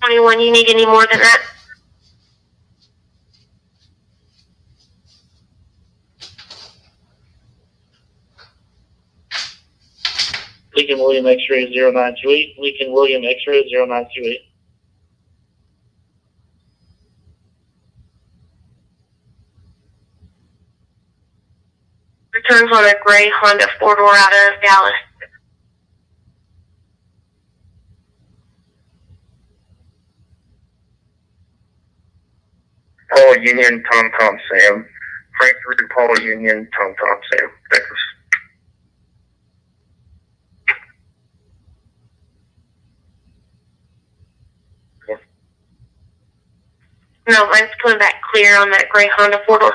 21, you need any more than that? Lincoln William X-ray 0928. Lincoln William X-ray 0928. Returns on a gray Honda 4-door out of Dallas. Paul Union, Tom Sam. Frank Root, Paul Union, Tom Sam. Texas. No, mine's coming back clear on that gray Honda 4-door.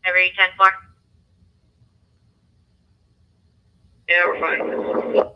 Every 10-4. Yeah, we're fine.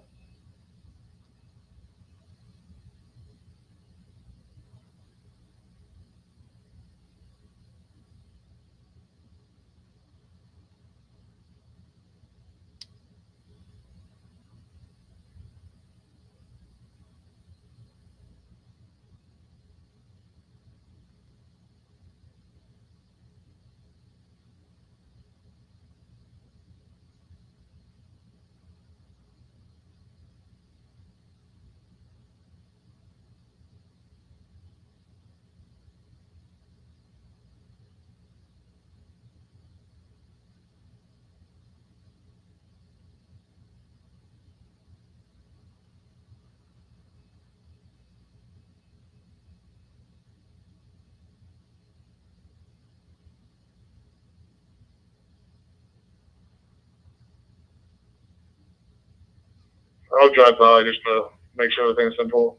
I'll drive by just to make sure everything's simple.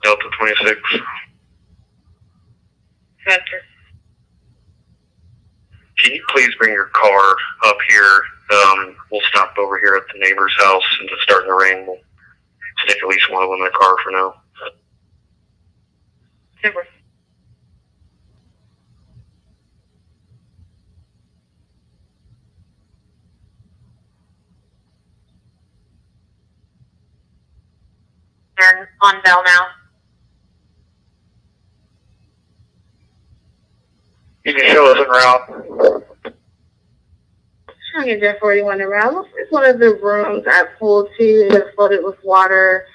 Delta 26. Center. Can you please bring your car up here? We'll stop over here at the neighbor's house, and it's starting to rain. We'll stick at least one of them in the car for now. Super. They're on Bell now. You can show us en route. Trying to get 41 around. It's one of the rooms at Pool 2 is flooded with water.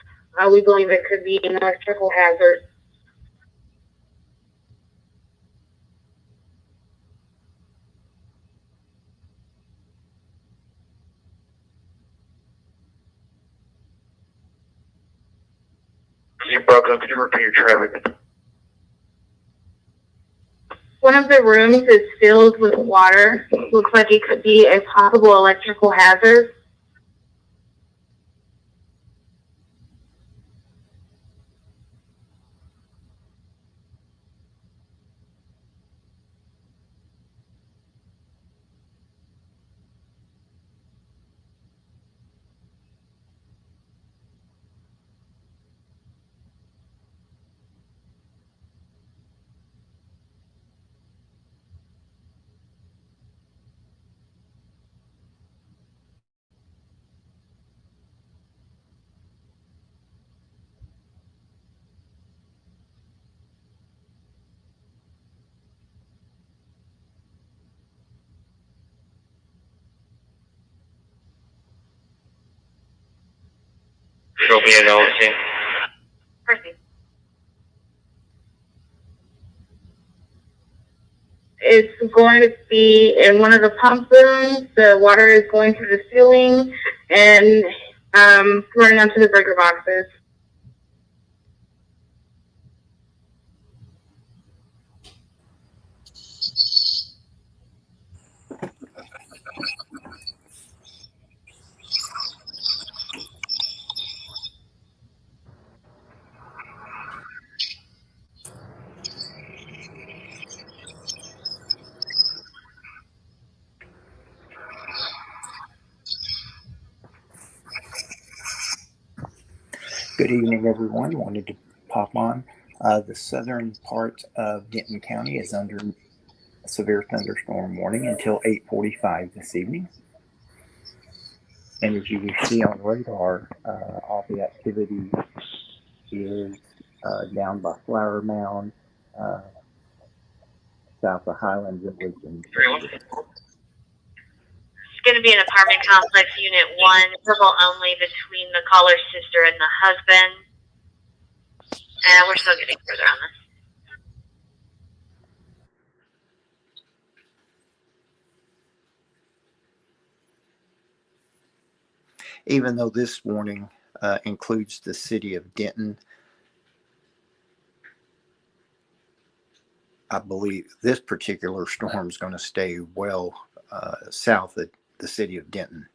We believe it could be an electrical hazard. You broke up. Could you repeat your traffic? One of the rooms is filled with water. Looks like it could be a possible electrical hazard. She'll be in LC. Perfect. It's going to be in one of the pump rooms. The water is going to the ceiling and running onto the breaker boxes. Good evening, everyone. Wanted to pop on. The southern part of Denton County is under a severe thunderstorm warning until 8:45 this evening. And as you can see on radar, all the activity is down by Flower Mound, uh, south of Highland Village, and It's going to be an apartment complex, Unit 1, civil only between the caller's sister and the husband. And we're still getting further on this. even though this warning includes the city of Denton, I believe this particular storm is going to stay well south of the city of Denton.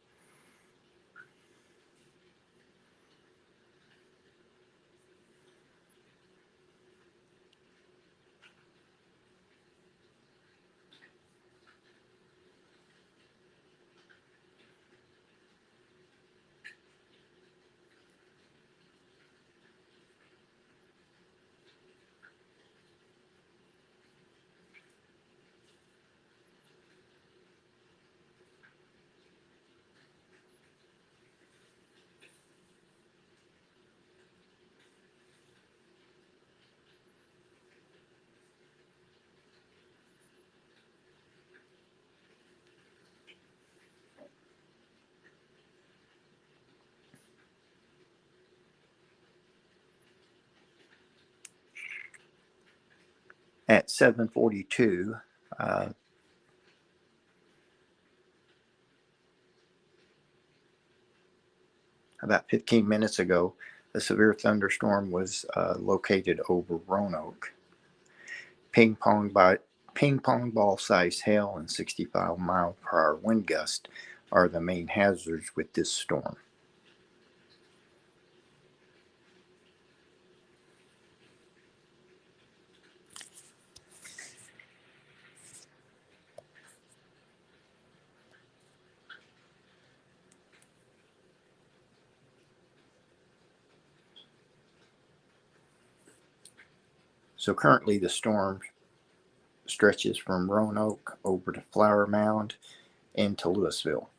At 7:42, about 15 minutes ago, a severe thunderstorm was located over Roanoke. Ping pong ball size hail and 65-mile-per-hour wind gusts are the main hazards with this storm. So currently the storm stretches from Roanoke over to Flower Mound into Louisville.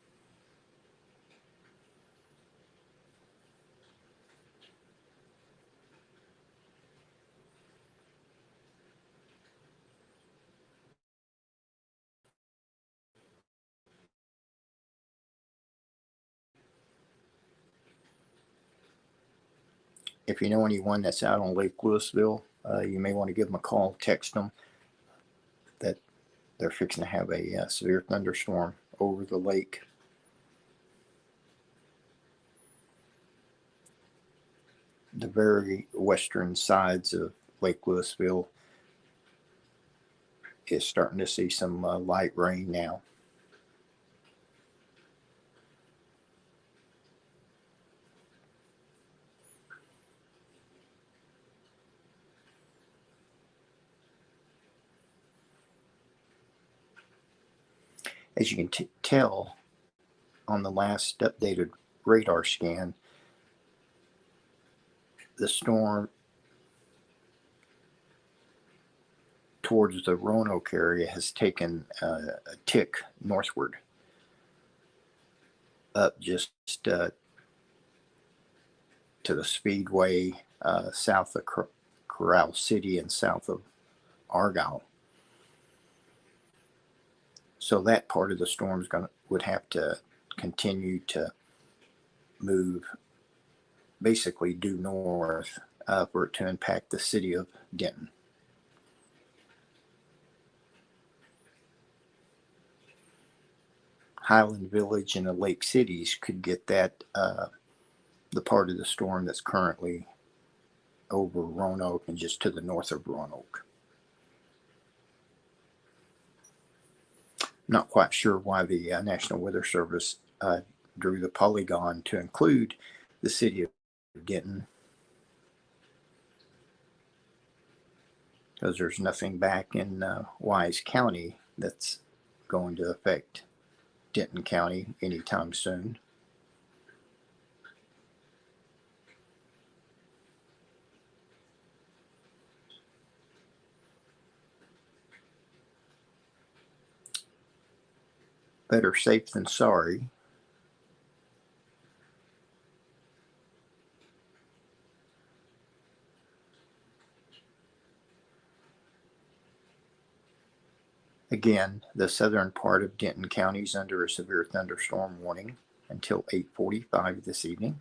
If you know anyone that's out on Lake Louisville, you may want to give them a call, text them that they're fixing to have a severe thunderstorm over the lake. The very western sides of Lake Louisville is starting to see some light rain now. As you can tell on the last updated radar scan, the storm towards the Roanoke area has taken a tick northward, up just to the Speedway, south of Corral City and south of Argyle. So that part of the storm would have to continue to move basically due north for it to impact the city of Denton. Highland Village and the Lake Cities could get that the part of the storm that's currently over Roanoke and just to the north of Roanoke. Not quite sure why the National Weather Service drew the polygon to include the city of Denton, because there's nothing back in Wise County that's going to affect Denton County anytime soon. Better safe than sorry. Again, the southern part of Denton County is under a severe thunderstorm warning until 8:45 this evening.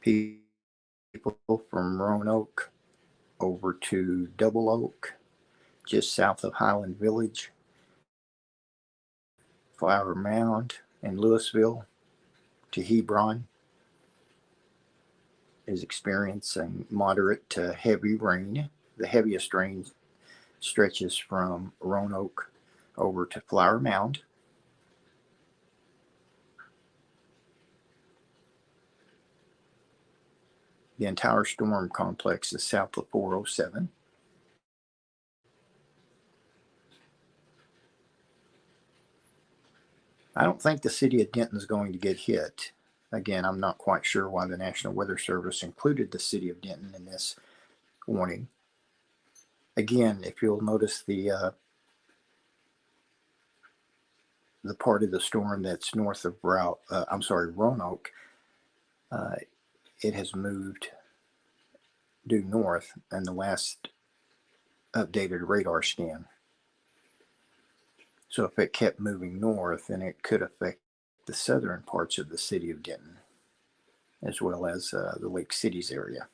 People from Roanoke over to Double Oak, just south of Highland Village, Flower Mound, and Louisville to Hebron is experiencing moderate to heavy rain. The heaviest rain stretches from Roanoke over to Flower Mound. The entire storm complex is south of 407. I don't think the city of Denton is going to get hit. Again, I'm not quite sure why the National Weather Service included the city of Denton in this warning. Again, if you'll notice the part of the storm that's north of Roanoke, it has moved due north in the last updated radar scan. So if it kept moving north, then it could affect the southern parts of the city of Denton, as well as the Lake Cities area.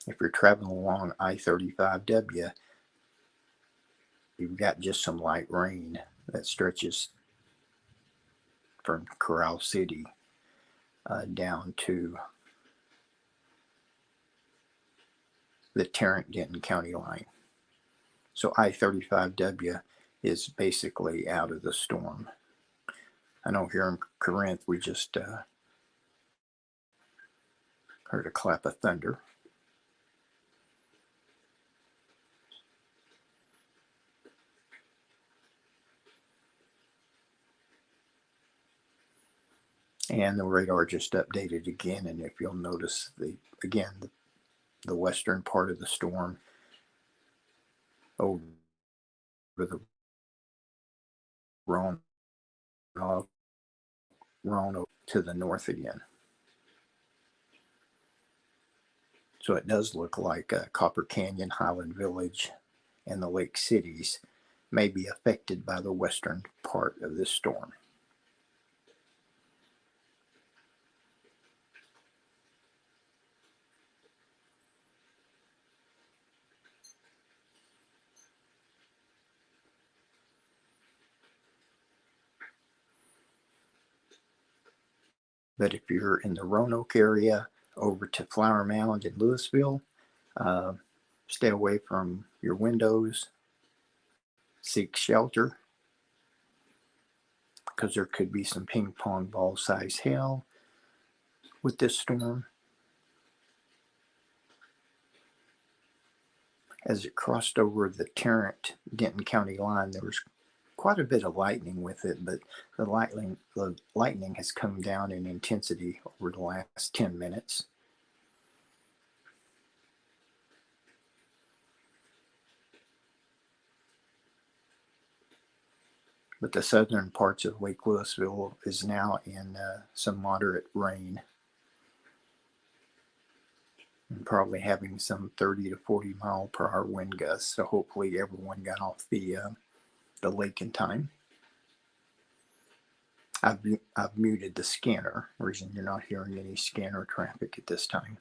If you're traveling along I-35W, you've got just some light rain that stretches from Corral City down to the Tarrant-Denton County line. So I-35W is basically out of the storm. I know here in Corinth we just heard a clap of thunder. And the radar just updated again, and if you'll notice, the western part of the storm over the Roanoke to the north again. So it does look like Copper Canyon, Highland Village, and the Lake Cities may be affected by the western part of this storm. But if you're in the Roanoke area over to Flower Mound in Louisville, stay away from your windows, seek shelter, because there could be some ping pong ball size hail with this storm. As it crossed over the Tarrant-Denton County line, there was quite a bit of lightning with it, but the lightning has come down in intensity over the last 10 minutes. But the southern parts of Lake Louisville is now in some moderate rain, and probably having some 30 to 40 mile per hour wind gusts. So hopefully everyone got off the lake in time. I've muted the scanner, reason you're not hearing any scanner traffic at this time.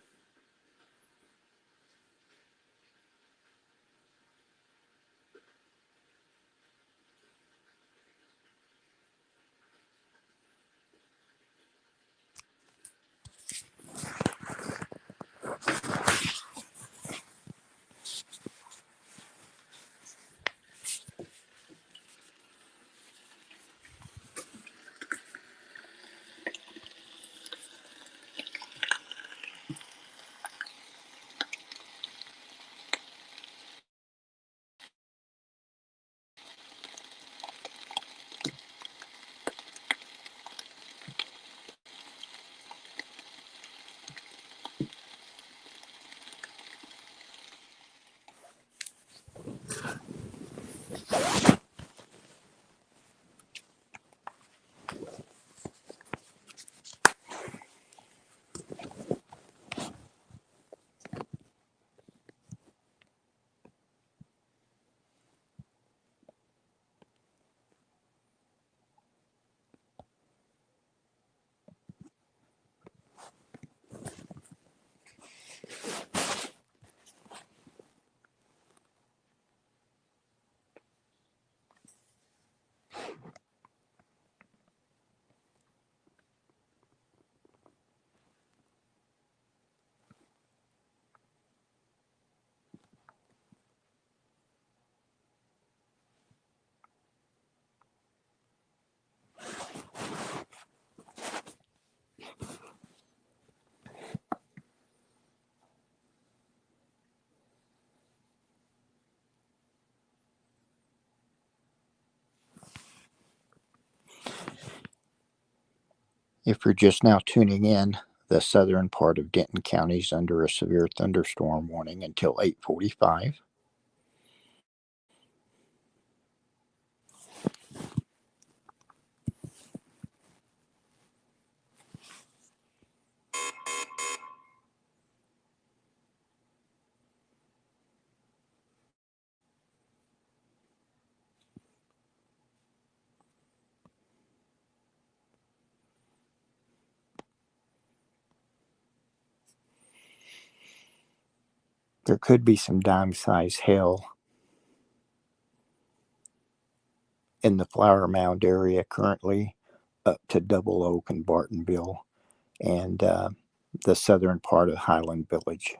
If you're just now tuning in, the southern part of Denton County is under a severe thunderstorm warning until 8:45. There could be some dime-sized hail in the Flower Mound area currently, up to Double Oak and Bartonville, and the southern part of Highland Village.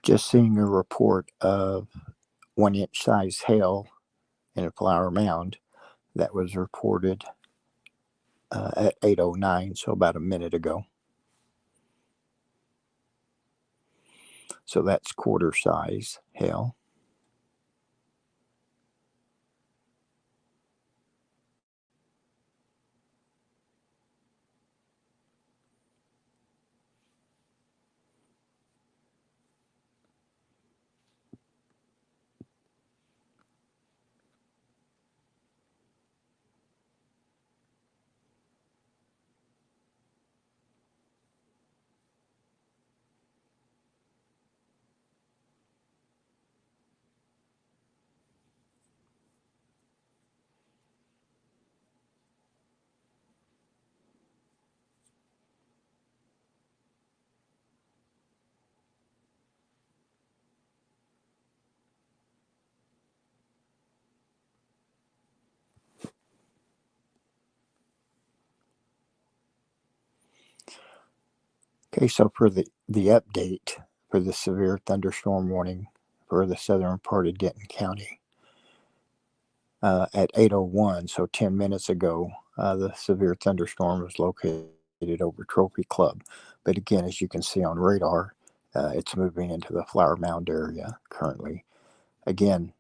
Just seeing a report of 1-inch size hail in a Flower Mound that was reported at 8:09, so about a minute ago. So that's quarter size hail. Okay, so for the update for the severe thunderstorm warning for the southern part of Denton County, at 8:01, so 10 minutes ago, the severe thunderstorm was located over Trophy Club. But again, as you can see on radar, it's moving into the Flower Mound area currently. Again,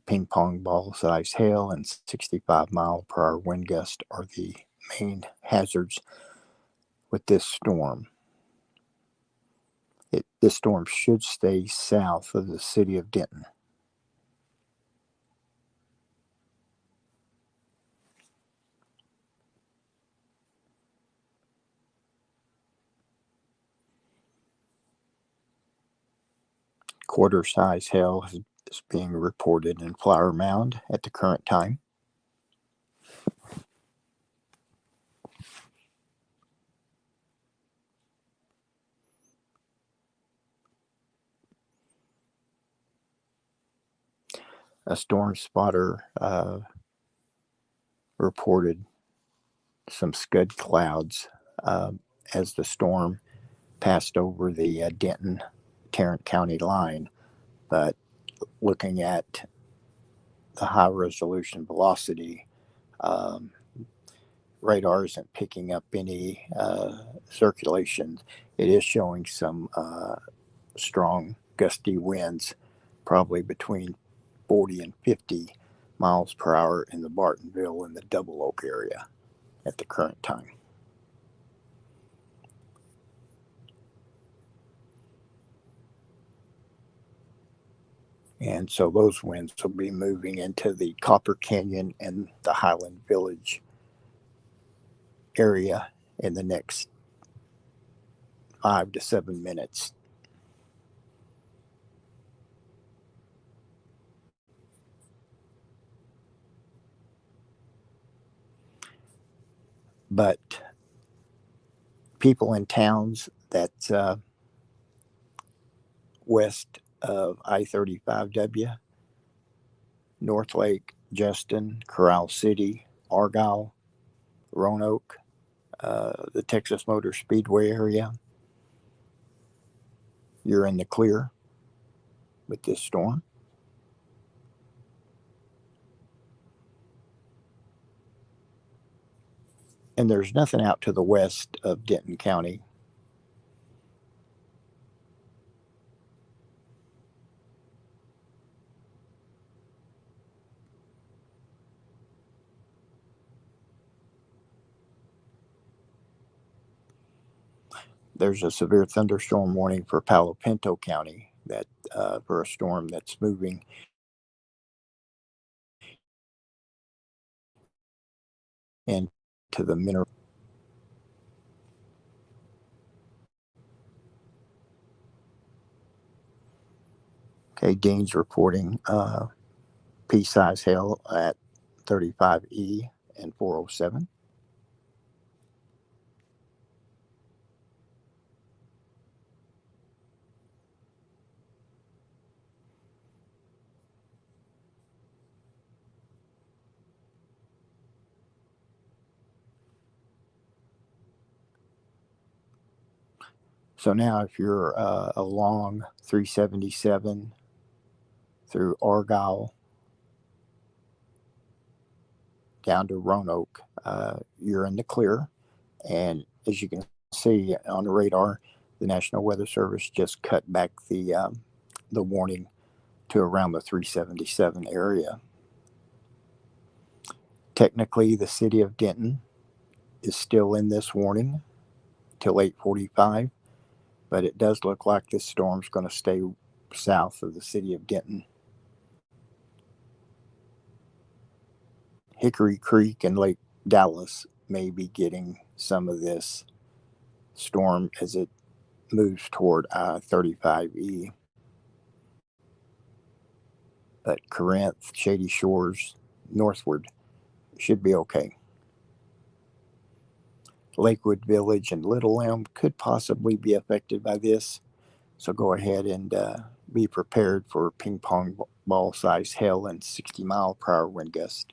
ping pong ball size hail and 65-mile-per-hour wind gust are the main hazards with this storm. This storm should stay south of the city of Denton. Quarter size hail is being reported in Flower Mound at the current time. A storm spotter reported some scud clouds as the storm passed over the Denton Tarrant County line, but looking at the high resolution velocity, radar isn't picking up any circulation. It is showing some strong gusty winds, probably between 40 and 50 miles per hour in the Bartonville and the Double Oak area at the current time. And so those winds will be moving into the Copper Canyon and the Highland Village area in the next 5 to 7 minutes. But people in towns that's west of I-35W, North Lake, Justin, Corral City, Argyle, Roanoke, the Texas Motor Speedway area, you're in the clear with this storm. And there's nothing out to the west of Denton County. There's a severe thunderstorm warning for Palo Pinto County that for a storm that's moving into the mineral. Okay, Dean's reporting pea-size hail at 35E and 407. So now if you're along 377 through Argyle down to Roanoke, you're in the clear. And as you can see on the radar, the National Weather Service just cut back the warning to around the 377 area. Technically, the city of Denton is still in this warning till 8:45, but it does look like this storm's going to stay south of the city of Denton. Hickory Creek and Lake Dallas may be getting some of this storm as it moves toward I-35E. But Corinth, Shady Shores, northward should be okay. Lakewood Village and Little Elm could possibly be affected by this. So go ahead and be prepared for ping pong ball size hail and 60-mile-per-hour wind gusts.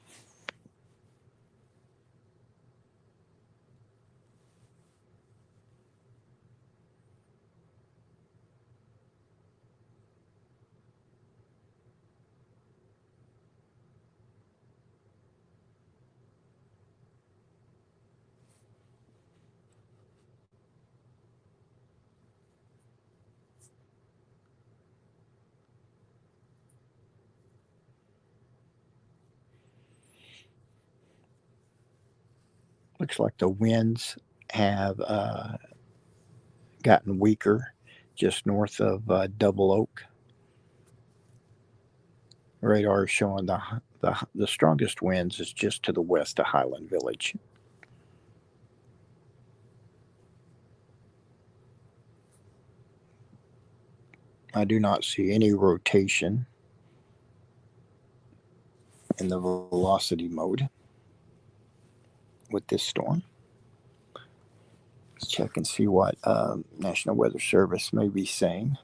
Looks like the winds have gotten weaker just north of Double Oak. Radar is showing the strongest winds is just to the west of Highland Village. I do not see any rotation in the velocity mode with this storm. Let's check and see what National Weather Service may be saying.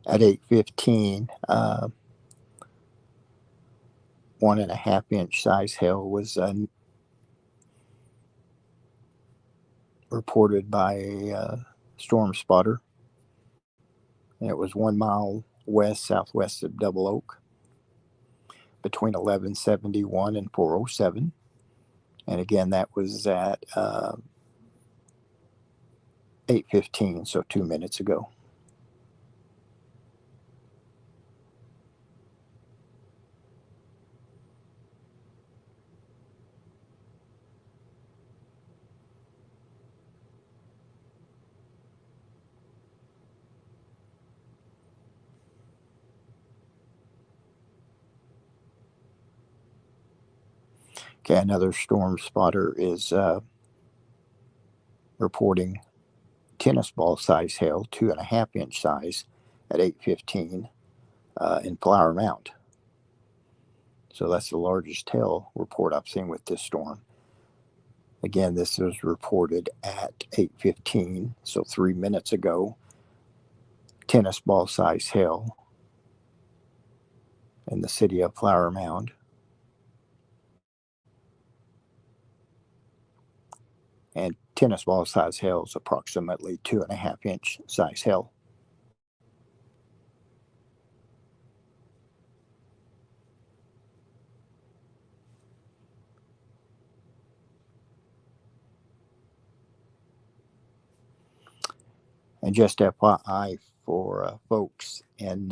At 8:15, 1.5-inch size hail was reported by a storm spotter. And it was 1 mile west southwest of Double Oak between 1171 and 407. And again, that was at 8:15, so 2 minutes ago. Okay, another storm spotter is reporting tennis ball size hail, 2.5 inch size, at 8:15 in Flower Mound. So that's the largest hail report I've seen with this storm. Again, this was reported at 8:15, so 3 minutes ago. Tennis ball size hail in the city of Flower Mound. And tennis ball size hail is approximately 2.5 inch size hail. And just FYI for folks in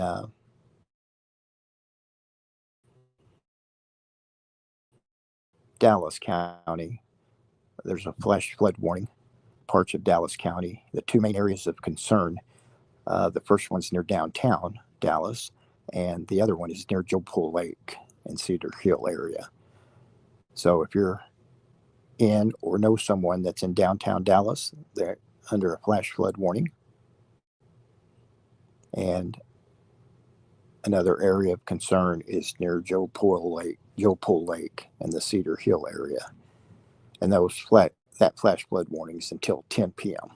Dallas County, there's a flash flood warning. Parts of Dallas County, the two main areas of concern. The first one's near downtown Dallas, and the other one is near Joe Pool Lake and Cedar Hill area. So if you're in or know someone that's in downtown Dallas, they're under a flash flood warning. And another area of concern is near Joe Pool Lake and the Cedar Hill area. And that flash flood warning is until 10 p.m.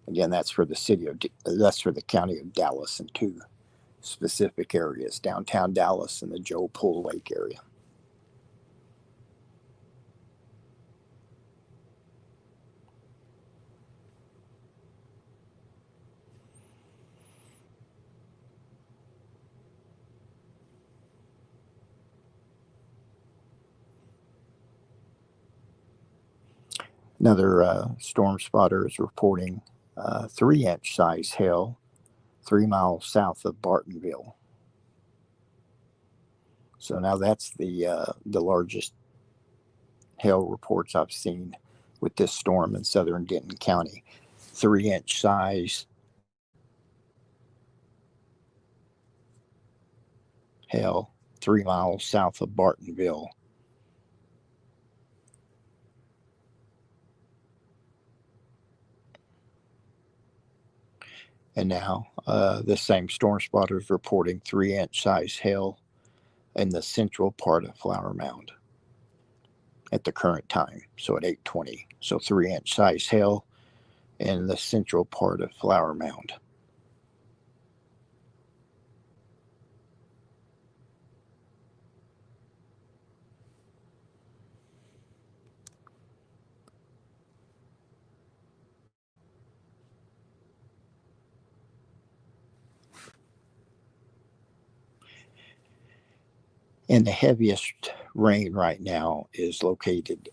Again, that's for the county of Dallas and two specific areas, downtown Dallas and the Joe Pool Lake area. Another storm spotter is reporting 3-inch size hail 3 miles south of Bartonville. So now that's the largest hail reports I've seen with this storm in southern Denton County. 3-inch size hail 3 miles south of Bartonville. And now this same storm spotter is reporting 3-inch size hail in the central part of Flower Mound at the current time, so at 8:20. So 3-inch size hail in the central part of Flower Mound. And the heaviest rain right now is located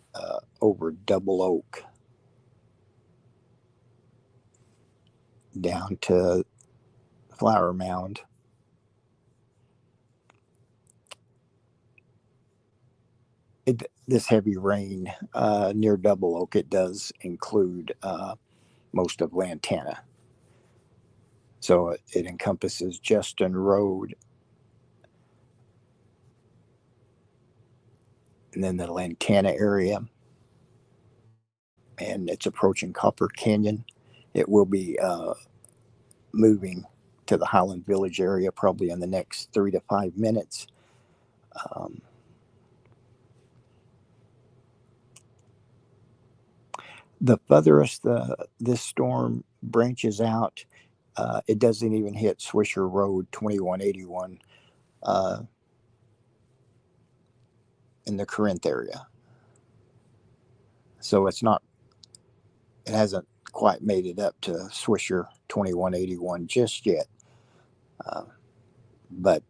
over Double Oak down to Flower Mound. This heavy rain near Double Oak, it does include most of Lantana. So it encompasses Justin Road and then the Lantana area. And it's approaching Copper Canyon. It will be moving to the Highland Village area probably in the next 3 to 5 minutes. The furthest this storm branches out, it doesn't even hit Swisher Road 2181 in the Corinth area. So it hasn't quite made it up to Swisher 2181 just yet. But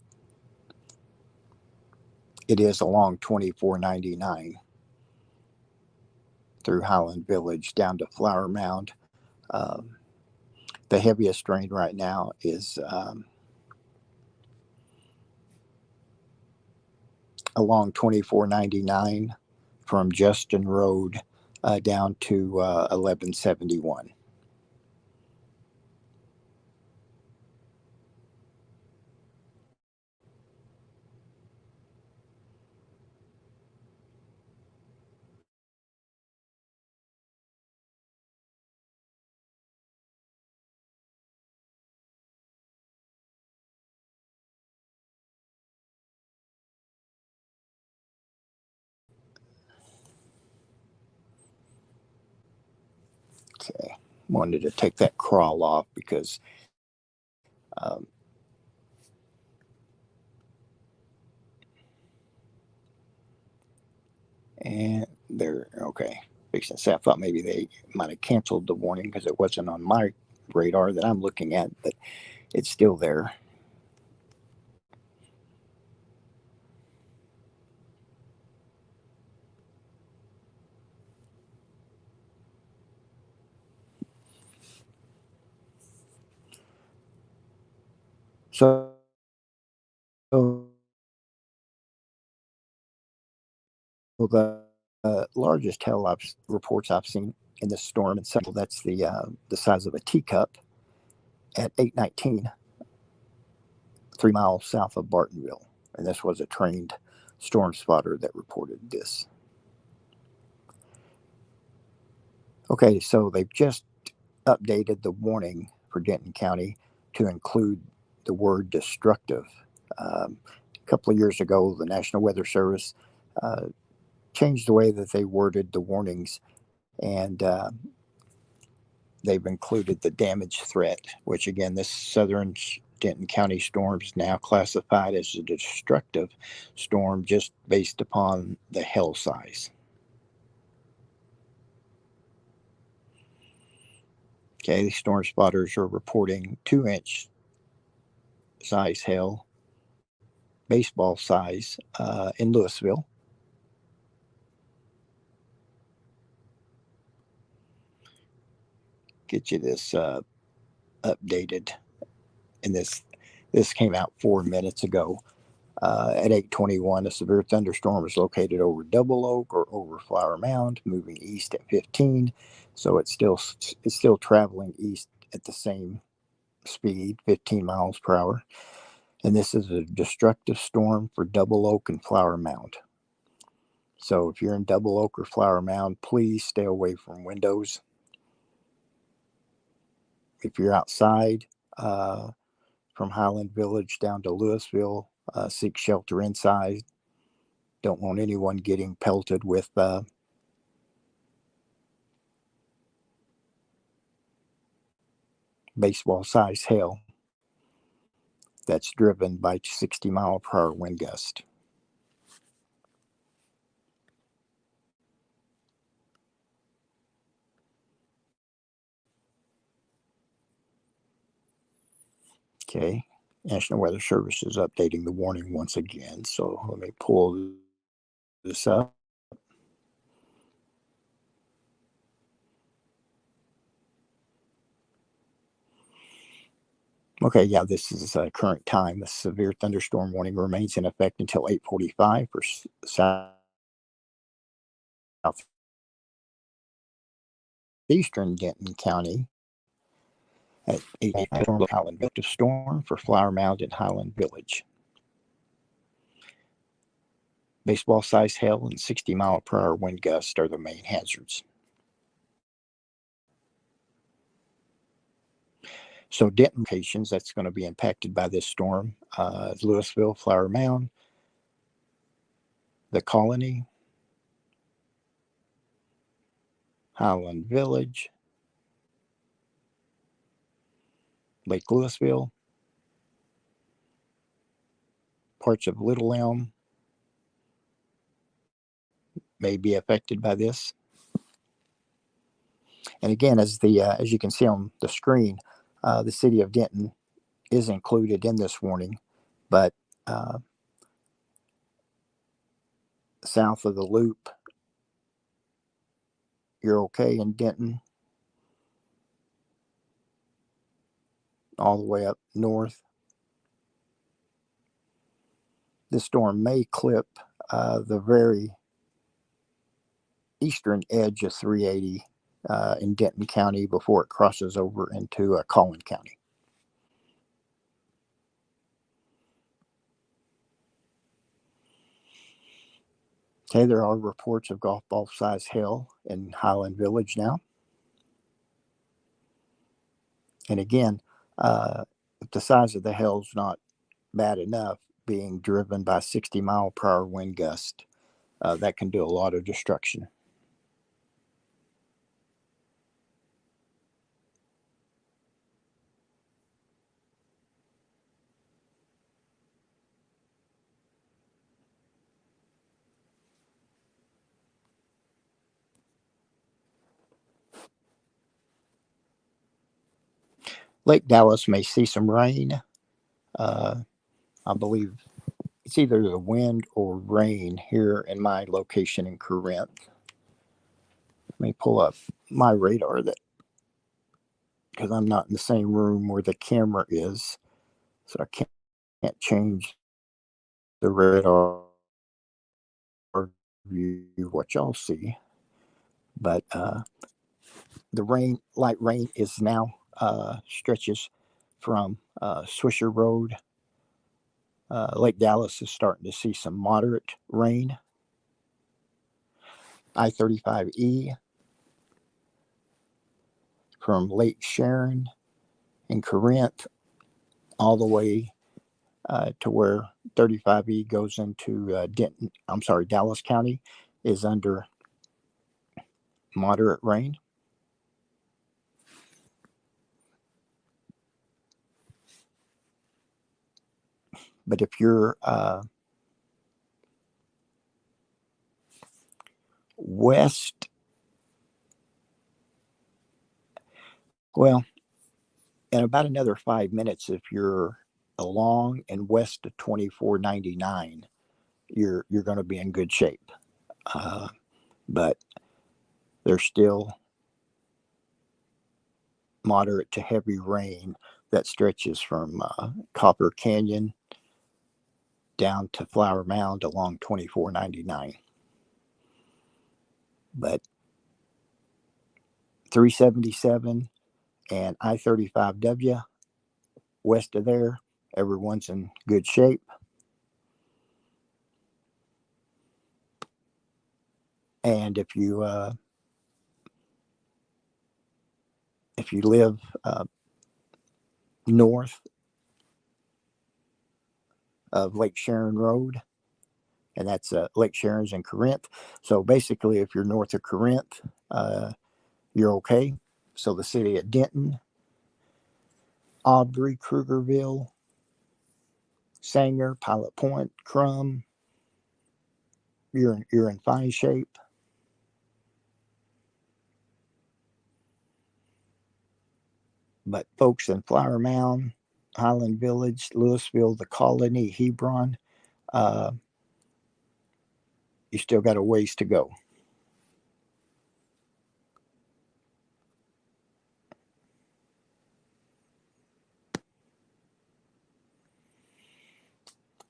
it is along 2499 through Highland Village down to Flower Mound. The heaviest rain right now is along 2499 from Justin Road down to 1171. Okay, wanted to take that crawl off because and there, okay. Fixing to say, I thought maybe they might have canceled the warning because it wasn't on my radar that I'm looking at, but it's still there. So the largest hail reports I've seen in this storm, and that's the size of a teacup at 819, 3 miles south of Bartonville, and this was a trained storm spotter that reported this. Okay, so they've just updated the warning for Denton County to include the word destructive. A couple of years ago, the National Weather Service changed the way that they worded the warnings, and they've included the damage threat, which again, this southern Denton County storm is now classified as a destructive storm just based upon the hail size. Okay, the storm spotters are reporting 2-inch size hail, baseball size in Louisville. Get you this updated, and this came out 4 minutes ago. At 8:21, a severe thunderstorm is located over Double Oak or over Flower Mound, moving east at 15. So it's still traveling east at the same speed, 15 miles per hour. And this is a destructive storm for Double Oak and Flower Mound. So if you're in Double Oak or Flower Mound, please stay away from windows. If you're outside from Highland Village down to Louisville, seek shelter inside. Don't want anyone getting pelted with baseball size hail that's driven by 60-mile-per-hour wind gust. Okay, National Weather Service is updating the warning once again. So let me pull this up. Okay, yeah, this is current time. The severe thunderstorm warning remains in effect until 8:45 for southeastern Denton County. At 8:00, Highland Village storm for Flower Mound and Highland Village. Baseball size hail and 60-mile-per-hour wind gusts are the main hazards. So Denton locations that's going to be impacted by this storm: Louisville, Flower Mound, the Colony, Highland Village, Lake Louisville, parts of Little Elm may be affected by this. And again, as you can see on the screen, the city of Denton is included in this warning, but south of the loop, you're okay in Denton. All the way up north, this storm may clip the very eastern edge of 380 in Denton County before it crosses over into Collin County. Okay, there are reports of golf ball size hail in Highland Village now. And again, if the size of the hail is not bad enough, being driven by 60-mile-per-hour wind gust, that can do a lot of destruction. Lake Dallas may see some rain. I believe it's either the wind or rain here in my location in Corinth. Let me pull up my radar because I'm not in the same room where the camera is, so I can't change the radar view what y'all see. But the light rain is now stretches from Swisher Road. Lake Dallas is starting to see some moderate rain. I-35E from Lake Sharon in Corinth all the way to where 35E goes into Dallas County is under moderate rain. But if you're west, well, in about another 5 minutes, if you're along and west of 2499, you're going to be in good shape. But there's still moderate to heavy rain that stretches from Copper Canyon down to Flower Mound along 2499. But 377 and I-35W west of there, everyone's in good shape. And if you live north of Lake Sharon Road, and that's Lake Sharon's in Corinth. So basically, if you're north of Corinth, you're okay. So the city of Denton, Aubrey, Krugerville, Sanger, Pilot Point, Crum, you're in fine shape. But folks in Flower Mound, Highland Village, Louisville, the Colony, Hebron, you still got a ways to go.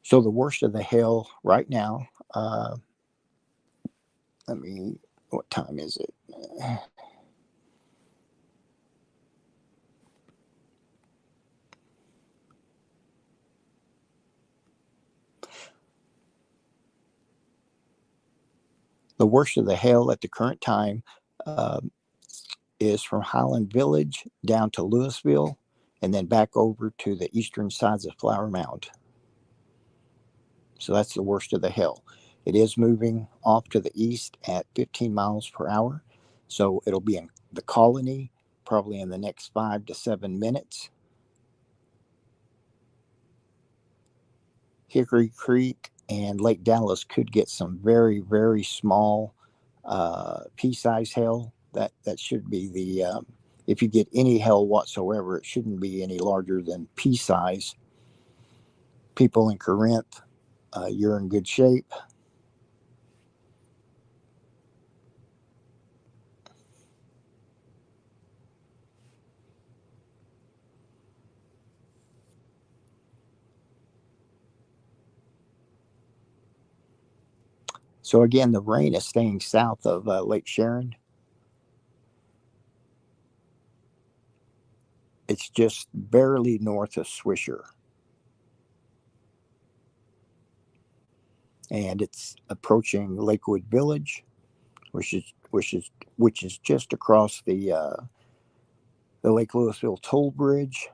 So the worst of the hail right now, what time is it? The worst of the hail at the current time is from Highland Village down to Louisville and then back over to the eastern sides of Flower Mound. So that's the worst of the hail. It is moving off to the east at 15 miles per hour. So it'll be in the Colony probably in the next 5 to 7 minutes. Hickory Creek and Lake Dallas could get some very, very small pea-size hail. That should be the if you get any hail whatsoever, it shouldn't be any larger than pea size. People in Corinth, you're in good shape. So again, the rain is staying south of Lake Sharon. It's just barely north of Swisher. And it's approaching Lakewood Village, which is just across the Lake Louisville toll bridge.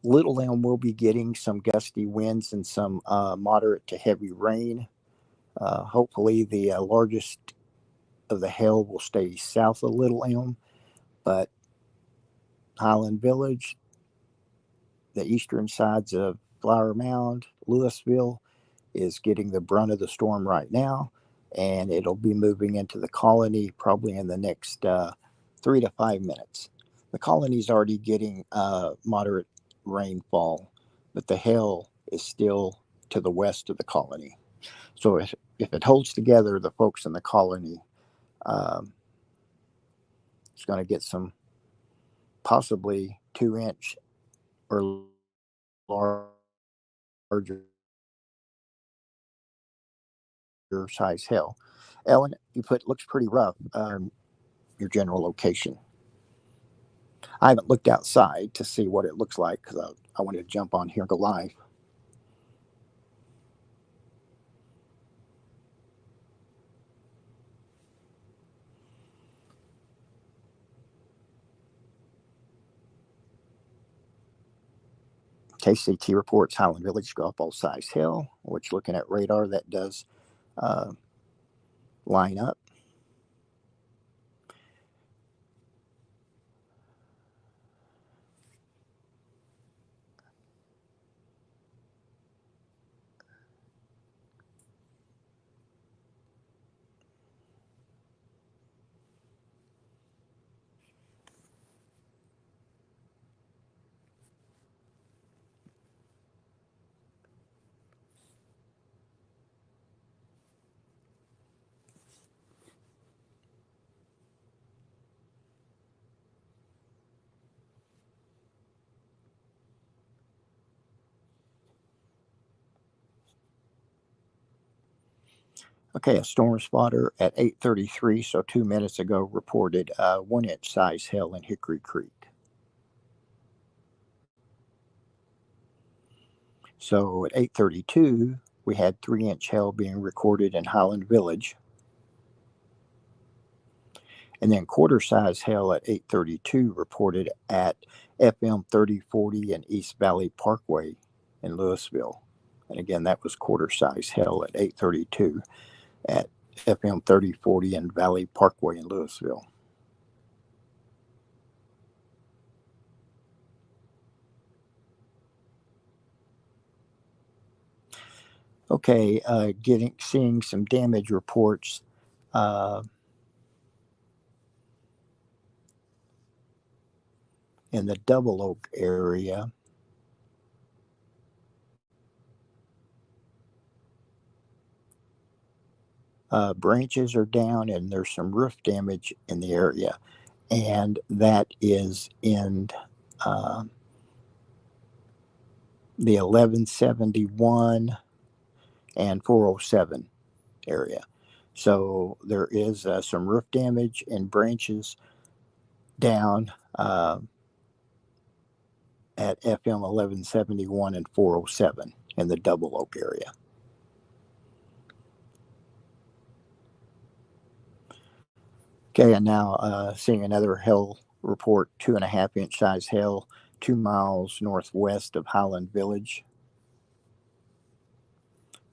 Little Elm will be getting some gusty winds and some moderate to heavy rain. Hopefully, the largest of the hail will stay south of Little Elm, but Highland Village, the eastern sides of Flower Mound, Louisville, is getting the brunt of the storm right now, and it'll be moving into the Colony probably in the next 3 to 5 minutes. The colony's already getting moderate rainfall, but the hail is still to the west of the colony. So if it holds together, the folks in the colony um, is going to get some possibly 2 inch or larger size hail. Ellen, you put looks pretty rough. Your general location. I haven't looked outside to see what it looks like because I wanted to jump on here and go live. KCT reports Highland Village go up all size hill, which looking at radar that does uh, line up. Okay, a storm spotter at 8:33, so 2 minutes ago, reported 1 inch size hail in Hickory Creek. So at 8:32, we had 3 inch hail being recorded in Highland Village, and then quarter size hail at 8:32 reported at FM 3040 and East Valley Parkway in Louisville. And again, that was quarter size hail at 8:32 at FM 3040 and Valley Parkway in Louisville. Okay, seeing some damage reports uh, in the Double Oak area. Branches are down and there's some roof damage in the area, and that is in the 1171 and 407 area. So there is some roof damage and branches down at FM 1171 and 407 in the Double Oak area. Okay, and now seeing another hail report, 2.5 inch size hail, 2 miles northwest of Highland Village.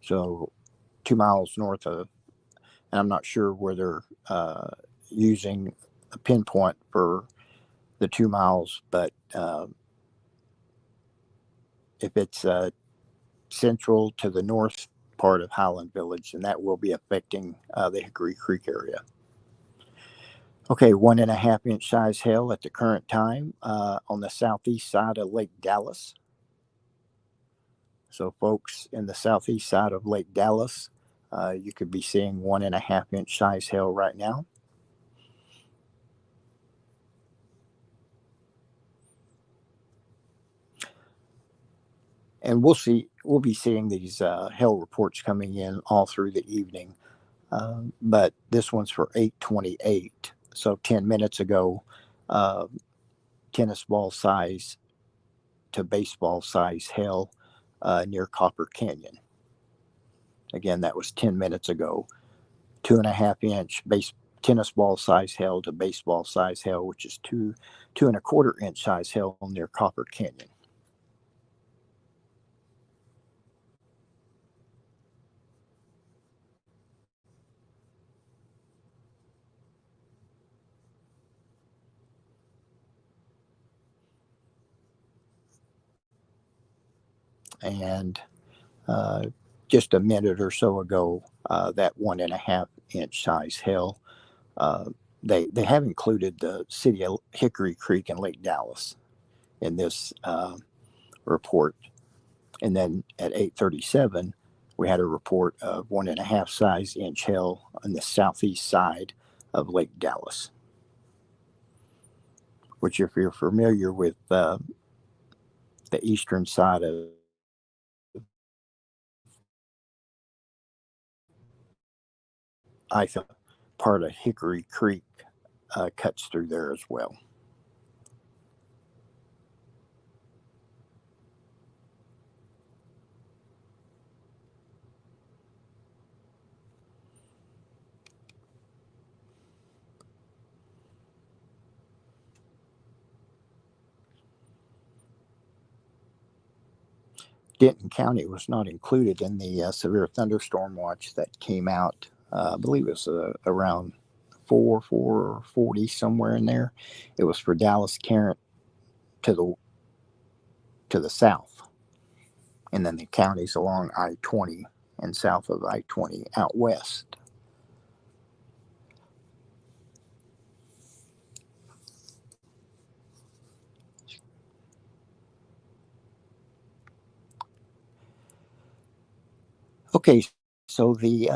So 2 miles north of, and I'm not sure where they're using a pinpoint for the 2 miles, but if it's central to the north part of Highland Village, then that will be affecting the Hickory Creek area. Okay, 1.5 inch size hail at the current time on the southeast side of Lake Dallas. So, folks in the southeast side of Lake Dallas, you could be seeing 1.5 inch size hail right now. And we'll be seeing these hail reports coming in all through the evening. But this one's for 8:28. So 10 minutes ago, tennis ball size to baseball size hail near Copper Canyon. Again, that was 10 minutes ago. 2.5 inch tennis ball size hail to baseball size hail, which is 2.25 inch size hail near Copper Canyon. And just a minute or so ago, that 1.5 inch size hail they have included the city of Hickory Creek and Lake Dallas in this report. And then at 8:37, we had a report of 1.5 size inch hail on the southeast side of Lake Dallas, which, if you're familiar with the eastern side of I part of Hickory Creek cuts through there as well. Denton County was not included in the severe thunderstorm watch that came out. I believe it was around 4:40, somewhere in there. It was for Dallas County to the south, and then the counties along I-20 and south of I-20 out west. Okay, so the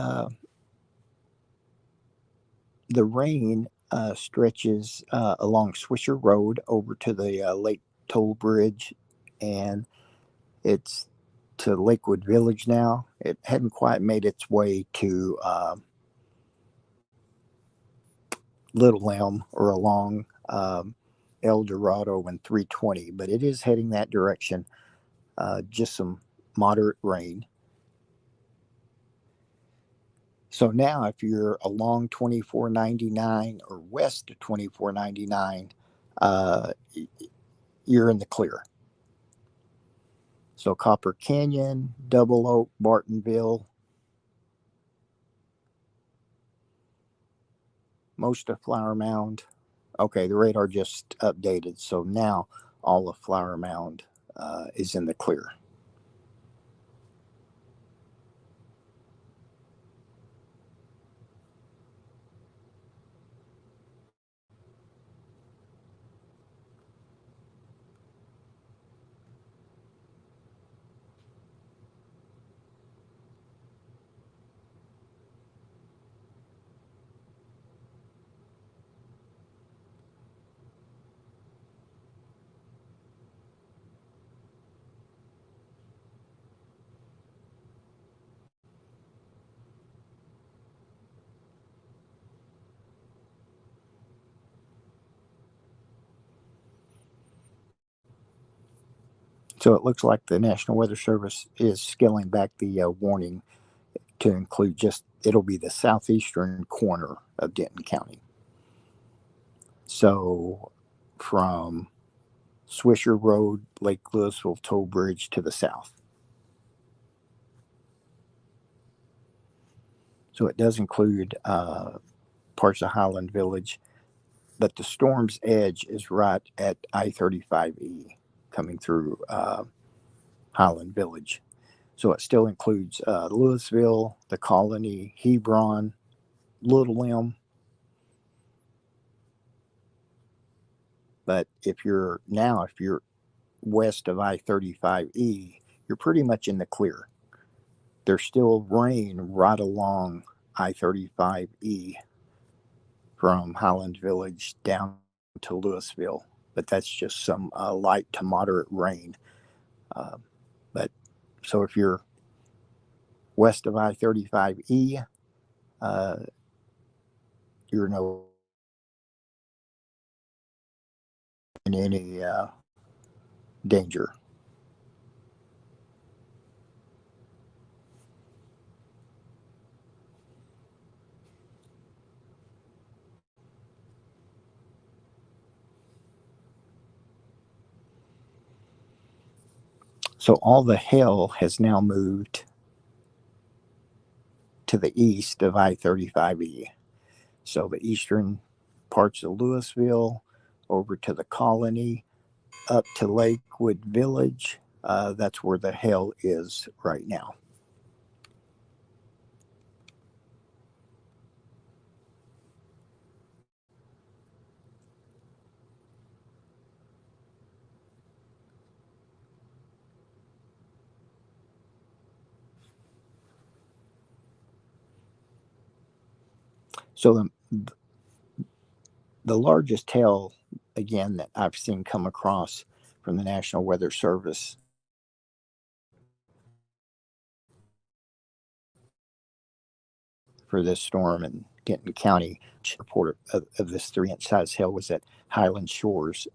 rain stretches along Swisher Road over to the Lake Toll Bridge, and it's to Lakewood Village now. It hadn't quite made its way to Little Elm or along El Dorado and 320, but it is heading that direction. Just some moderate rain. So now, if you're along 2499 or west of 2499, you're in the clear. So Copper Canyon, Double Oak, Bartonville, most of Flower Mound. Okay, the radar just updated, so now all of Flower Mound is in the clear. So it looks like the National Weather Service is scaling back the warning to include it'll be the southeastern corner of Denton County. So from Swisher Road, Lake Louisville Toll Bridge to the south. So it does include parts of Highland Village, but the storm's edge is right at I-35E coming through Highland Village. So it still includes Louisville, the Colony, Hebron, Little Elm. But if you're west of I-35E, you're pretty much in the clear. There's still rain right along I-35E from Highland Village down to Louisville, but that's just some light to moderate rain. But so if you're west of I-35E, you're no in any danger. So all the hail has now moved to the east of I-35E. So the eastern parts of Louisville, over to the Colony, up to Lakewood Village. That's where the hail is right now. So the largest hail, again, that I've seen come across from the National Weather Service for this storm in Denton County, report of this 3-inch size hail was at Highland Shores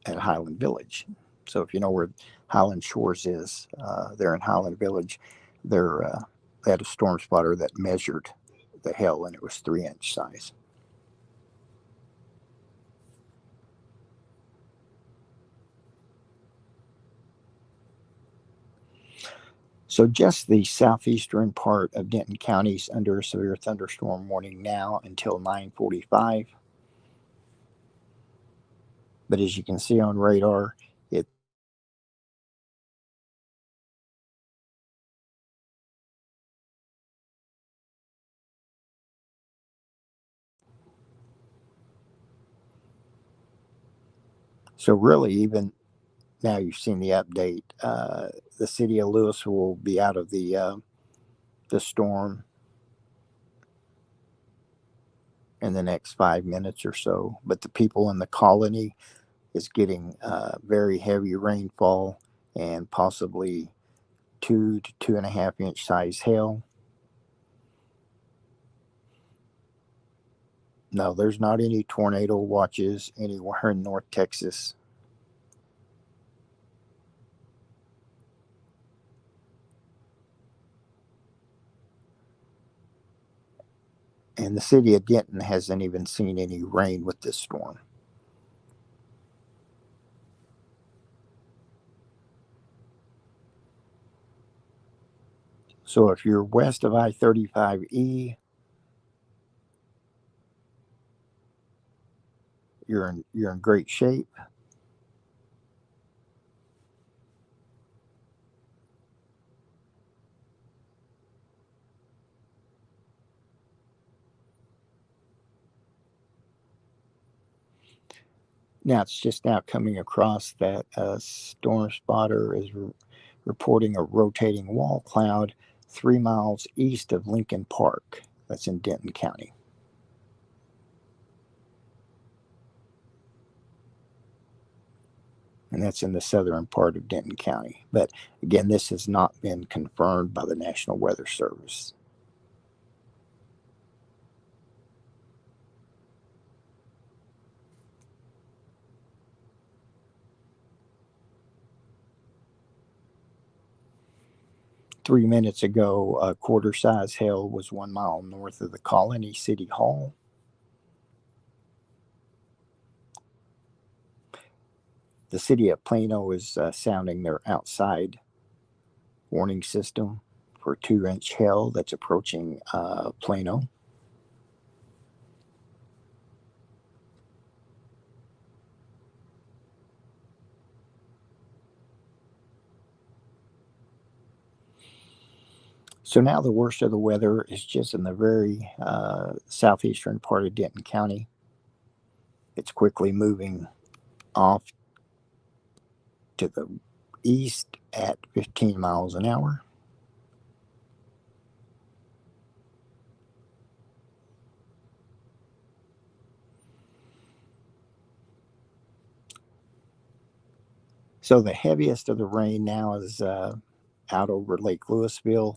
at Highland Village. So if you know where Highland Shores is, they're in Highland Village. They had a storm spotter that measured the hail, and it was 3-inch size. So just the southeastern part of Denton County is under a severe thunderstorm warning now until 9:45. But as you can see on radar, it so really even now you've seen the update. The city of Lewis will be out of the storm in the next 5 minutes or so, but the people in the colony is getting very heavy rainfall and possibly 2 to 2.5 inch size hail. No, there's not any tornado watches anywhere in North Texas. And the city of Denton hasn't even seen any rain with this storm. So if you're west of I-35E, you're in great shape. Now it's just now coming across that storm spotter is reporting a rotating wall cloud 3 miles east of Lincoln Park. That's in Denton County. And that's in the southern part of Denton County. But again, this has not been confirmed by the National Weather Service. Three minutes ago, a quarter-size hail was 1 mile north of the Colony City Hall. The city of Plano is sounding their outside warning system for 2-inch hail that's approaching Plano. So now the worst of the weather is just in the very southeastern part of Denton County. It's quickly moving off to the east at 15 miles an hour. So the heaviest of the rain now is out over Lake Lewisville,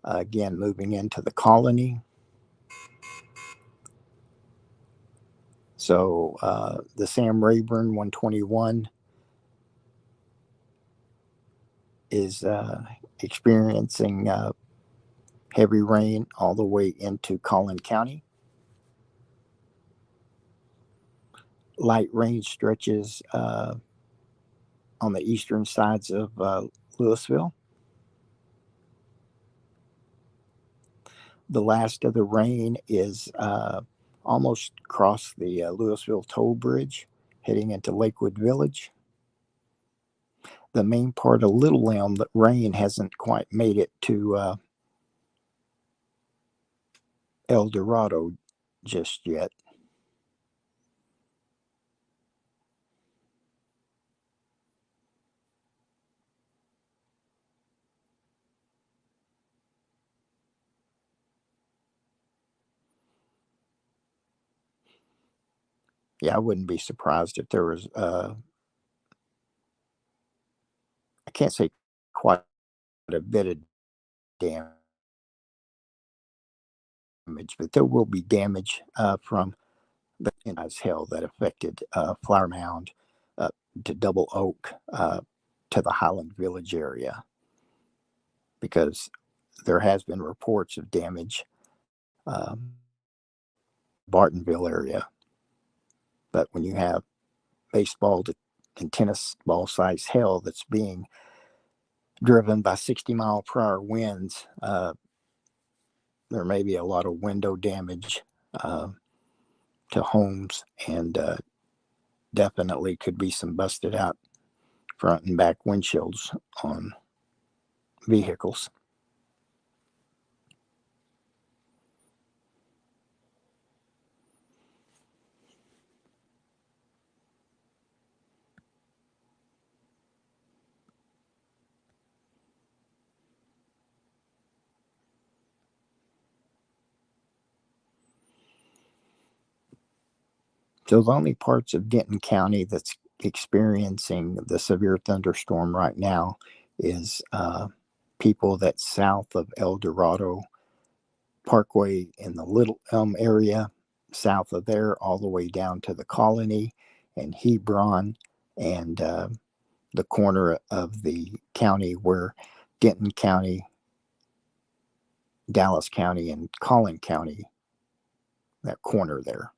again moving into the Colony. So the Sam Rayburn 121 is experiencing heavy rain all the way into Collin County. Light rain stretches on the eastern sides of Lewisville. The last of the rain is almost across the Lewisville Toll Bridge, heading into Lakewood Village. The main part of Little Elm, that rain hasn't quite made it to El Dorado just yet. yeah, I wouldn't be surprised if there was, I can't say quite a bit of damage, but there will be damage from the hail that affected Flower Mound to Double Oak to the Highland Village area, because there has been reports of damage Bartonville area. But when you have baseball and tennis ball size hail that's being driven by 60-mile-per-hour winds, there may be a lot of window damage to homes, and definitely could be some busted out front and back windshields on vehicles. So the only parts of Denton County that's experiencing the severe thunderstorm right now is people that's south of El Dorado Parkway in the Little Elm area, south of there, all the way down to the Colony and Hebron, and the corner of the county where Denton County, Dallas County, and Collin County, that corner there.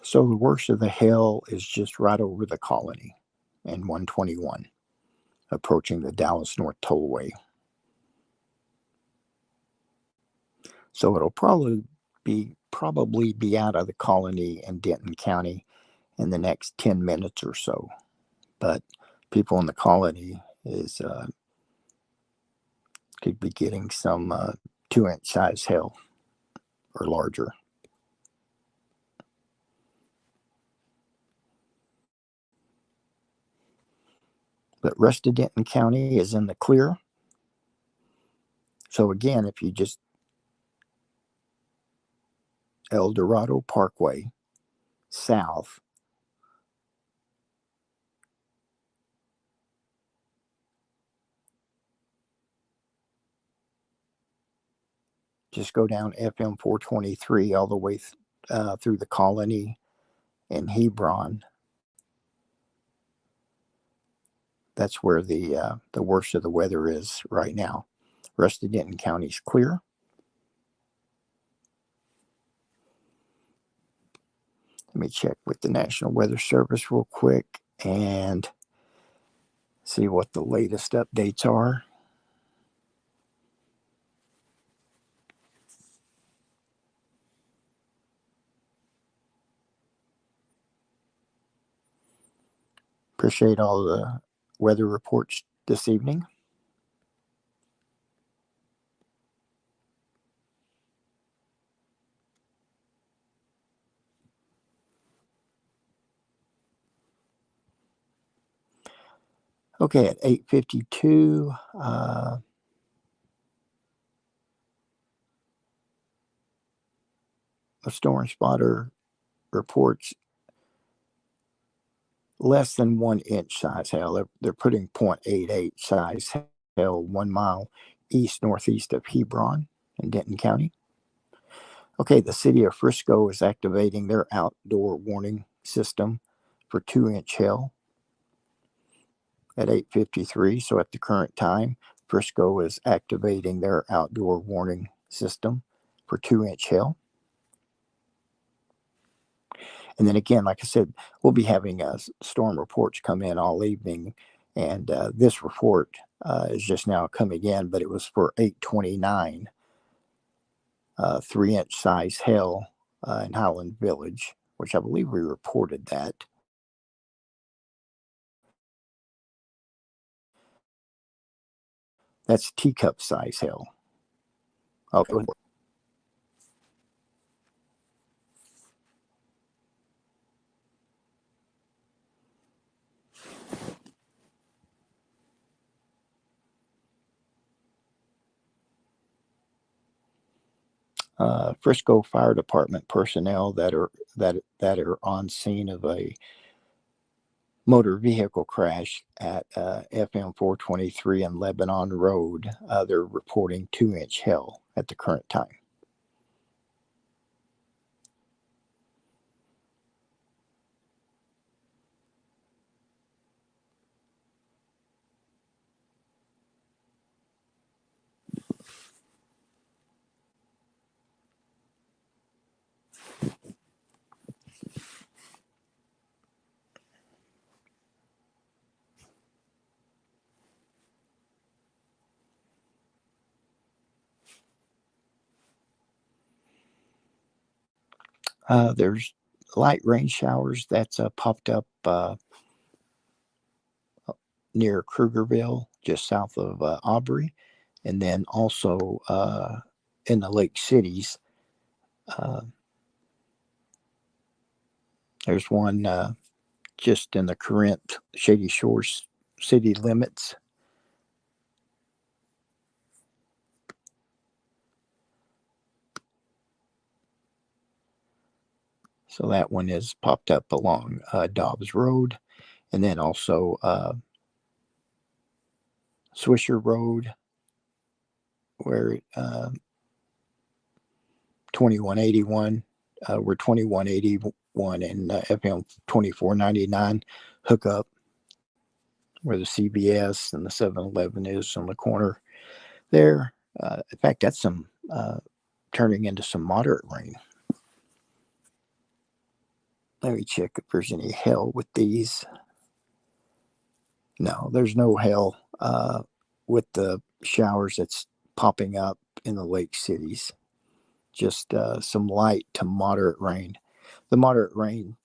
So the worst of the hail is just right over the Colony and 121, approaching the Dallas North Tollway. So it'll probably be out of the Colony and Denton County in the next 10 minutes or so. But people in the Colony could be getting some 2-inch size hail or larger. But rest of Denton County is in the clear. So again, if you just El Dorado Parkway south, just go down FM 423 all the way through the Colony and Hebron. That's where the worst of the weather is right now. Rest of Denton County is clear. Let me check with the National Weather Service real quick and see what the latest updates are. Appreciate all the weather reports this evening. Okay, at 8:52, a storm spotter reports less than 1-inch size hail. They're putting 0.88 size hail 1 mile east-northeast of Hebron in Denton County. Okay, the city of Frisco is activating their outdoor warning system for 2-inch hail at 8:53. So at the current time, Frisco is activating their outdoor warning system for 2-inch hail. And then again, like I said, we'll be having storm reports come in all evening. And this report is just now coming in, but it was for 8:29 3-inch size hail in Highland Village, which I believe we reported that. That's teacup size hail. Okay. Frisco Fire Department personnel that are on scene of a motor vehicle crash at FM 423 and Lebanon Road. They're reporting 2-inch hail at the current time. There's light rain showers that's popped up near Krugerville, just south of Aubrey, and then also in the Lake Cities. There's one just in the Corinth Shady Shores city limits. So that one is popped up along Dobbs Road, and then also Swisher Road, where 2181, where 2181 and FM 2499 hook up, where the CVS and the 7-Eleven is on the corner there. In fact, that's some turning into some moderate rain. Let me check if there's any hail with these. No, there's no hail with the showers that's popping up in the lake cities. Just some light to moderate rain. The moderate rain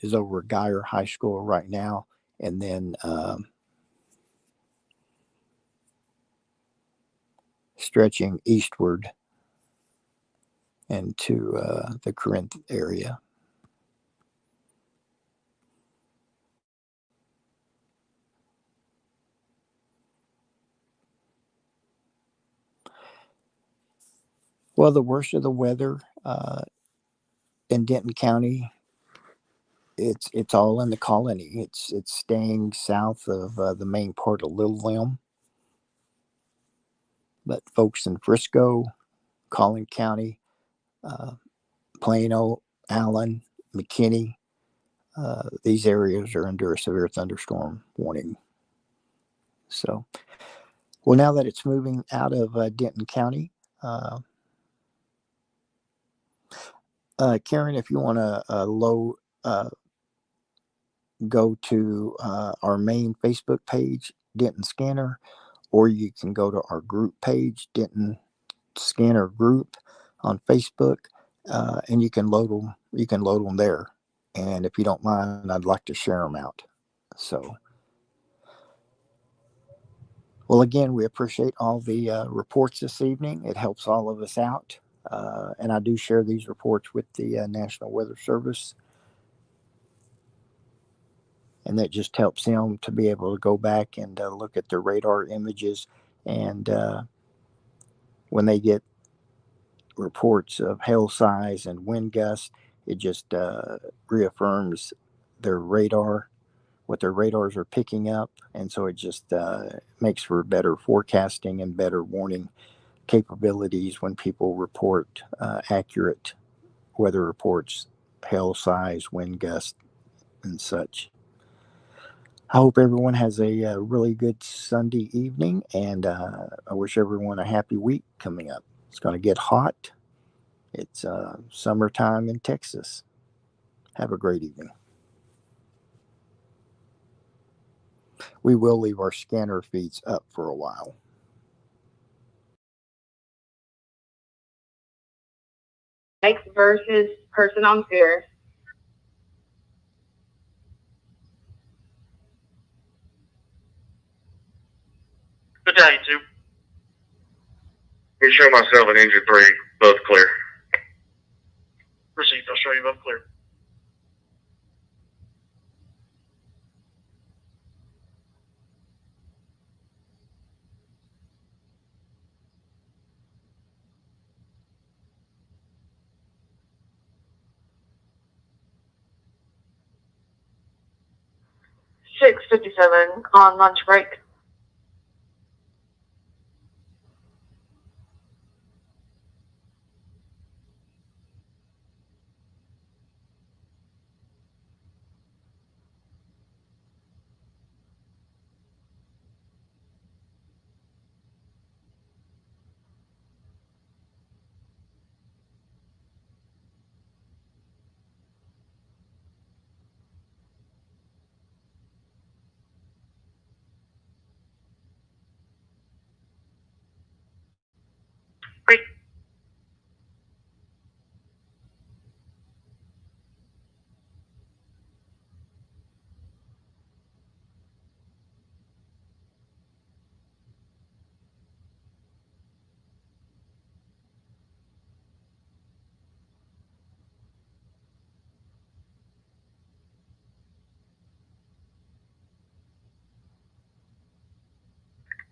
is over Geyer High School right now, and then stretching eastward into the Corinth area. Well, the worst of the weather in Denton County, it's all in the colony. It's staying south of the main part of Little Elm. But folks in Frisco, Collin County, Plano, Allen, McKinney, these areas are under a severe thunderstorm warning. So, well, now that it's moving out of Denton County, Karen, if you want to go to our main Facebook page, Denton Scanner, or you can go to our group page, Denton Scanner Group on Facebook, and you can load them. You can load them there, and if you don't mind, I'd like to share them out. So, well, again, we appreciate all the reports this evening. It helps all of us out, and I do share these reports with the National Weather Service. And that just helps them to be able to go back and look at their radar images. And when they get reports of hail size and wind gusts, it just reaffirms their radar, what their radars are picking up. And so it just makes for better forecasting and better warning capabilities when people report accurate weather reports, hail size, wind gusts, and such. I hope everyone has a really good Sunday evening, and I wish everyone a happy week coming up. It's going to get hot. It's summertime in Texas. Have a great evening. We will leave our scanner feeds up for a while. Bikes versus person on scooter. Battalion 2. You show myself and Engine 3, both clear. Received, I'll show you both clear. (6:57) on lunch break. Great.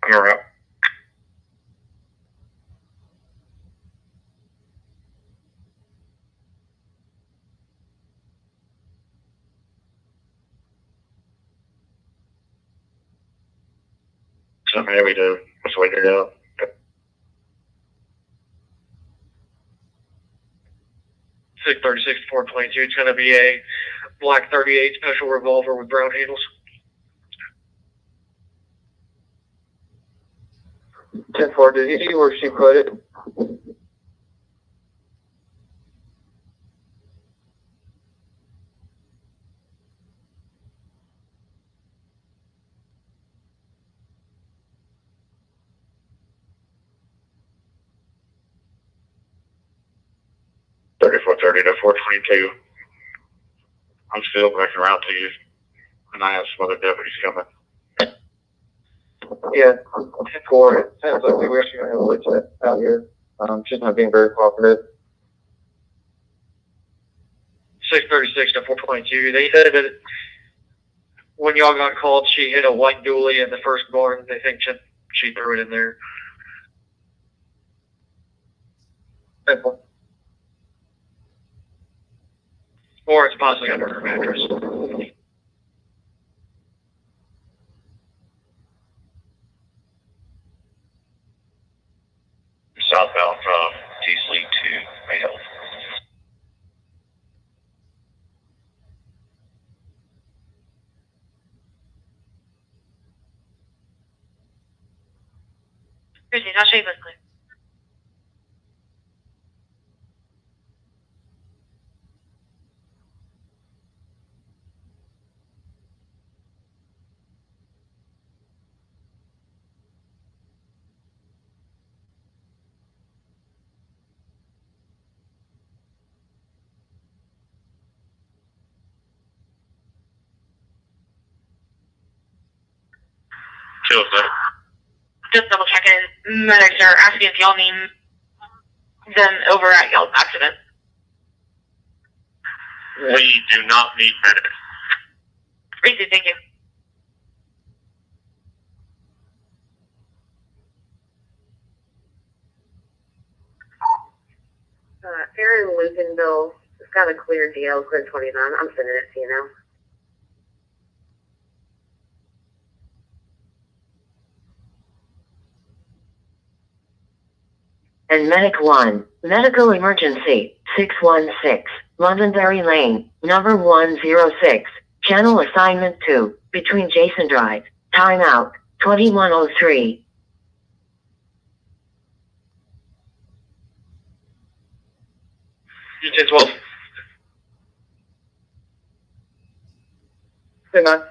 I'm around. Something we do. Let's wait it out. 636 to 422. It's going to be a black 38 special revolver with brown handles. 10-4, did you see where she put it? Thirty-four thirty to 422. I'm still backing around to you, and I have some other deputies coming. Yeah, 10-4, it sounds like we actually have a lieutenant out here. She's not being very cooperative. 636 to 422. They said that when y'all got called, she hit a white dually in the first barn. They think she threw it in there. 10-4. Or it's possibly under her mattress. Southbound from Teasley to Mayhill. Received, I'll show you both clear. Chill, sir. Just double checking. Medics are asking if y'all need them over at y'all's accident. We do not need medics. Received, thank you. Aaron Lucanville has got a clear deal, clear 29. I'm sending it to you now. And Medic 1, Medical Emergency, 616, Londonderry Lane, number 106, Channel Assignment 2, between Jason Drive, timeout, 2103. You 10-12. 10-9.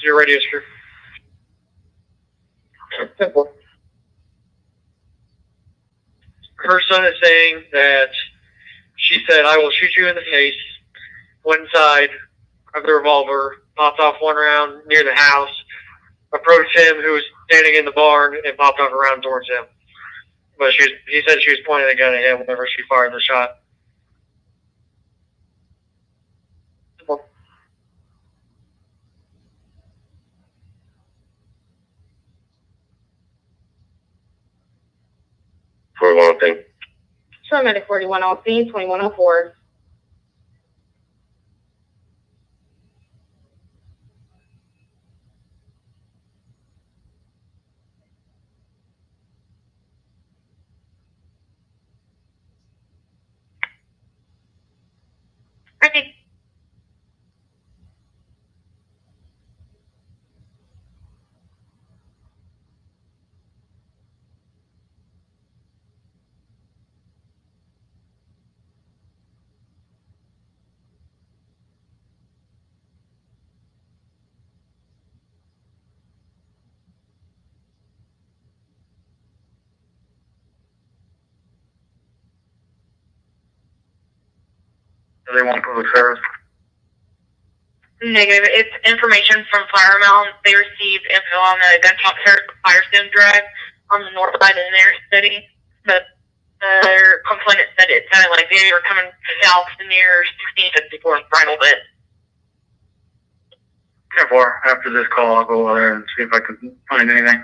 Your radio's true. 10-4. her son is saying that she said, "I will shoot you in the face." Went inside of the revolver, popped off one round near the house, approached him who was standing in the barn, and popped off a round towards him. But he said she was pointing the gun at him whenever she fired the shot. So medic 41 on scene, 2104. Ready. Do they want public service? Negative. It's information from Fire Mountain. They received info on the gunshot Firestone Drive on the north side of the nearest city. But their complainant said it sounded like they were coming south near 1654 Bridal Bit. 10-4. After this call, I'll go over there and see if I can find anything.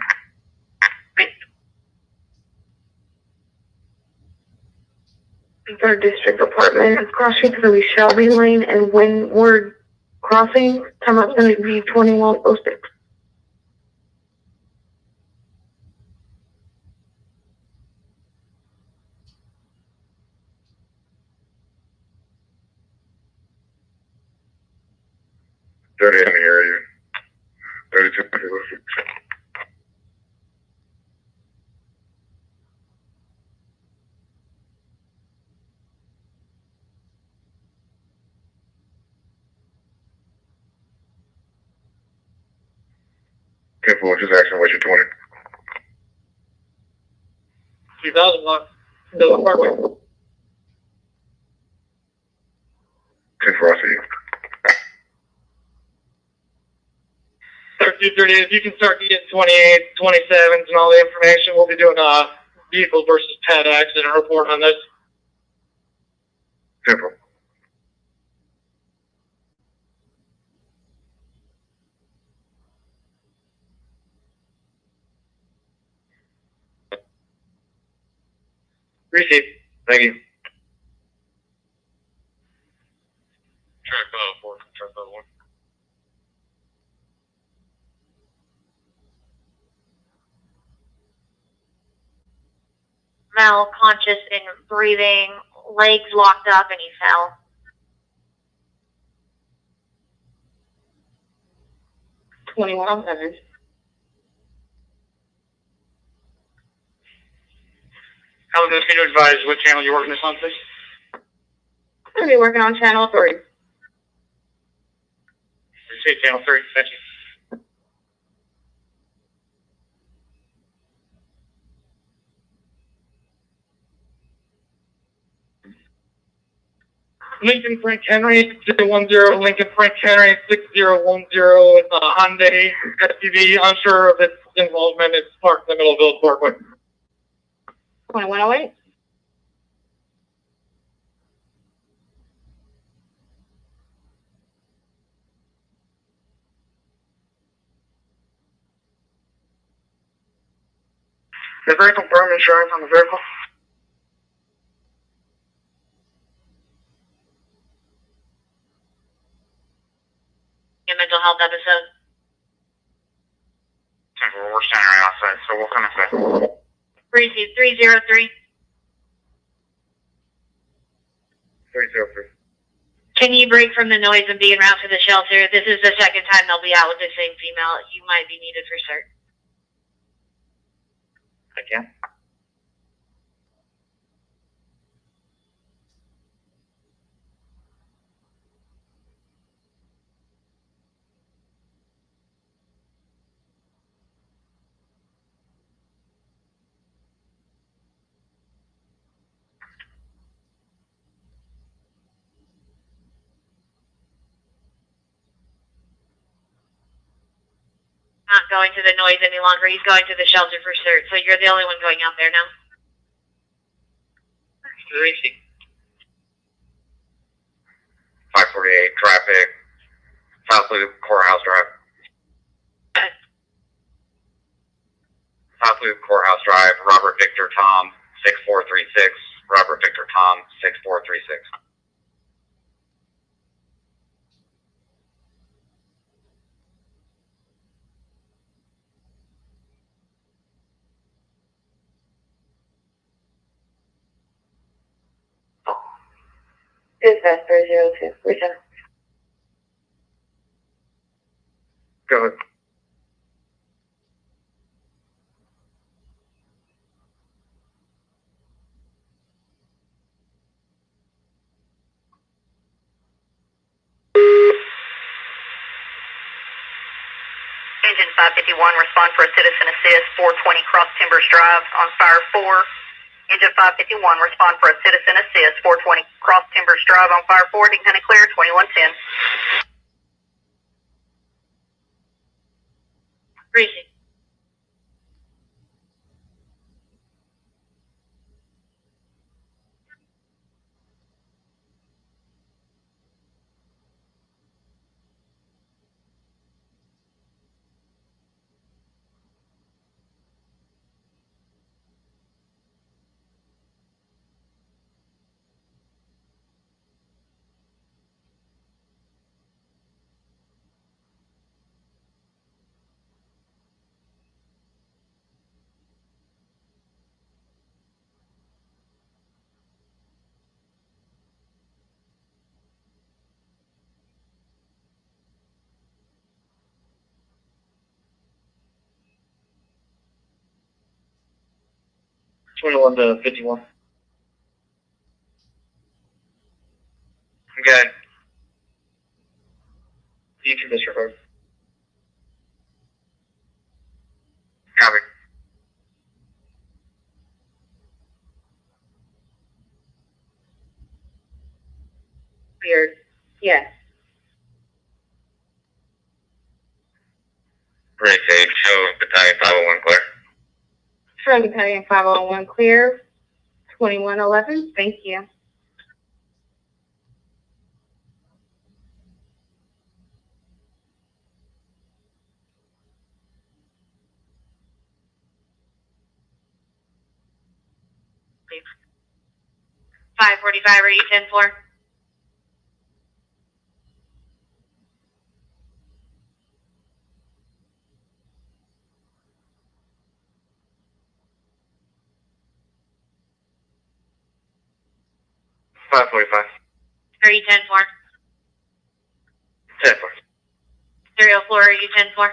Third District Apartment is crossing through Shelby Lane and Windward Crossing. Time up's going to be 2106. Dirty in the area. 32. Okay, for just action, what's your 20? 2001. No apartment. Okay, for I see you. 1338, if you can start getting 28, 27s and all the information, we'll be doing a vehicle versus pet accident report on this. Simple. Receive. Thank you. Track 4, track 1. Mel conscious and breathing, legs locked up, and he fell. $21. How's can you advise what channel you're working this on, please? I'm going to be working on channel 3. Receive channel 3, thank you. Lincoln Frank Henry, 010, Lincoln Frank Henry, 6010. It's a Hyundai SUV. Unsure of its involvement. It's parked in the middle of Village Parkway. 2108. Is there confirmed insurance on the vehicle? A mental health episode. We're standing right outside, so what can I say? Receive 303. 303. Can you break from the noise and be en route to the shelter? This is the second time they'll be out with the same female. You might be needed for cert. I can. going to the noise any longer. He's going to the shelter for cert, so you're the only one going out there now. Tracy. 548 traffic. South Loop Courthouse Drive. South Loop Courthouse Drive. Robert Victor Tom 6436. Robert Victor Tom 6436. Dispatch 302. Return. Go ahead. Engine 551, respond for a citizen assist, 420 Cross Timbers Drive on fire 4. Engine 551, respond for a citizen assist, 420 Cross Timbers Drive on fire 4, Denton County clear, 2110. Reaching. Twenty-one to 51. Okay. You can disregard. Copy. Weird. Yes. Great, Dave. Show Battalion 501 clear. From Battalion 501 clear. 2111. Thank you. Leave. 545, are you 10-4? Five 45. Are you 10-4? 10-4. 304, are you 10-4?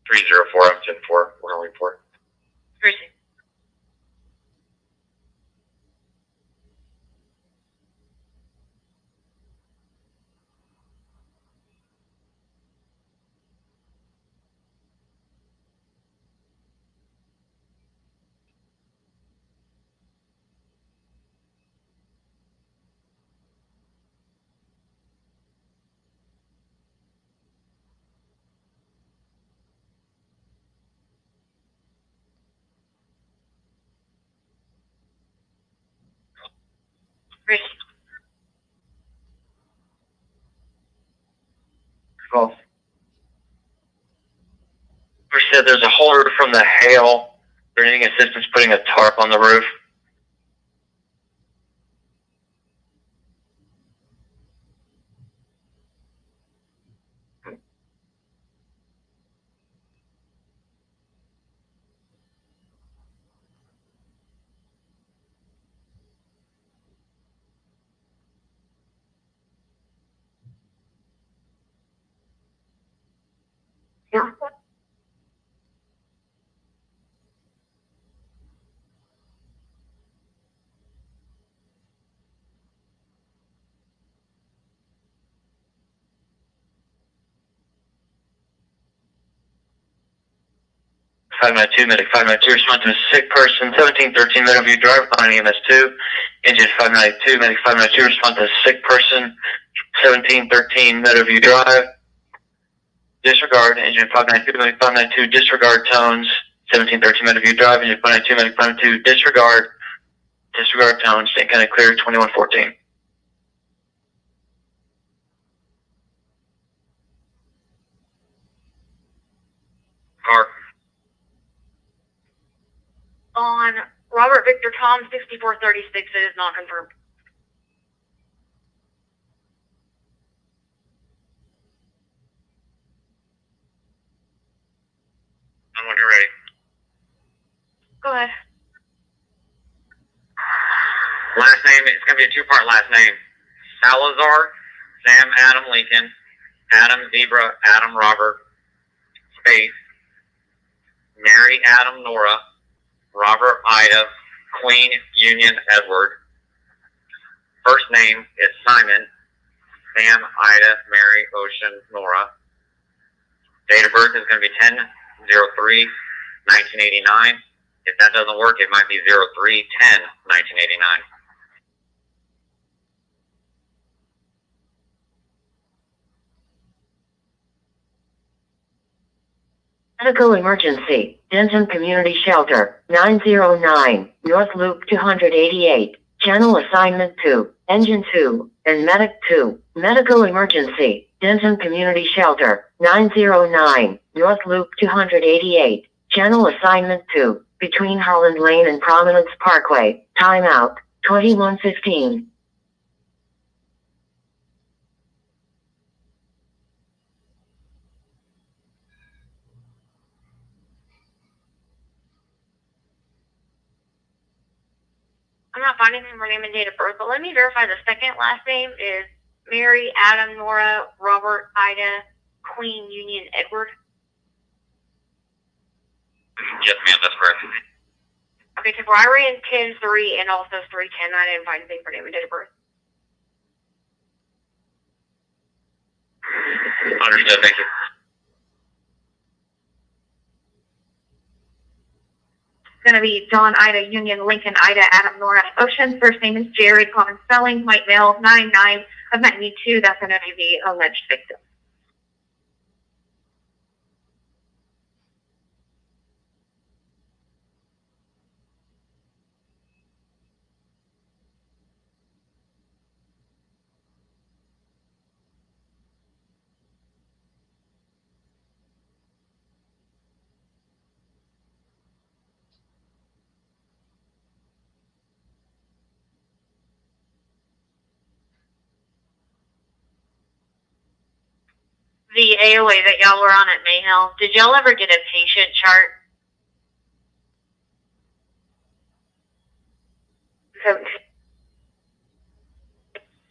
Three 04. I'm 10-4. We're gonna report. Reaching. Reaching. Call. We said there's a holder from the hail. They're needing assistance putting a tarp on the roof. Yeah. 592, Medic 592, respond to a sick person, 1713 Meadowview Drive, calling EMS2. Engine 592, Medic 592, respond to a sick person, 1713 Meadowview Drive. Disregard, engine 592, Medic 592, disregard tones, 1713 Meadowview Drive, engine 592, Medic 592, disregard tones, stay kind of clear, 2114. Car. On Robert Victor Tom 6436, it is not confirmed. And when you're ready. Go ahead. Last name, it's going to be a two-part last name. Salazar, Sam Adam Lincoln, Adam Zebra, Adam Robert, space, Mary Adam Nora, Robert Ida, Queen Union Edward. First name is Simon, Sam Ida Mary Ocean Nora. Date of birth is going to be 10/03/1989. If that doesn't work, it might be 03/10/1989. Medical emergency. Denton Community Shelter. 909. North Loop 288. Channel assignment 2. Engine 2. And Medic 2. Medical emergency. Denton Community Shelter. 909. North Loop 288. Channel assignment 2. Between Holland Lane and Prominence Parkway. Timeout. 2115. I'm not finding her name and date of birth, but let me verify the second last name is Mary Adam Nora Robert Ida Queen Union Edward. Yes, ma'am, that's correct. Okay, so I ran 10-3 and also 310. I didn't find anything for name and date of birth. Understood, thank you. It's going to be John Ida Union Lincoln Ida Adam Nora Ocean. First name is Jerry. Common spelling, white male, 99 of magnitude. That's going to be the alleged victim. The AOA that y'all were on at Mayhill, did y'all ever get a patient chart?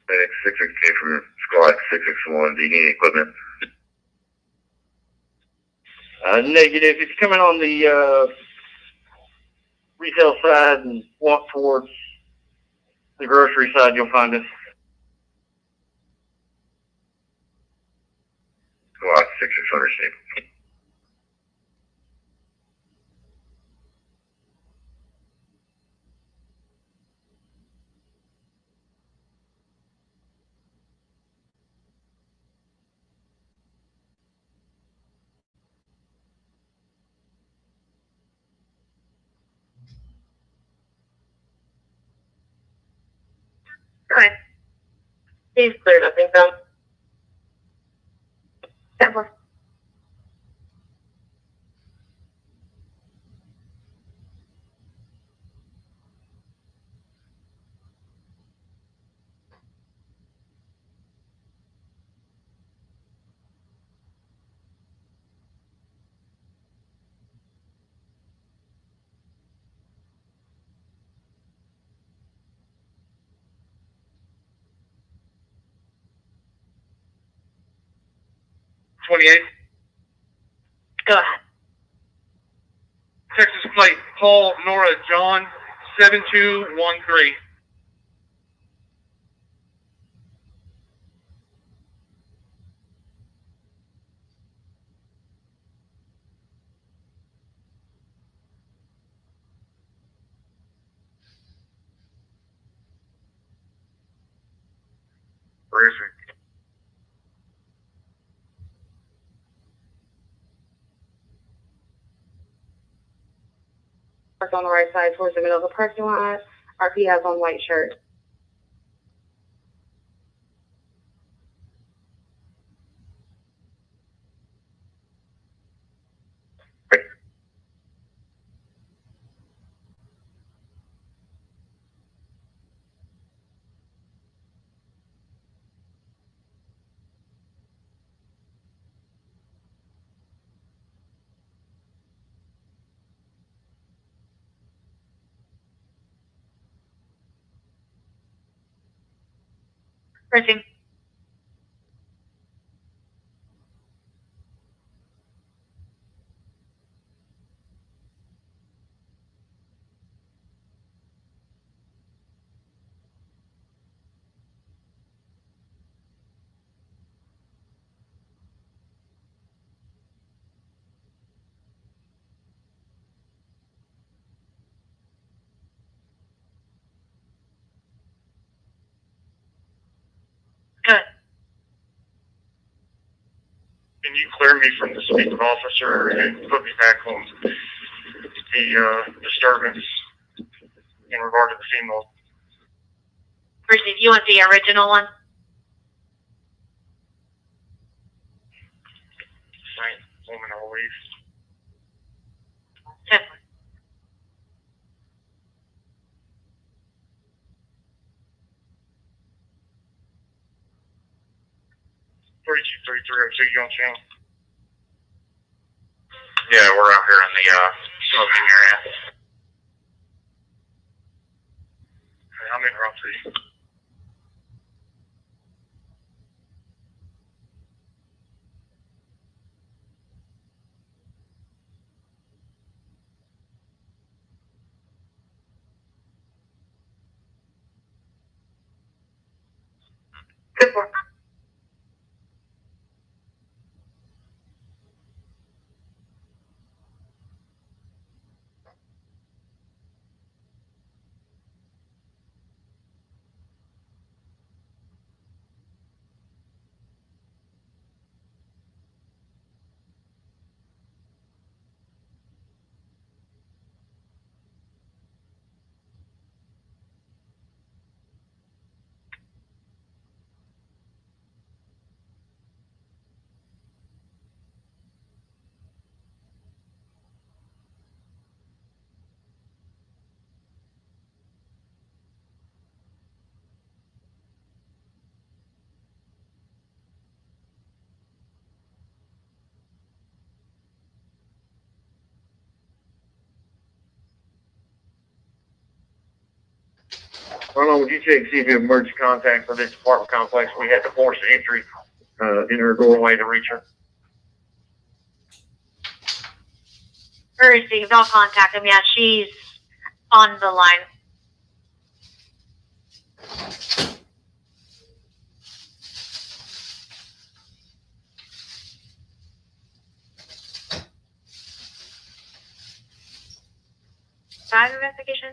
Medic 668 from squad 661. Do you need equipment? Negative. If you're coming on the retail side and walk towards the grocery side, you'll find us. Squad 6600 shape. Okay. He's cleared, I think, though. That was. Go ahead. Texas plate, Paul Nora John 7213. horrific. Parked on the right side towards the middle of the parking lot. RP has on white shirt. Pressing. Good. Can you clear me from the speaking officer and put me back on the disturbance in regard to the female? Percy, do you want the original one? Same woman always. Okay. 323302 Young Channel. Yeah, we're out here in the smoking area. Okay, I'm interrupting you. Good work. Ron, would you check to see if you have emergency contact for this apartment complex? We had to force the entry in her doorway to reach her. Percy, I'll contact him. Yeah, she's on the line. Side investigation?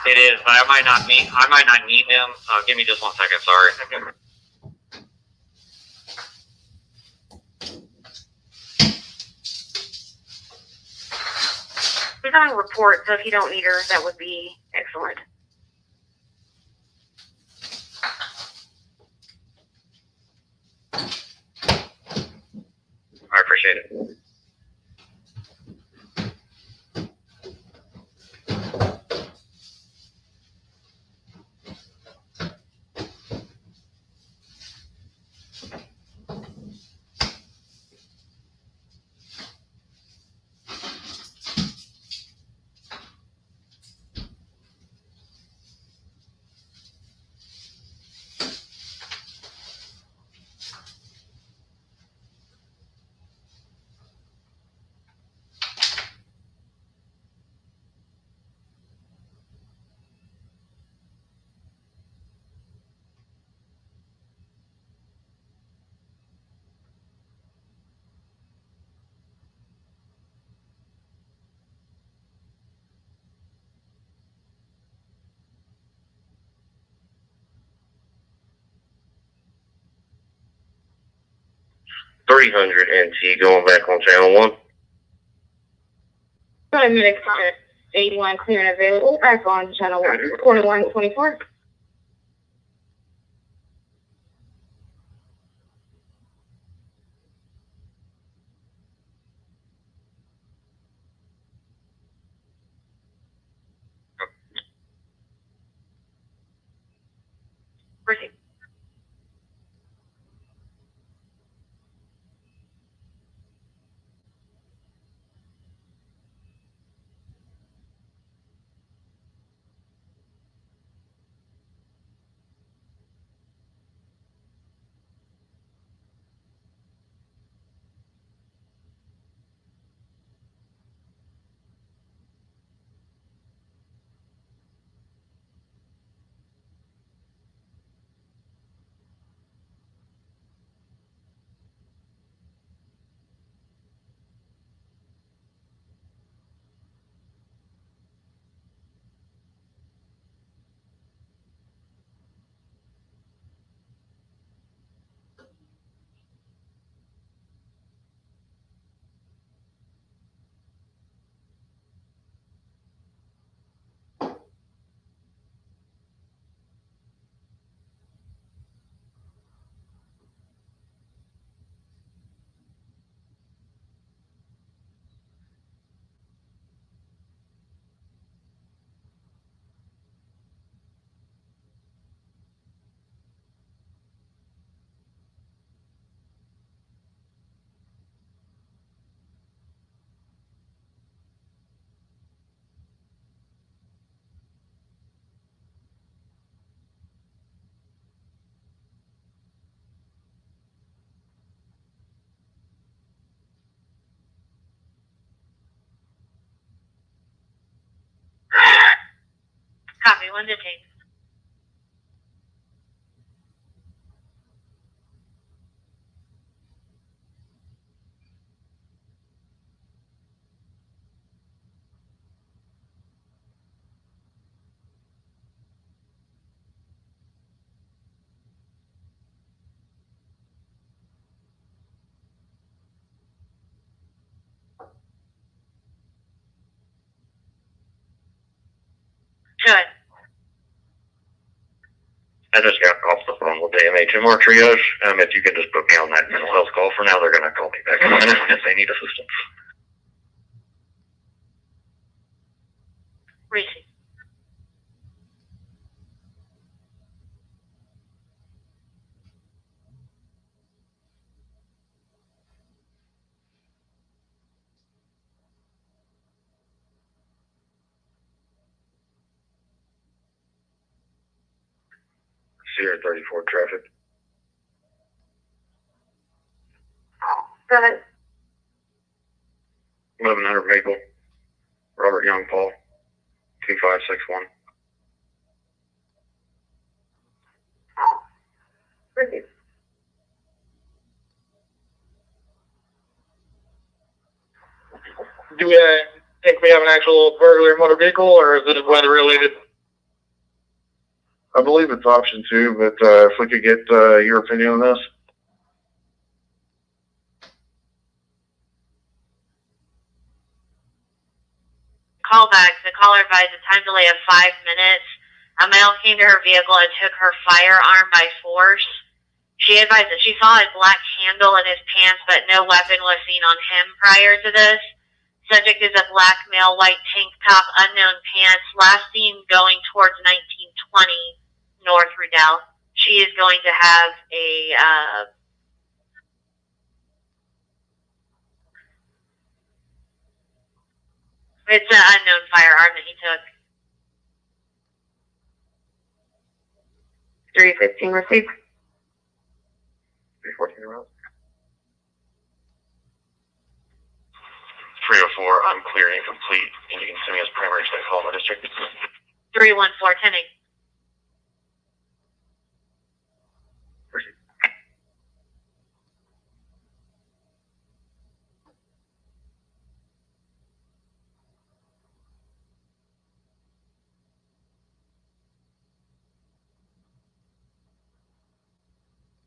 It is, but I might not need him. Give me just 1 second, sorry. She's on a report, so if you don't need her, that would be excellent. I appreciate it. 300 NT going back on channel 1. 5 minutes on 81 clear and available. Back on channel 1, 2124. Receive. Copy, 1 detained. Good. I just got off the phone with the MHMR triage. If you can just put me on that mental health call for now, they're going to call me back in a minute if they need assistance. Receive. Sierra 34 traffic. Go ahead. 1100 Maple. Robert Young Paul. 2561. Receive. Do we think we have an actual burglary motor vehicle, or is it weather related? I believe it's option 2, but if we could get your opinion on this. Call back. The caller advised a time delay of 5 minutes. A male came to her vehicle and took her firearm by force. She advised that she saw a black handle in his pants, but no weapon was seen on him prior to this. Subject is a black male, white tank top, unknown pants, last seen going towards 1920 North Riddell. She is going to have a it's an unknown firearm that he took. 315 received. 314 around. 304, I'm clear and complete. And you can send me as primary check call in my district. 314 10 8.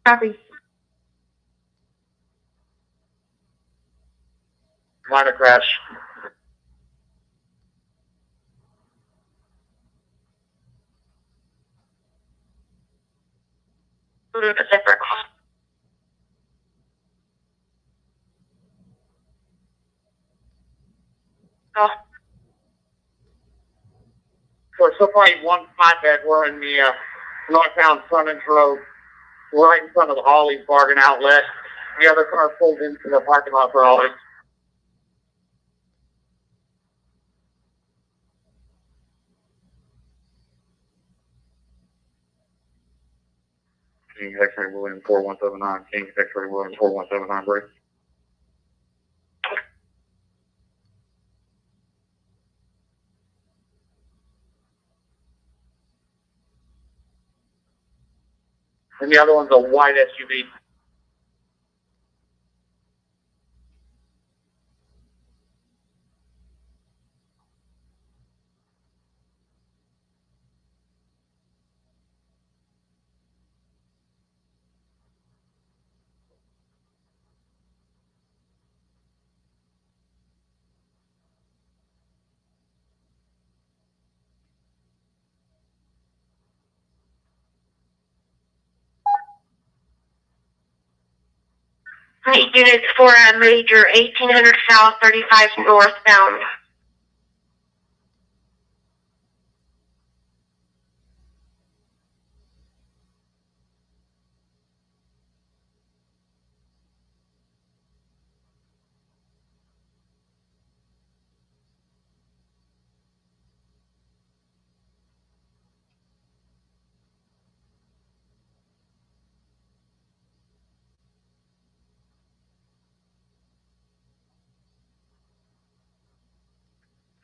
Copy. Minor crash. Pacific. Oh, So somebody one flatbed. We're in the northbound frontage road, right in front of the Holly's bargain outlet. The other car pulled into the parking lot for Holly's. King X-ray William 4179. King X-ray William 4179. Break. And the other one's a white SUV. right, units for a major 1800 south, 35 northbound.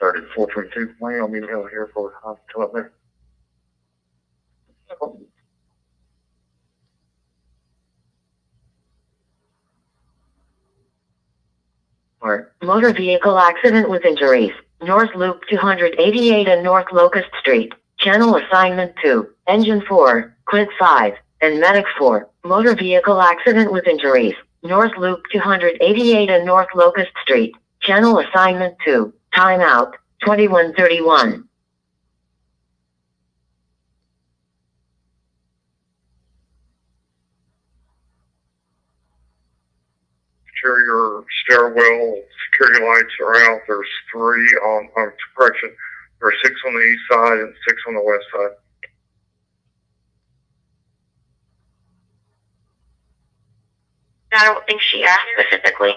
Started 422. Why y'all meet over here for hospital up there? Alright. Motor vehicle accident with injuries. North Loop 288 and North Locust Street. Channel assignment 2. Engine 4. Quint 5. And medic 4. Motor vehicle accident with injuries. North Loop 288 and North Locust Street. Channel assignment 2. Timeout. 2131. Interior stairwell security lights are out. There's 3 on correction. There are 6 on the east side and 6 on the west side. I don't think she asked specifically.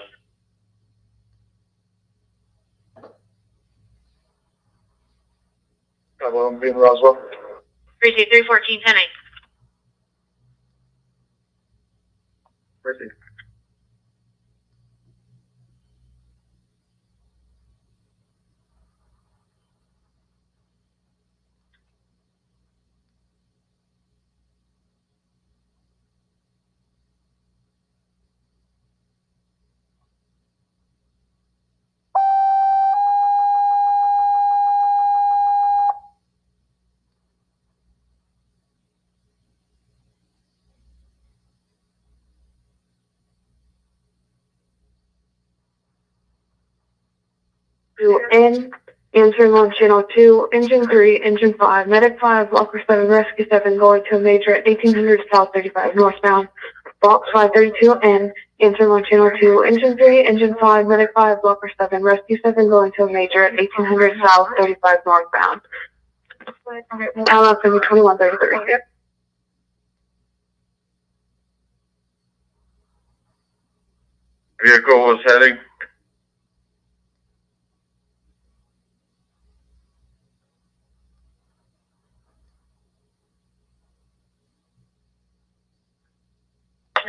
Hello, I'm being Roswell. 32314 10 Where's he? N, entering on channel 2, engine 3, engine 5, medic 5, blocker 7, rescue 7, going to a major at 1800 south 35 northbound. Box 532N, entering on channel 2, engine 3, engine 5, medic 5, blocker 7, rescue 7, going to a major at 1800 south 35 northbound. LFM 2133. Vehicle is heading.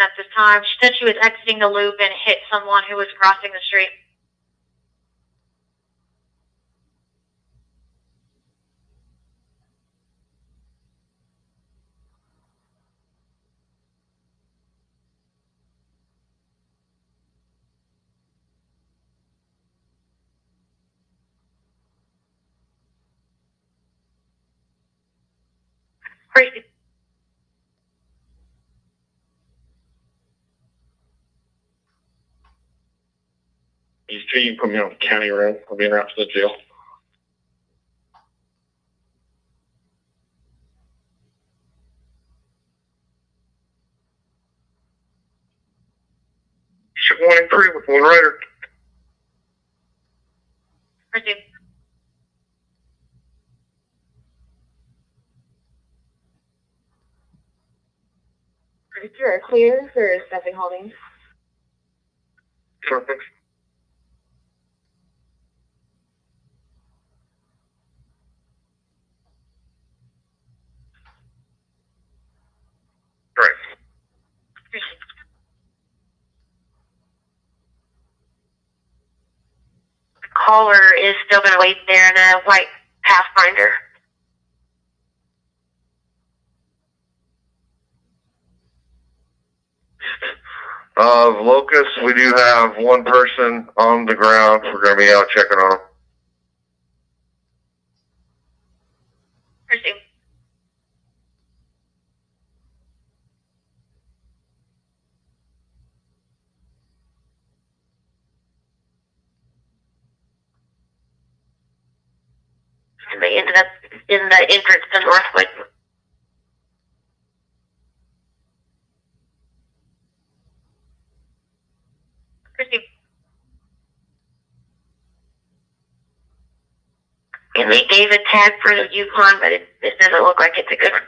at this time. She said she was exiting the loop and hit someone who was crossing the street. Crazy. You see, you put me on the county road. I'll be in route to the jail. You should 1 and 3 with one rider. Resume. Sure, clear for stepping holding. Sure, thanks. Right. Caller is still going to wait there in a white Pathfinder. Locust, we do have one person on the ground. We're going to be out checking on him. Resume. And they ended up in the entrance to Northwood. Resume. And they gave a tag for the Yukon, but it doesn't look like it's a good one.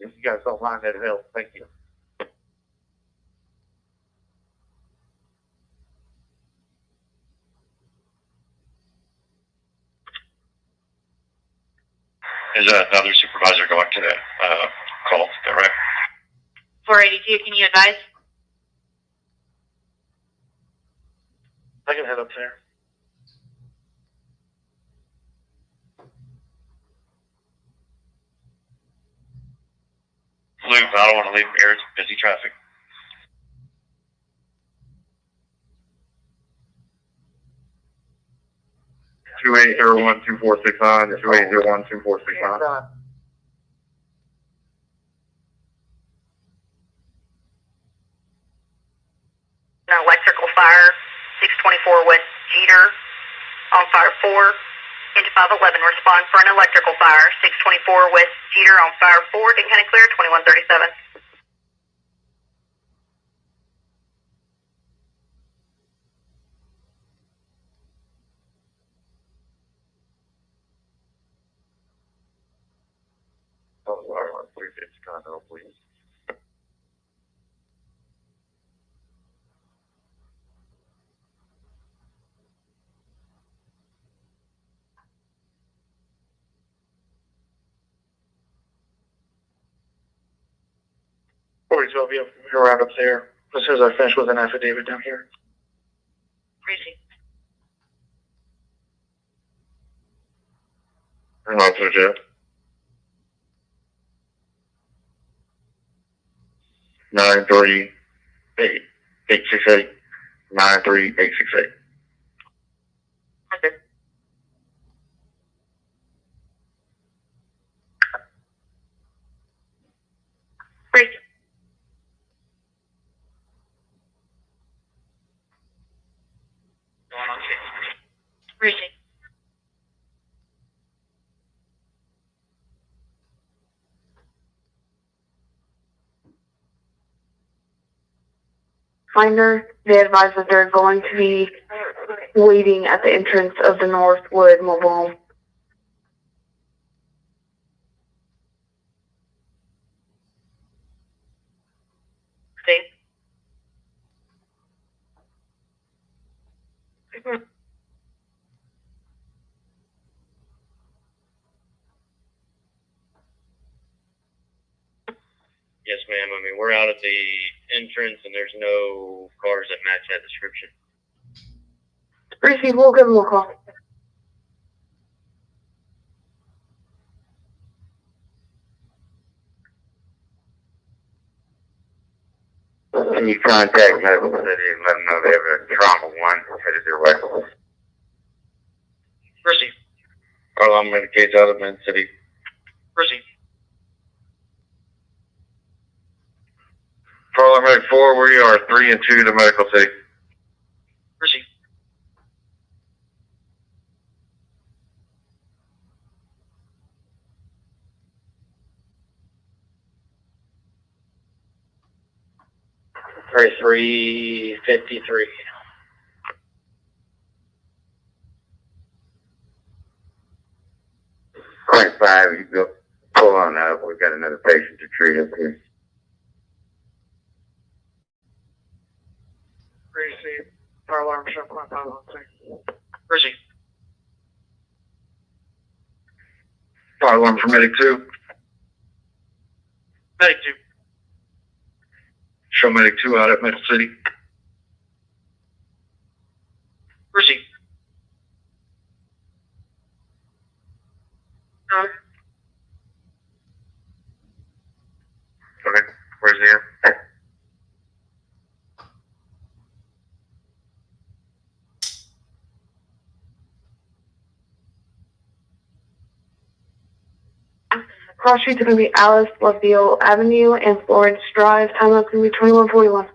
If you guys don't mind, that'd help. Thank you. Is another supervisor going to that call? Is that right? 482, can you advise? I can head up there. Luke, I don't want to leave him here. It's busy traffic. Two 2801-2469, 2801-2469. An electrical fire, 624 West Jeter, on fire 4. Engine 511, respond for an electrical fire, 624 West Jeter, on fire 4. Denton County clear, 2137. Oh, sorry, please, it's kind of, please. Or so be around up there. As soon as I finish with an affidavit down here. Appreciate And Officer Jeff. 93868. 93868. it. Appreciate it. Appreciate it. Finder, they advise that they're going to be waiting at the entrance of the Northwood mobile home. Steve? ma'am. I mean, we're out at the entrance, and there's no cars that match that description. Receive, we'll give them a call. Can you contact Medical City and let them know they have a trauma one headed their way? Proceed. I'm medicated out of Med City. Proceed. Caller Med 4, we are 3 and 2 to Medical City. Proceed. Sorry, 353. Point 5, you go pull on up. We've got another patient to treat up here. Receive. Fire alarm show point 5 on scene. Proceed. Fire alarm for Medic 2. Medic 2. Show Medic 2 out at Medical City. Proceed. Okay, where's the air? Cross streets are going to be Alice, Lovefield Avenue, and Florence Drive. Time up going to be 21:41.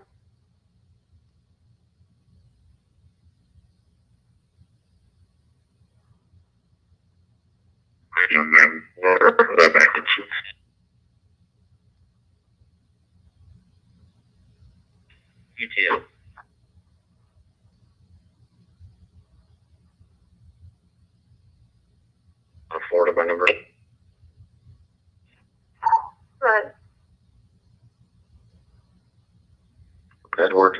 UTL. Florida by number. Right. Edward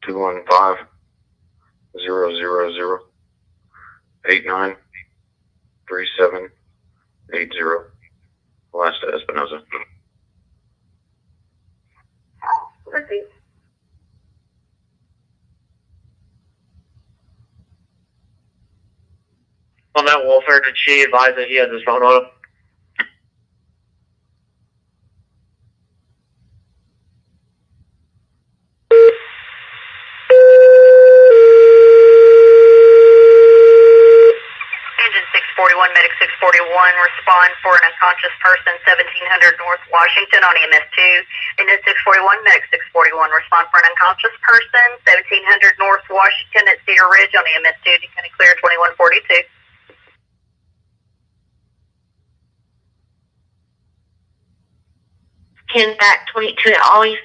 215 000 893780. Last to Espinosa. Proceed. On that welfare, did she advise that he has his phone on him? Engine 641, Medic 641, respond for an unconscious person, 1700 North Washington on EMS 2. Engine 641, Medic 641, respond for an unconscious person, 1700 North Washington at Cedar Ridge on EMS 2. Decoding clear 2142. Ken back 22 at Ollie's.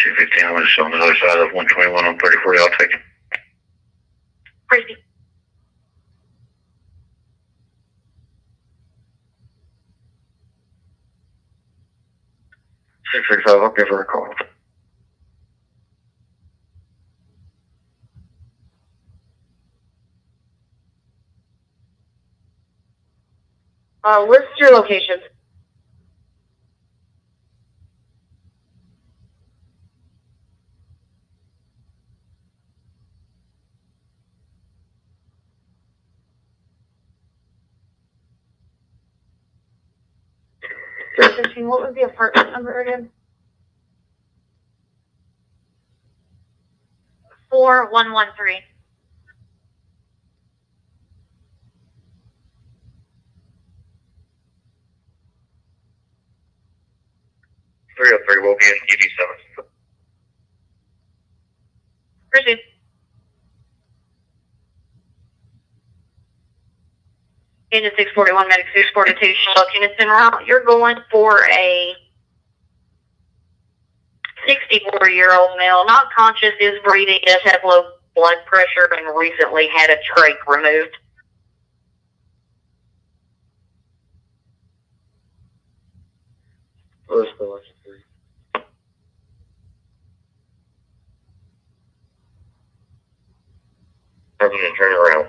215, I'm going to show on the other side of 121 on 3040. I'll take it. Crazy. I'll give her a call. Where's your location? What was the apartment number again? 4113. Will be in ED7. Proceed. Engine 641, Medic 642, Charlotte units en route. You're going for a 64-year-old male, not conscious, is breathing, does have low blood pressure, and recently had a trach removed. I'm going to turn around.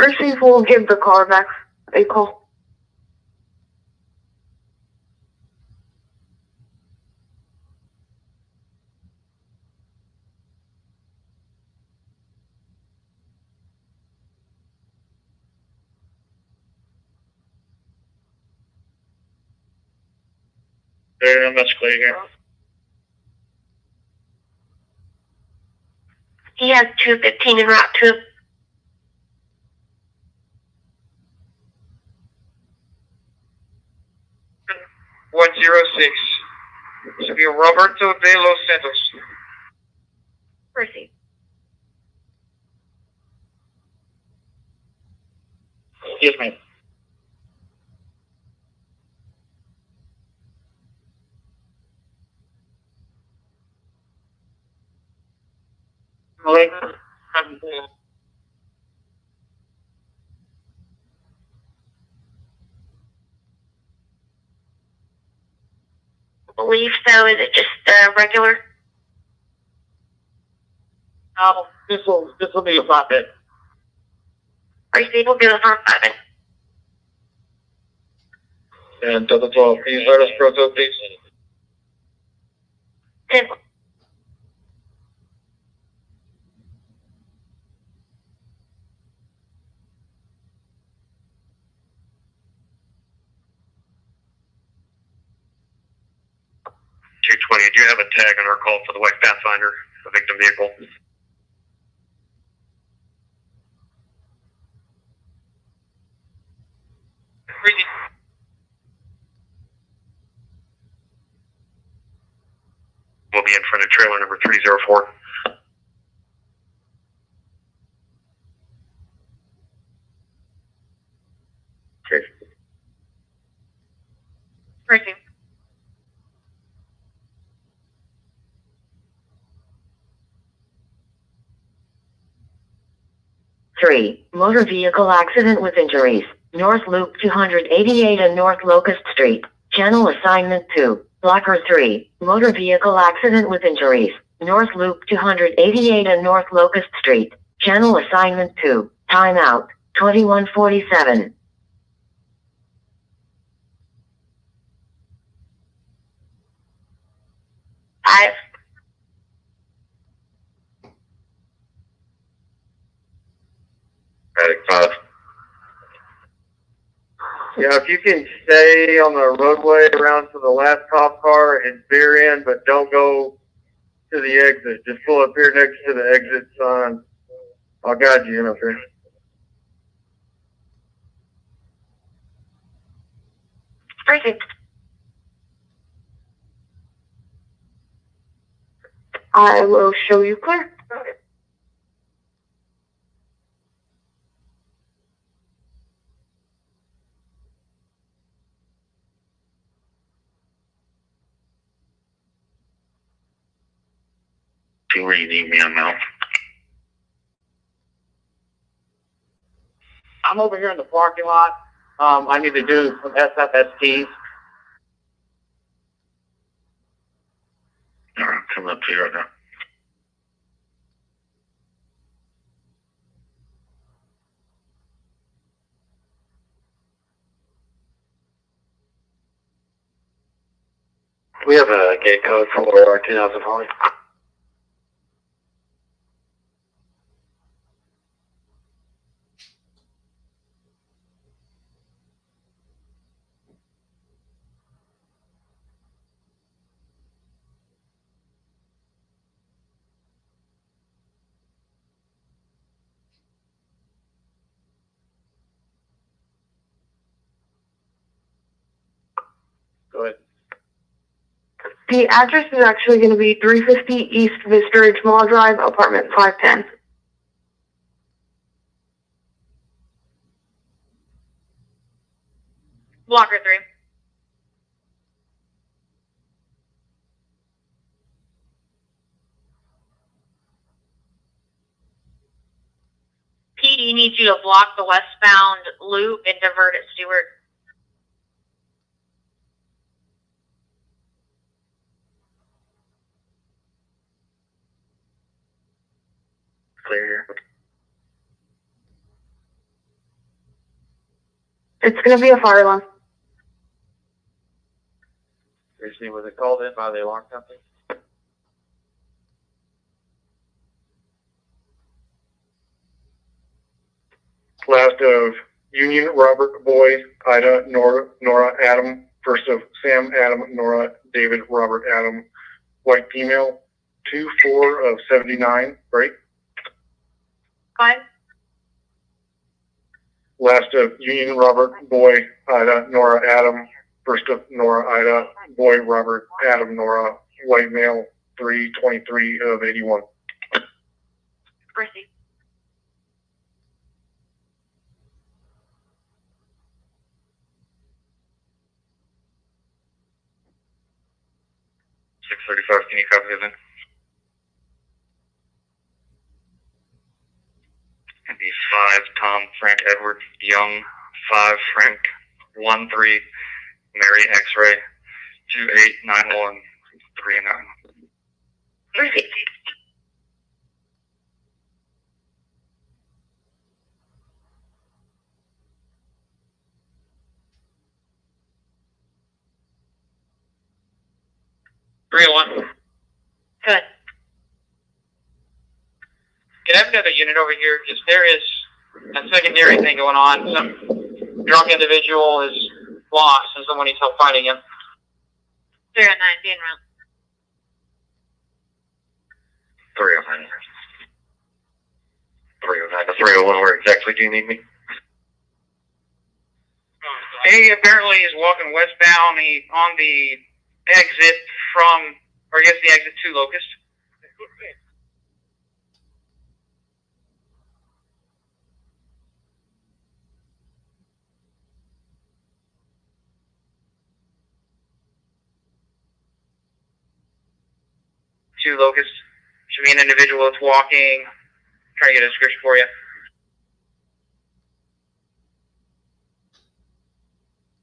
Receive will give the caller back a call. There, that's clear here. He has 215 en route to 106. Should be Roberto de los Santos. Receive. Yes, ma'am. Link. I believe so. Is it just regular? Oh, this will be a 5-bit. Receive will give us on 5. And Delta 12, please let us proto, please. 10. Do you have a tag on our call for the white Pathfinder, the victim vehicle? We'll be in front of trailer number 304. Receive. Three, motor vehicle accident with injuries, North Loop 288 and North Locust Street. Channel assignment 2, blocker 3, motor vehicle accident with injuries, North Loop 288 and North Locust Street. Channel assignment 2, timeout, 2147. Five. Medic 5. Yeah, if you can stay on the roadway around to the last cop car and veer in, but don't go to the exit. Just pull up here next to the exit sign. I'll guide you in up here. Receive. I will show you clear. See where you need me on now. I'm over here in the parking lot. I need to do some SFSTs. Alright, coming up to you right now. We have a gate code for our 2000 Holly. Go ahead. The address is actually going to be 350 East Vista Ridge Mall Drive, apartment 510. Blocker 3. PD needs you to block the westbound loop and divert at Stewart. Clear here. It's gonna be a fire alarm. Recently, was it called in by the alarm company? Last of Union, Robert, Boy, Ida, Nora, Adam. First of Sam, Adam, Nora, David, Robert, Adam. White female. 2-4 of 79. Break. 5. Last of Union, Robert, Boy, Ida, Nora, Adam. First of Nora, Ida, Boy, Robert, Adam, Nora. White male. 323 of 81. Proceed. Can you copy that? It'd be 5, Tom, Frank, Edward, Young, 5, Frank, 1, 3, Mary, X-ray, 2, 8, 9, 1, 3, 9. Proceed. Three and one. Good. Can I have another unit over here? Because there is a secondary thing going on. Some drunk individual is lost and someone needs help finding him. 309, being round. 309. 309 to 301, where exactly do you need me? He apparently is walking westbound. He's on the exit from, or I guess the exit to Locust. To Locust. Should be an individual that's walking. Trying to get a description for you.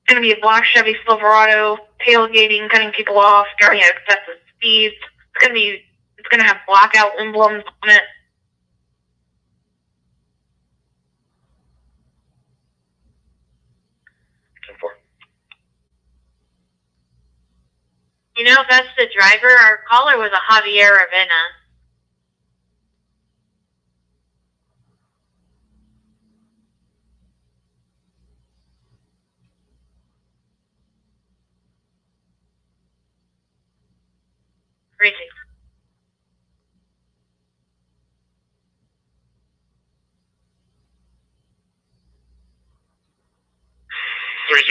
It's going to be a black Chevy Silverado, tailgating, cutting people off, driving at excessive speeds. It's going to have blackout emblems on it. You know, if that's the driver, our caller was a Javier Ravena. Crazy.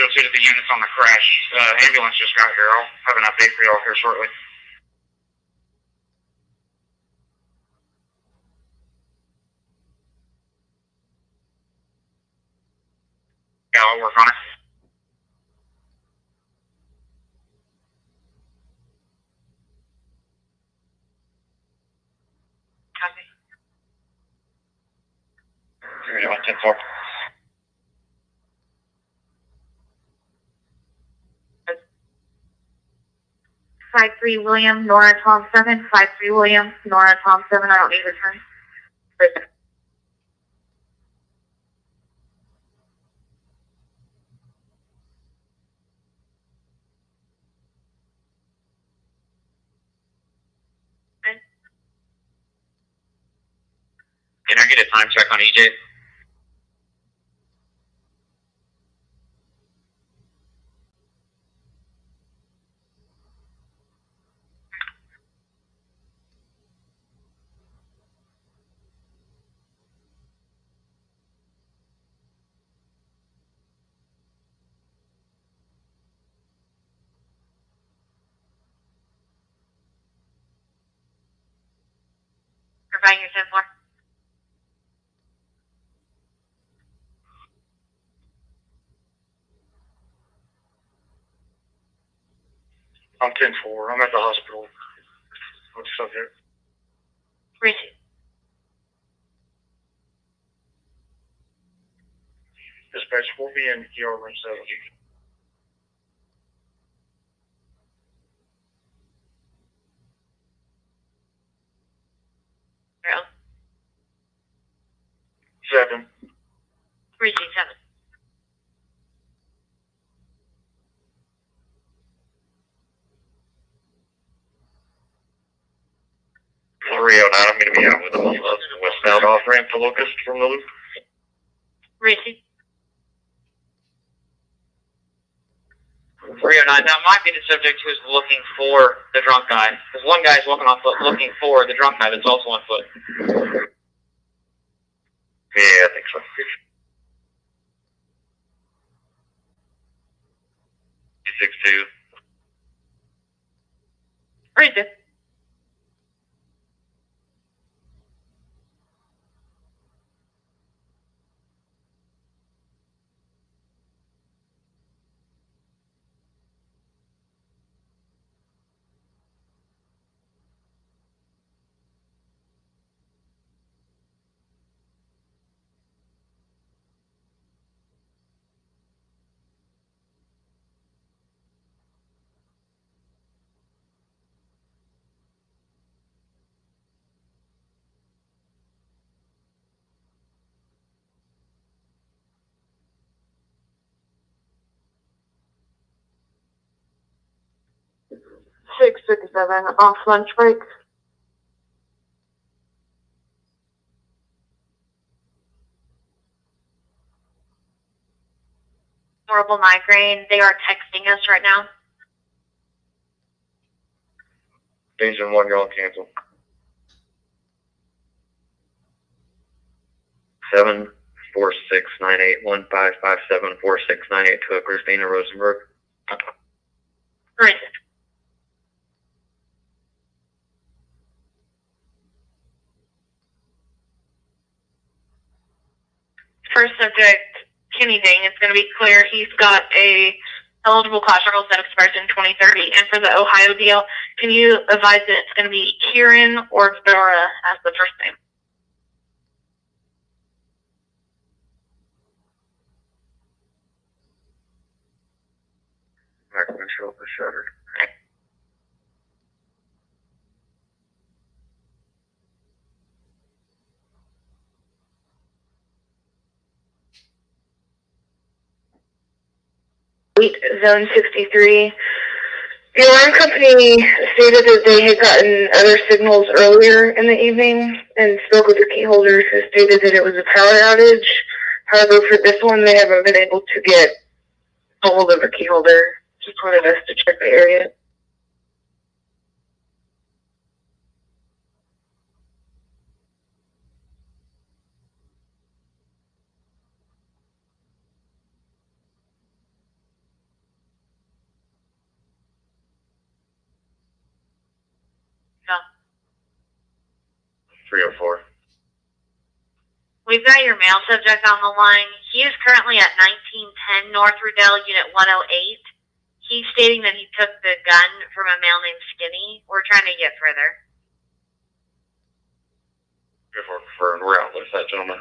To the units on the crash. Ambulance just got here. I'll have an update for y'all here shortly. Yeah, I'll work on it. Copy. 301, 10-4. 53 William, Nora Tom 7, 53 William, Nora Tom 7, I don't need return. Can I get a time check on EJ? Providing your 10-4. I'm 10-4. I'm at the hospital. What's the subject? Receive. Dispatch, we'll be in ER room 7. Girl. 7. Receive 7. 309, I'm going to be out with them on the westbound off ramp to Locust from the loop. Receive. 309, that might be the subject who's looking for the drunk guy. Because one guy's walking on foot looking for the drunk guy that's also on foot. Yeah, I think so. 262. Receive. Six 57 off lunch break. Horrible migraine. They are texting us right now. Engine 1, you're on cancel. 7469815574698 to Christina Rosenberg. Receive. First subject, Kenny Ding. It's going to be clear. He's got a eligible class rules that expires in 2030. And for the Ohio deal, can you advise that it's going to be Kieran or Dora as the first name? Back windshield is shuttered. Zone 63. The alarm company stated that they had gotten other signals earlier in the evening and spoke with the key holders who stated that it was a power outage. However, for this one, they haven't been able to get a hold of a key holder. Just wanted us to check the area. No. 304. We've got your mail subject on the line. He is currently at 1910 North Riddell, Unit 108. He's stating that he took the gun from a male named Skinny. We're trying to get further. If we're confirmed, we're out with that gentleman.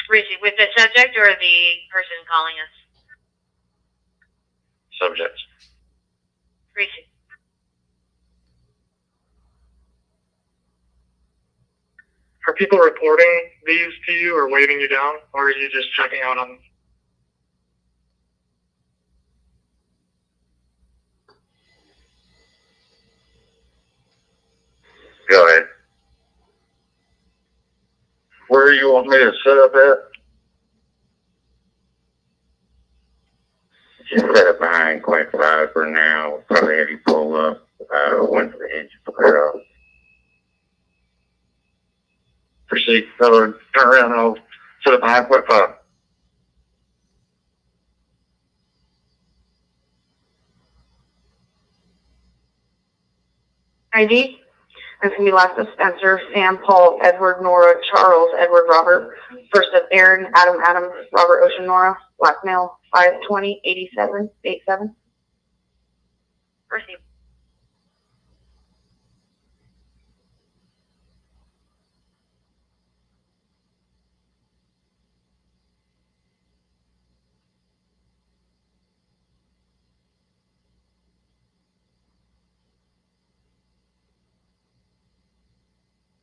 Receive. With the subject or the person calling us? Subject. Receive. Are people reporting these to you or waving you down, or are you just checking out on them? Go ahead. Where you want me to set up at? Just set up behind Quack 5 for now. Probably have you pull up once the engine clear off. Proceed. Turn around and I'll set up behind Quack 5. ID? That's going to be last of Spencer, Sam, Paul, Edward, Nora, Charles, Edward, Robert. First of Aaron, Adam, Robert, Ocean, Nora. Last mail, 520-87-87. Receive.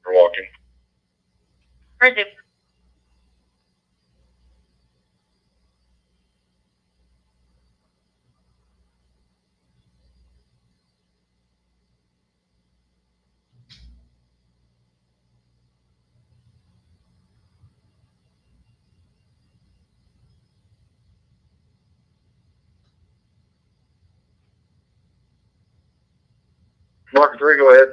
We're walking. Receive. Mark 3, go ahead.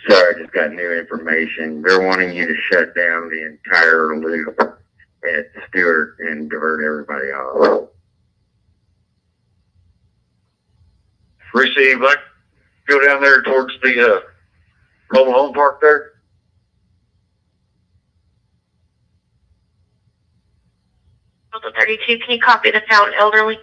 Sorry, I just got new information. They're wanting you to shut down the entire loop at Stewart and divert everybody off. Receive, like, go down there towards the mobile home park there. Delta 32, can you copy the town elderly?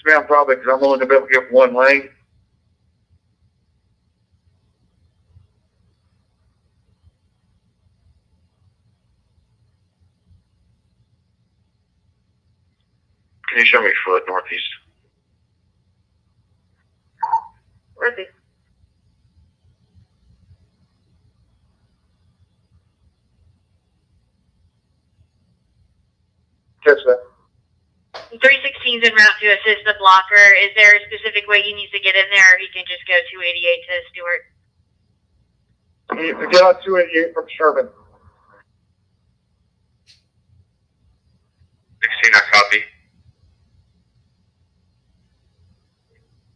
Ma'am, probably because I'm only going to be able to get one lane. Can you show me foot northeast? Where's he? Catch that. 316 is en route to assist the blocker. Is there a specific way he needs to get in there, or he can just go 288 to Stewart? You can get on 288 from Sherman. 16, I copy.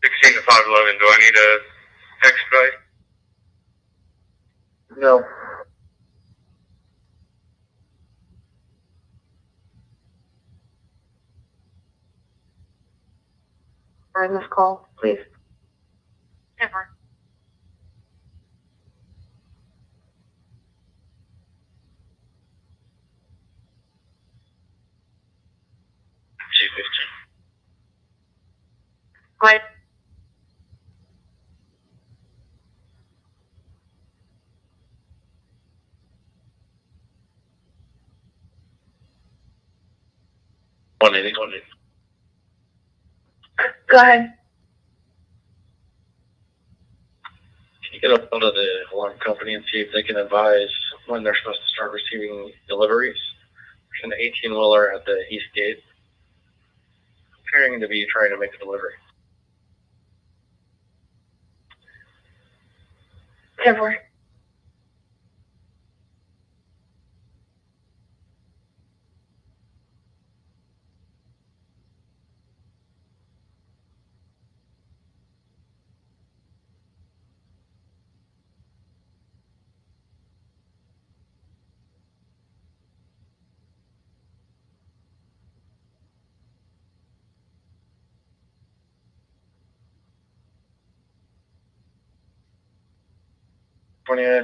16 to 511, do I need a expedite? No. During this call, please. Never. G15. Go ahead. One eighty. Go ahead. Can you get up onto the alarm company and see if they can advise when they're supposed to start receiving deliveries? There's an 18-wheeler at the east gate, appearing to be trying to make a delivery. Temporary.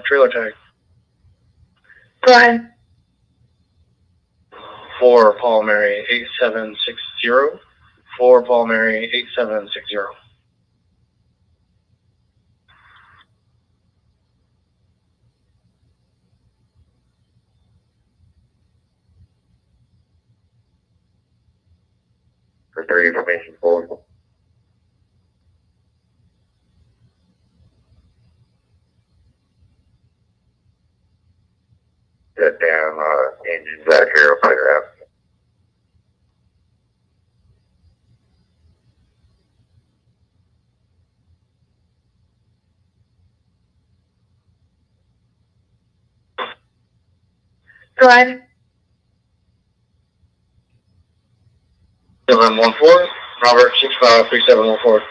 Trailer tag. Go ahead. 4 Paul Mary 8760. 4 Paul Mary 8760. For 30 information forward. Shut down engines back here, I'll clear out. Go ahead. 714, Robert 653714.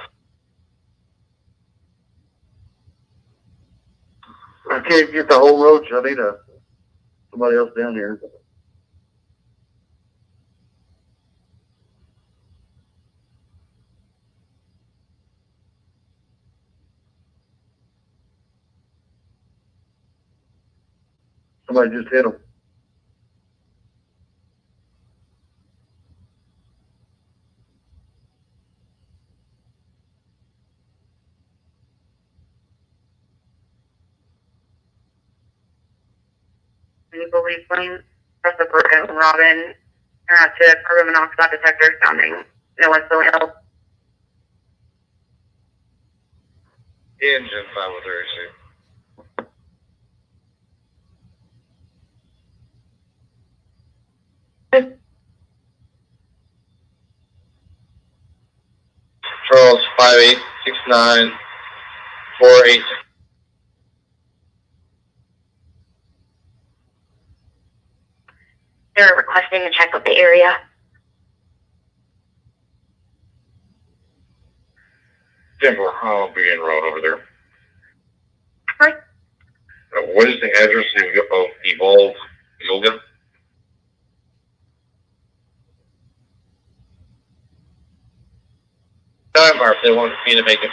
I can't get the whole road, so I need somebody else down here. Somebody just hit him. Vehicle reclaim. Pressure Burton, Robin. Turn out to carbon monoxide detector sounding. No one's feeling ill. Engine 503. Charles 58 6948. They're requesting to check out the area. Denver, I'll be en route over there. Right. What is the address of Evolve Yoga? Time bar if they want me to make it.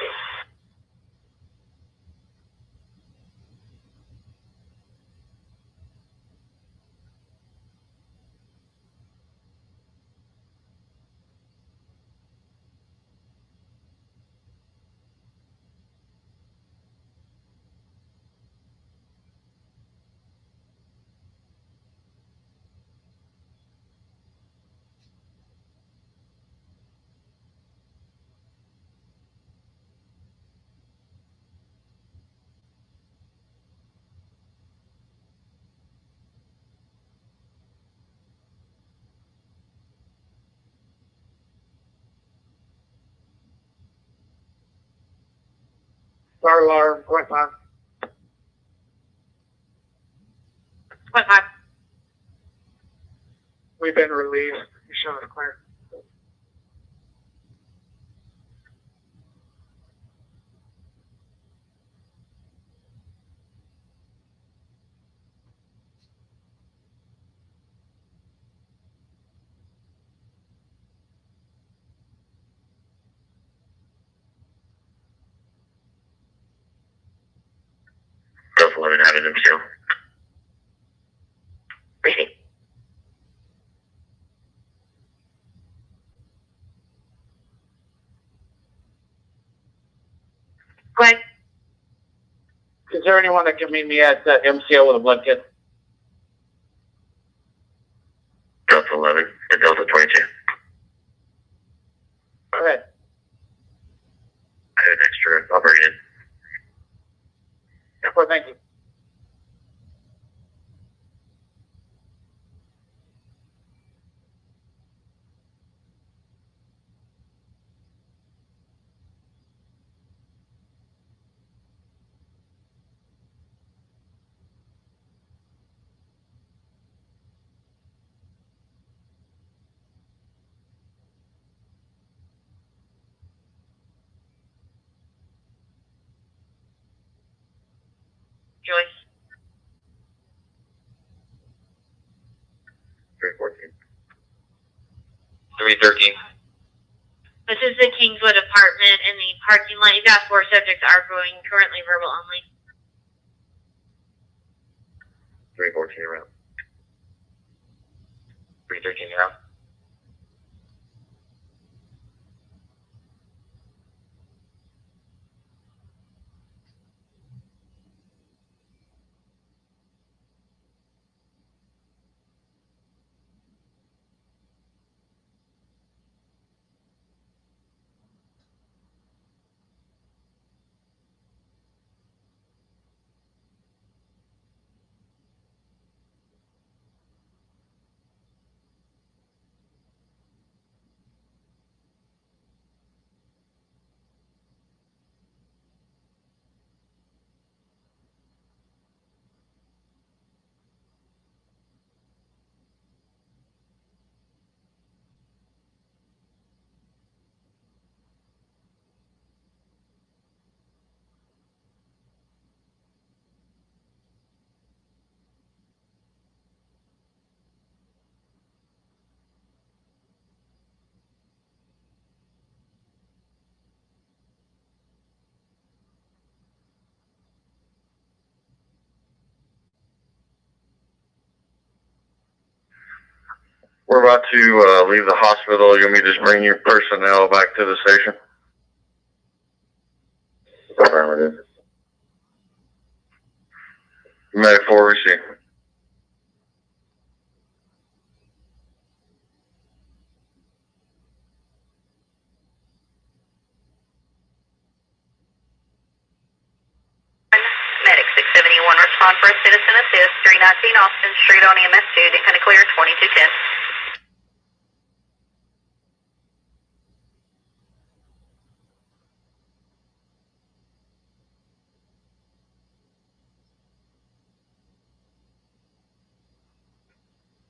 Star alarm, point five. Point five. We've been released. You show us clear. Delta 11 out of MCO. Receive. Go ahead. Is there anyone that can meet me at MCO with a blood kit? Delta 11 and Delta 22. Go ahead. I have an extra operating. Well, thank you. Joyce. 314. 313. This is the Kingswood apartment in the parking lot. You've got 4 subjects arguing, currently verbal only. 314 around. 313 around. We're about to leave the hospital. You want me to just bring your personnel back to the station? Affirmative. Medic 4, receive. Medic 671, respond for a citizen assist, 319 Austin Street on EMS 2, decline to clear 2210.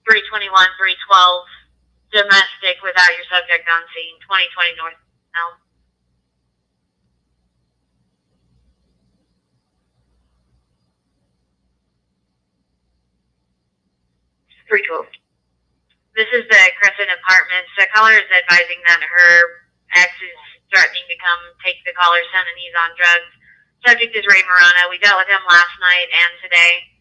321, 312, domestic without your subject on scene, 2020 northbound. 312. This is the Crescent Apartments. The caller is advising that her ex is threatening to come take the caller's son and he's on drugs. Subject is Ray Morano. We dealt with him last night and today.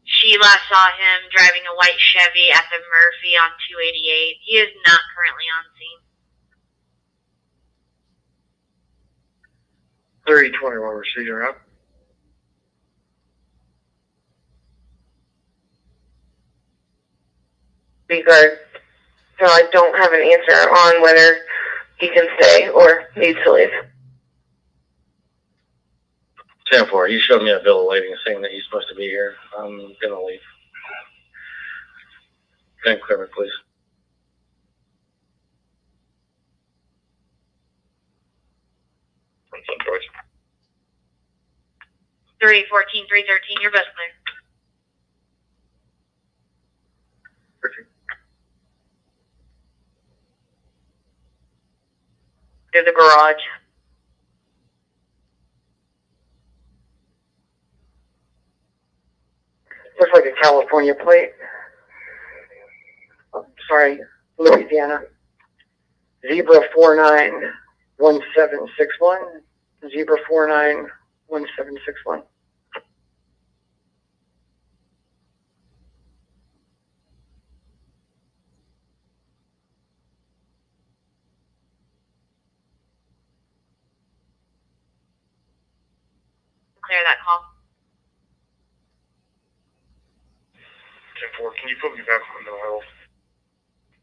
She last saw him driving a white Chevy at the Murphy on 288. He is not currently on scene. 321 receiving up. Because so I don't have an answer on whether he can stay or needs to leave. 10-4, he showed me a bill of lading saying that he's supposed to be here. I'm gonna leave. Can clear me, please. What's up, Joyce? 314, 313, you're best clear. To the garage. Looks like a California plate. Oh, sorry, Louisiana. Zebra 491761. Zebra 491761. Clear that call. 10-4, can you put me back on the hill?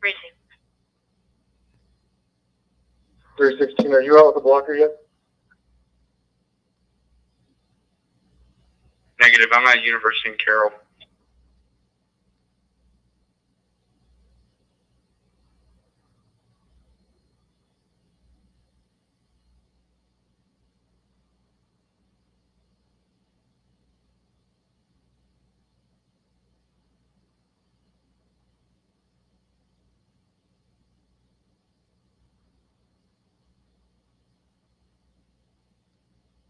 Receive. 316, are you out with the blocker yet? Negative, I'm at University in Carroll.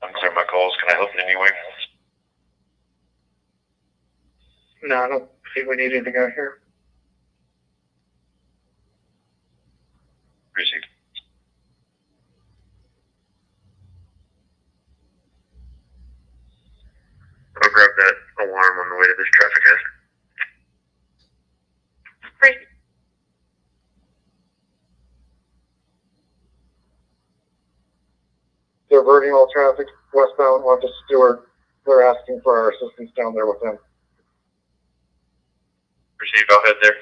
I'm clear my calls. Can I help in any way? No, I don't think we need anything out here. Received. I'll grab that alarm on the way to this traffic hazard. Receive. Diverting all traffic westbound onto Stewart. They're asking for our assistance down there with them. Received, I'll head there.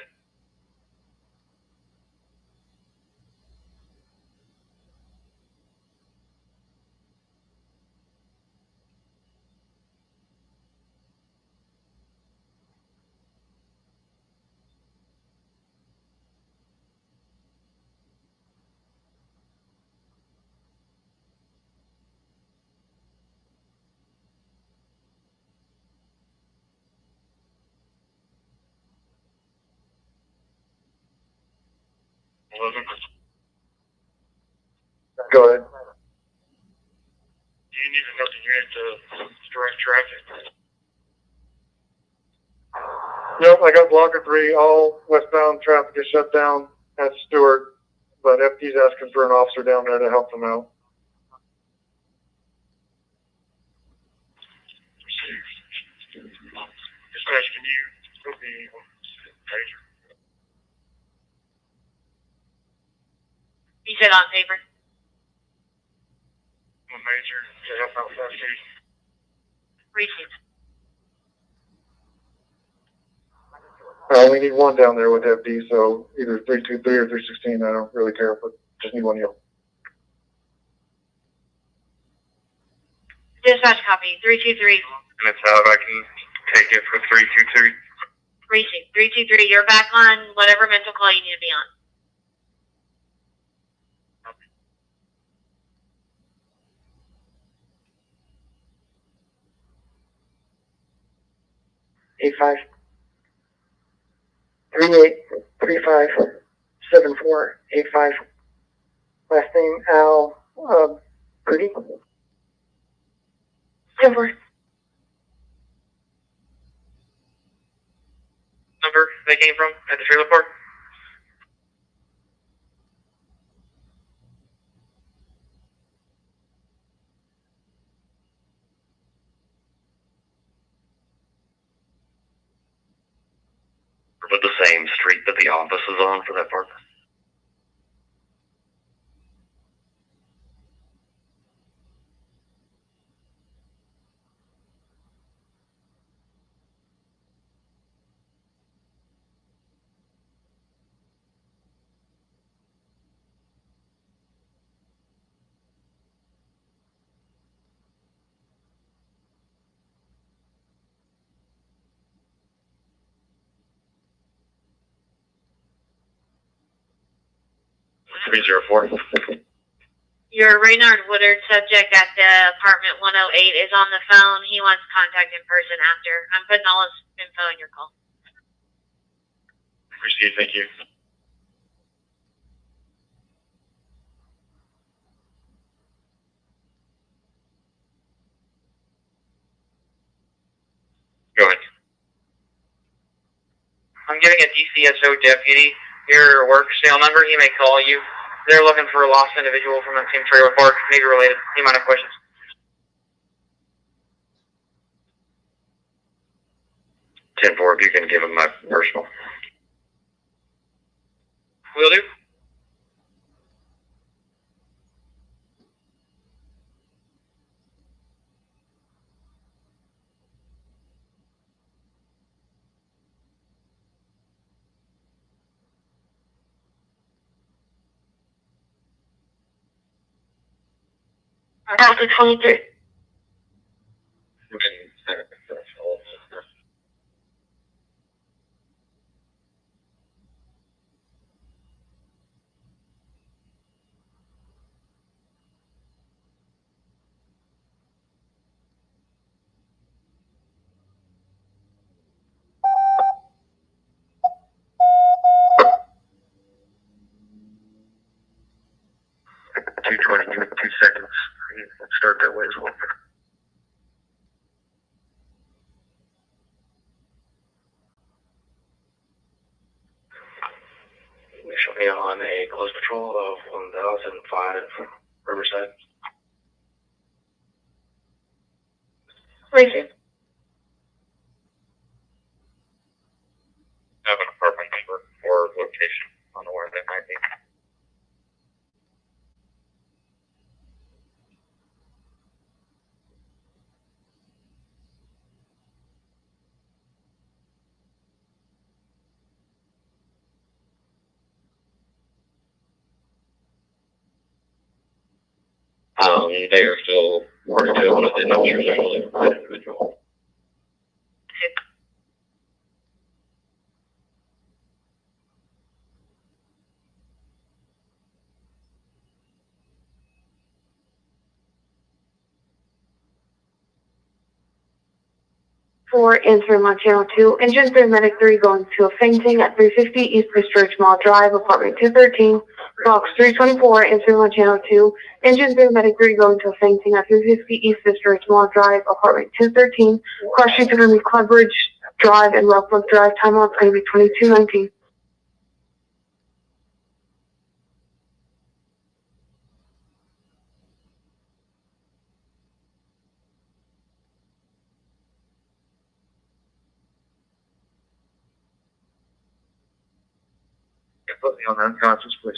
Go ahead. Do you need another unit to direct traffic? Nope, I got blocker 3. All westbound traffic is shut down at Stewart, but FD's asking for an officer down there to help them out. Dispatch, can you put me on pager? You said on paper. On major to help out FD. Receive. I only need one down there with FD, so either 323 or 316. I don't really care, but just need one of you. Dispatch copy. 323. And it's how I can take it for 323. Receive. 323. You're back on whatever mental call you need to be on. A5. 3 38357485. Last name Al Purdy. 10-4. Number they came from at the trailer park? With the same street that the office is on for that park. Three 304. Your Raynard Woodard subject at the apartment 108 is on the phone. He wants contact in person after. I'm putting all his info in your call. Received, thank you. Go ahead. I'm giving a DCSO deputy your work sale number. He may call you. They're looking for a lost individual from that same trailer park, maybe related. He might have questions. 10-4, if you can give him my personal. Will do. After 23. Two 2 seconds. Start that way as well. Initially on a close patrol of 1005 Riverside. Racing. Have an apartment number or location on where they might be. They are still working to one of the officers actually an individual. For answering on channel 2, engine 3 medic 3 going to a fainting at 350 East Church Mall Drive, apartment 213, box 324, answering on channel 2, engine 3 medic 3 going to a fainting at 350 East Church Mall Drive, apartment 213, cross streets are going to be Clubridge Drive and Rockbrook Drive, time off going to be 22:19. Put me on unconscious, please.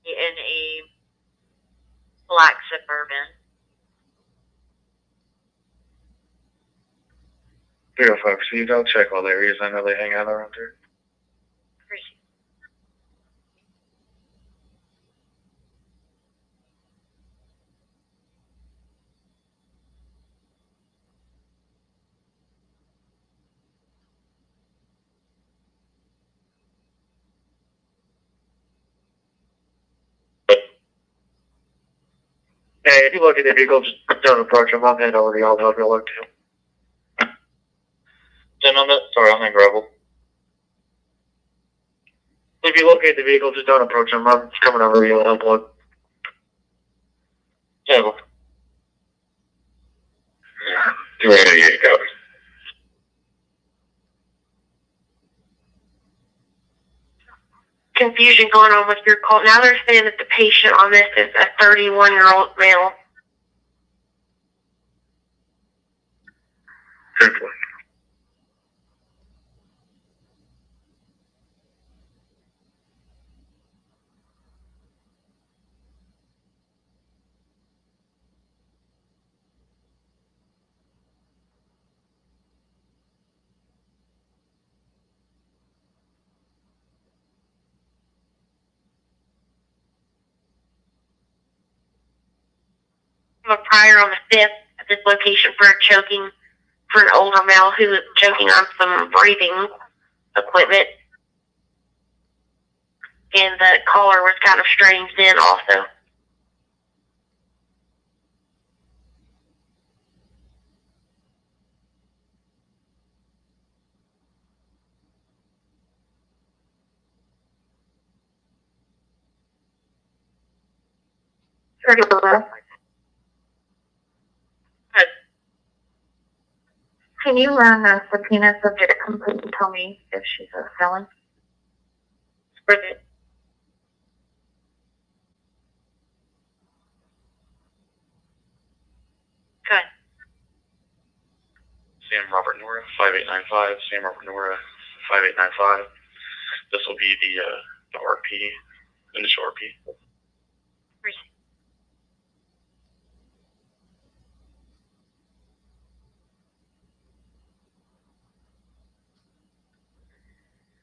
in a black Suburban. 305 received. I'll check all the areas. I know they hang out around there. Hey, if you look at the vehicle, just don't approach them. I'll head over to y'all to help you look too. Then on that, sorry, I'm in gravel. If you locate the vehicle, just don't approach them. I'm coming over to you to help look. Yeah. You're ready to get going. Confusion going on with your call. Now they're saying that the patient on this is a 31-year-old male. Simply. A prior on the 5th at this location for choking for an older male who was choking on some breathing equipment. And the caller was kind of strange then also. Can you run a subpoena subject to complete and tell me if she's a felon? Bridget. Good. Sam Robert Nora, 5895. Sam Robert Nora, 5895. This will be the RP, initial RP. Bridget.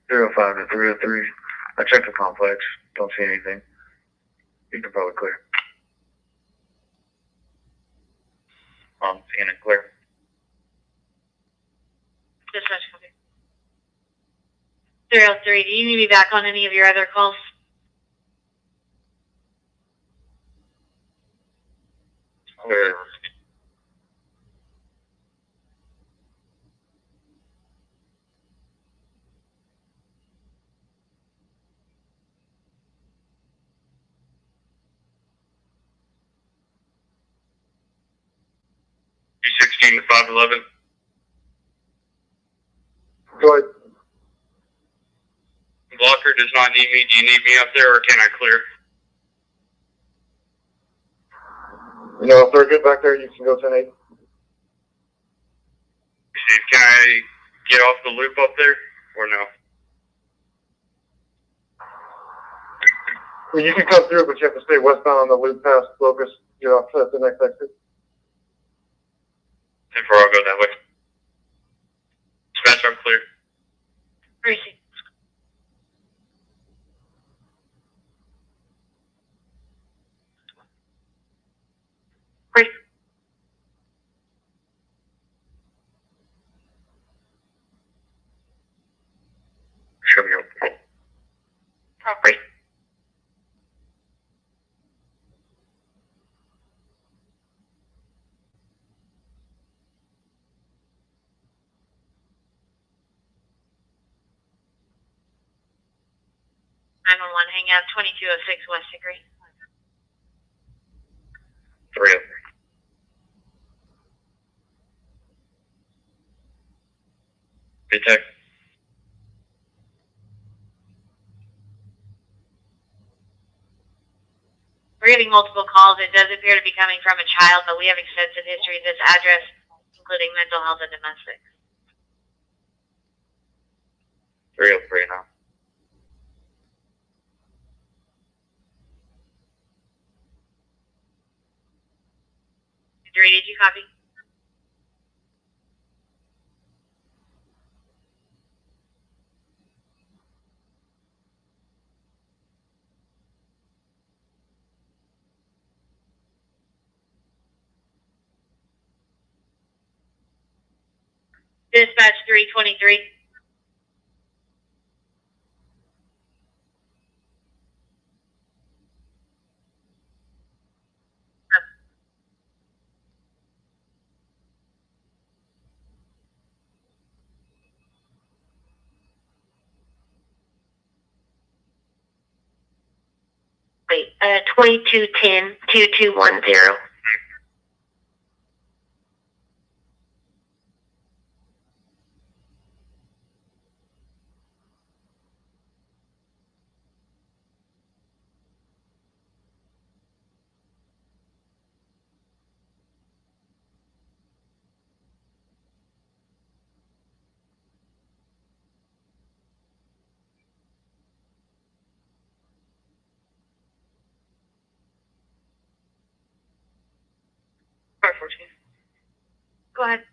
305 to 303. I checked the complex. Don't see anything. You can probably clear. Seeing it clear. Dispatch copy. 303, do you need me back on any of your other calls? Clear. P16 to 511. Go ahead. Blocker does not need me. Do you need me up there, or can I clear? No, if they're good back there, you can go 10-8. Can I get off the loop up there, or no? Well, you can come through, but you have to stay westbound on the loop past Locust. Get off at the next exit. 10-4, I'll go that way. Dispatch, I'm clear. Receive. Show me up. Property. Hang out 2206 West Degree. 303. Detect. We're getting multiple calls. It does appear to be coming from a child, but we have extensive history at this address, including mental health and domestic. 303 now. 2023. Did you copy? Dispatch 323. Wait, 2210-2210. Go ahead.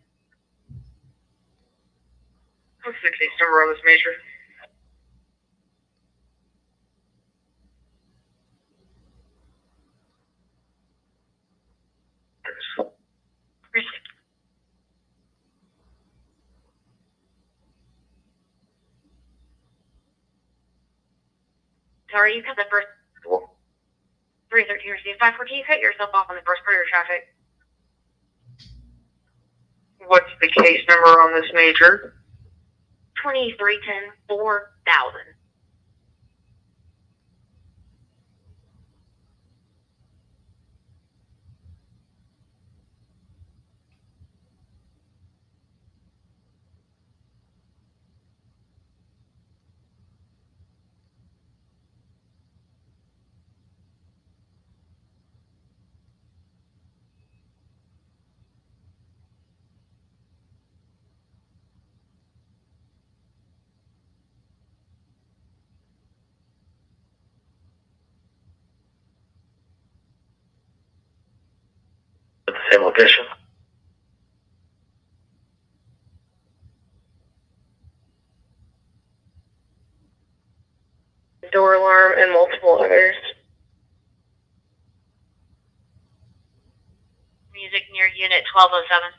What's the case number on this major? Sorry, you cut the first 313 received 514. You cut yourself off on the first part of your traffic. What's the case number on this major? 2310-4000. At the same location. Door alarm and multiple others. Music near unit 1207.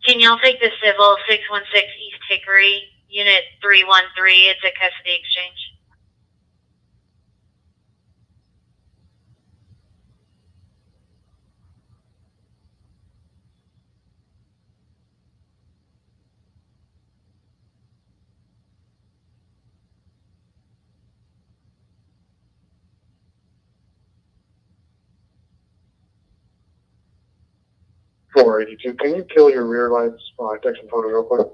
Can y'all take the civil 616 East Hickory, unit 313? It's a custody exchange. $482. Can you kill your rear lights while I take some photos real quick?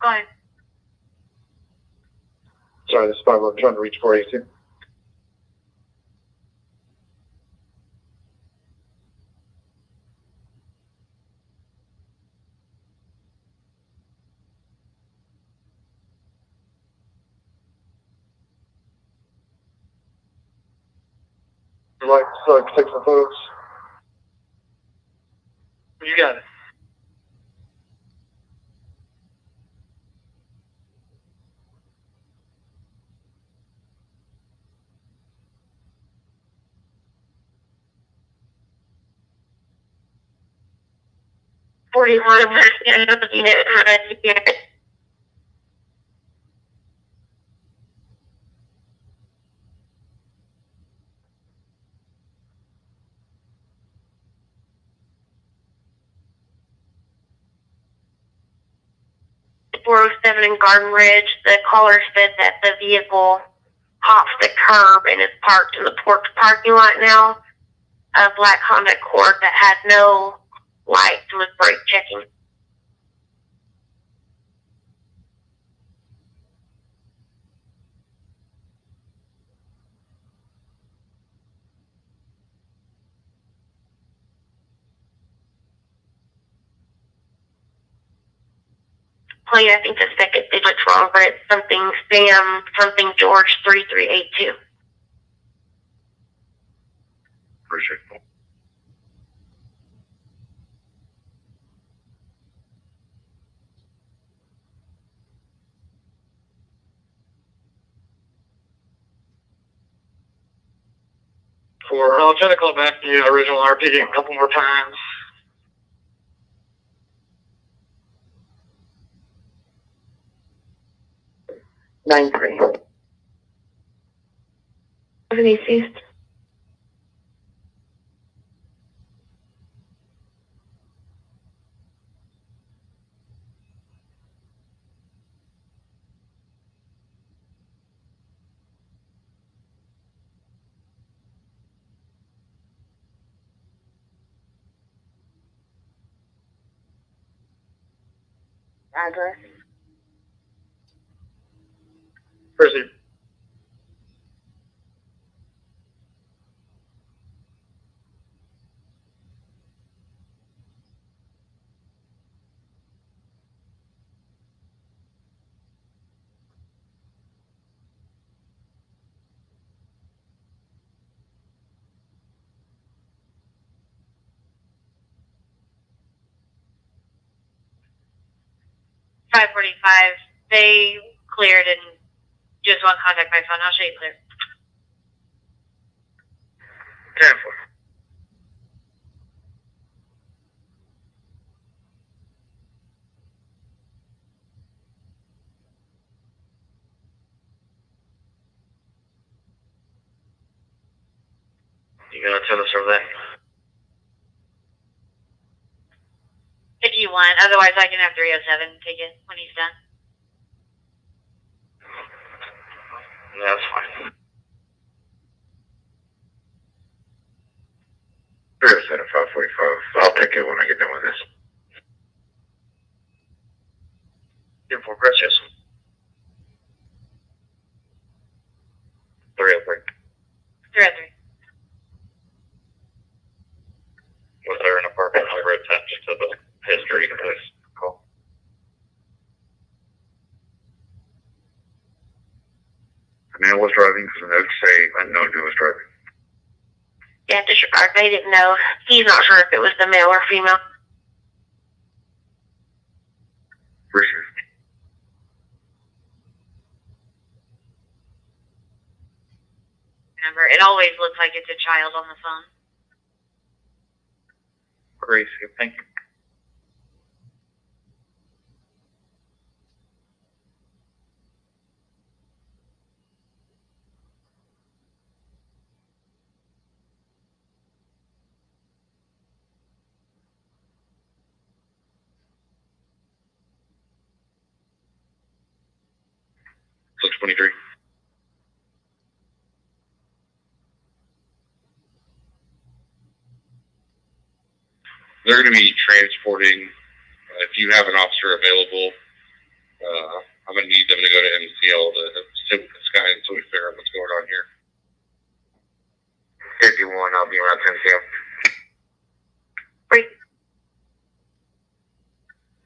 Go ahead. Sorry, this is 5. I'm trying to reach 482. Would you like to take some photos? You got it. In Garden Ridge, the caller said that the vehicle hopped the curb and is parked in the porch parking lot now. A black Honda Accord that had no lights was brake checking. Plate, I think the second digit's wrong, but it's something Sam, something George 3382. Appreciate it. I'll try to call back the original RPD a couple more times. Nine three. Any ceased? Address. Proceed. Five 45. They cleared and just want contact by phone. I'll show you clear. 10-4. You gonna tell us over that? If you want, otherwise I can have 307 take it when he's done. Yeah, that's fine. 307 545. I'll take it when I get done with this. 10-4, press yes. 303. 303. Was there an apartment number attached to the history of this call? The man was driving because the notes say unknown who was driving. Yeah, disregard. They didn't know. He's not sure if it was the male or female. Appreciate it. Remember, it always looks like it's a child on the phone. Gracie, thank you. Looks 23. They're going to be transporting, if you have an officer available, I'm going to need them to go to MCL to sit with this guy until we figure out what's going on here. If you want, I'll be around 10 p.m. Great.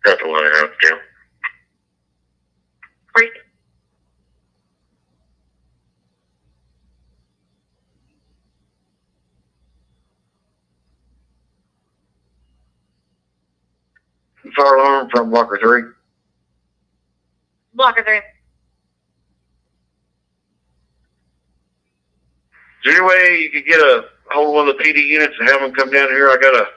Got the one I have, Jim. Great. Fire alarm from blocker 3. Blocker 3. Is there any way you could get a hold of one of the PD units and have them come down here? I got a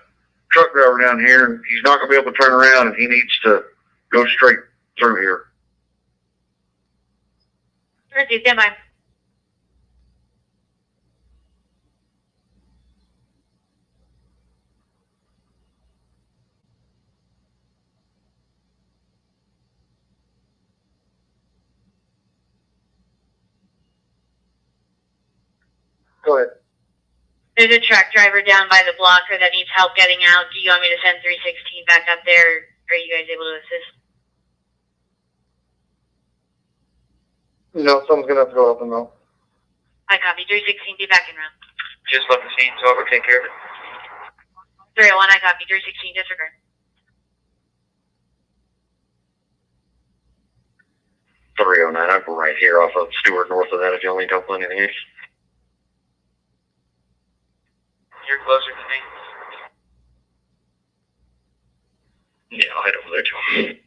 truck driver down here, and he's not going to be able to turn around, and he needs to go straight through here. Receive, stand by. Go ahead. There's a truck driver down by the blocker that needs help getting out. Do you want me to send 316 back up there? Are you guys able to assist? No, someone's gonna have to go up and go. I copy. 316, be back in round. Just left the scene, so I'll go take care of it. 301, I copy. 316, disregard. 309, I'm right here off of Stewart, north of that, if y'all need help with anything else. You're closer to me. Yeah, I'll head over there to him.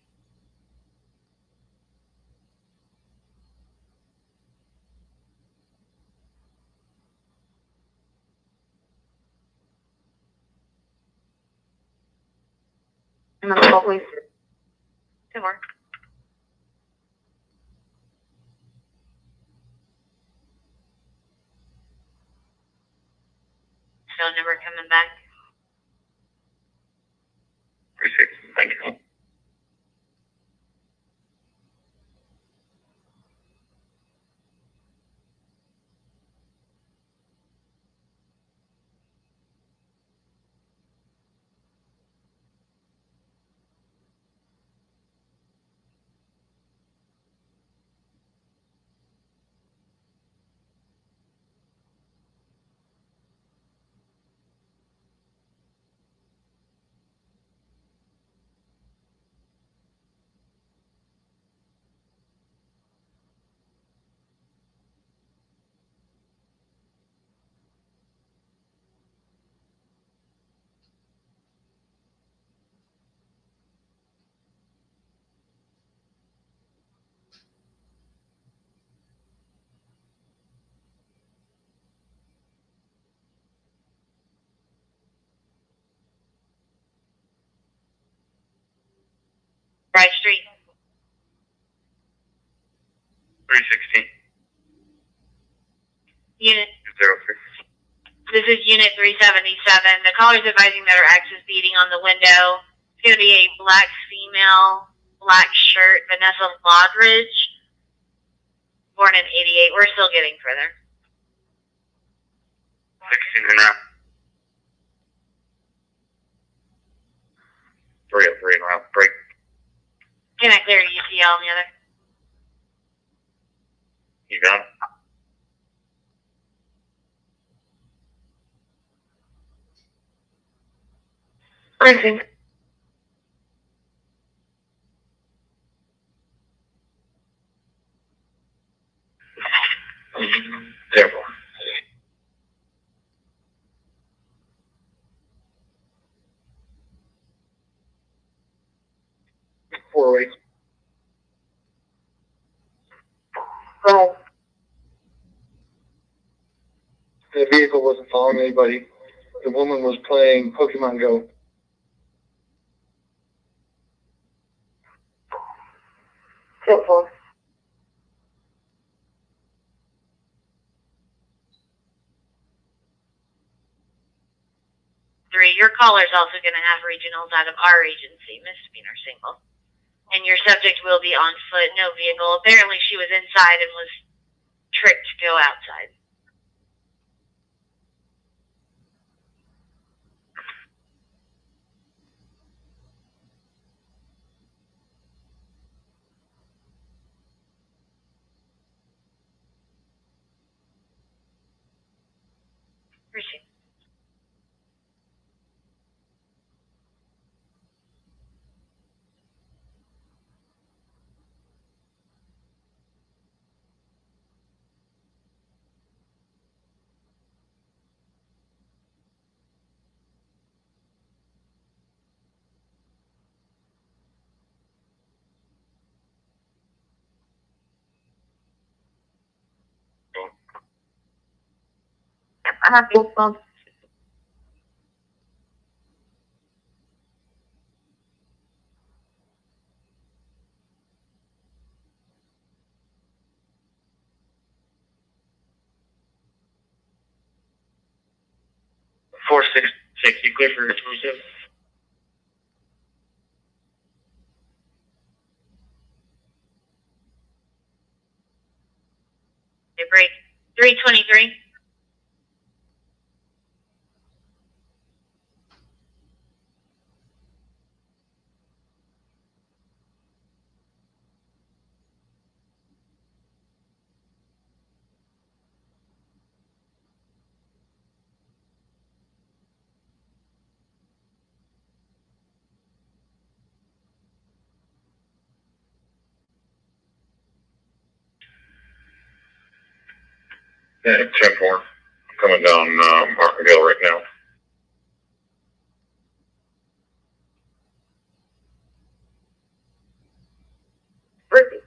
And then Salt Lake. 2 more. Phone number coming back. 36, thank you. Bright Street. 316. Unit. 06. This is Unit 377. The caller's advising that her ex is beating on the window. It's going to be a black female, black shirt, Vanessa Lodridge, born in 88. We're still getting further. 16 and out. 303 and round break. Can I clear UCL on the other? You got it? Briefing. Therefore. Four weeks. Right. The vehicle wasn't following anybody. The woman was playing Pokemon Go. Field 4. Your caller is also going to have regionals out of our agency, misdemeanor single. And your subject will be on foot, no vehicle. Apparently she was inside and was tricked to go outside. Appreciate it. I have both pumps. Four six six. You clear for exclusive? Okay, break. 323. Yeah, 10-4. I'm coming down Martinville right now. Perfect.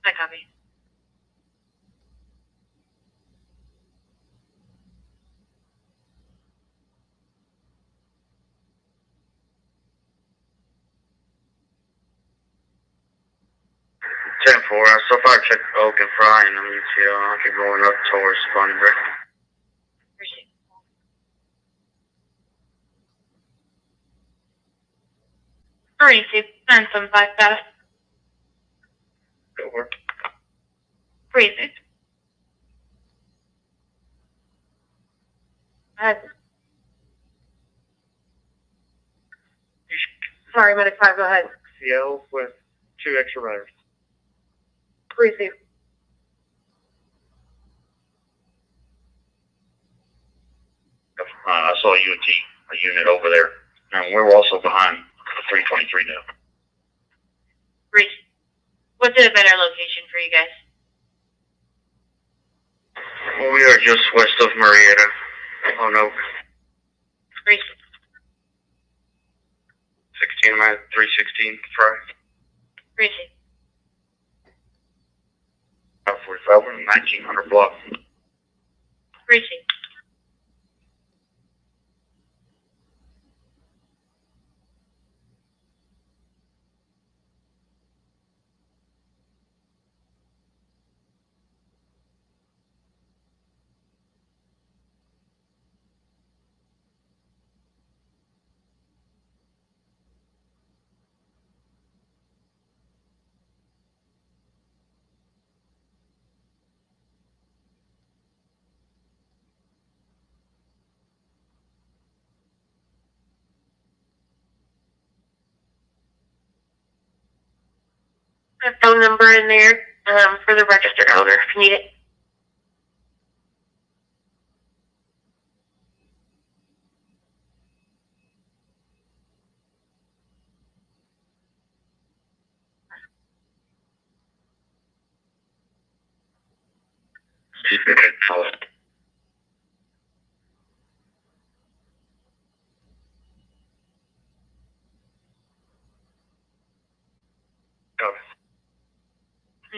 I copy. Ten four. So far, check Oak and Fry, and I'm I'll keep going up towards Sponbrook. Appreciate it. 975 status. Over. 36. Sorry, Medic 5, go ahead. CL with 2 extra riders. Receive. I saw a unit over there. And we were also behind 323 now. Breeze. What's a better location for you guys? Well, we are just west of Marietta. Oh no. Breeze. 16, I'm at 316 Fry. Breeze. 45, 1900 block. Breeze. A phone number in there for the registered owner if you need it.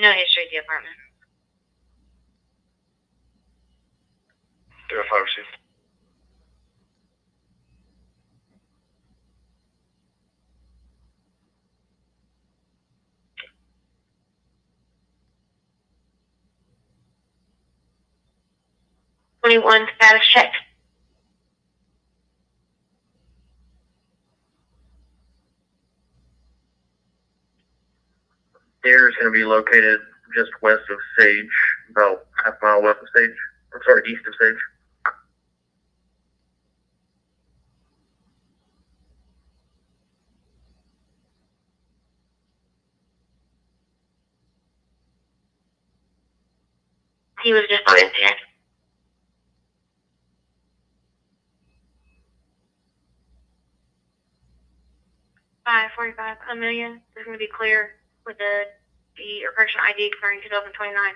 No history at the apartment. 356. #21 status check. Here is going to be located just west of Sage, about half a mile west of Sage. I'm sorry, east of Sage. He was just on impact. 545 Amelia is going to be clear with the or correction ID expiring 2029.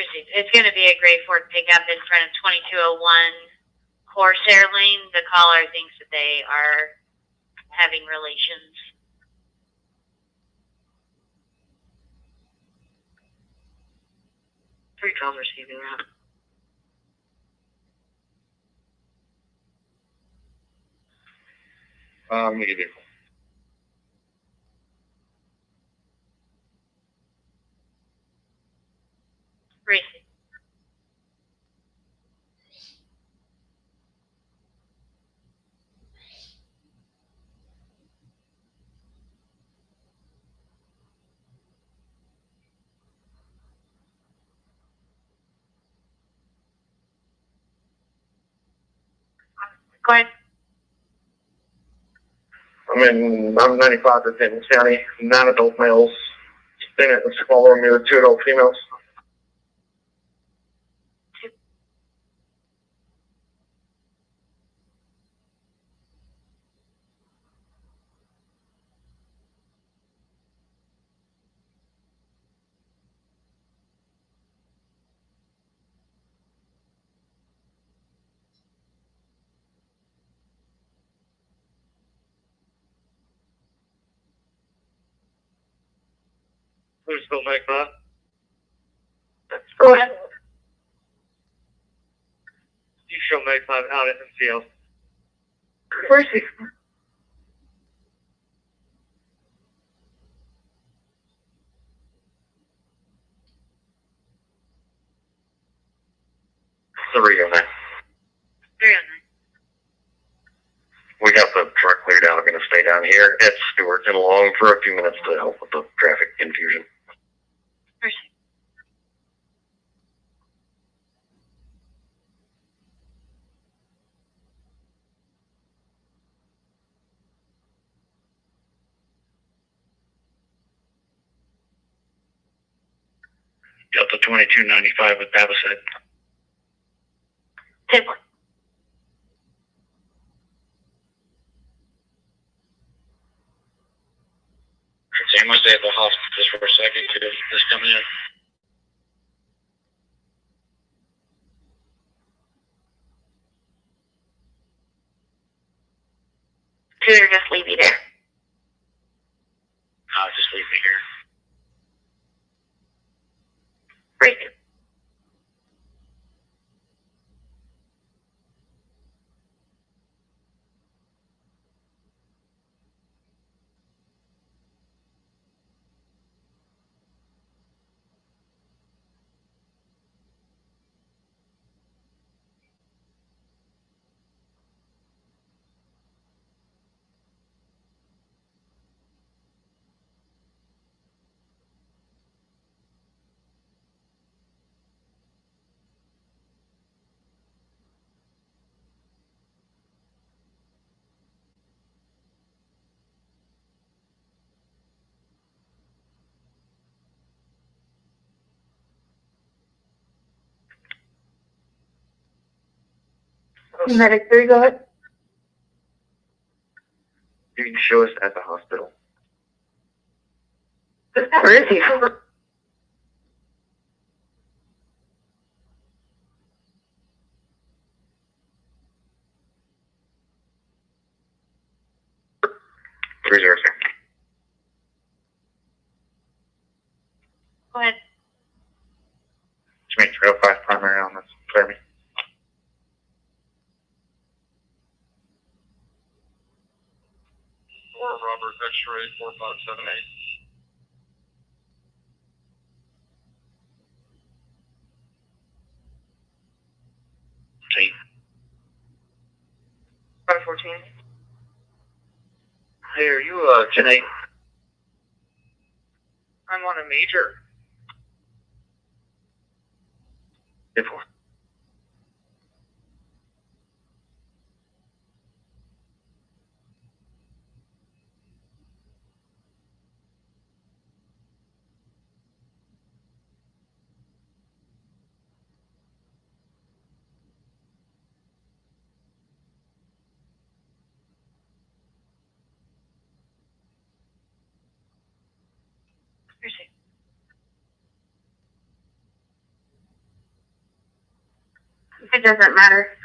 Received. It's going to be a gray Ford pickup in front of 2201 Corsair Lane. The caller thinks that they are having relations. 312 receiving that. I'm gonna give you a call. Received. Go ahead. I'm 95 to Denton County, 9 adult males. Then it was following me with 2 adult females. Who's still make that? Go ahead. You show make that out at MCL. Received. Three on that. 309. We got the truck cleared out. I'm going to stay down here. It's Stewart and Long for a few minutes to help with the traffic confusion. Received. Got the 2295 with Pavasek. 10-4. Sam, I stay at the hospital just for a second. Could this come in? Or just leave you there. Just leave me here. Received. Medic 3, go ahead. You can show us at the hospital. Received. Reserve. Go ahead. Just make 305 primary on this. Clear me. Robert X-ray 4578. Team. 514. Hey, are you 10-8? I'm on a major. 10-4. Received. It doesn't matter.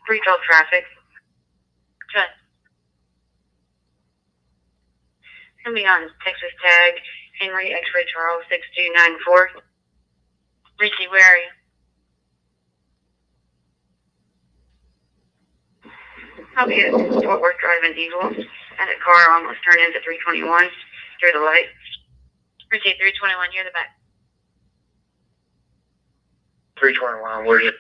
Retail traffic. Good. Somebody on Texas tag, Henry X-ray Charles 6294. Richie, where are you? Okay, it's Fort Worth driving diesel. And a car almost turned into 321 through the light. Richie, 321, you're the back. 321, where's it?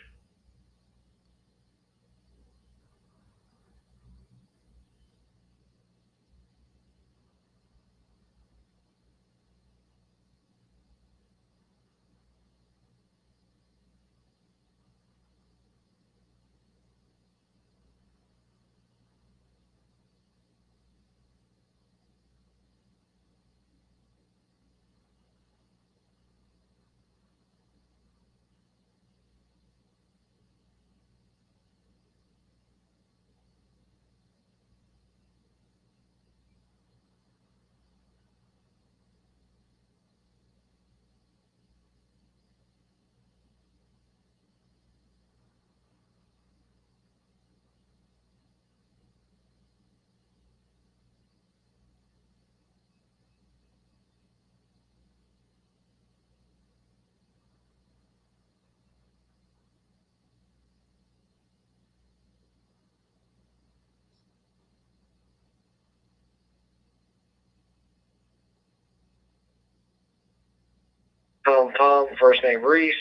Tom, first name Reese,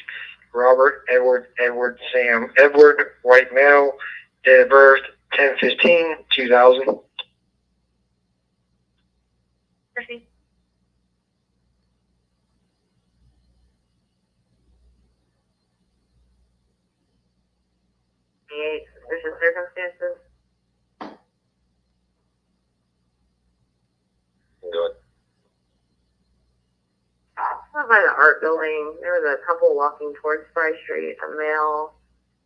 Robert, Edward, Sam, Edward, white male, date of birth 10/15/2000. Proceed. Suspicious circumstances. Good. By the art building, there was a couple walking towards Fry Street. A male,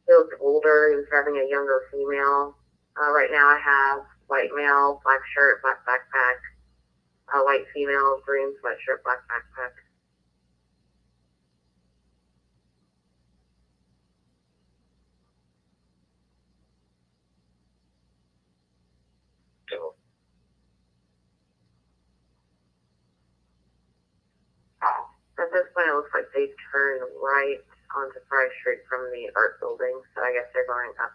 he looked older. He was driving a younger female. Right now, I have white male, black shirt, black backpack. White female, green sweatshirt, black backpack. Go. At this point, it looks like they turned right onto Fry Street from the art building, so I guess they're going up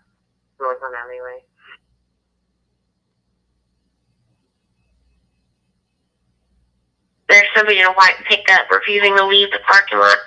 north on alleyway. There's somebody in a white pickup refusing to leave the parking lot.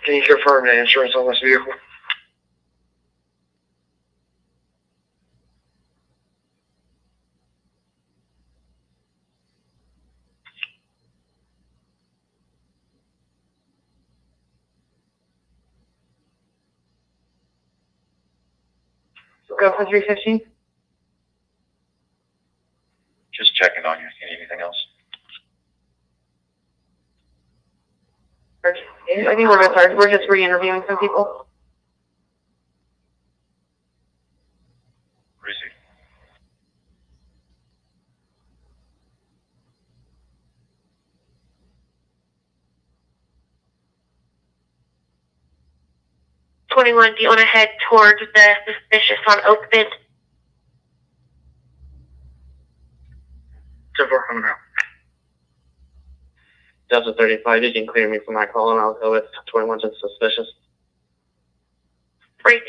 Can you confirm the insurance on this vehicle? Go for 315. Just checking on you. Anything else? I think we're good, sir. We're just re-interviewing some people. Receive. Do you want to head towards the suspicious on Oak Bend? 10-4 coming out. Delta 35, you can clear me from my call and I'll go with 21 just suspicious. Great.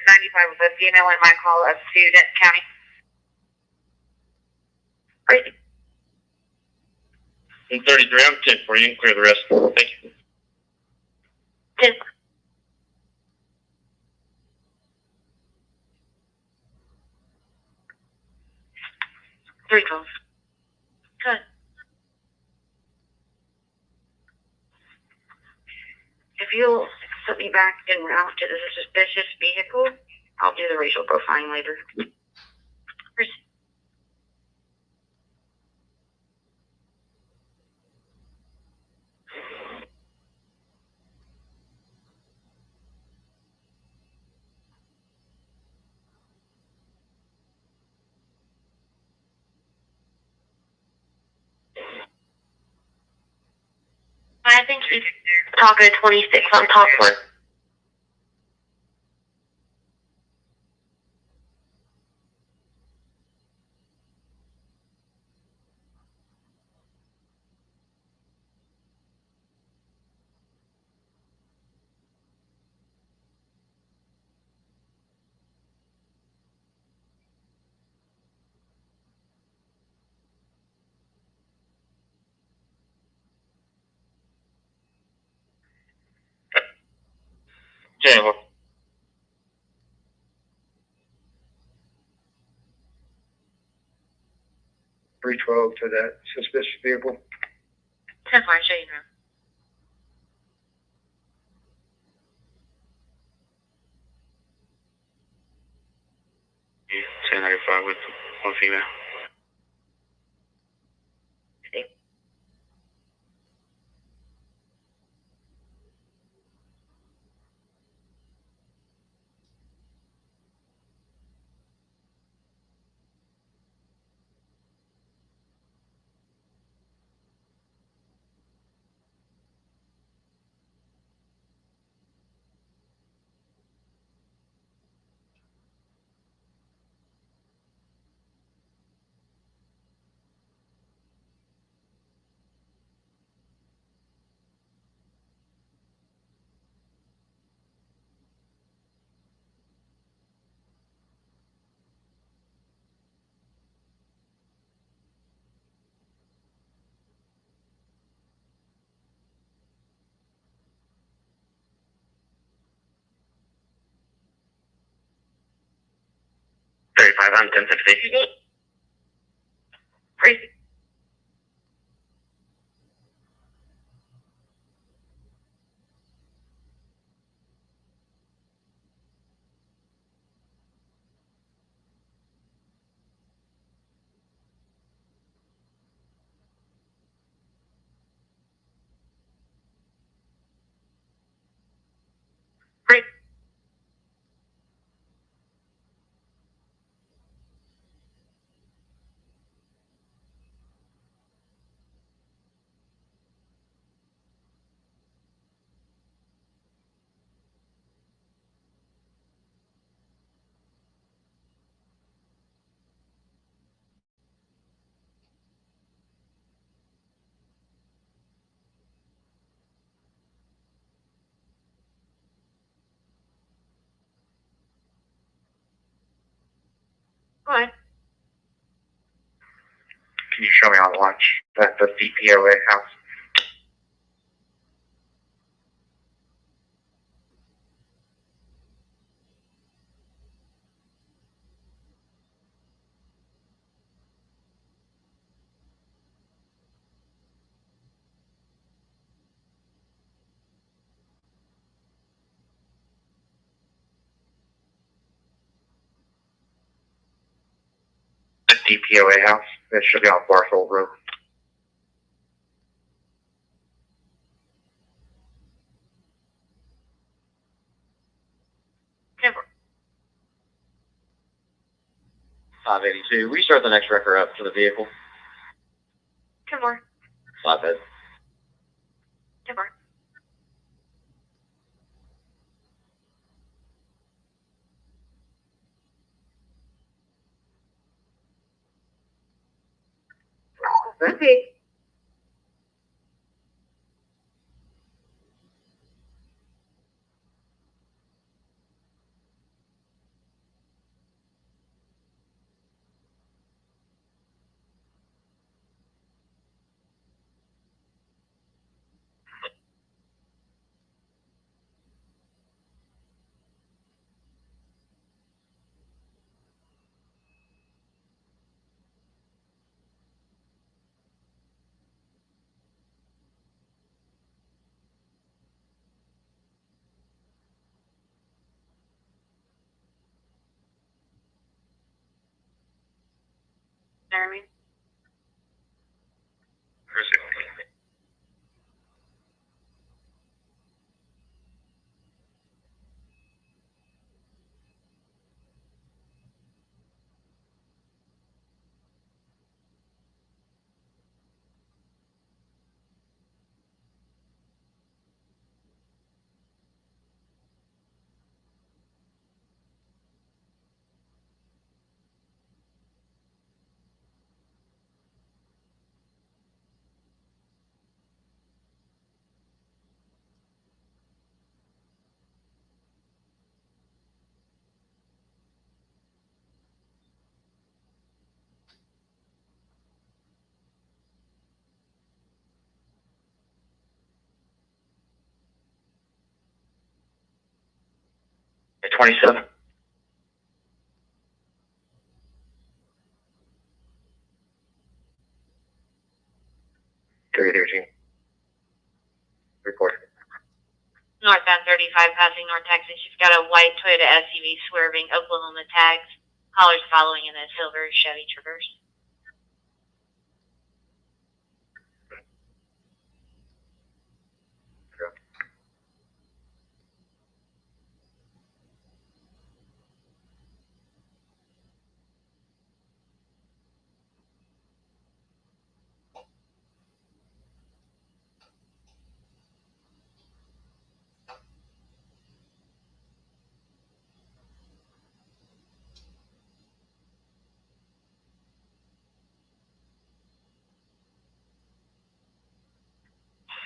$95 with a female in my call up to Denton County. Great. 33, I'm 10 for you. You can clear the rest. Thank you. 10. Three calls. Good. If you'll put me back en route to the suspicious vehicle, I'll do the racial profiling later. I think he's talking 26 on top one. Jan, 312 to that suspicious vehicle. 10 4, show you now. Yeah, 1095 with one female. I'm 1060. Crazy. Great. Go ahead. Can you show me on lunch at the DPOA house? The DPOA house. It should be on Barthol Road. 582. Restart the next record up for the vehicle. 10 more. Flatbed. 10 more. Okay. Jeremy. At 27. Report. Northbound 35 passing North Texas. She's got a white Toyota SUV swerving Oklahoma tags. Callers following in a silver Chevy Traverse.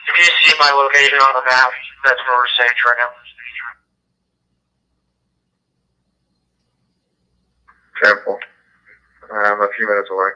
If you see my location on the map, that's where we're staying right now. Careful. I'm a few minutes away.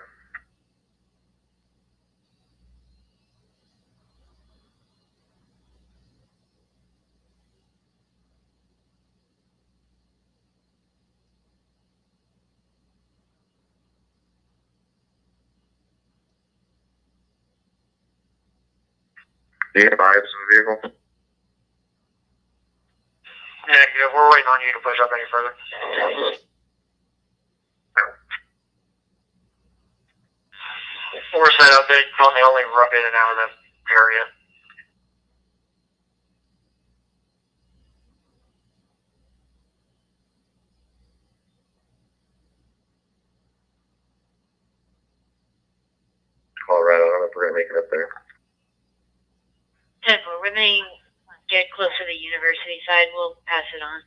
Do you have vibes in the vehicle? Negative. We're waiting on you to push up any further. We're set up. They told me only rough in and out of that area. Colorado, I don't know if we're gonna make it up there. 10-4. When they get close to the university side, we'll pass it on.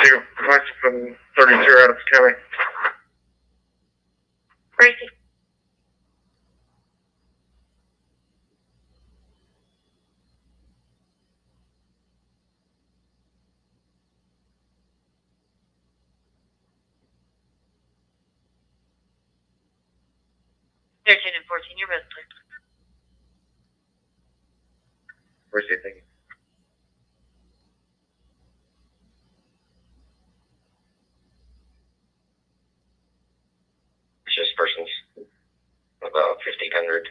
Two, request from 32 Adams County. Gracie. Thirteen and 14, you're both clear. Where's the thing? It's just persons. About 1,500.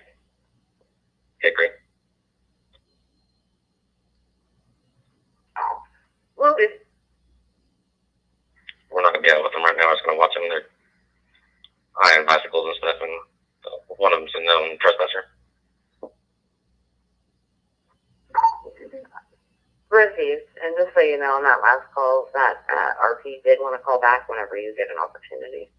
One of them's a known trespasser. Received. And just so you know, on that last call, that RP did want to call back whenever you get an opportunity.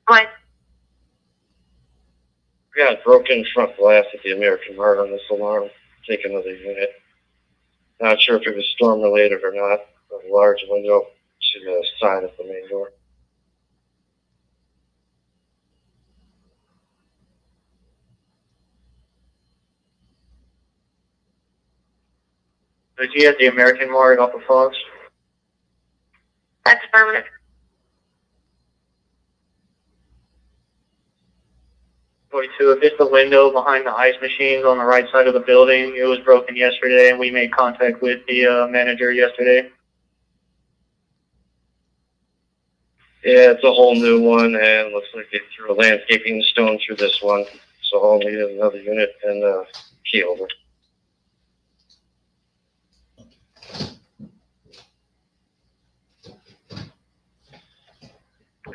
What? Yeah, broken front glass at the American Heart on this alarm. Take another unit. Not sure if it was storm related or not. A large window to the side of the main door. Is he at the American Mart off of Fox? That's affirmative. If it's the window behind the ice machines on the right side of the building, it was broken yesterday, and we made contact with the manager yesterday. Yeah, it's a whole new one, and looks like they threw a landscaping stone through this one. So I'll need another unit and key over.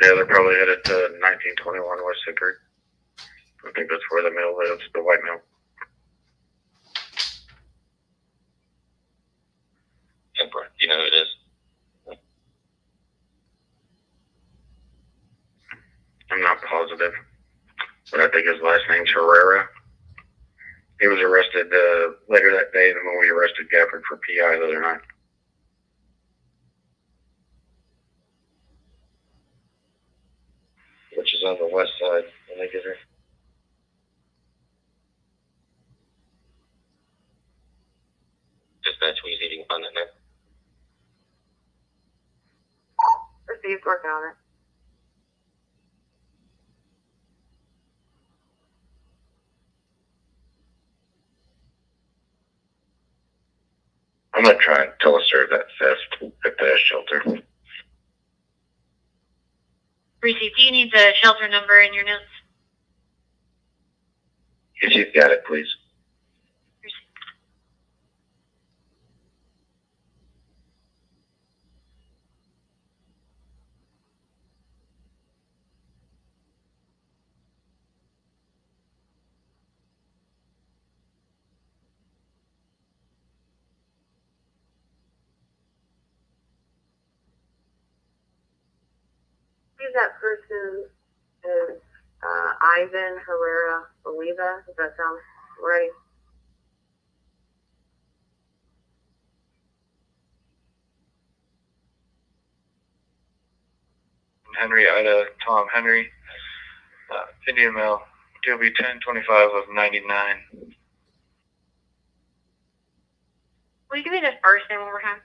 Yeah, they're probably headed to 1921 West Hickory. I think that's where the mill is, the white mill. You know who it is? I'm not positive, but I think his last name's Herrera. He was arrested later that day than when we arrested Gafford for PI the other night. Which is on the west side when they get here. Dispatch, we see if you can find that now. Received. Working on it. I'm going to try and teleserve that theft at the shelter. Received. Do you need the shelter number in your notes? If you've got it, please. That person is Ivan Herrera Oliva. Does that sound right? Henry Ida Tom Henry, Indian Mill, DOB 1025 of 99. Will you give me the first name one more time?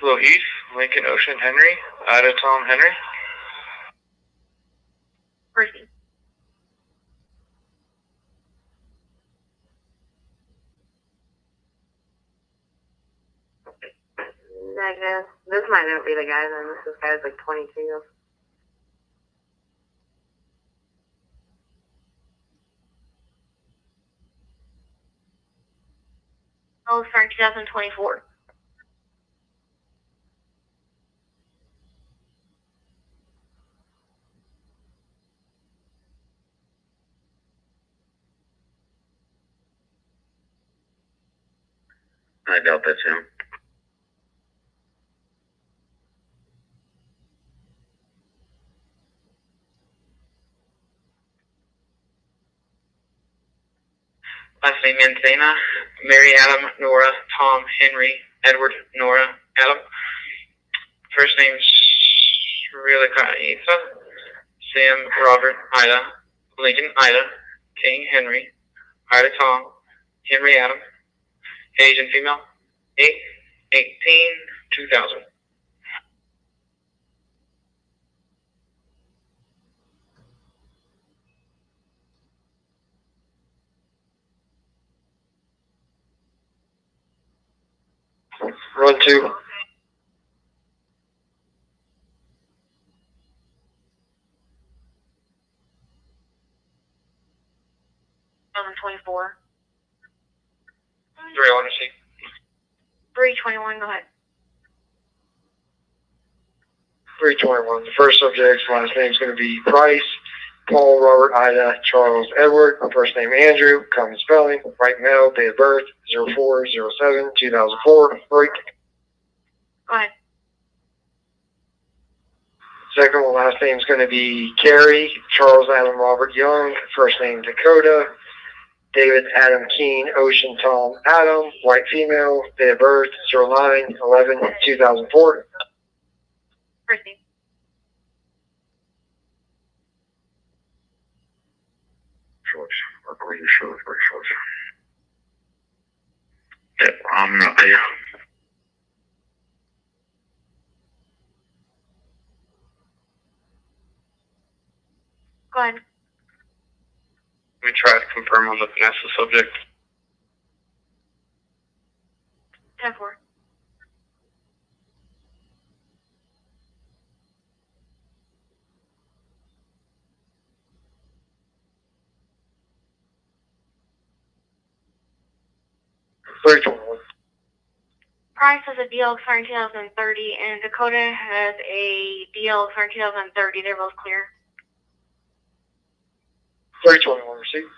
Heath, Lincoln Ocean Henry, Ida Tom Henry. Received. Negative. This might not be the guy then. This guy's like 22. Oh, sorry, 2024. I doubt that's him. Last name Mancena, Mary Adam, Nora, Tom, Henry, Edward, Nora, Adam. First name's Rilika Isa, Sam, Robert, Ida, Lincoln, Ida, King, Henry, Ida, Tom, Henry, Adam. Age and female, 8/18/2000. Run 2. 2024. 3, I want to see. 321, go ahead. 321. The first subject's last name is going to be Price, Paul, Robert, Ida, Charles, Edward. First name Andrew, common spelling, right male, date of birth 04/07/2004. Break. Go ahead. Second one, last name is going to be Carrie, Charles Adam Robert Young. First name Dakota, David Adam Keene, Ocean Tom Adam, white female, date of birth 09/11/2004. First name. Shorts. I believe you shorts. Very shorts. Yep, I'm not there. Go ahead. Let me try to confirm on the Vanessa subject. 10-4. Price has a DL expiring 2030, and Dakota has a DL expiring 2030. They're both clear. 321 receipt.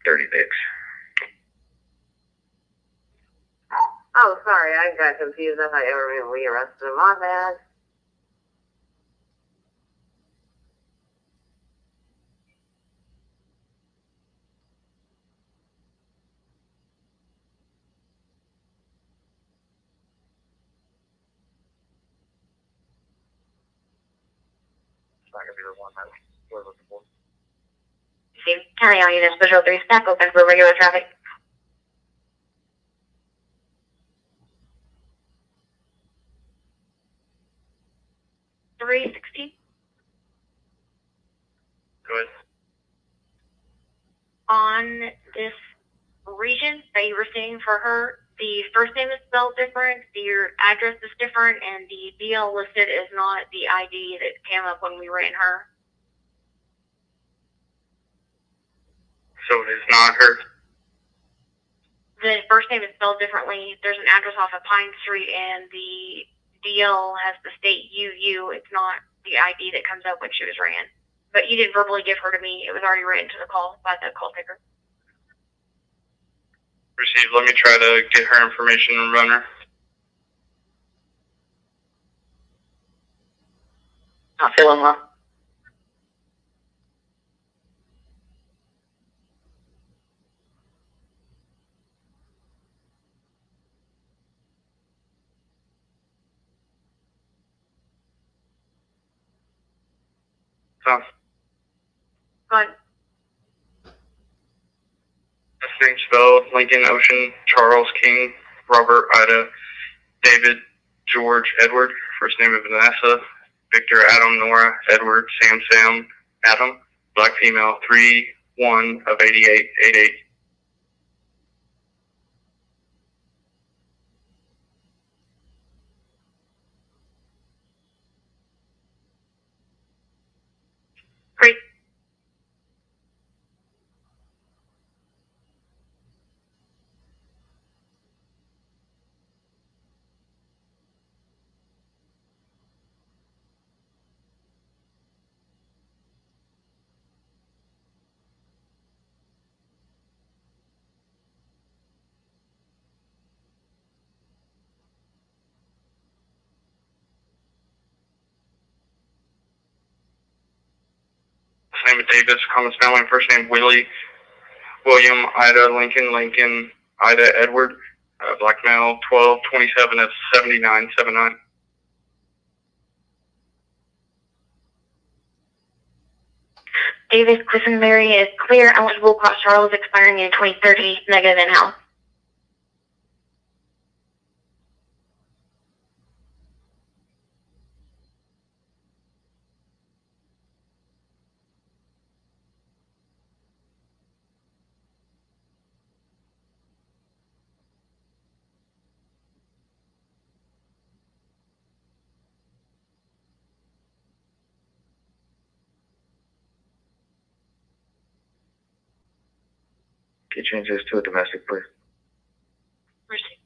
Dirty dicks. Oh, sorry, I got confused. I thought you were going to re-arrest him. My bad. It's not going to be the one that we're looking for. Steve, County on units, visual 3 stack open for regular traffic. $360. Good. On this region that you were seeing for her, the first name is spelled different, your address is different, and the DL listed is not the ID that came up when we ran her. So it is not her. The first name is spelled differently. There's an address off of Pine Street, and the DL has the state UU. It's not the ID that comes up when she was ran. But you didn't verbally give her to me. It was already written to the call by the call taker. Received. Let me try to get her information and run her. Not feeling well. So, Go ahead. last name spelled Lincoln, Ocean, Charles, King, Robert, Ida, David, George, Edward. First name of Vanessa, Victor, Adam, Nora, Edward, Sam, Adam. Black female, 3/1/88/88. Great. name is Davis, common spelling, first name Willie, William, Ida, Lincoln, Ida, Edward, black male, 1227 of 7979. Davis Cliftonberry is clear, eligible, cross Charles expiring in 2030, negative in-house. Can you change this to a domestic, please? Receive.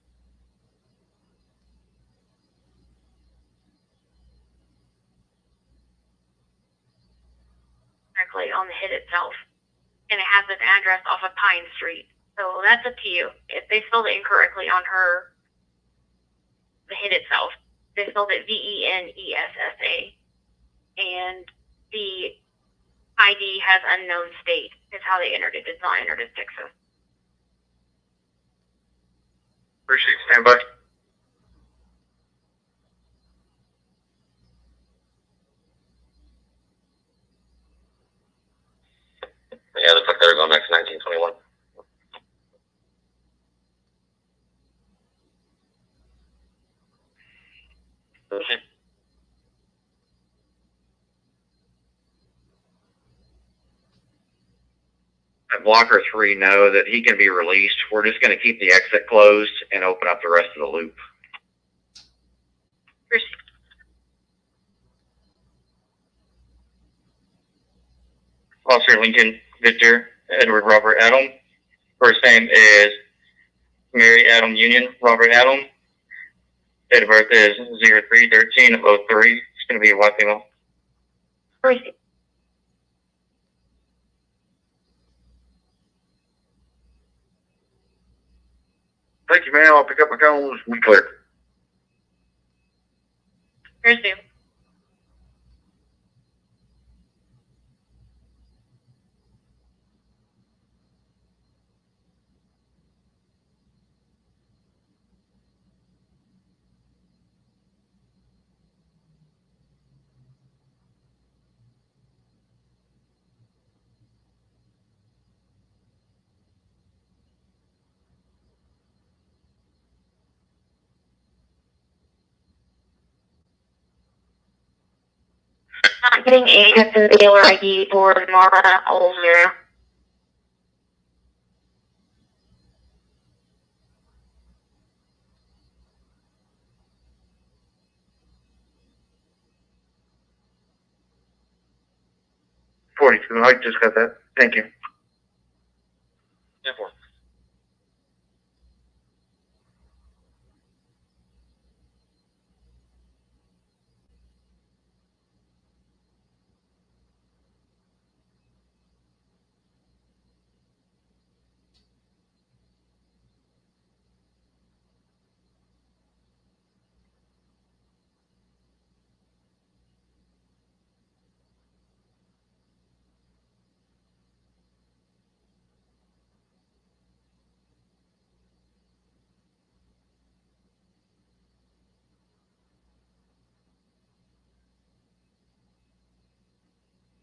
Directly on the hit itself. And it has an address off of Pine Street. So that's up to you. If they spelled it incorrectly on the hit itself, they spelled it VENESSA. And the ID has unknown state is how they entered it. It's not entered as Texas. Appreciate it. Stand by. Yeah, looks like they're going back to 1921. Okay. Let Blocker 3 know that he can be released. We're just going to keep the exit closed and open up the rest of the loop. Receive. Officer Lincoln, Victor, Edward, Robert, Adam. First name is Mary Adam Union, Robert Adam. Date of birth is 03/13 of 03. It's going to be a white female. Receive. Thank you, ma'am. I'll pick up my cones. We clear. Receive. Not getting a Texas dealer ID for Mara Olmira. I just got that. Thank you. Yeah, for.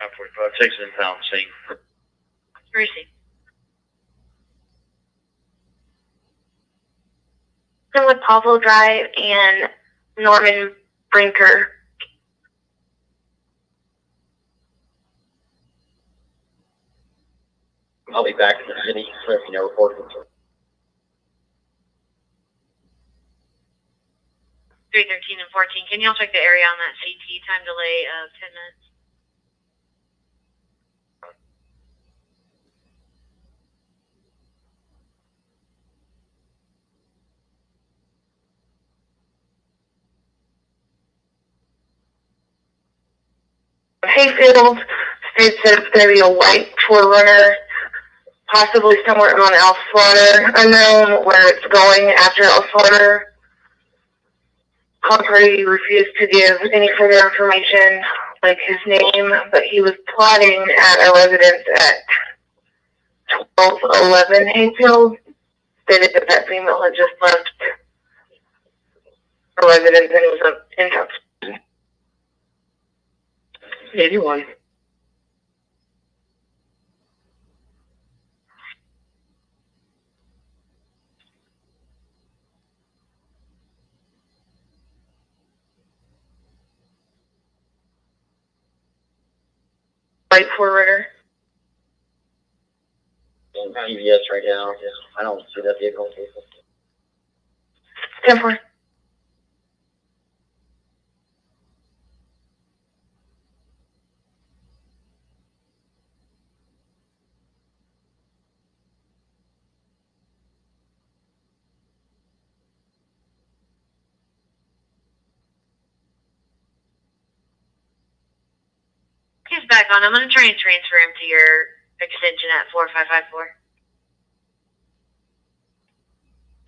I-45 takes an impound scene. Receive. With Pavlo Drive and Norman Brinker. I'll be back in the city for if you know report. 313 and 14. Can y'all check the area on that CT time delay of 10 minutes? Hayfield states that it's going to be a white Forerunner, possibly somewhere on Elf Slaughter. Unknown where it's going after Elf Slaughter. Concrete refused to give any further information like his name, but he was plotting at a residence at 1211 Hayfield. Stated that female had just left her residence and it was in touch. 81. Right forwarder. CVS right now. I don't see that vehicle. 10-4. He's back on. I'm going to try and transfer him to your extension at 4554.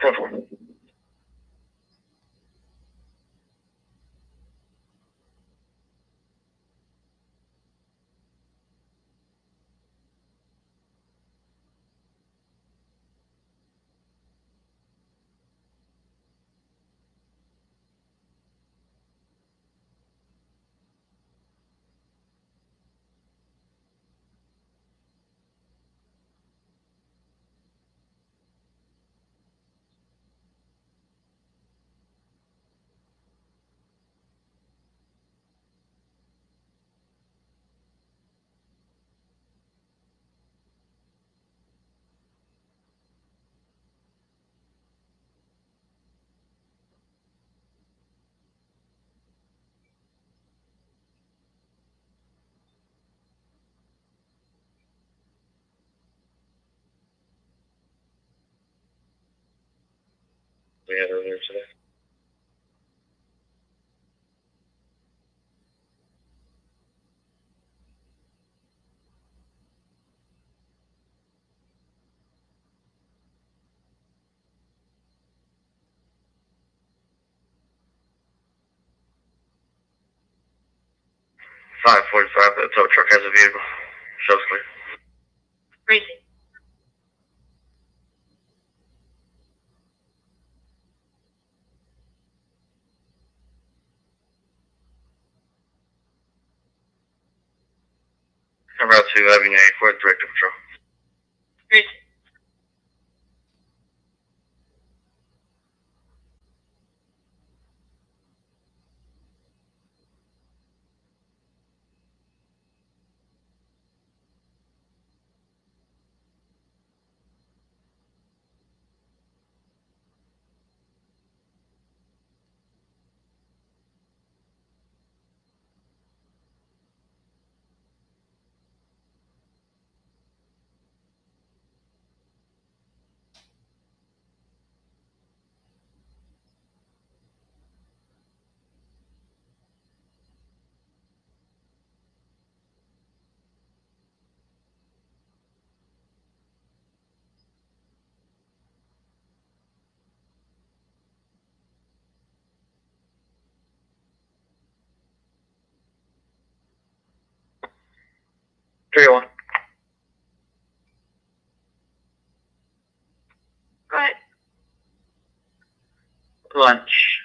10-4. We had earlier today. Five 45, that tow truck has a vehicle. Shows clear. Crazy. Route 2, Avenue 84, direct patrol. Crazy. Three one. Right. Lunch.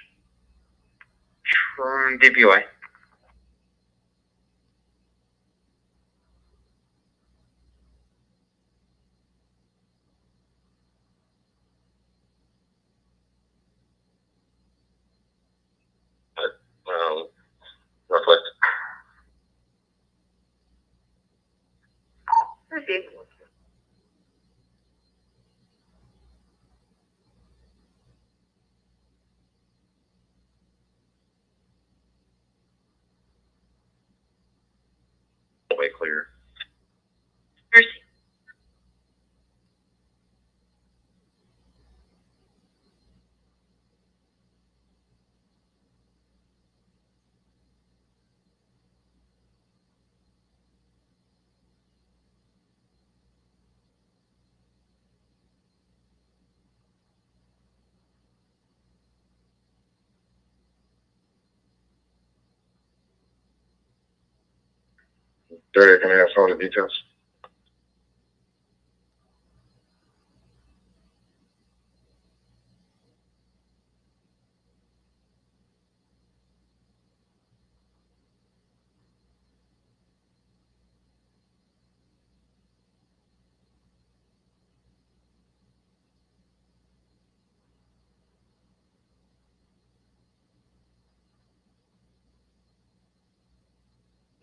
From DPY. Northwest. Received. Derek, can I ask all the details?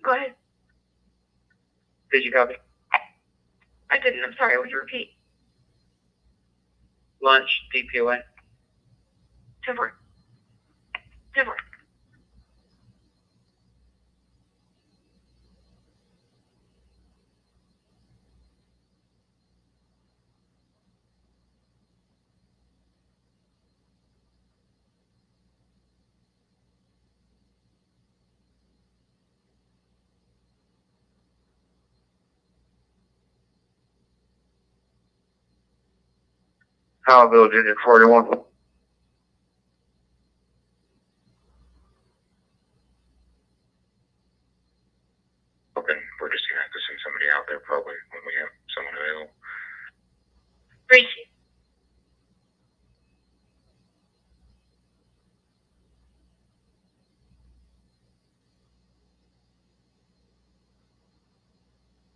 Go ahead. Did you copy? I didn't. I'm sorry. Would you repeat? Lunch, DPOA. 10-4. 10-4. Howell Village, Engine 41. Okay, we're just gonna have to send somebody out there probably when we have someone available. Reach.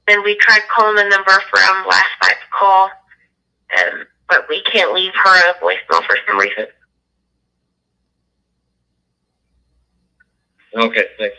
And we tried calling the number from last night's call, but we can't leave her a voicemail for some reason. Okay, thanks.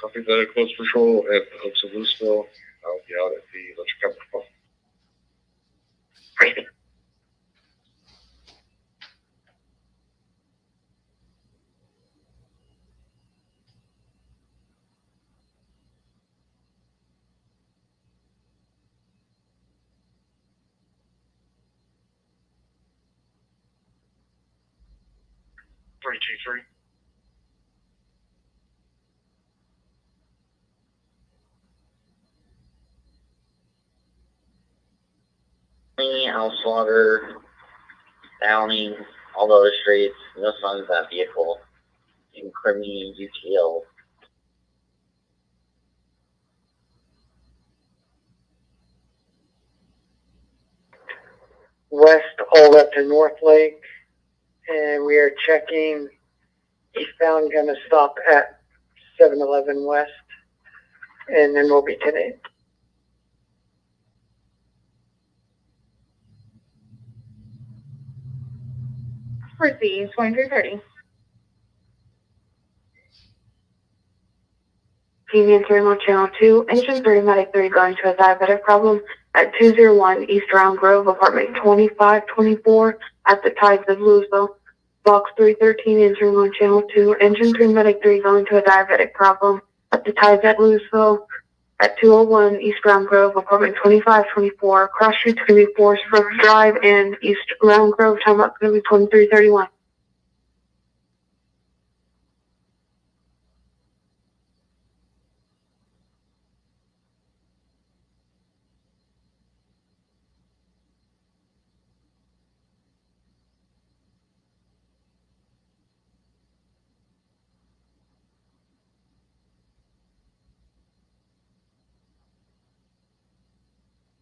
Copy that at close patrol at the Oaks of Louisville. I'll be out at the electric company. Crazy. Three, two, three. Slaughter, Downing, all the other streets, no signs of that vehicle. In Crimmy, UTL. West all up to North Lake, and we are checking eastbound, gonna stop at 7-Eleven West, and then we'll be today. Proceed. 2330. TV internal channel 2, engine 3, medic 3 going to a diabetic problem at 201 East Round Grove, apartment 2524 at the Tides of Louisville. Box 313, internal channel 2, engine 3, medic 3 going to a diabetic problem at the Tides at Louisville at 201 East Round Grove, apartment 2524. Cross street's going to be Forest River Drive and East Round Grove, time up's going to be 2331.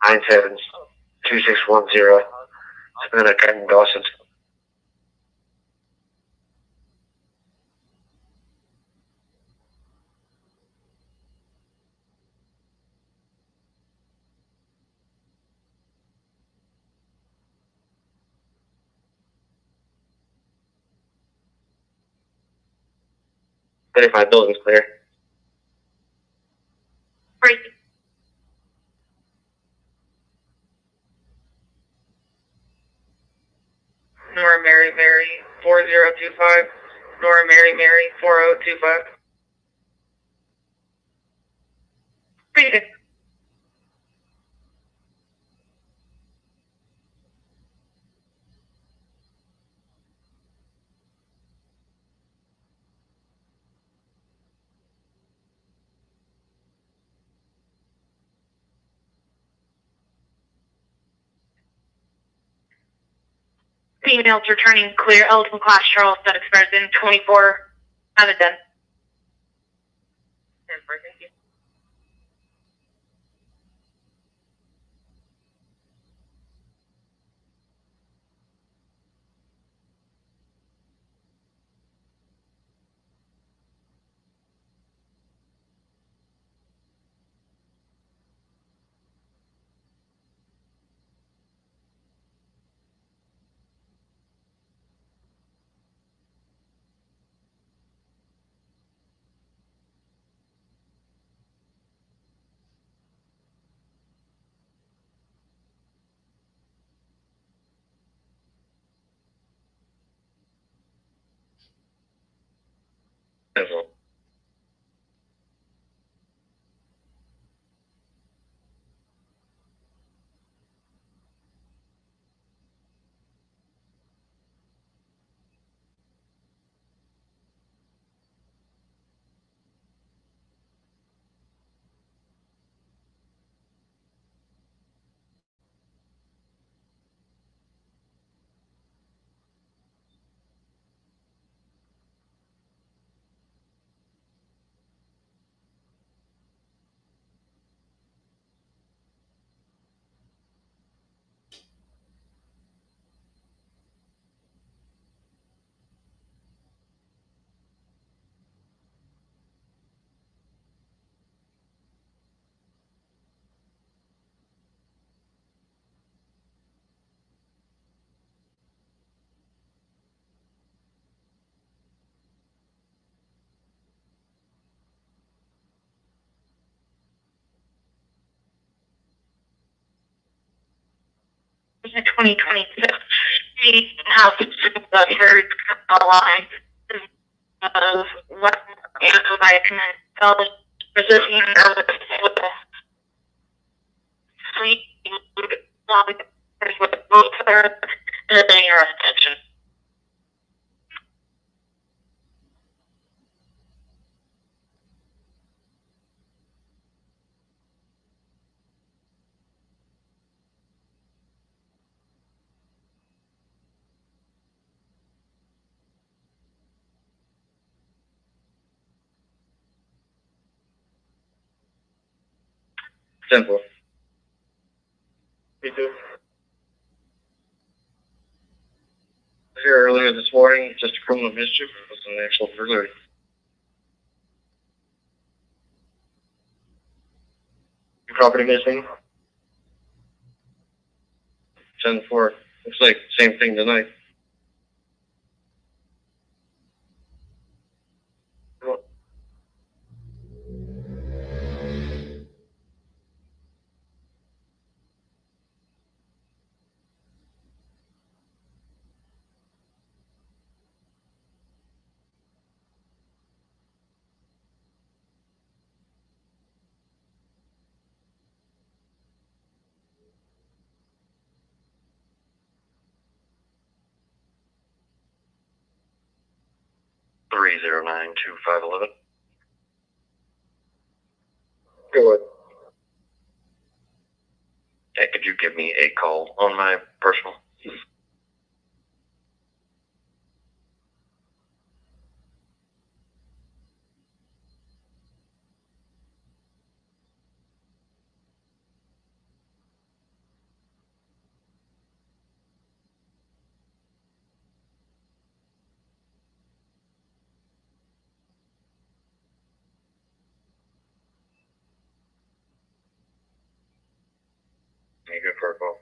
Nine sevens, 2610. Savannah, Trenton, Dawson. 25 buildings clear. Right. Nora Mary Mary 4025. Nora Mary Mary 4025. Pretty good. Females returning clear. Eligible class Charles that expires in 24 out of 10. Thank you. In 2026, we have the third line of what I can tell position with the sleep with both their your attention. Simple. Me too. Here earlier this morning, just a criminal mischief. It was an actual burglary. Property missing. 10-4. Looks like same thing tonight. Three 092511. Go ahead. Hey, could you give me a call on my personal? You good for a call?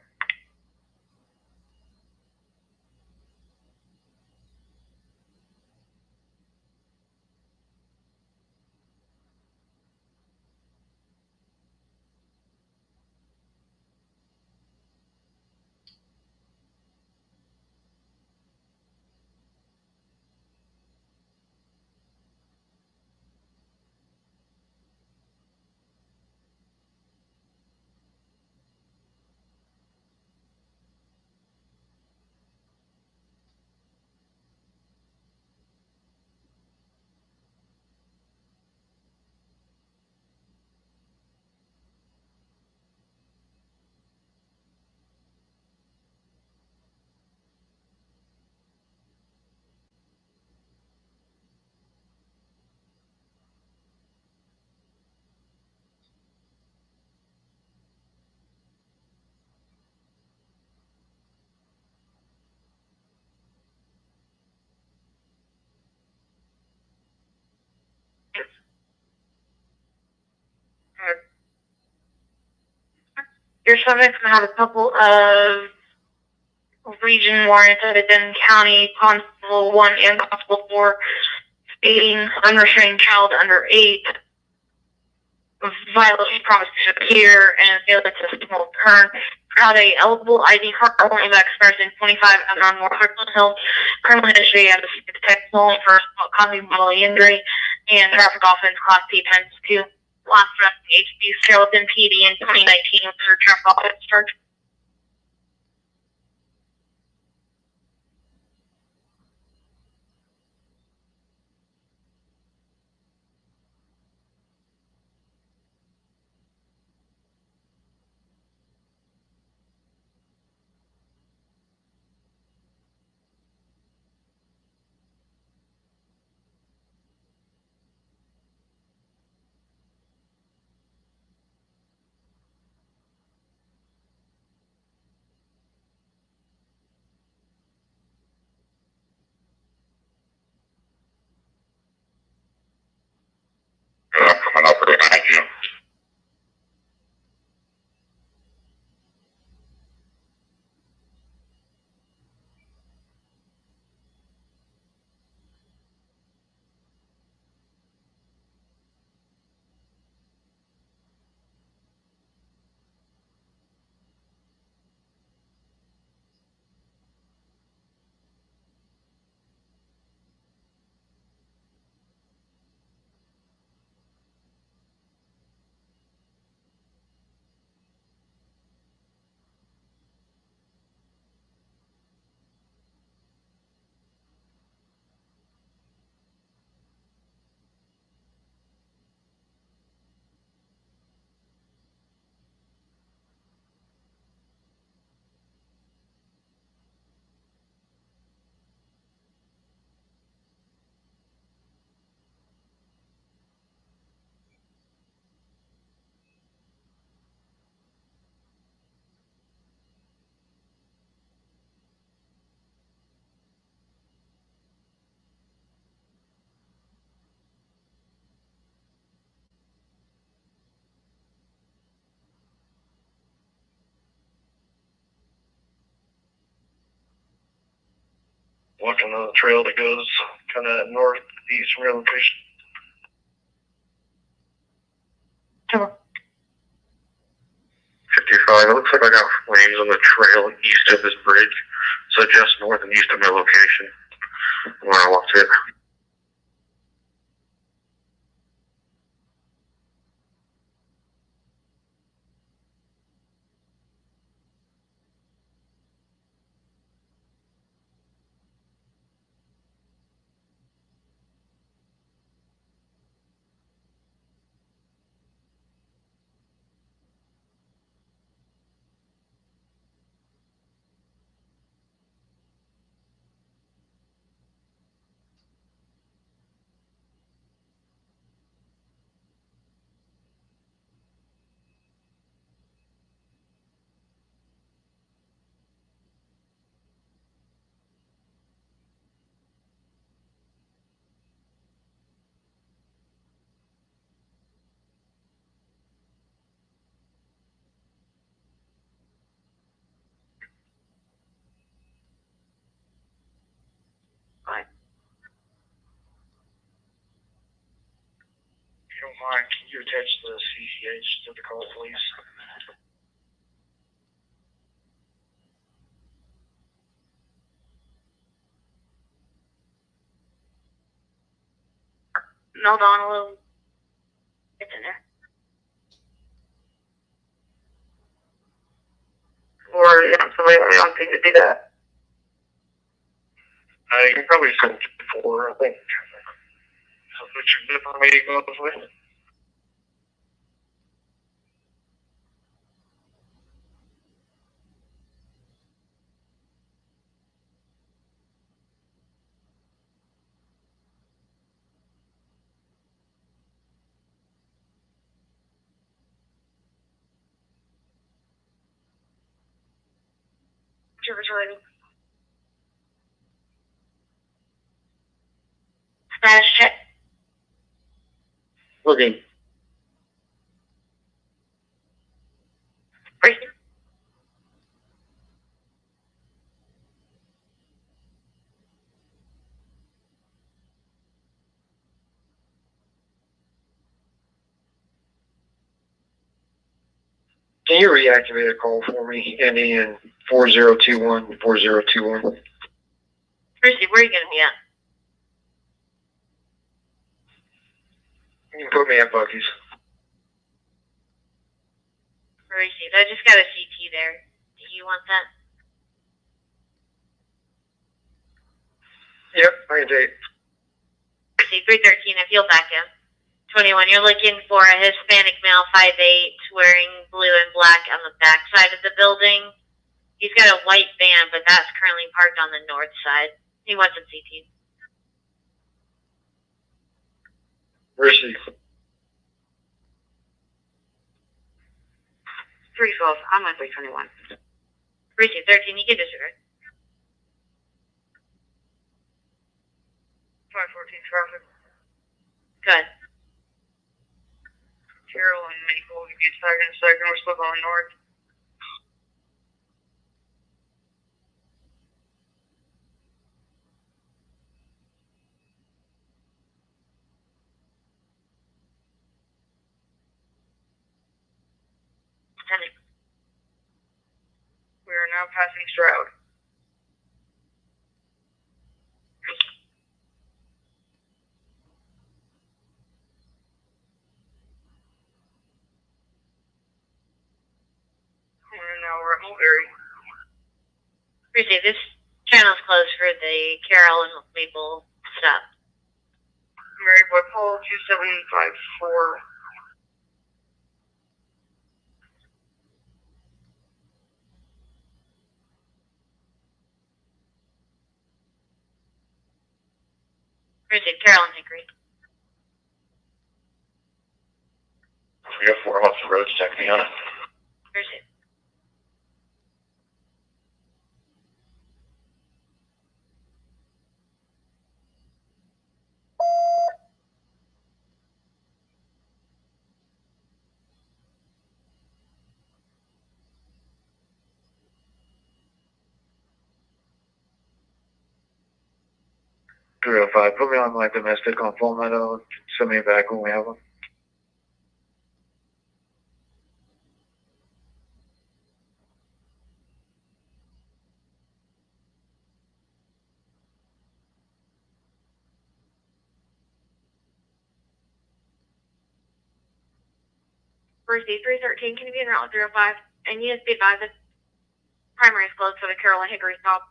Your subjects have a couple of region warrants out of Denton County, Constable 1 and Constable 4, speeding, unrestrained child under 8, violation promise to appear, and failure to small turn. Have a eligible ID card only that expires in 25 and on North Kirkland Hill. Criminal history and detectable only for causing bodily injury and traffic offense class P times 2. Last arrest in HB Skeleton PD in 2019 with her traffic offense charge. I'm coming up behind you. Walking on the trail that goes kind of northeast from your location. Sure. 55. It looks like I got flames on the trail east of this bridge, so just north and east of my location where I walked it. If you don't mind, can you attach the CCH to the call, please? Hold on a little. It's in there. Or you want somebody else to do that? You can probably send it 4, I think. So put your zipper meeting on this way. Whichever's ready. Status check. Looking. Racing. Can you reactivate a call for me, ending in 4021, 4021? Tracy, where are you going to be at? You can put me at Bucky's. Tracy, I just got a CT there. Do you want that? Yep, I can take it. Tracy, 313, I feel back in. 21, you're looking for a Hispanic male, 5'8", wearing blue and black on the back side of the building. He's got a white van, but that's currently parked on the north side. He wants a CT. Where's he? 312, I'm on 321. 313, you can disregard. 514 traffic. Good. Carol and Maple, give you a second, we're still going north. We are now passing Stroud. And now we're at Mulberry. Appreciate this channel's closed for the Carol and Maple stop. Mary Boy Pole 2754. Appreciate Carol and Hickory. We got 4 months of road check me on it. Appreciate. Put me on my domestic on Full Meadow. Send me back when we have them. Mercy 313, can you be in route 305? And you just be advised that primary is closed for the Carol and Hickory stop.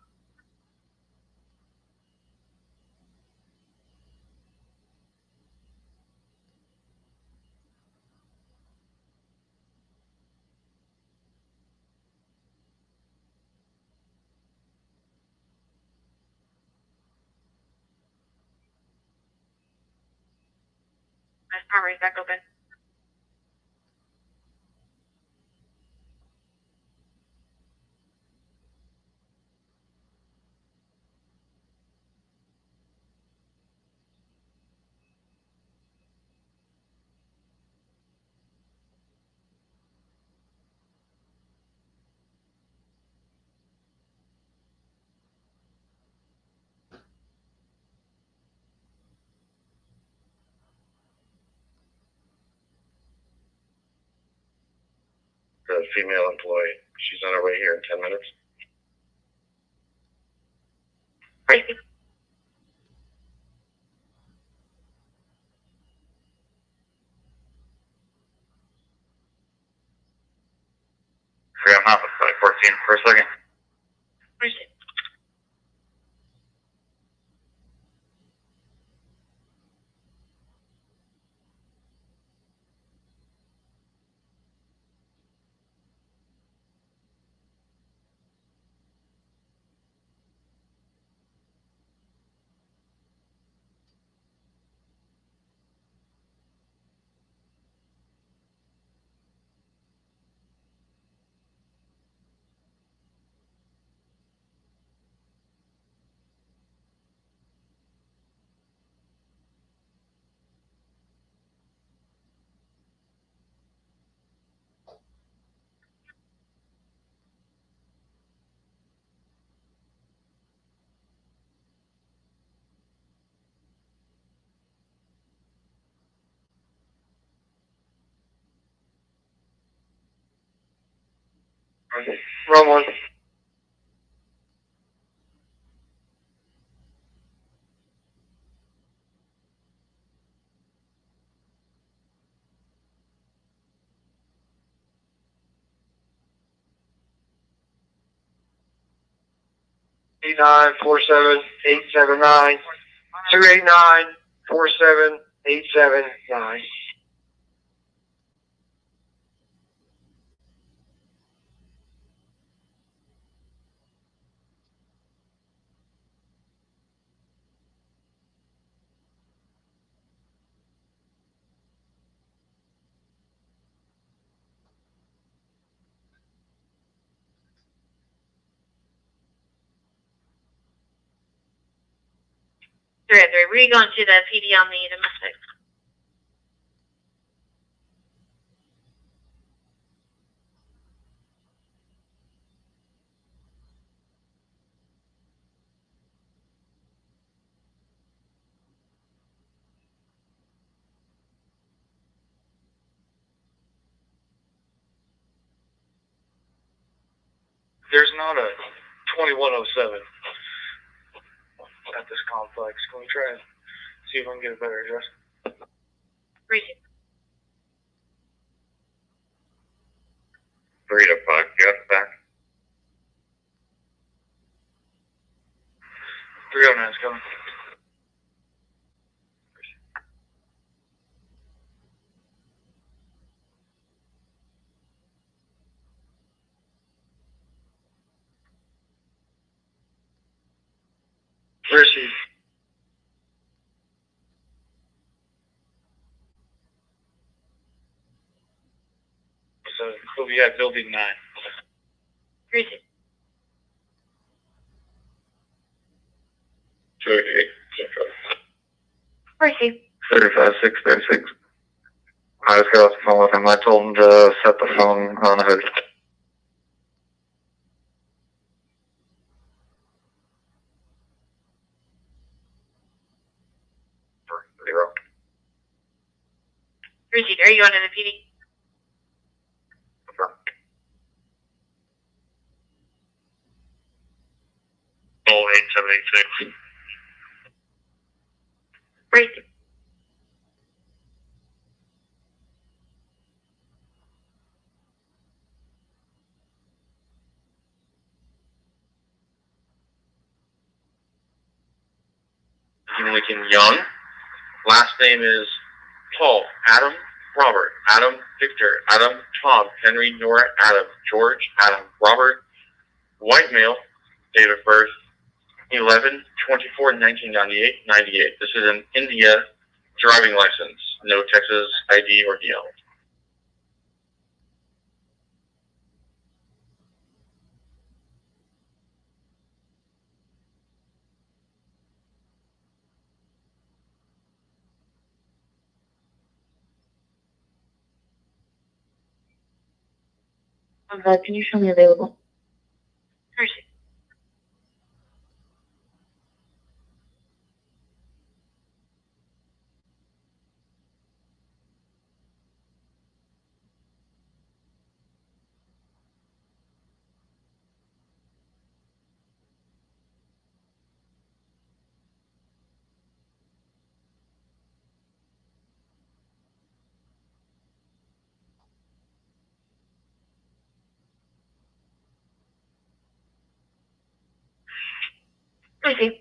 Primary is back open. The female employee. She's on her way here in 10 minutes. Tracy. Forgot I'm not with 514 for a second. Appreciate. Wrong one. Eight nine 47879 289 47879. We're going to the PD on the domestic. There's not a 2107 at this complex. Can we try and see if I can get a better address? Appreciate it. 3 to 5, got it back. 309 is coming. Receive. So who we at building 9? Appreciate it. 288. Appreciate it. 35636. I just got off the phone with him. I told him to set the phone on the hood. For 0. Appreciate it. Are you going to the PD? All 8786. Appreciate it. Lincoln Young. Last name is Paul, Adam, Robert, Adam, Victor, Adam, Tom, Henry, Nora, Adam, George, Adam, Robert. White male. Date of birth 11/24/1998. 98. This is an India driving license. No Texas ID or DL. Can you show me available? Appreciate it. Appreciate it.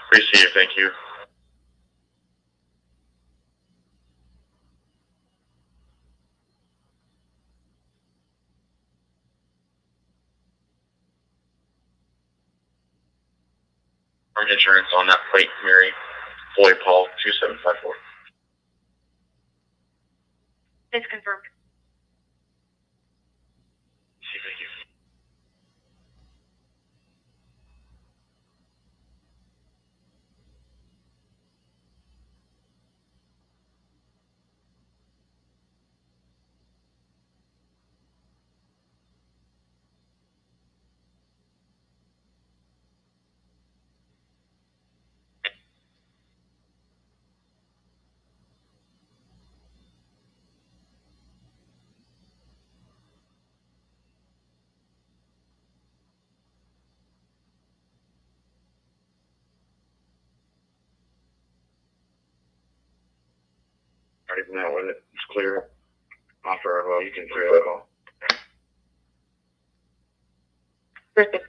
Appreciate it. Thank you. Insurance on that plate, Mary. Floyd Paul 2754. It's confirmed. Thank you. Right now, when it's clear, offer, well, you can clear that all. Perfect.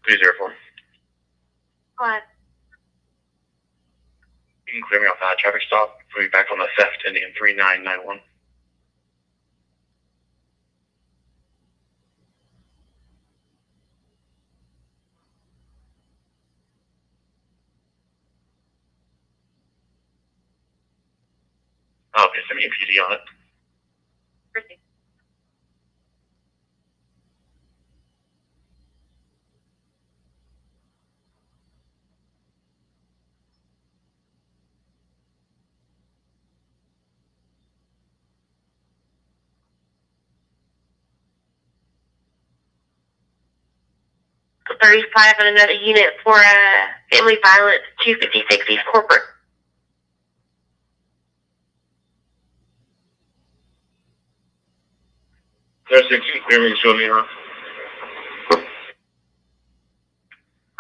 Please, airport. What? You can clear me off that traffic stop. Put me back on the theft ending in 3991. Oh, okay, send me a PD on it. Perfect. $35 and another unit for family violence, 256 East Corporate. There's 6, clear me, show me around.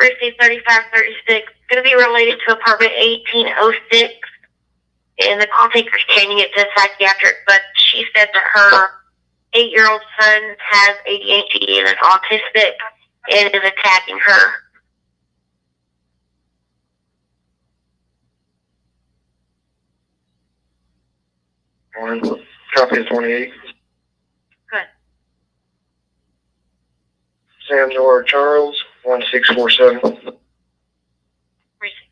Receive 3536. Going to be related to apartment 1806. And the call taker's changing it to psychiatric, but she said that her 8-year-old son has ADHD and is autistic and is attacking her. Copy is 28. Good. Sam Nora Charles, 1647. Receive.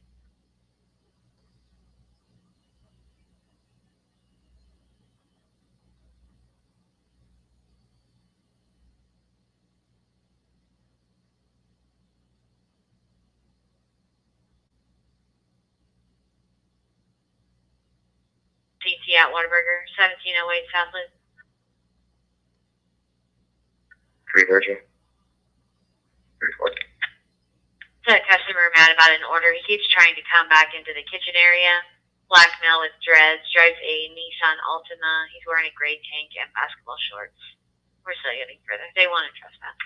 DC at Whataburger, 1708 Southland. 313. 340. To a customer mad about an order. He keeps trying to come back into the kitchen area. Black male with dreads, drives a Nissan Altima. He's wearing a gray tank and basketball shorts. We're still getting further. They want to trespass.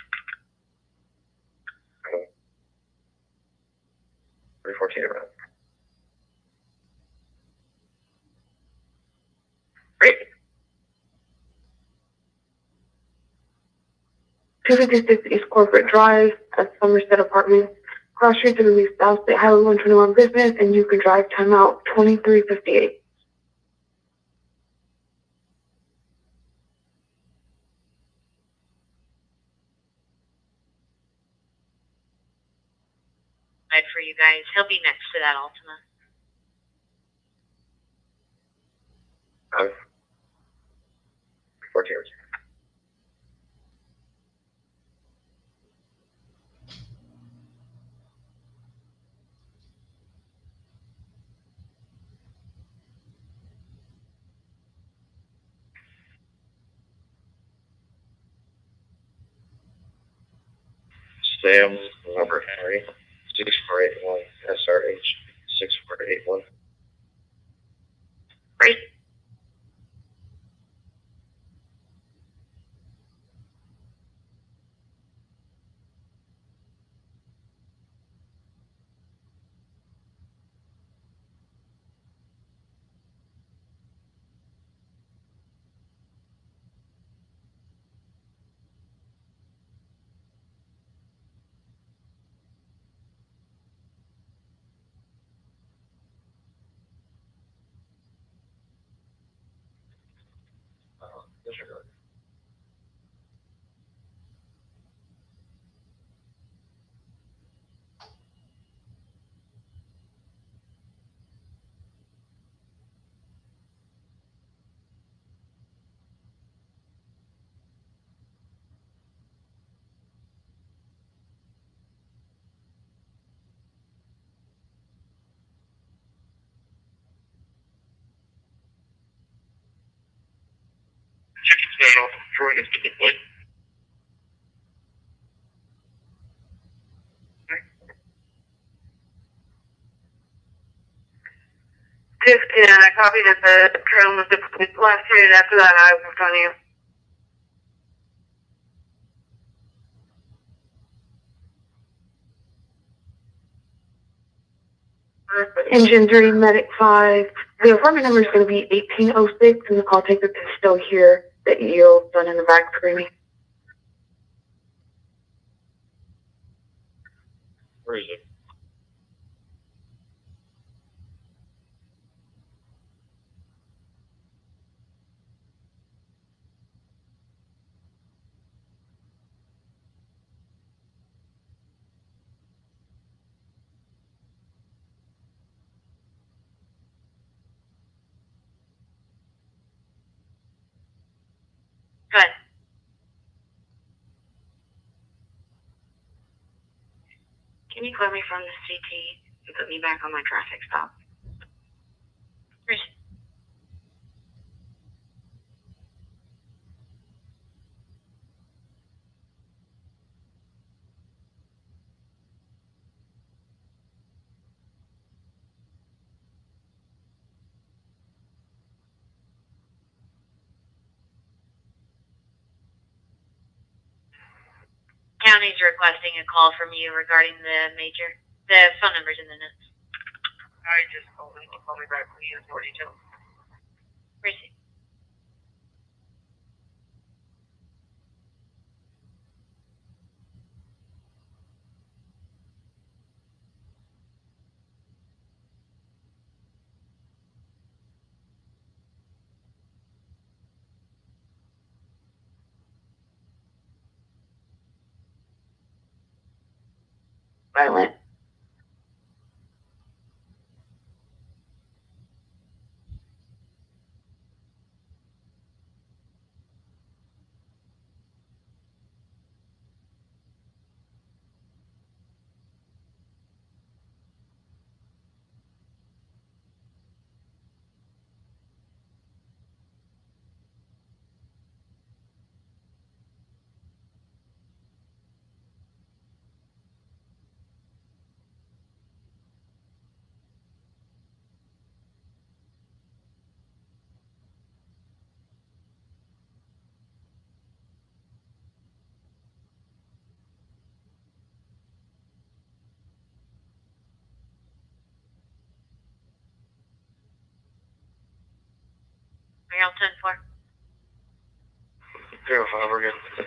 314 around. Great. 256 East Corporate Drive at Somerset Apartments. Cross street to the South State Highway 121 business, and you can drive timeout 2358. For you guys, he'll be next to that Altima. Okay. 14 hours. Sam, Robert Henry, 6481 SRH 6481. Great. Disregard. Chicken stand off of Troy is typically. And I copied that the trail was the last rated after that. I was on you. Engine 3, Medic 5. The apartment number is going to be 1806, and the call taker can still hear the EO son in the back screaming. Where is it? Good. Can you clear me from the CT and put me back on my traffic stop? County's requesting a call from you regarding the major. The phone number's in the notes. I just told him to call me back when he has more details. Receive. Violent. Are y'all 10-4? 05, we're good.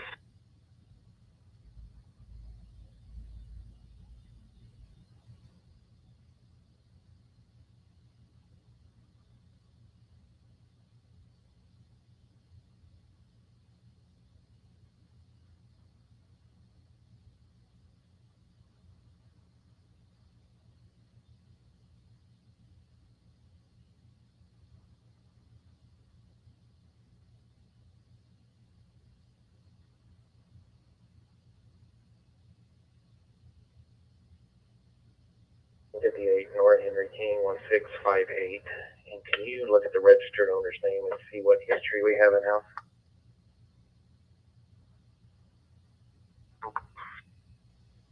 North Henry King 1658. And can you look at the registered owner's name and see what history we have in house?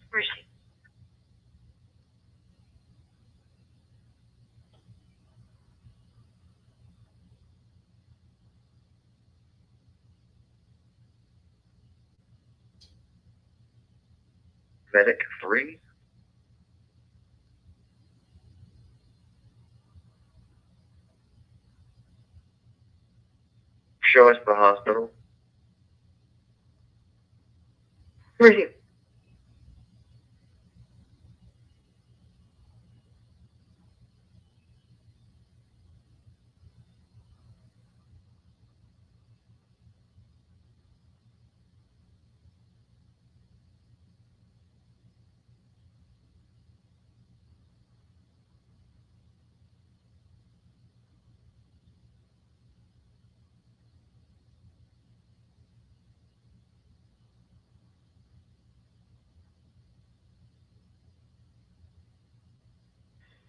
Where's she? Medic 3. Show us the hospital. Where's you?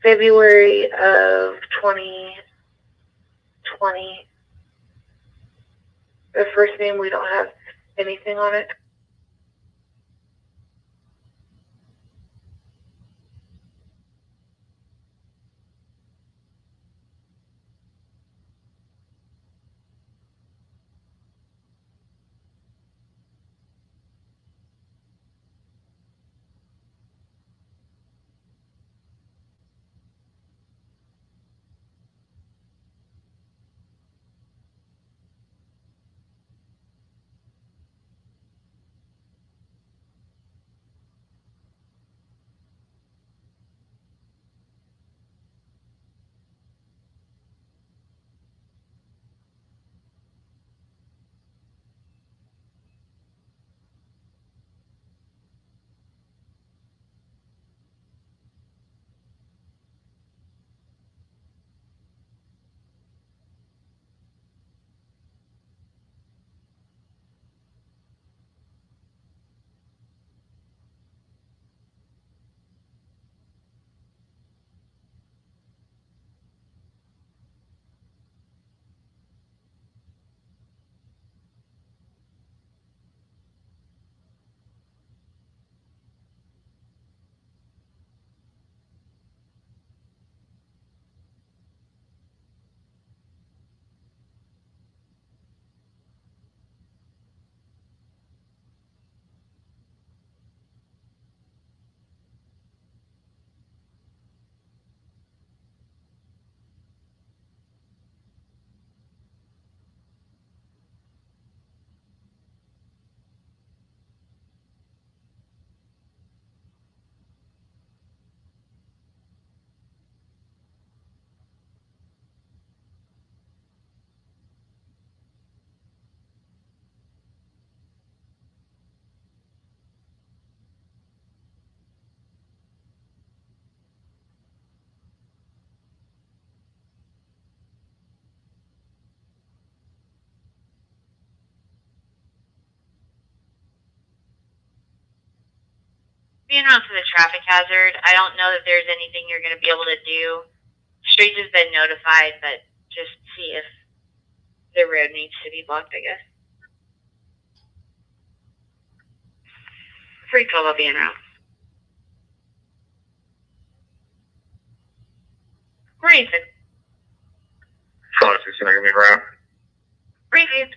February of 2020. The first name, we don't have anything on it. Being around for the traffic hazard, I don't know that there's anything you're going to be able to do. Streets has been notified, but just see if the road needs to be blocked, I guess. 312 will be en route. Reason. Sorry, it's gonna give me around. Reason.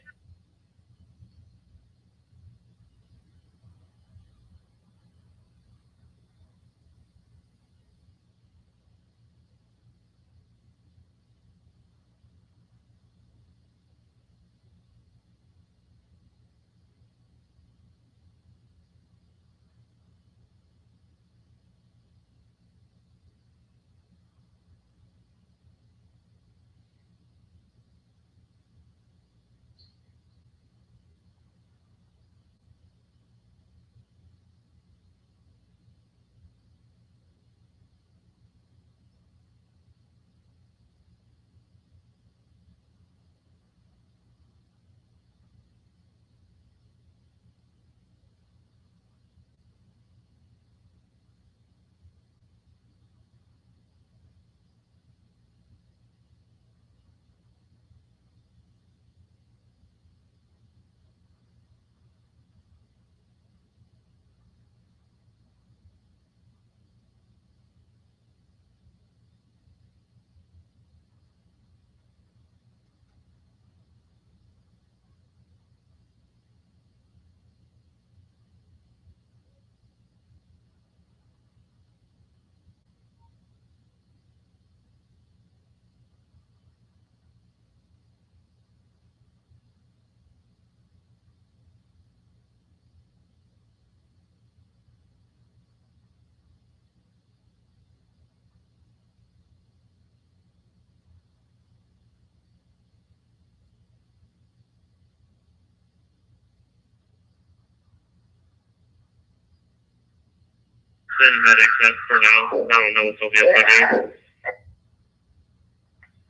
send medics up for now. I don't know what they'll be able to do.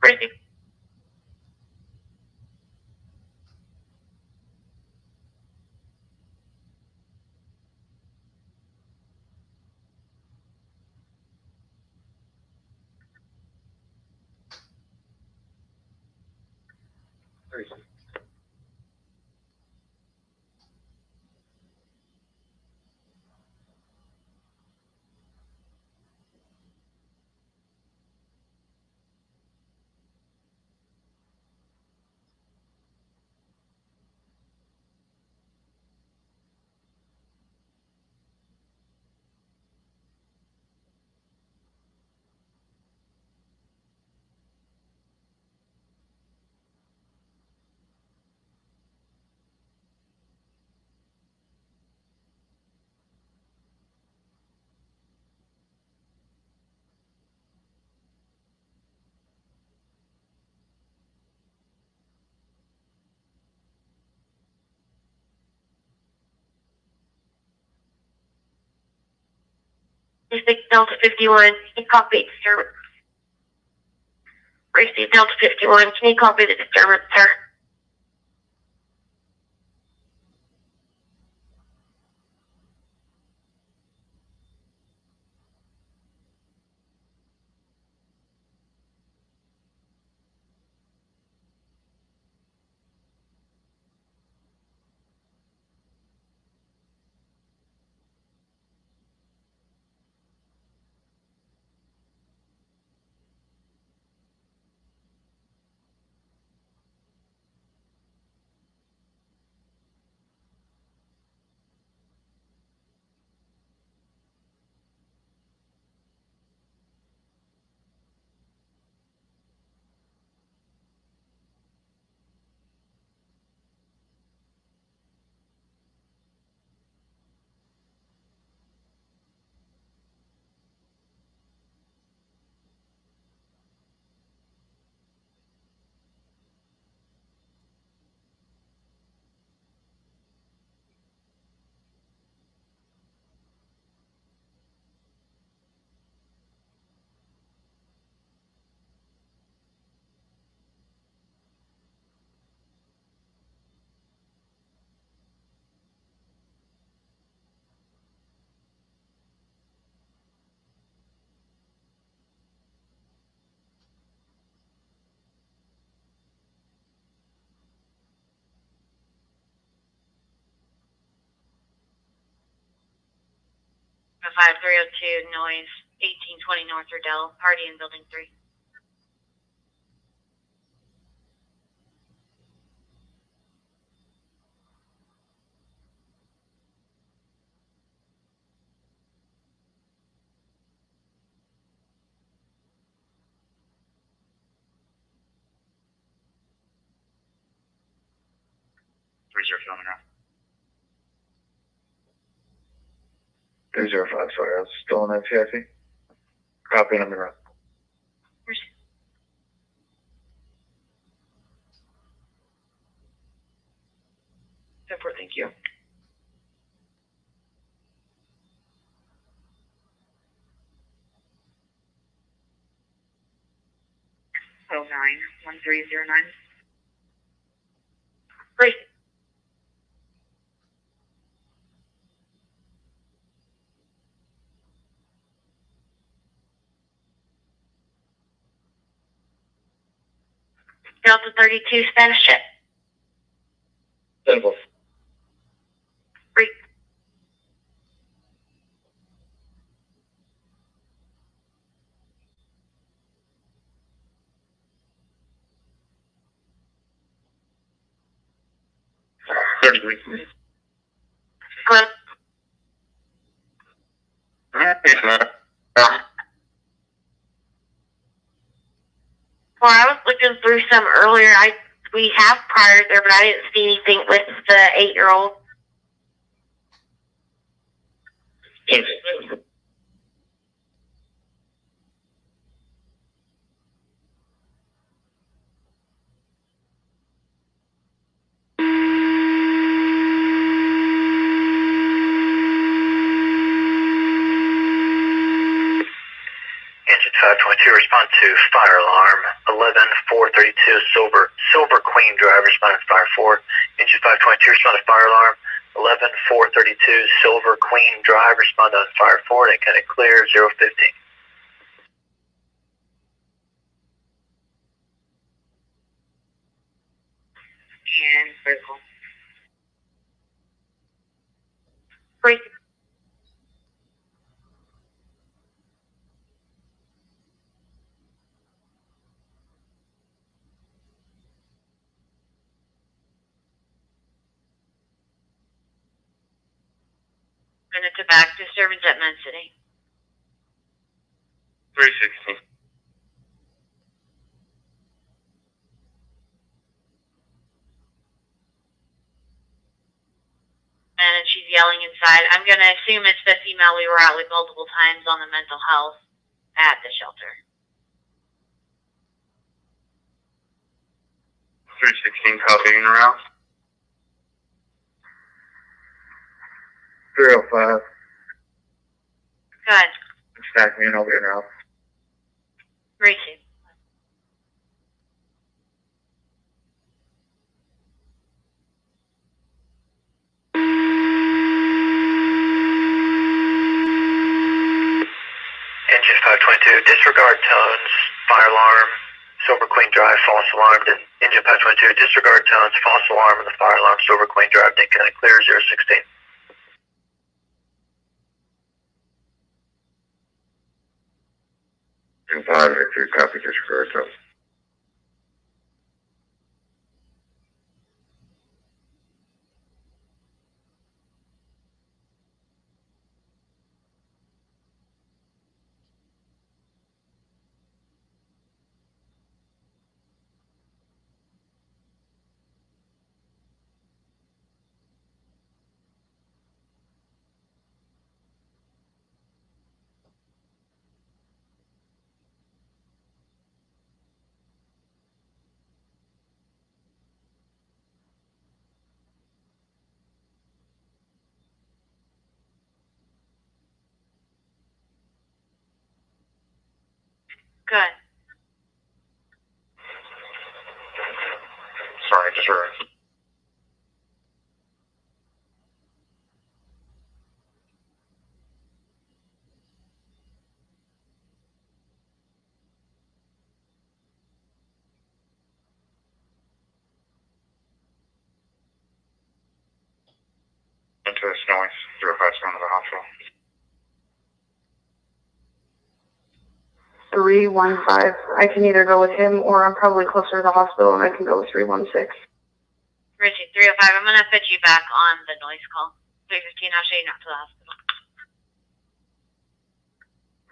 Received. Received Delta 51, can you copy disturbance? Received Delta 51, can you copy the disturbance, sir? The 5302 noise, 1820 North Riddell, party in building 3. coming out. 305, sorry, I was still on that CIC. Copy on the run. 10-4, thank you. Oh, 91309. Great. Delta 32, Spanish check. 10-4. Great. Hello? Well, I was looking through some earlier. We have priors there, but I didn't see anything with the 8-year-old. respond to fire alarm 11432 Silver Queen Drive, respond to fire 4. Engine 522, respond to fire alarm 11432 Silver Queen Drive, respond on fire 4, and kind of clear 015. And critical. Brace. Minute to back, disturbance at Med City. 316. And she's yelling inside. I'm going to assume it's the female we were out with multiple times on the mental health at the shelter. 316 copying around. 305. Good. Stack me and I'll be in now. Receive. Engine 522, disregard tones, fire alarm, Silver Queen Drive, false alarm. Engine 522, disregard tones, false alarm, and the fire alarm, Silver Queen Drive, then kind of clear 016. And 5 Victory, copy, disregard tones. Good. Sorry, just heard. Into this noise, 05's going to the hospital. 315. I can either go with him or I'm probably closer to the hospital and I can go with 316. Receive 305. I'm going to put you back on the noise call. 315, I'll show you not to the hospital.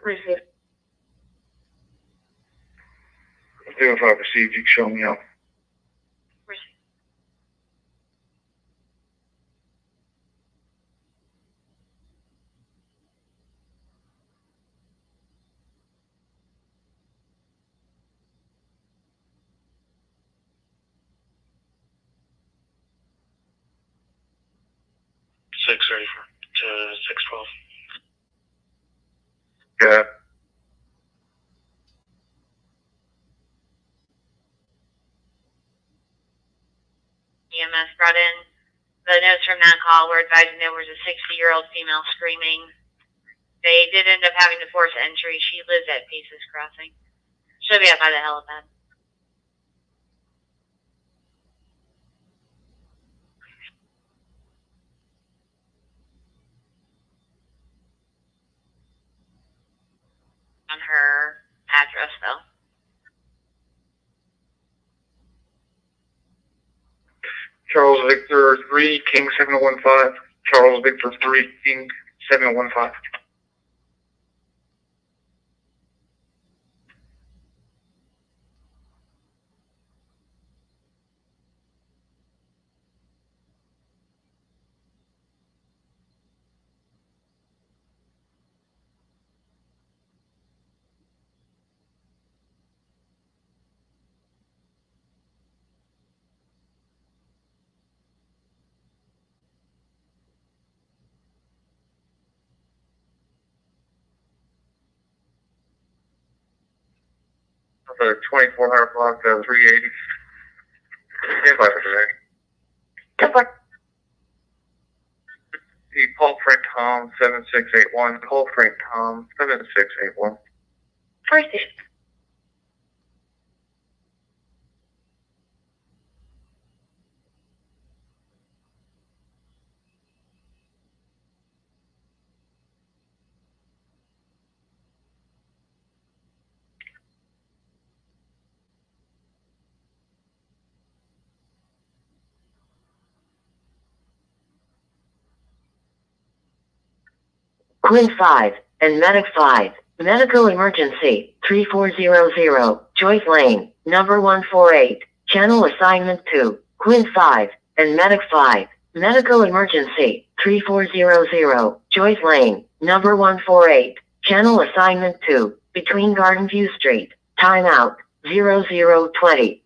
Receive. 305 received, you can show me out. Receive. Six ready to 612. Yeah. EMS brought in the notes from that call. We're advising there was a 60-year-old female screaming. They did end up having to force entry. She lives at Paces Crossing. She'll be up by the helipad. On her address, though. Charles Victor 3, King 715. Charles Victor 3, King 715. the 2400 block, 380. Stand by for today. Ten four. The Paul Frank Tom 7681. Paul Frank Tom 7681. First station. Quinn 5 and Medic 5. Medical emergency 3400. Joyce Lane, number 148. Channel assignment 2. Quinn 5 and Medic 5. Medical emergency 3400. Joyce Lane, number 148. Channel assignment 2. Between Garden View Street. Timeout 0020.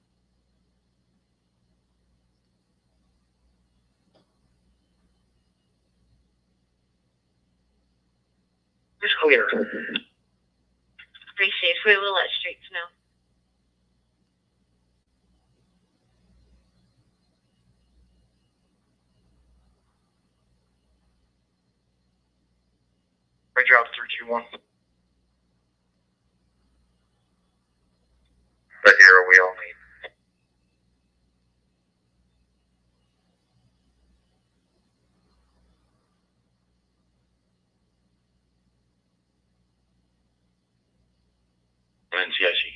It's clear. Appreciate it. We will let streets know. Right job, 321. The hero we all need. NCIC.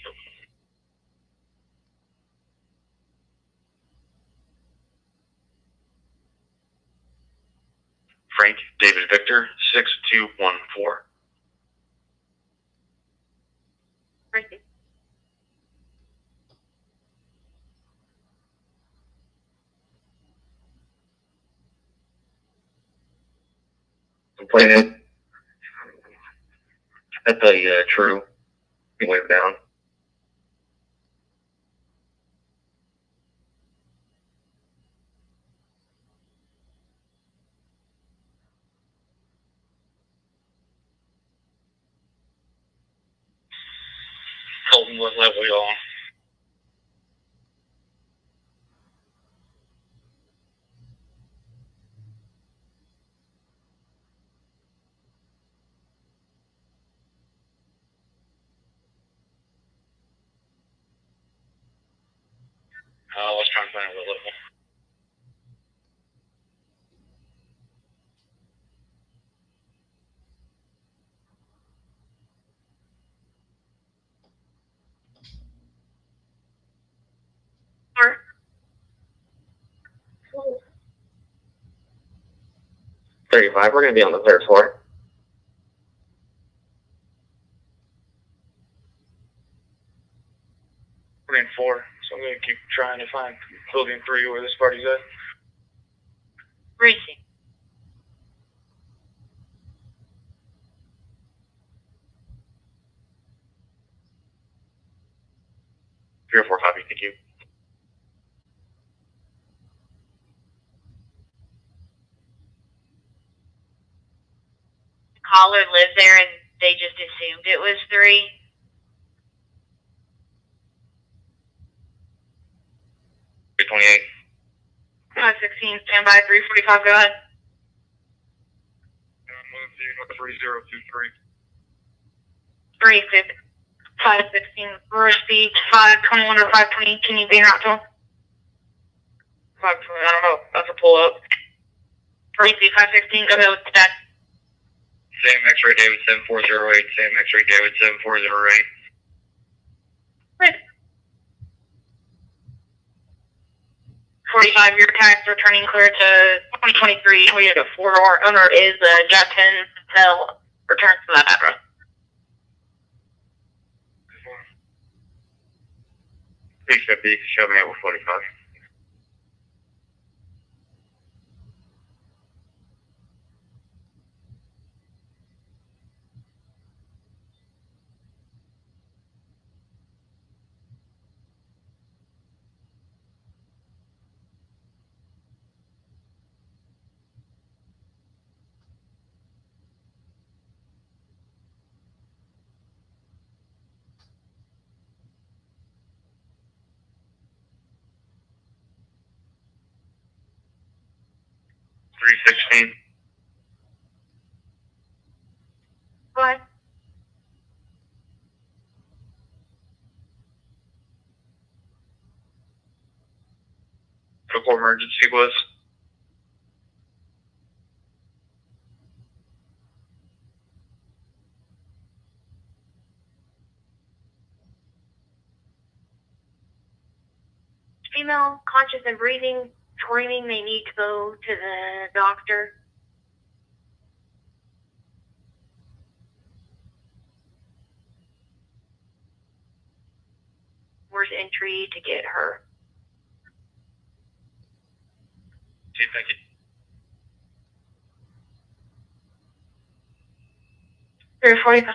Frank David Victor 6214. First station. Completed. That's a true. He went down. Colton was level on. Let's try and find a level. Or 35, we're going to be on the third floor. We're in 4, so I'm going to keep trying to find building 3 where this party's at. racing. Three or 4 copy, thank you. Caller lives there and they just assumed it was 3. Three 28. 516, stand by, 345, go ahead. 3023. 516, receive 521 or 520, can you be out to him? 520, I don't know, that's a pull up. Receive 516, go ahead with the deck. Same X-ray David 7408, same X-ray David 7408. Right. 45, your tax returning clear to 2023. We have a 4-door owner is Jackson Hotel. Returns to that address. Please show me over 45. 316. Go ahead. Report emergency was. Female, conscious and breathing, screaming. They need to go to the doctor. Where's entry to get her? Thank you. There's 45.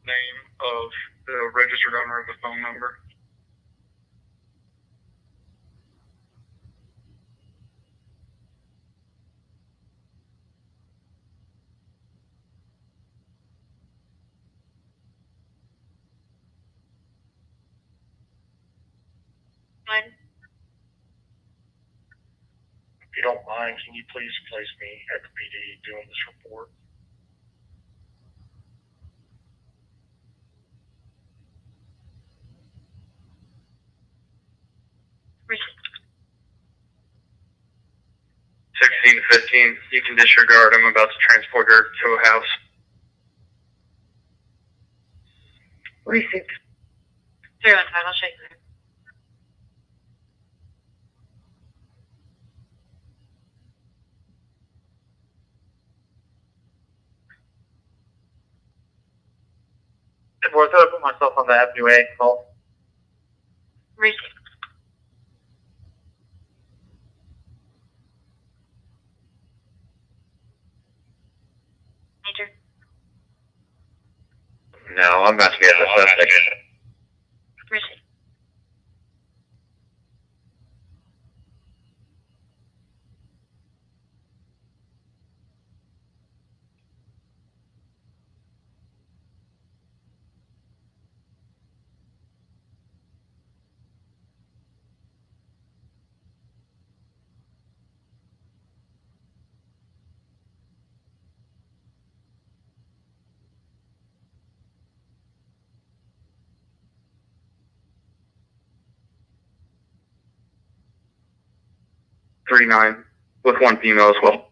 Name of the registered owner of the phone number. One. If you don't mind, can you please place me at the PD doing this report? Richard. 1615. You can disregard. I'm about to transport her to a house. Receipt. 315, I'll show you. Before I thought I put myself on the Avenue A call. Receipt. Major. No, I'm about to get a suspect. Receipt. Three nine with one female as well.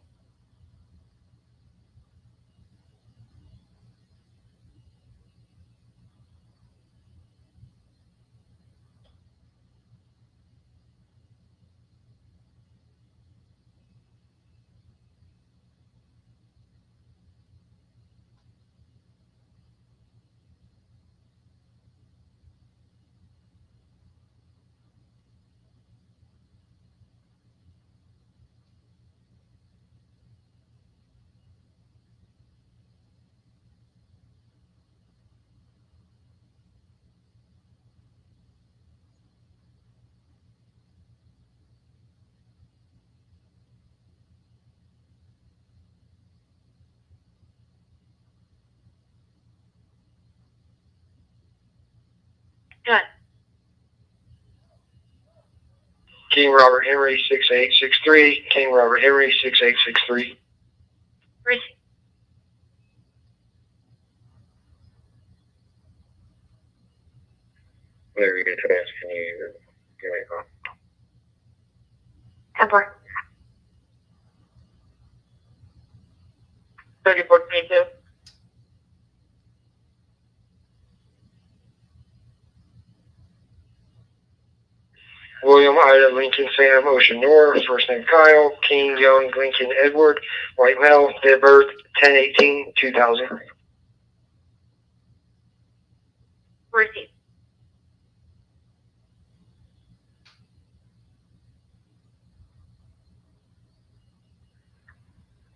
Good. King Robert Henry 6863. King Robert Henry 6863. Receipt. Whatever you get to ask, can you give me a call? 10-4. 3422. William Ida Lincoln Sam Ocean North, first name Kyle, King Young Lincoln Edward, white male, date of birth 10/18/2000. Receipt.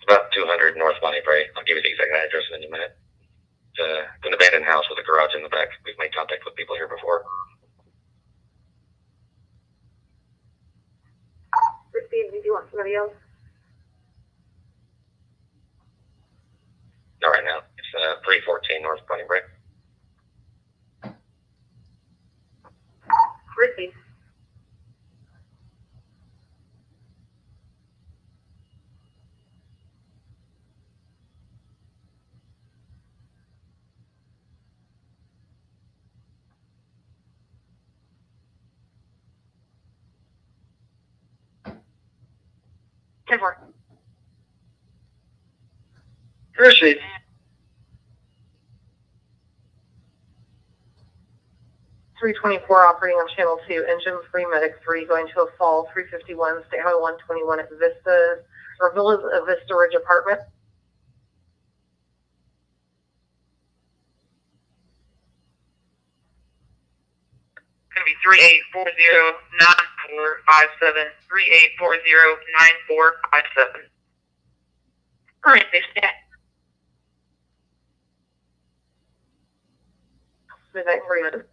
About 200 North Bonnie Bray. I'll give you the exact address in a minute. It's an abandoned house with a garage in the back. We've made contact with people here before. Receipt, did you want somebody else? Not right now. It's 314 North Bonnie Bray. Receipt. 10-4. Proceed. Operating on channel 2, engine 3, medic 3, going to a fall, 351, State Highway 121 at Vista, or Vista Ridge Apartment. Going to be 3840-9457, 3840-9457. Current stat. Midnight 3 minutes.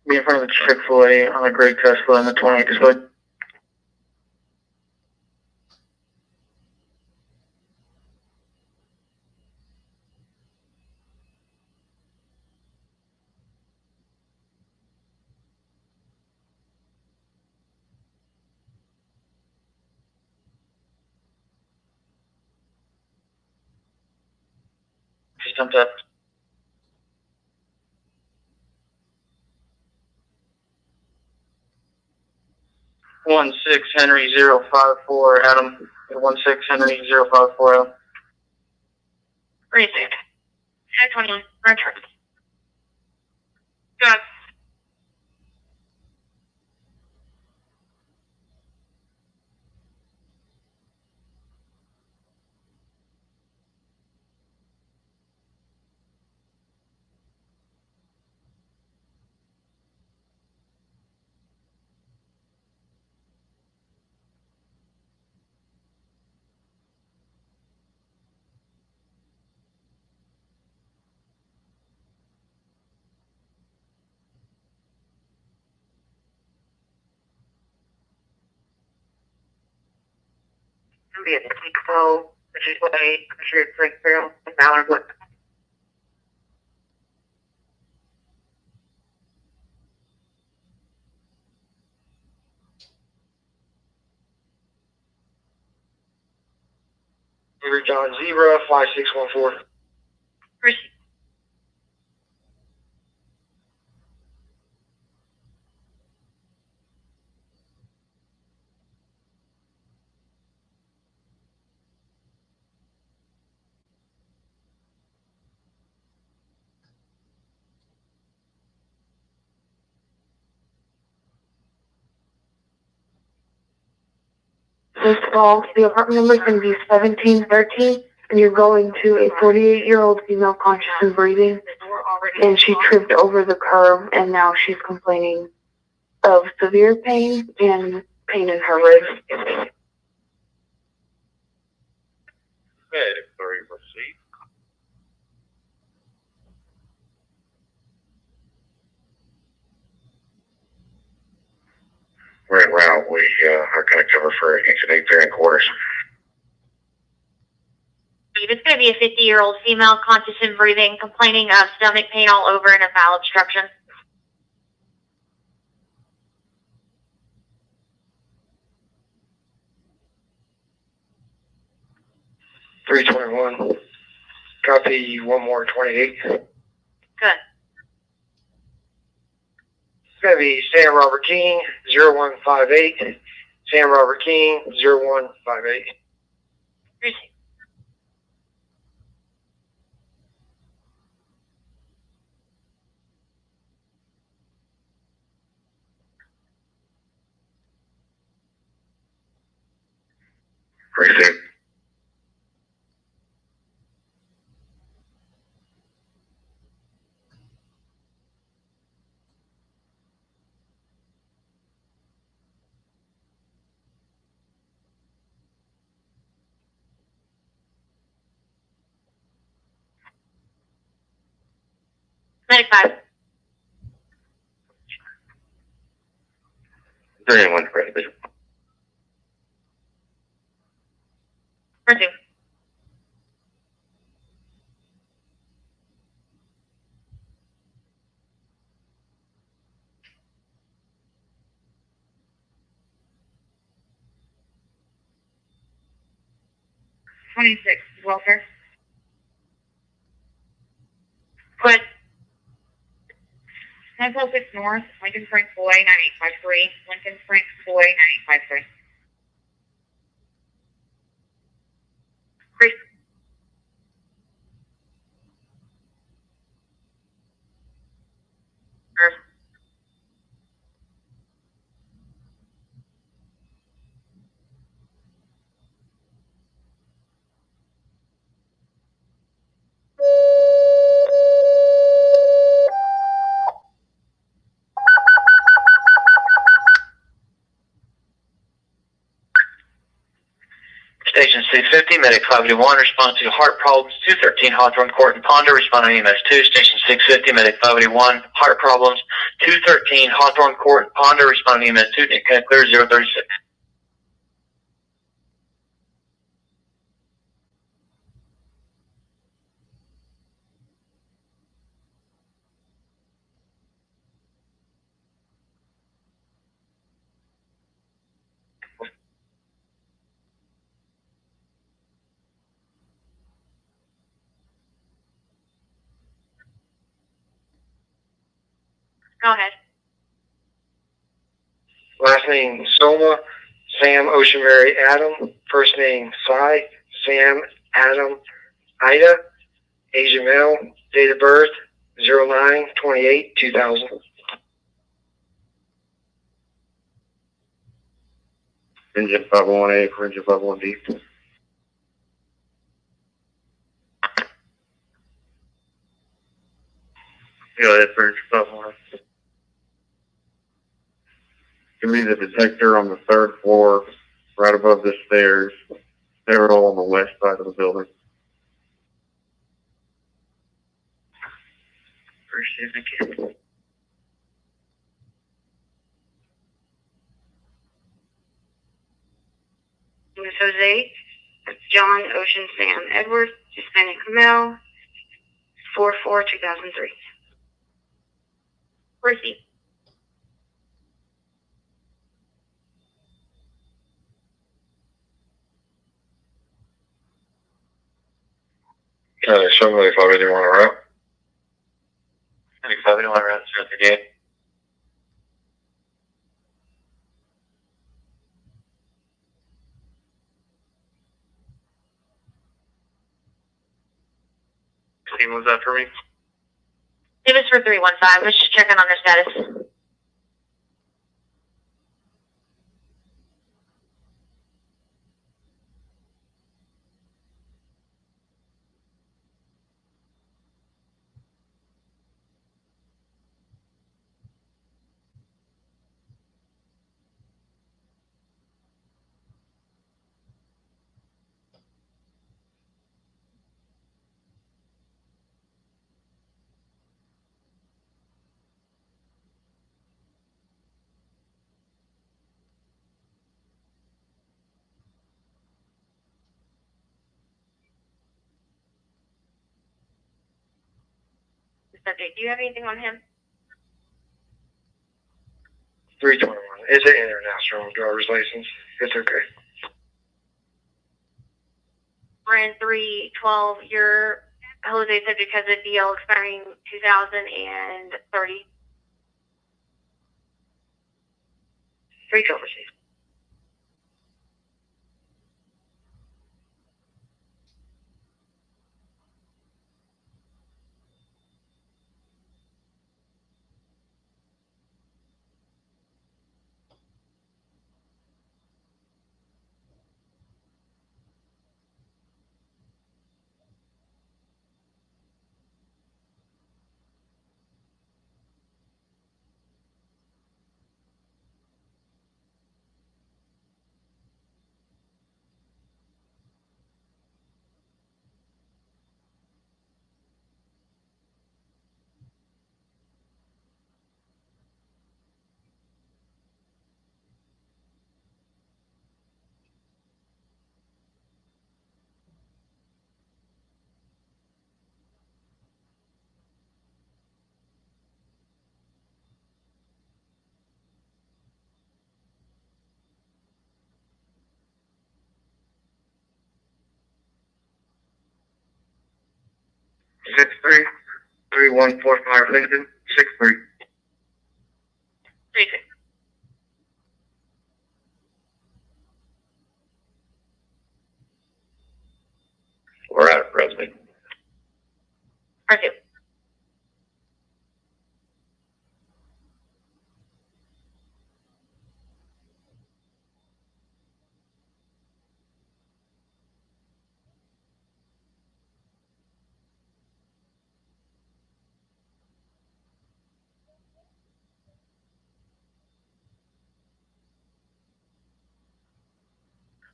Be in front of the Chick-fil-A on a gray Tesla in the 28 display. System test. 16 Henry 054 Adam. 16 Henry 054 Adam. Current stat. 21. Return. Good. Be at the Depot, the Chick-fil-A, Richard Springfield, Ballard. River John Zebra 5614. Proceed. This fall, the apartment number is going to be 1713, and you're going to a 48-year-old female conscious and breathing, and she tripped over the curb, and now she's complaining of severe pain and pain in her ribs. Okay, 3 proceed. We're en route. We are going to cover for incident 3 1/4. It's going to be a 50-year-old female, conscious and breathing, complaining of stomach pain all over and a bowel obstruction. $321. Copy 1 more 28. Good. It's going to be Sam Robert King 0158. Sam Robert King 0158. Proceed. Receive. Medic 5. 3 and 1 for visual. Resume. welfare. Go ahead. 946 North, Lincoln Springs Boy, 9853. Lincoln Springs Boy, 9853. Chris. Station 650, Medic 581, respond to heart problems, 213 Hawthorne Court and Ponder, respond on EMS 2. Station 650, Medic 581, heart problems, 213 Hawthorne Court and Ponder, respond on EMS 2, can clear 036. Go ahead. Last name Soma, Sam Ocean Mary Adam. First name Cy, Sam Adam Ida. Asian male. Date of birth 09/28/2000. Engine 501A for engine 501D. Yeah, that's for engine 501. Give me the detector on the 3rd floor, right above the stairs. They were all on the west side of the building. Appreciate it. Thank you. Miss Jose, John Ocean Sam Edwards, Hispanic male, 4/4/2003. Receive. Show me if I really want to route. Medic 581, route 038. Team was that for me? It was for 315. Let's just check in on their status. Subject, do you have anything on him? 321. It's an international driver's license. It's okay. Brand 312, your Jose subject has a DL expiring 2030. 312 received. 763-3145 Lincoln 63. 36. We're out of resume. R2.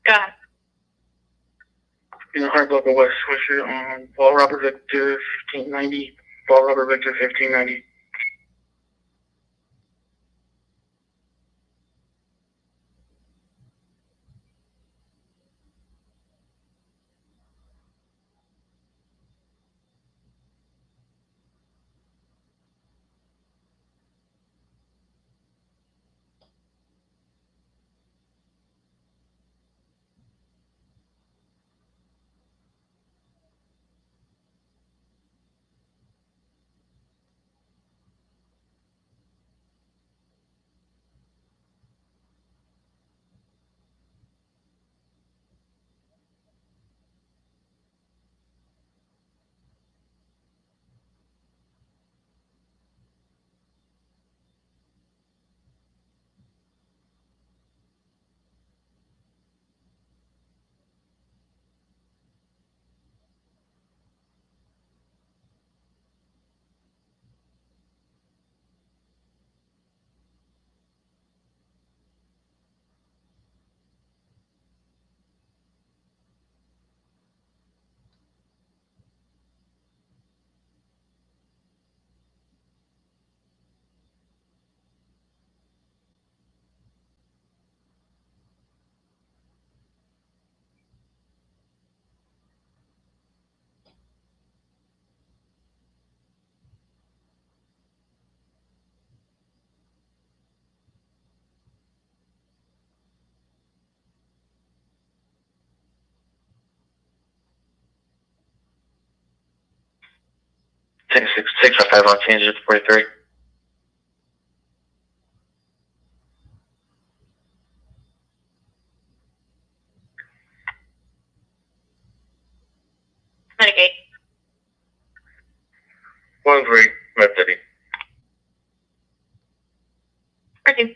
Go ahead. Hard Local West Swisher on Paul Robert Victor 1590. Paul Robert Victor 1590. Take 655 on change at 43. Medicaid. 1-3, Med City. R2.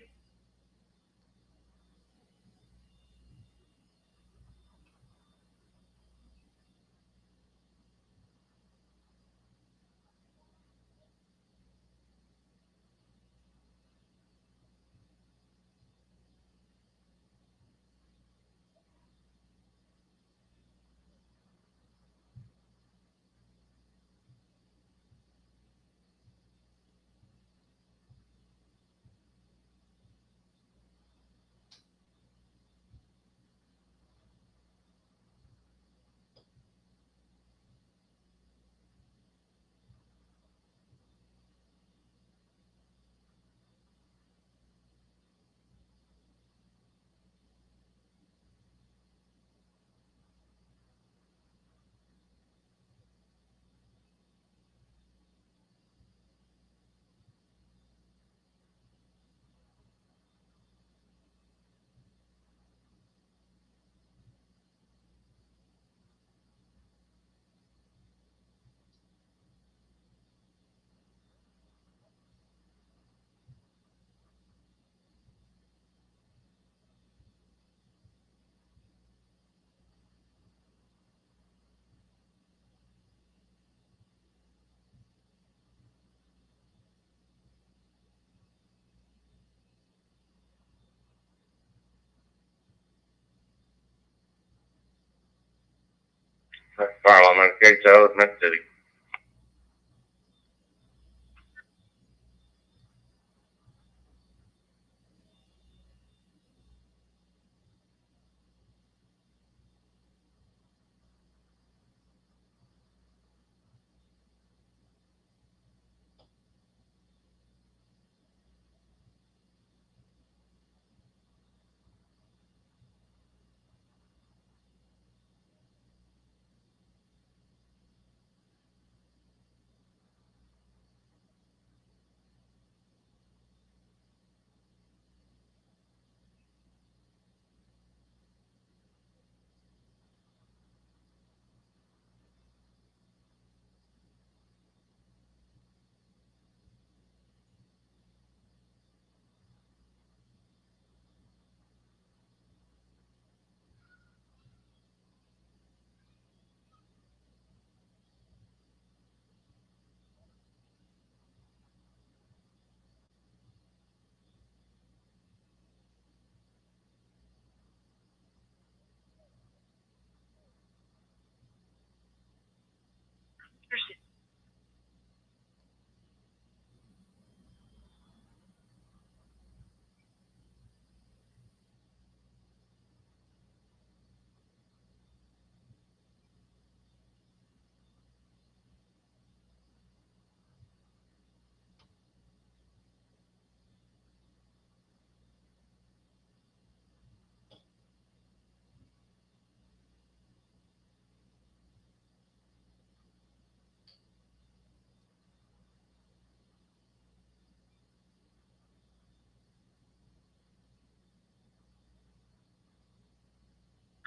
Fire alarm Medicaid out Med City.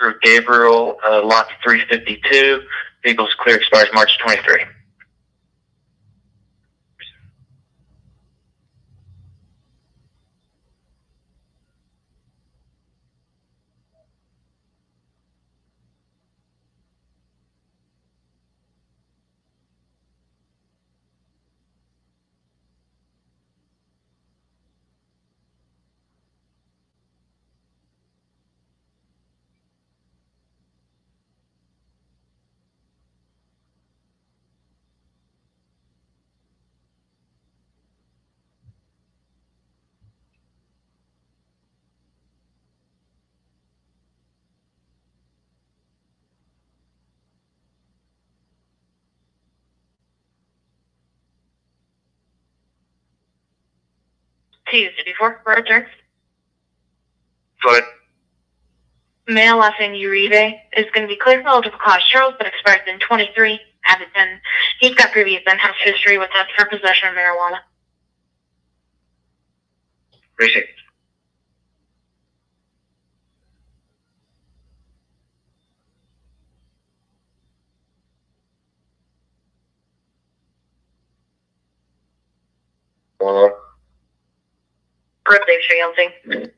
For Gabriel, lot 352. Vehicles clear, expires March 23. T54, Roger. Go ahead. Male last name Uribe is going to be clear for eligible cause Charles, but expires in 23. Abington. He's got previous in-house history with us for possession of marijuana. Racing. Rip Dave Shieldsing.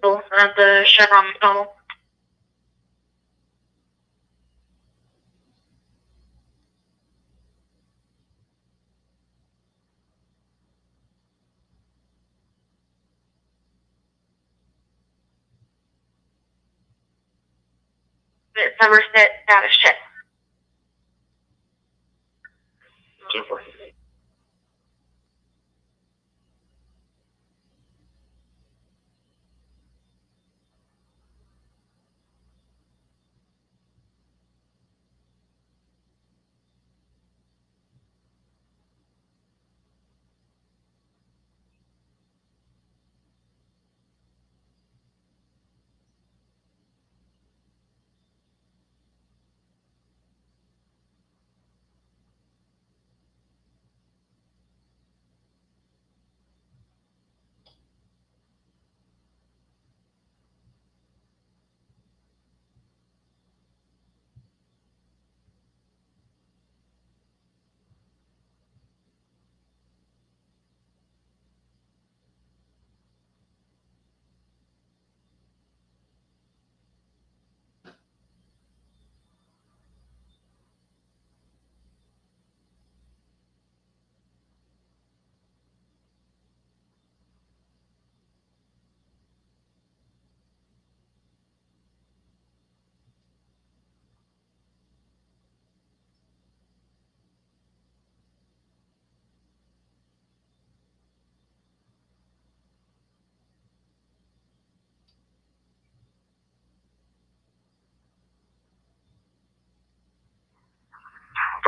At the Chevron McDonald. Somerset status check. Super.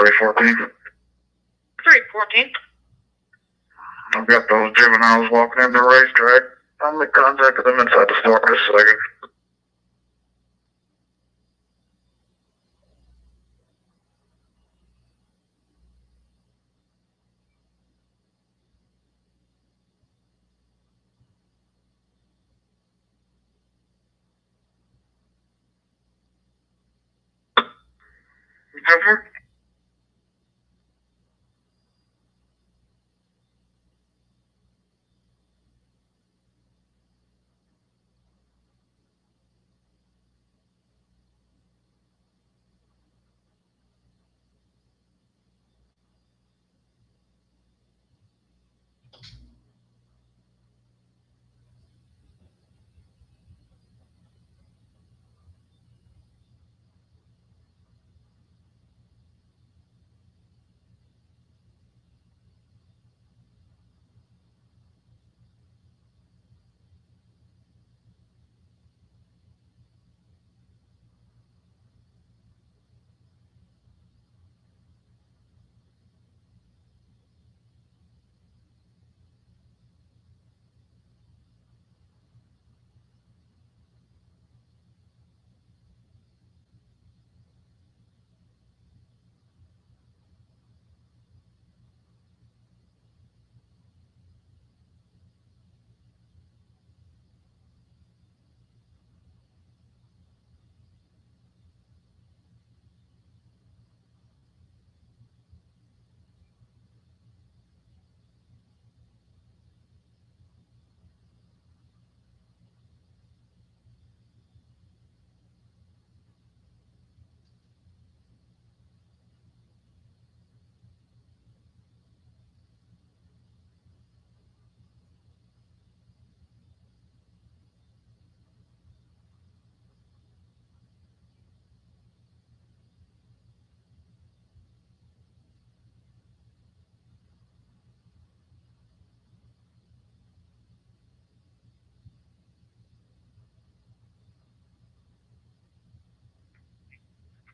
314. 314. I've got those juveniles walking in the racetrack. I'm going to contact them inside the store in just a second. Mm-hmm.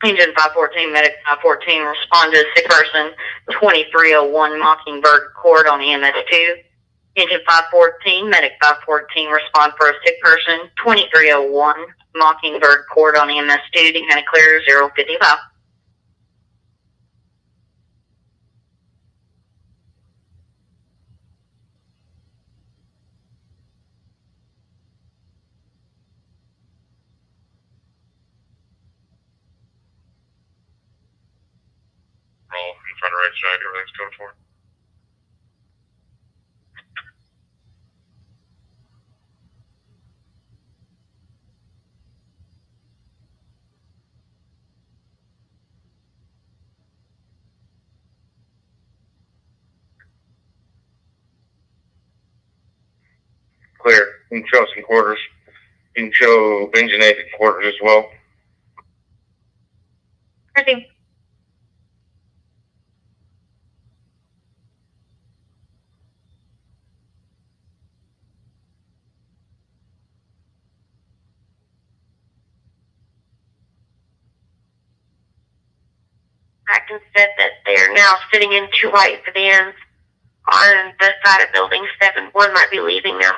Engine 514, medic 514, respond to a sick person, 2301 Mockingbird Court on EMS2. Engine 514, medic 514, respond for a sick person, 2301 Mockingbird Court on EMS2, Decanted clear 055. Roll in front of right side, everything's code for. Clear. You can show some quarters. You can show engine 8 quarters as well. Proceed. Acton said that they're now sitting in 2 white sedans on the side of building 7. One might be leaving now.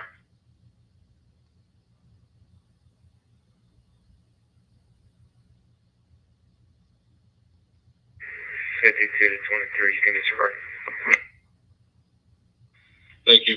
52 to 23 units right. Thank you.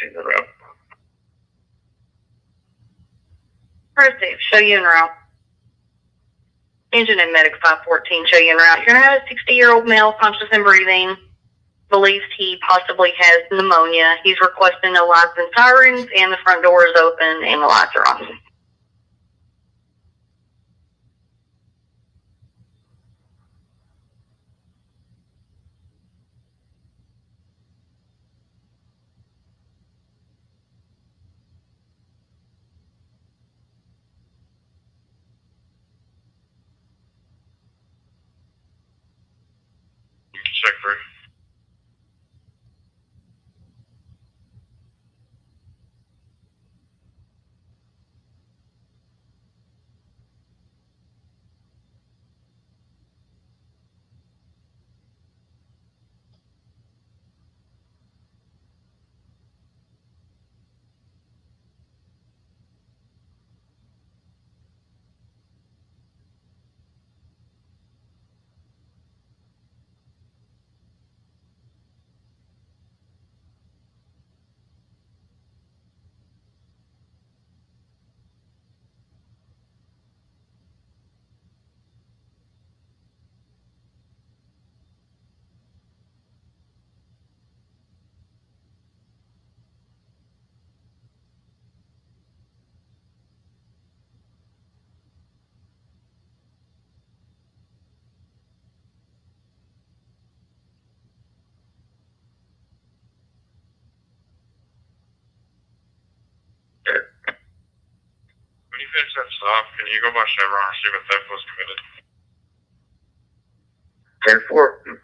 In route. Proceed. Show you en route. Engine and medic 514, show you en route. You're going to have a 60-year-old male, conscious and breathing. Believes he possibly has pneumonia. He's requesting no lights and sirens, and the front door is open and the lights are on. check through. When you finish that stop, can you go by Chevron or see if a theft was committed? 10-4.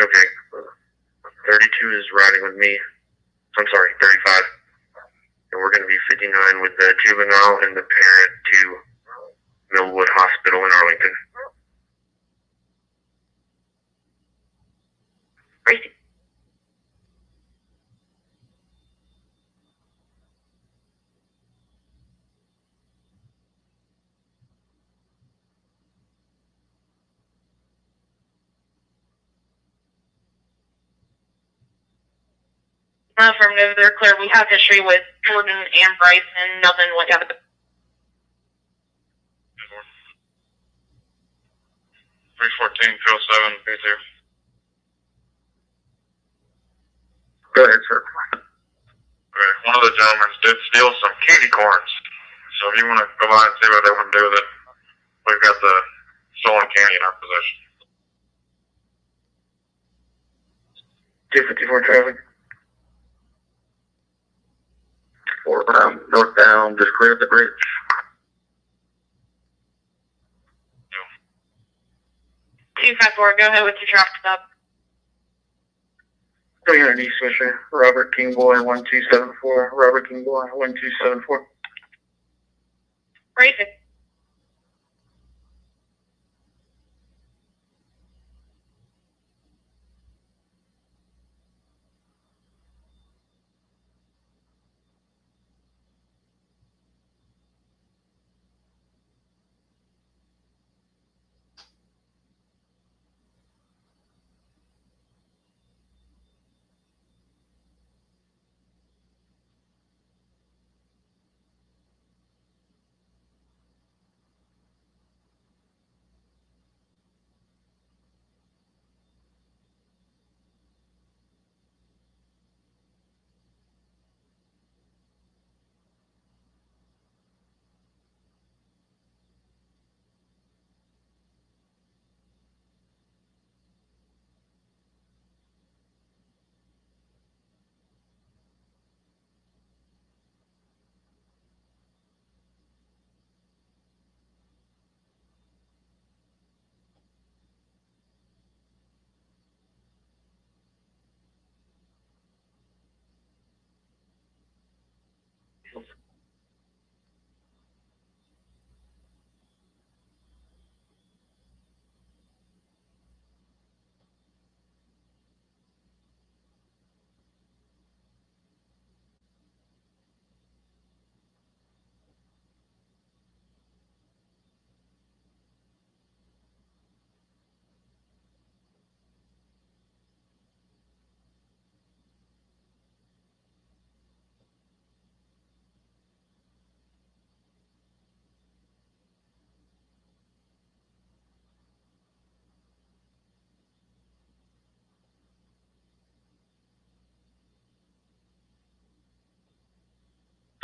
Okay. 32 is riding with me. I'm sorry, 35. And we're going to be 59 with the juvenile and the parent to Millwood Hospital in Arlington. Gracie. Affirmative, they're clear. We have history with Jordan and Bryson. Nothing like that. 314, 207, B2. Go ahead, sir. Okay, one of the gentlemen did steal some candy corns. So if you want to go by and see what they want to do with it, we've got the stolen candy in our possession. 254 traffic. 4 northbound, just clear the bridge. Yeah. 254, go ahead with your traffic stop. 300 East Fisher, Robert Kingboy 1274, Robert Kingboy 1274. Racing.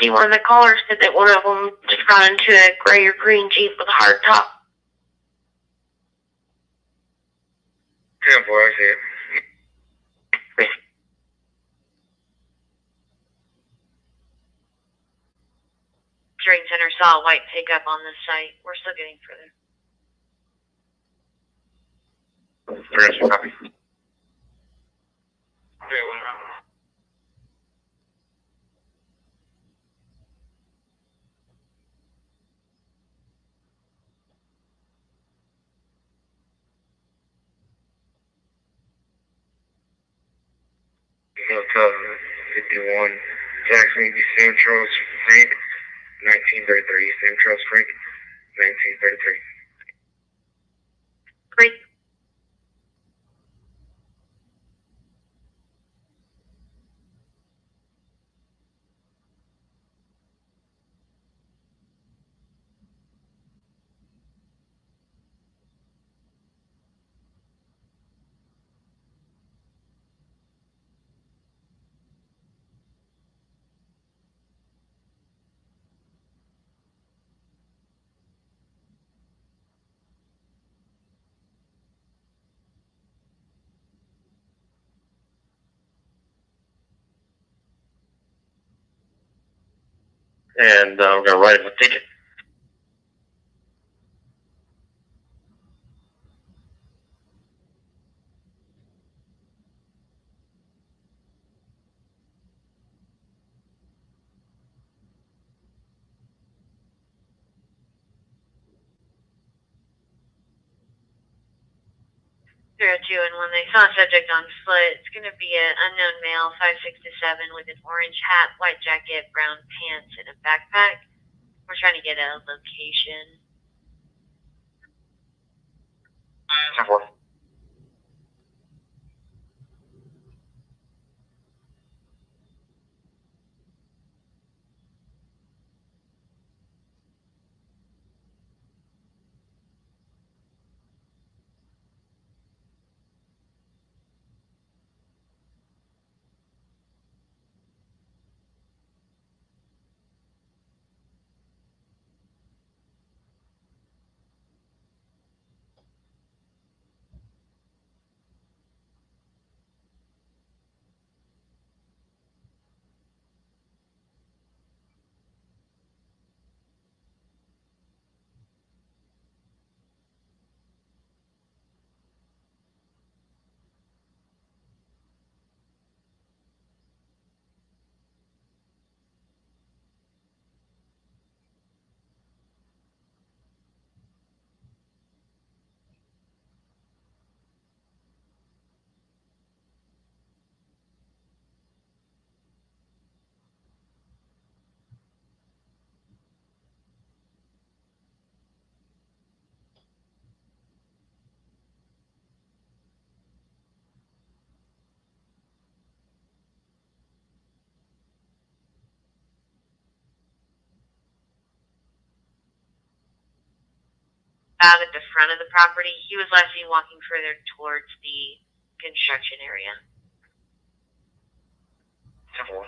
One of the callers said that one of them just got into a gray or green Jeep with a hard top. 10-4, I see it. Trade Center saw a white pickup on this site. We're still getting further. Transfer copy. Hotel 51, Jackson, Sam Charles Frank, 1933. Sam Charles Frank, 1933. Great. And we're going to write him a ticket. Two, and when they saw a subject on foot, it's going to be an unknown male, 5'6" to 7, with an orange hat, white jacket, brown pants, and a backpack. We're trying to get a location. 10-4. Out at the front of the property, he was last seen walking further towards the construction area. 10-4.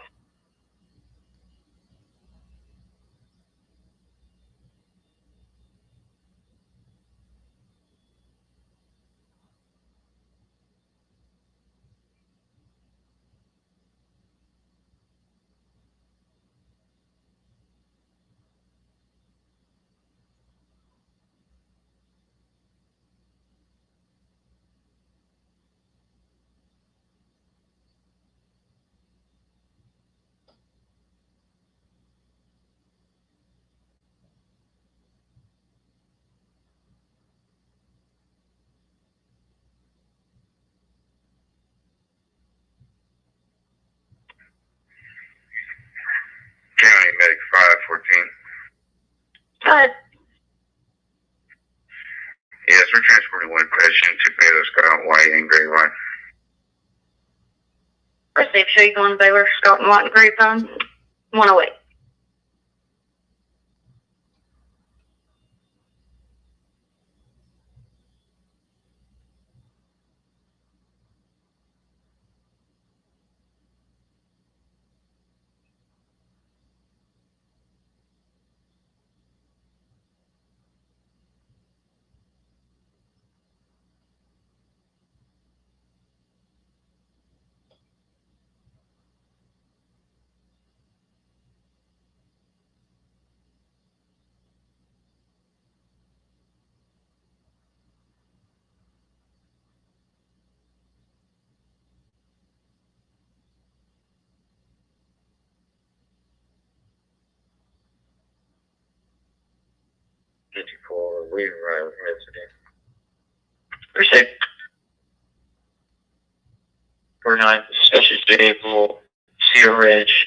County Medic 514. Good. Yes, we're transporting one patient to Baylor, Scott, White, and Grapevine. First safe show you going to Baylor, Scott, and White, and Grapevine. 108. 54, Weaver Drive, Resident. Appreciate 49, suspicious vehicle, Cedar Ridge,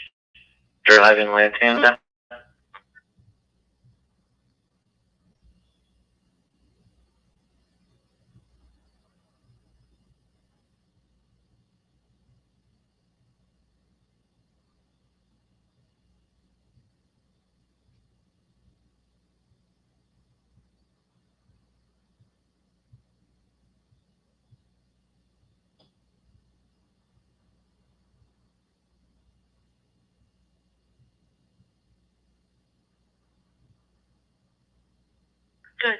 Drive in Lantana. Good.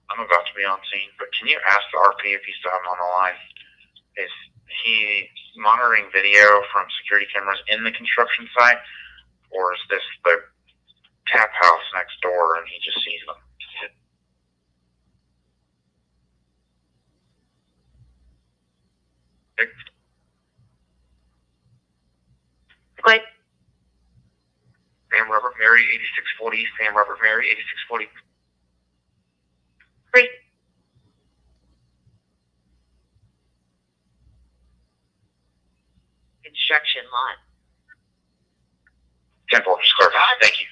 I'm about to be on scene, but can you ask the RP if he's still on the line? Is he monitoring video from security cameras in the construction site, or is this the tap house next door and he just sees them? Click. Sam Robert Mary, 8640, Sam Robert Mary, 8640. Free. Construction lot. 10-4, just clarify. Thank you.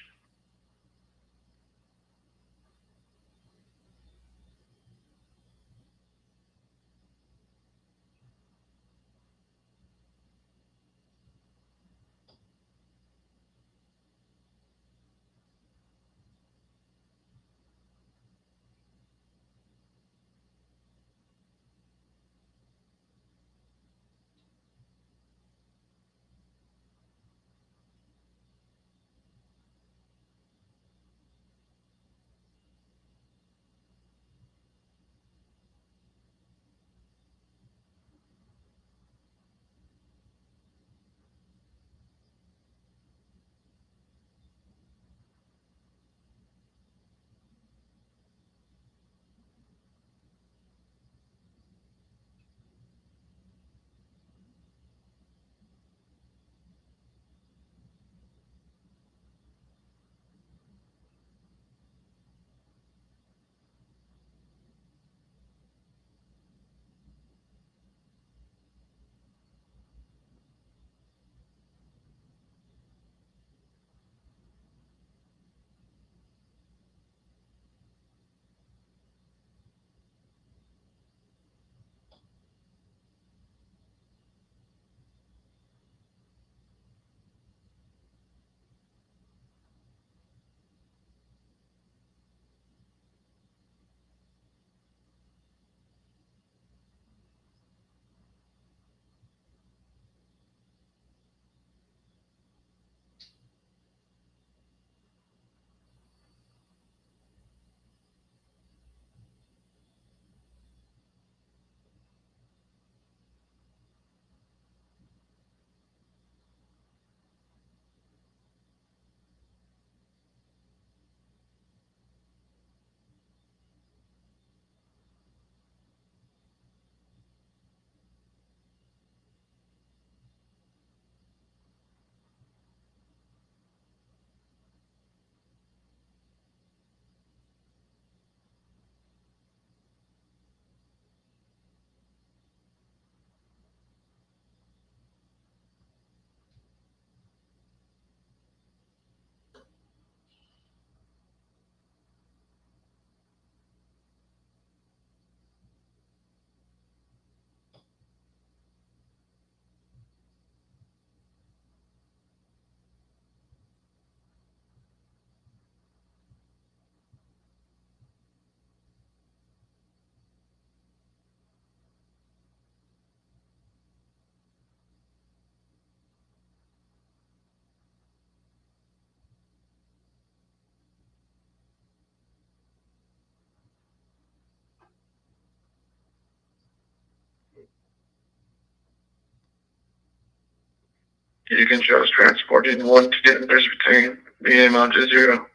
You can just transport in one to Denton Presbyterian, being amount to 0.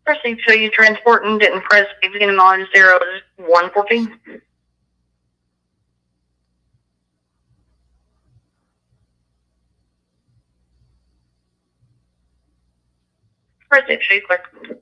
Proceed, so you transport and didn't press beginning on 0 is 114. Press it, show you clear.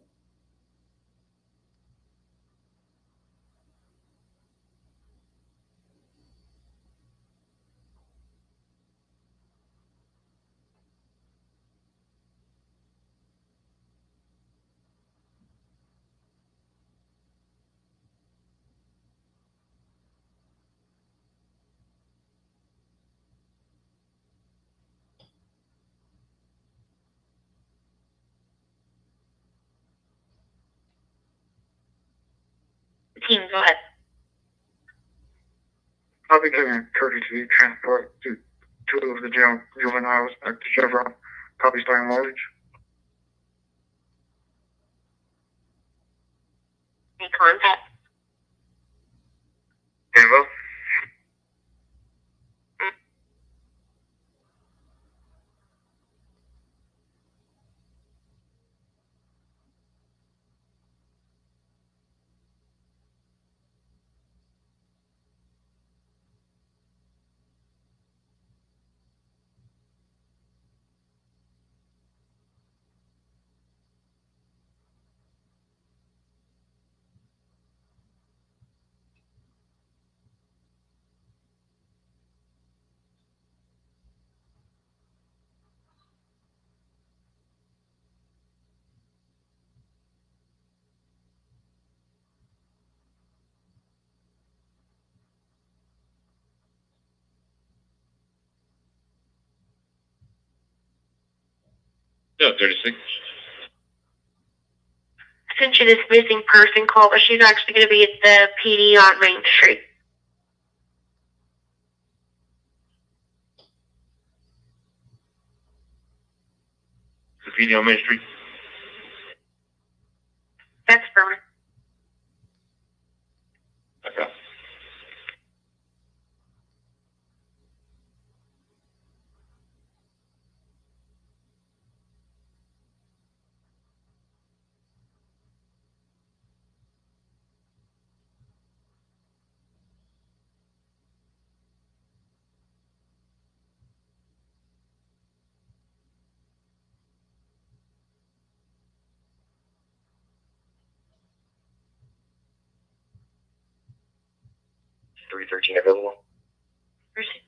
Team, go ahead. I'll be giving courtesy transport to two of the juveniles back to Chevron. Copy starting mortgage. Any contact? Hello? Yeah, 36. I sent you this missing person call, but she's actually going to be at the PD on Main Street. The PD on Main Street. That's permanent. Okay. $313 available. Proceed.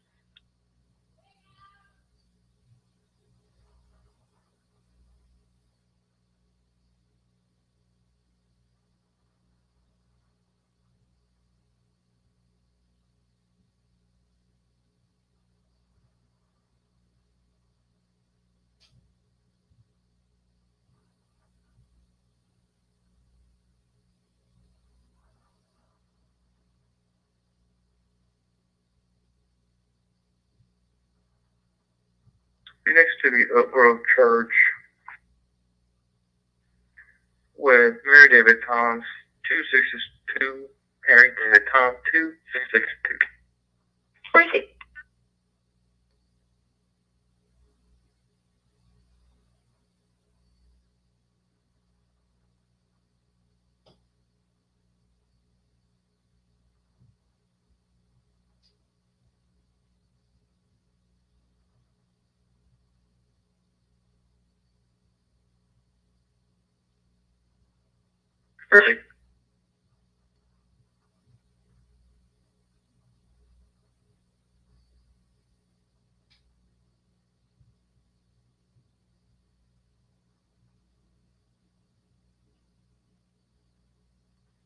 Be next to the Oak Grove Church with Mary David Thomas, 262, Mary David Tom, 2662. Proceed. Perfect.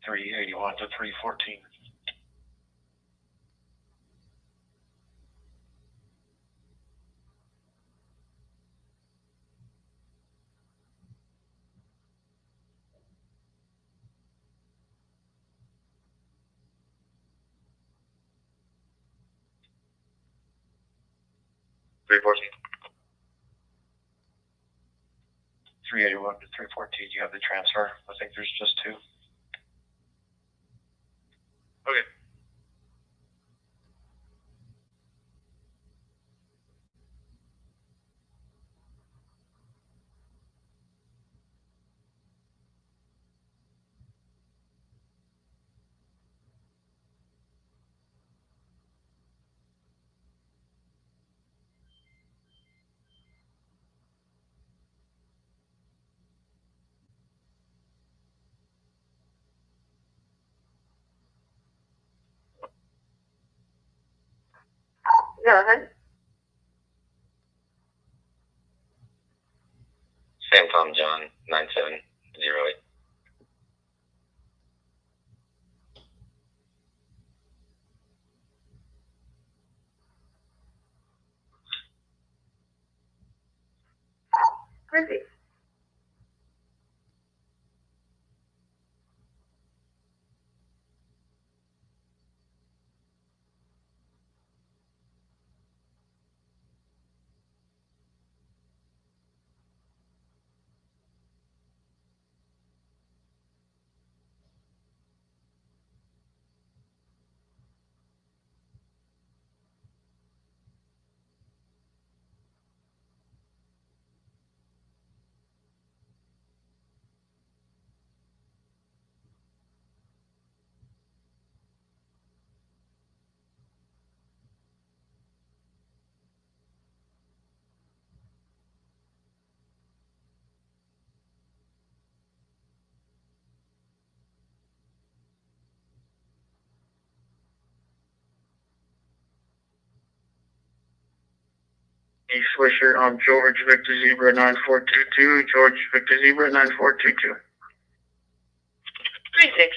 $381 to $314. $381 to $314. You have the transfer. I think there's just two. Okay. Go ahead. Sam Tom John 9708. Chrissy. East Swisher, George Victor Zebra 9422, George Victor Zebra 9422. 36.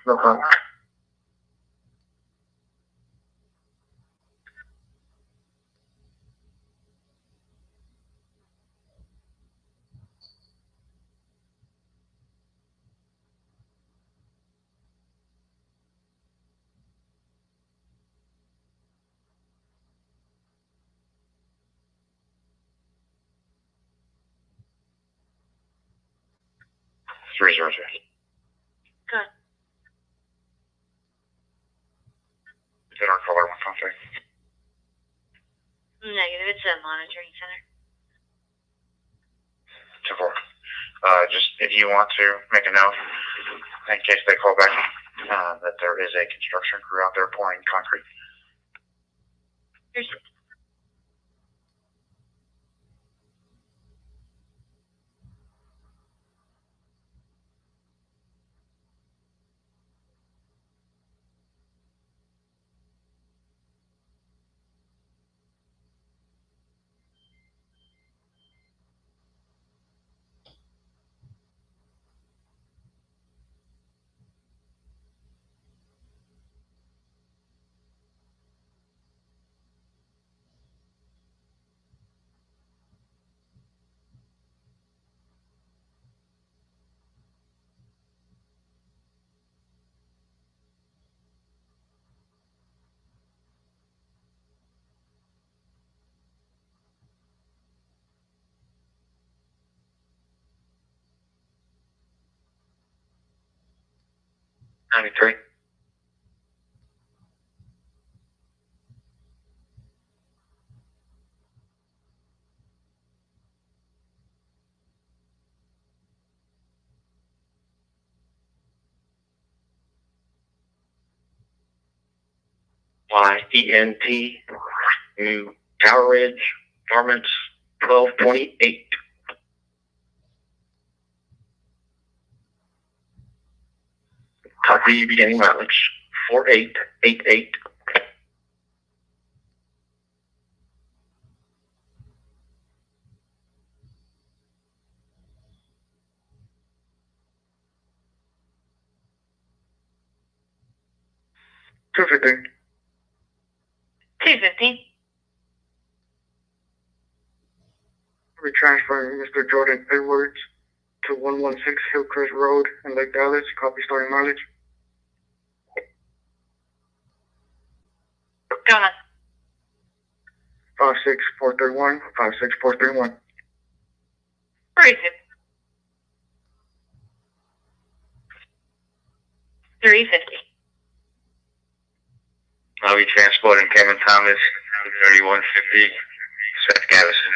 No problem. Three zero two. Good. Is it our caller one contact? Negative. It's a monitoring center. 2-4. Just if you want to make a note in case they call back that there is a construction crew out there pouring concrete. Here's 93. YENT, New Tower Ridge, Apartments 1228. Copy beginning mileage 4888. $2.15. 215. We're transferring Mr. Jordan Edwards to 116 Hillcrest Road in Lake Dallas. Copy starting mileage. Go on. 56431. 56431. Where is it? 350. I'll be transporting Kevin Thomas 3150 South Galveston.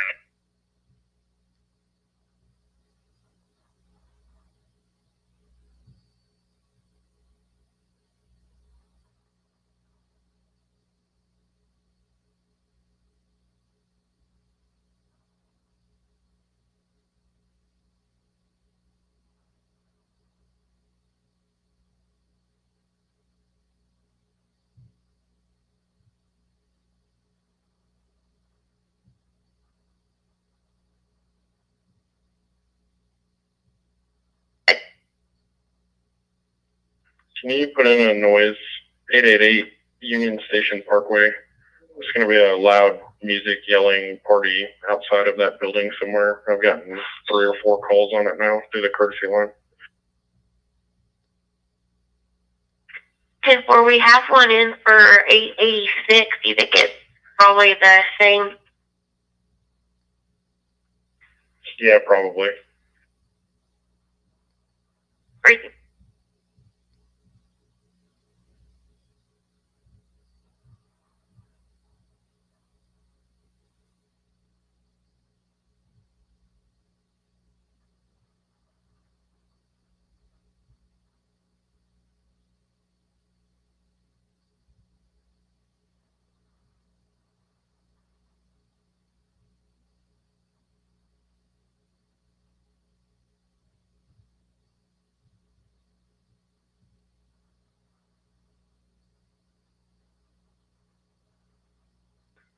Can you put in a noise 888 Union Station Parkway? There's going to be a loud music yelling party outside of that building somewhere. I've gotten 3 or 4 calls on it now through the courtesy line. 10-4, we have one in for 886. You think it's probably the same? Yeah, probably. Right.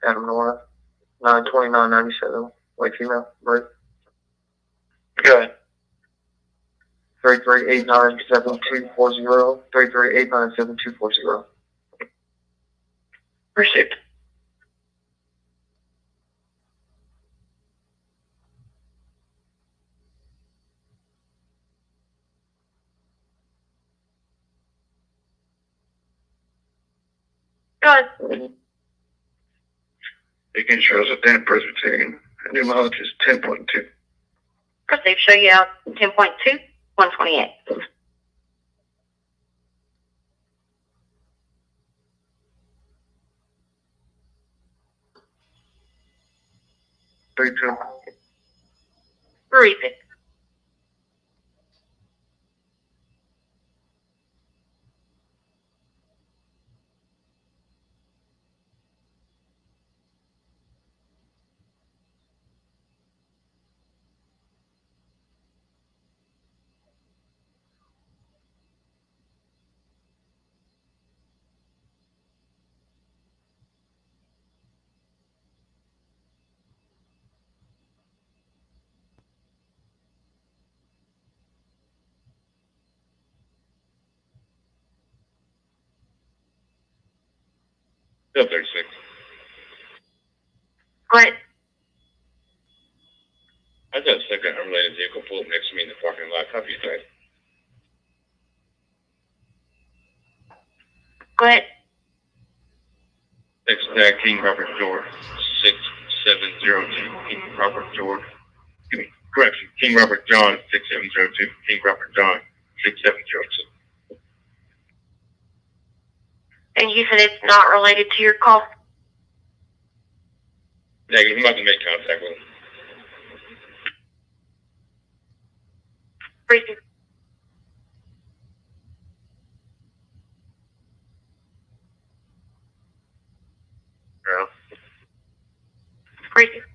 Adam Nora, 92997, white female, right? Go ahead. 33897240, 33897240. Received. Good. Beacon shows a Dan Presbyterian. New mileage is 10.2. Proceed, show you out 10.2, 128. Stay tuned. Briefing. Still 36. What? I got a second unrelated vehicle pulled next to me in the parking lot. Copy that. Go ahead. Next tag, King Robert George, 6702. King Robert George. Correction, King Robert John, 6702. King Robert John, 6702. you said it's not related to your call? Negative. I'm about to make contact with him. Precinct. Yeah. Precinct.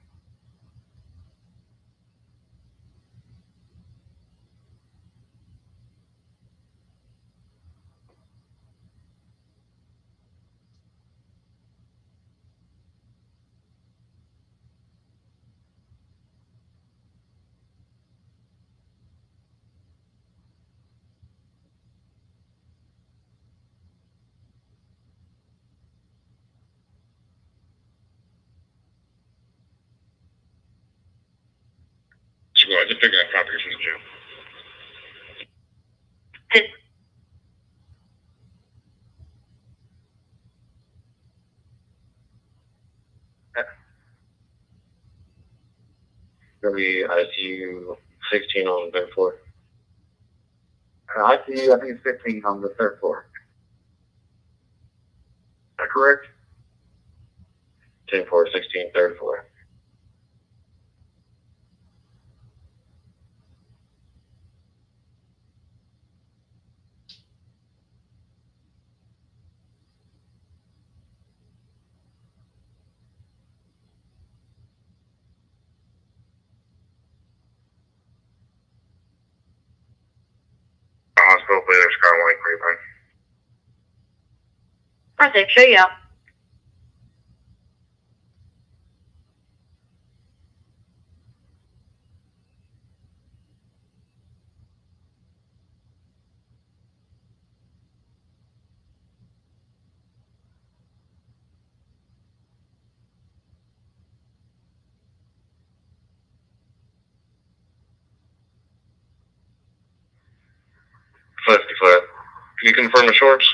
Go ahead. Just pick up property from the jail. Gonna be ICU 16 on the 3rd floor. ICU, I think it's 15 on the 3rd floor. Is that correct? 10 floor, 16, 3rd floor. Hospital, there's Skyway Creeping. Precinct, show you out. Flat. Can you confirm the shorts?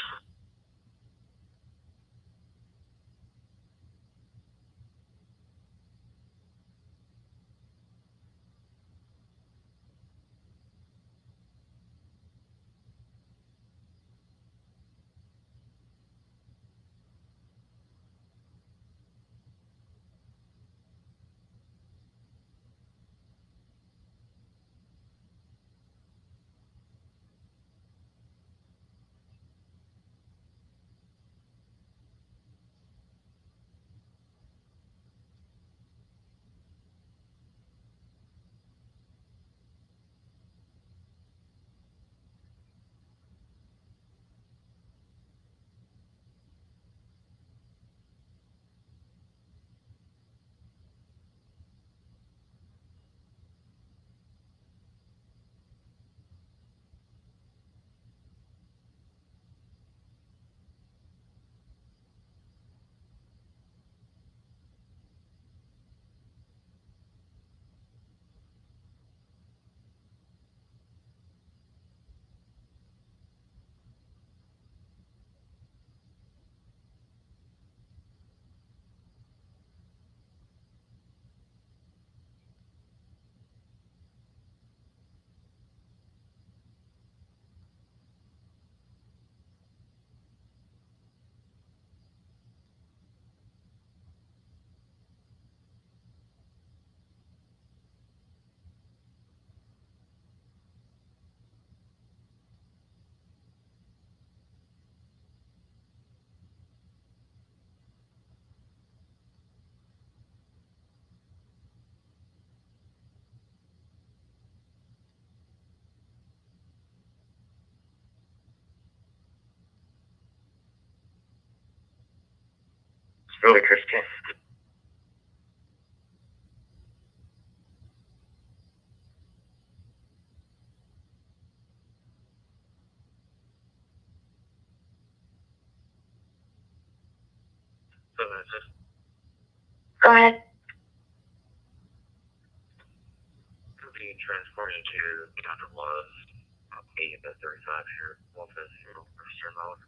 Really, Christian. Go ahead. Being transported to Dr. Love, 8 at 35 here, Wolf's Register Mode.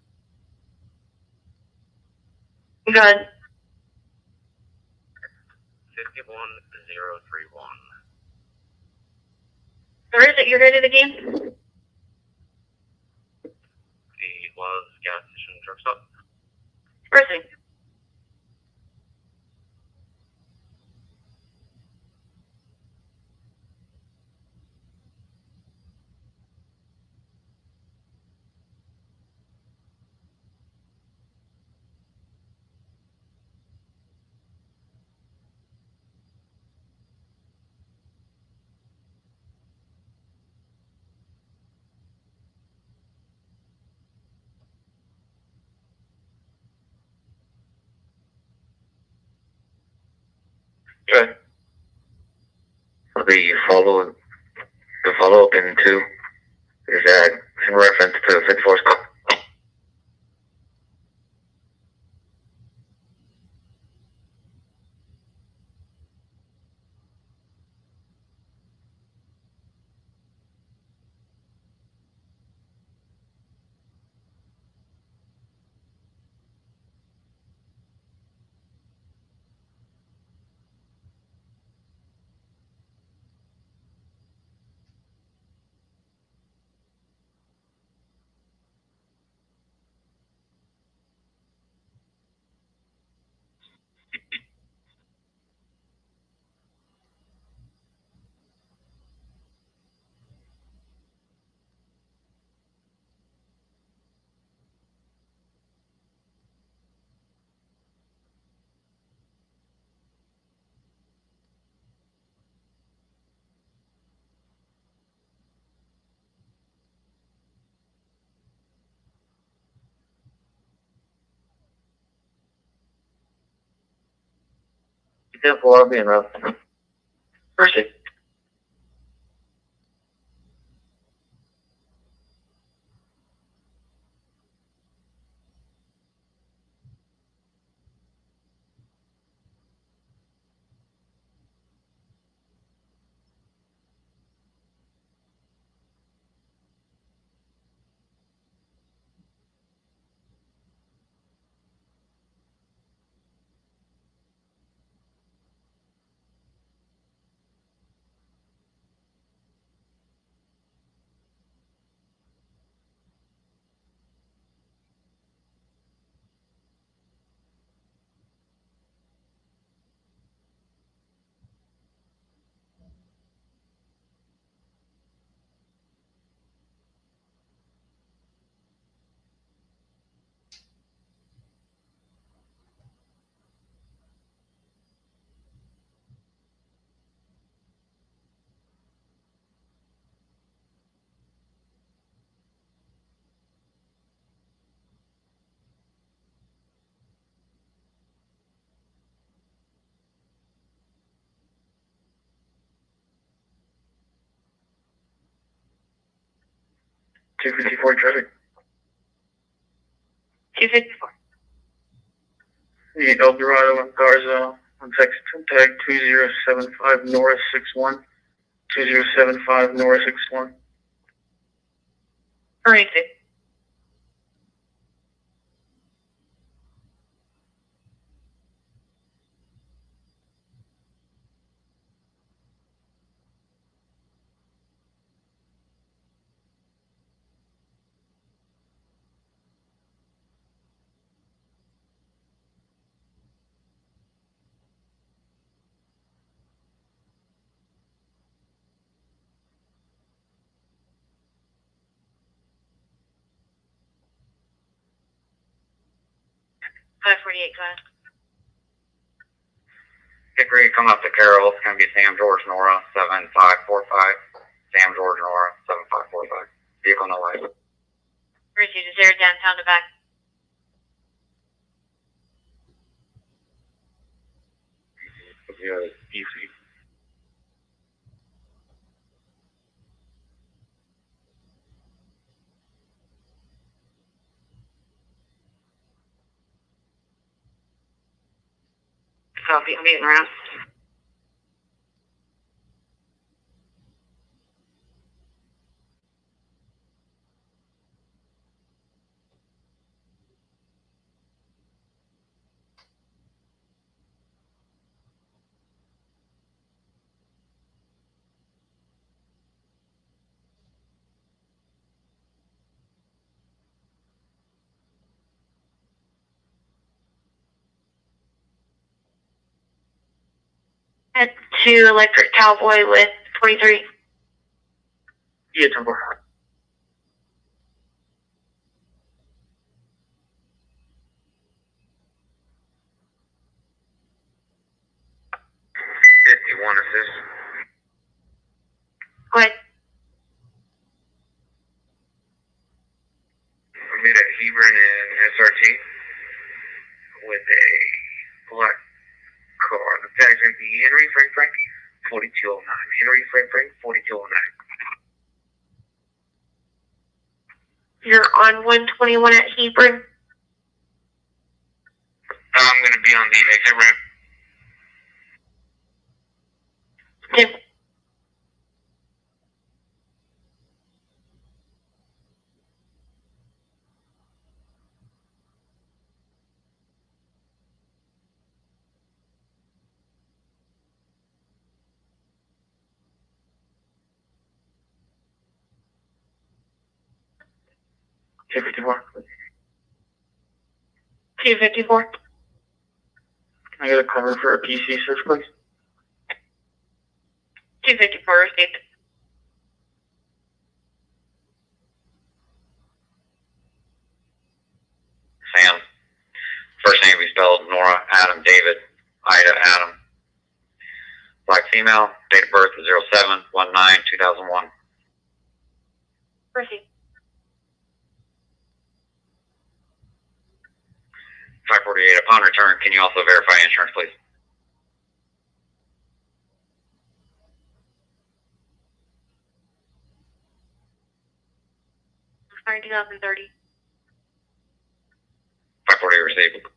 Good. 51031. Where is it? You're headed again? The Love's gas station truck stop. Proceed. Okay. The follow up in 2 is that in reference to 54's call. Example are being rough. Proceed. $254 traffic. 254. The El Dorado and Garza on text tag 2075 Norris 61. 2075 Norris 61. Proceed. Five 48 class. Get ready to come up to Carroll. It's going to be Sam George Nora 7545. Sam George Nora 7545. Vehicle no light. Proceed to 0 downtown to back. Yeah, easy. Copy. I'm getting around. to Electric Cowboy with 23. Yeah, 24. Assist. Go ahead. I meet at Hebron and SRT with a black car. The tags are the Henry Frank 4209. Henry Frank 4209. You're on 121 at Hebron. I'm going to be on the exit ramp. Okay. Okay, 54. 254. I got a cover for a PC search, please. 254 received. Sam. First name be spelled Nora Adam David Ida Adam. Black female. Date of birth is 07/19/2001. Proceed. 548. Upon return, can you also verify insurance, please? Expiring 2030. 548 received.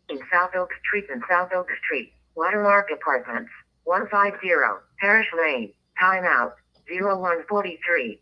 In South Oak Street, Watermark Apartments, 150, Parish Lane, timeout, 0143.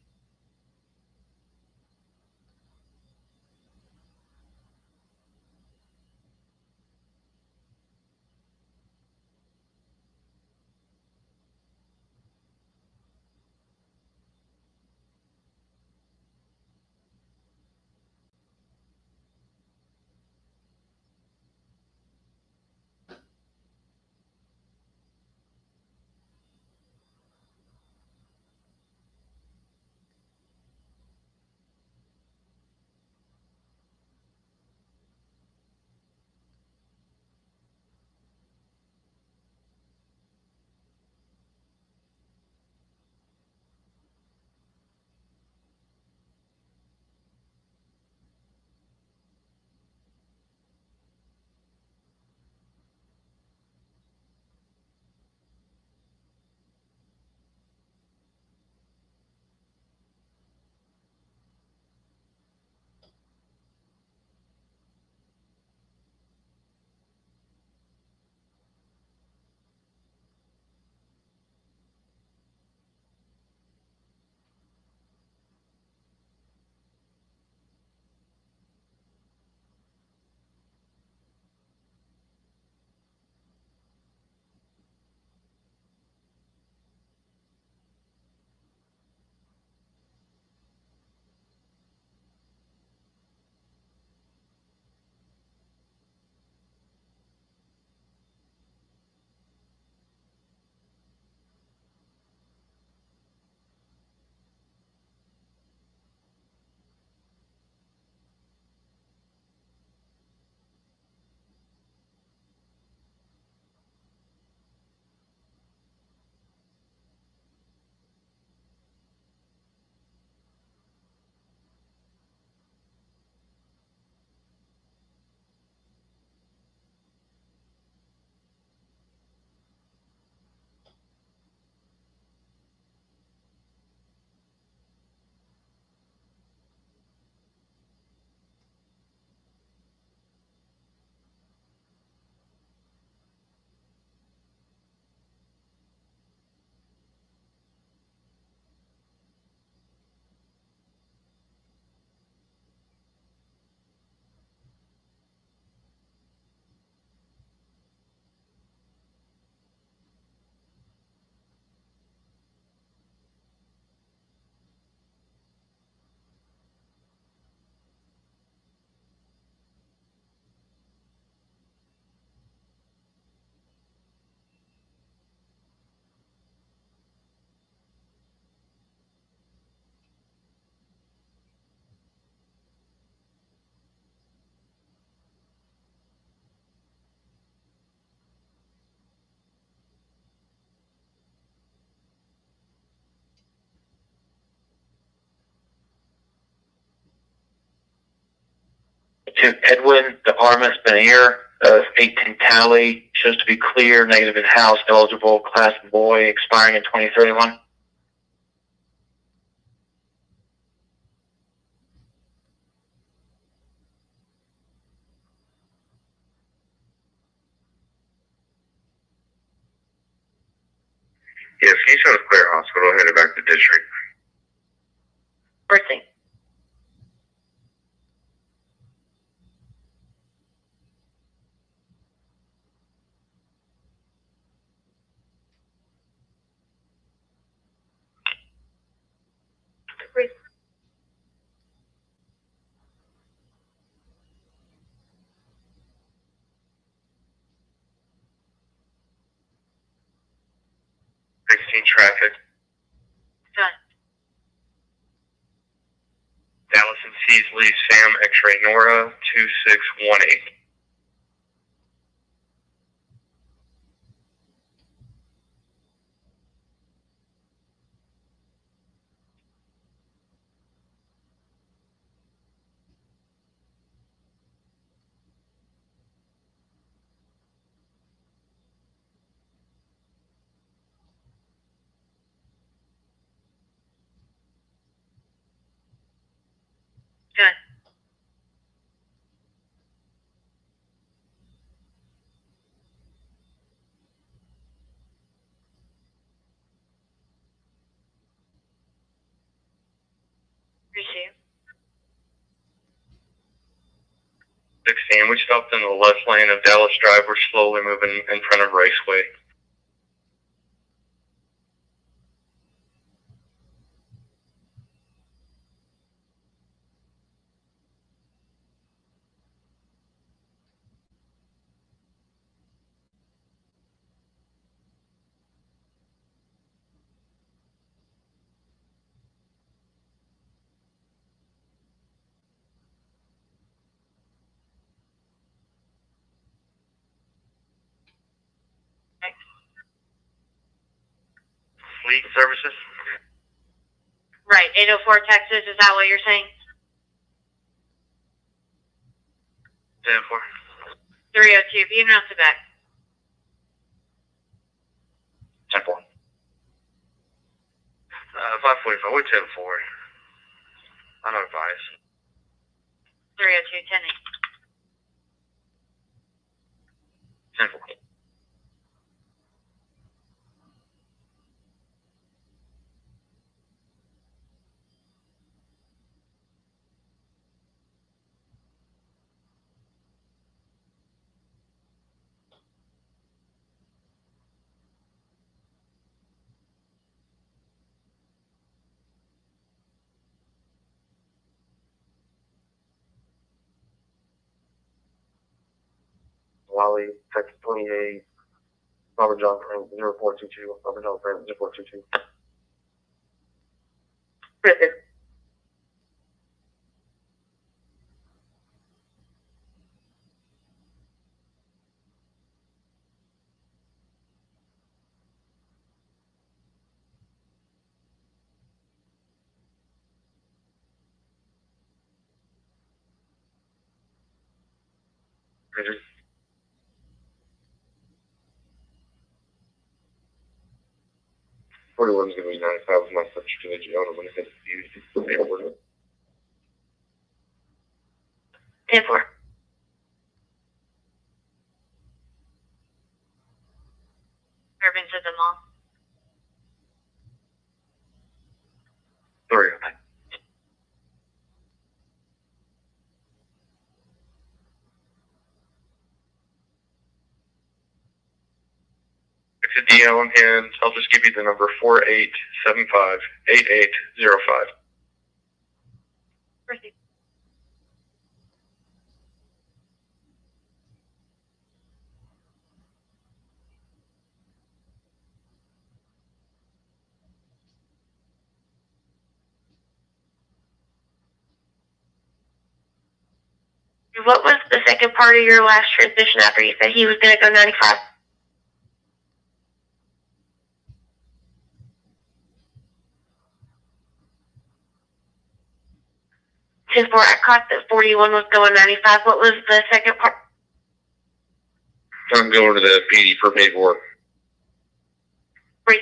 to Edwin de Armas Benair of 18 Tally, shows to be clear, negative in house, eligible, class boy, expiring in 2031. Yes, can you show us clear hospital headed back to district? First thing. Great. 16 traffic. Done. Dallas and Seasley, Sam, X-ray Nora, 2618. Done. Receive. 16, we stopped in the left lane of Dallas Drive. We're slowly moving in front of Raceway. Fleet services? Right, 804 Texas, is that what you're saying? 10-4. 302, be announced to back. 10-4. 545, we're 10-4. Unadvised. 302, 10-8. 10-4. Wally, Texas 28, Robert John Frank, 0422, Robert John Frank, 0422. Griffin. Roger. $41's gonna be 95 with my subject to the Giona when it hits the airport. 10-4. Urban to the mall. 3. It's a DL in hand. I'll just give you the number 4875-8805. Proceed. What was the second part of your last transition after you said he was going to go 95? 10-4, I caught that 41 was going 95. What was the second part? I'm going to the PD for paperwork. Great.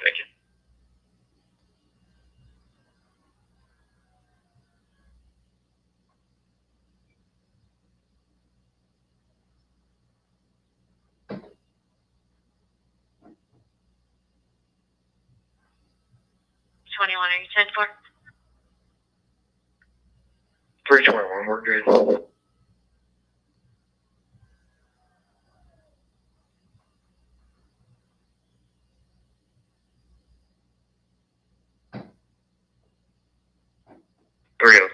Thank you. Are you 10-4? 321, we're good.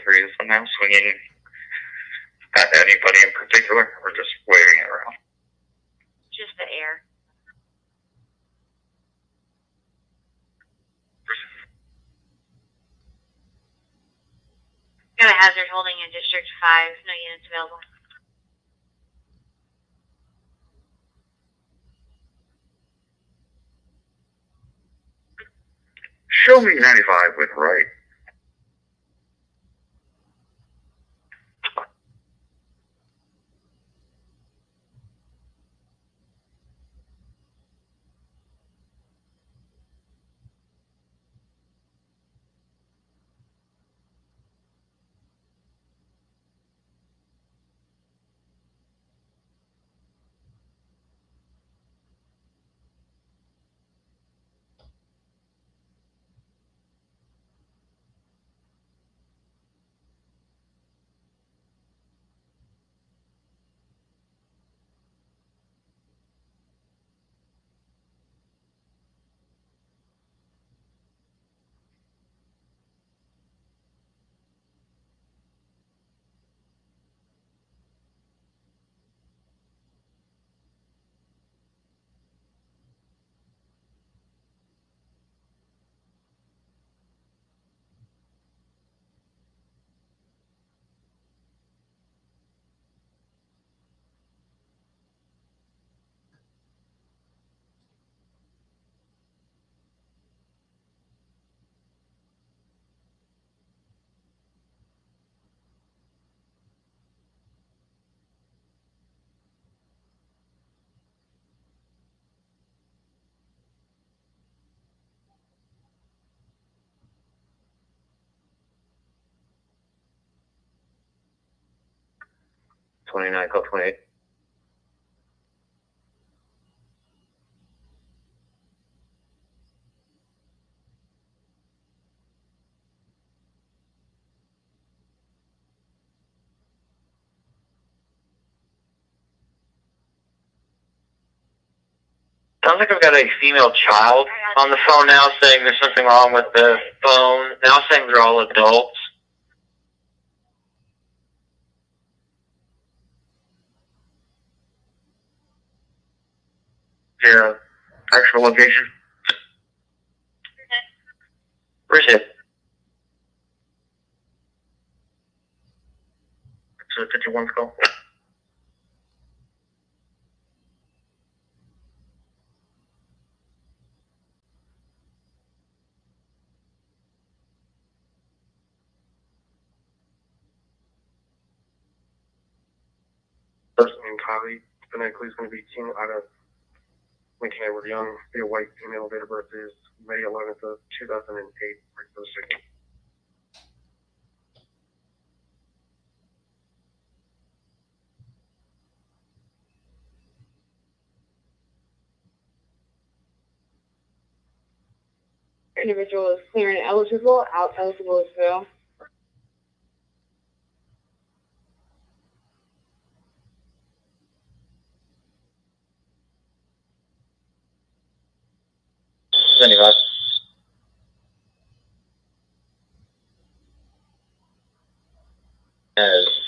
This one now, swinging at anybody in particular, or just waving it around? Just the air. Got a hazard holding in District 5. No units available. Show me 95 with right. Call 28. Sounds like I've got a female child on the phone now saying there's something wrong with the phone. Now saying they're all adults. Yeah, actual location. Where's it? It's a 51's call. Person named Kylie, phonetically is going to be King Ida Lincoln Edward Young. Be a white female. Date of birth is May 11th of 2008. For the second. Individual is clear and eligible. Out eligible is fail.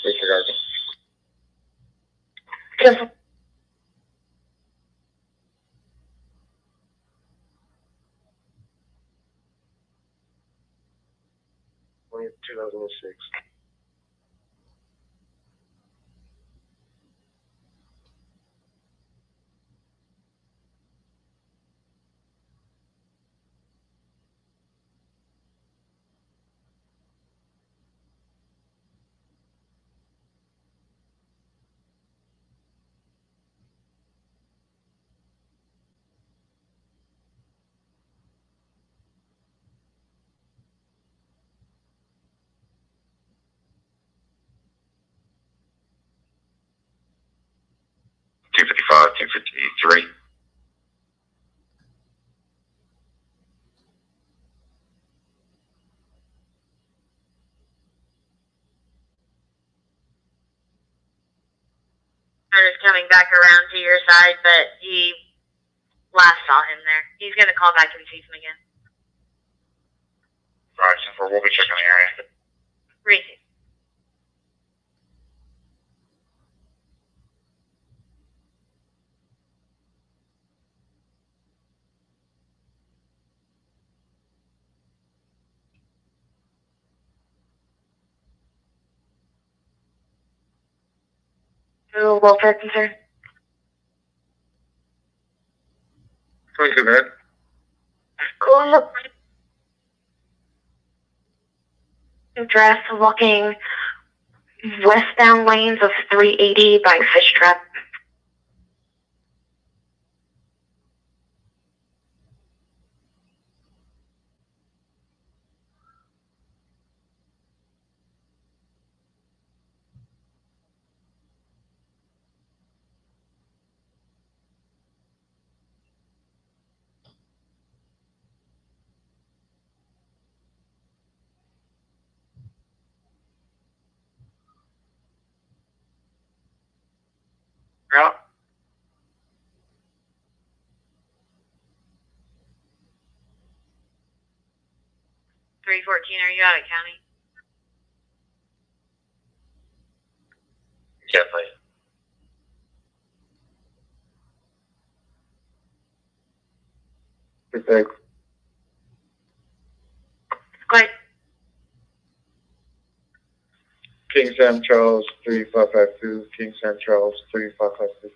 Disregarding. Yes. 2006. 253. Carter's coming back around to your side, but he last saw him there. He's gonna call back and sees him again. Alright, so we'll be checking the area. Receive. Welfare concern. Thank you, man. Cool. Address walking westbound lanes of 380 by Fish Trap. Yeah. .314, are you out of county? Yeah, please. Good day. Go ahead. King Sam Charles 3552, King Sam Charles 3552.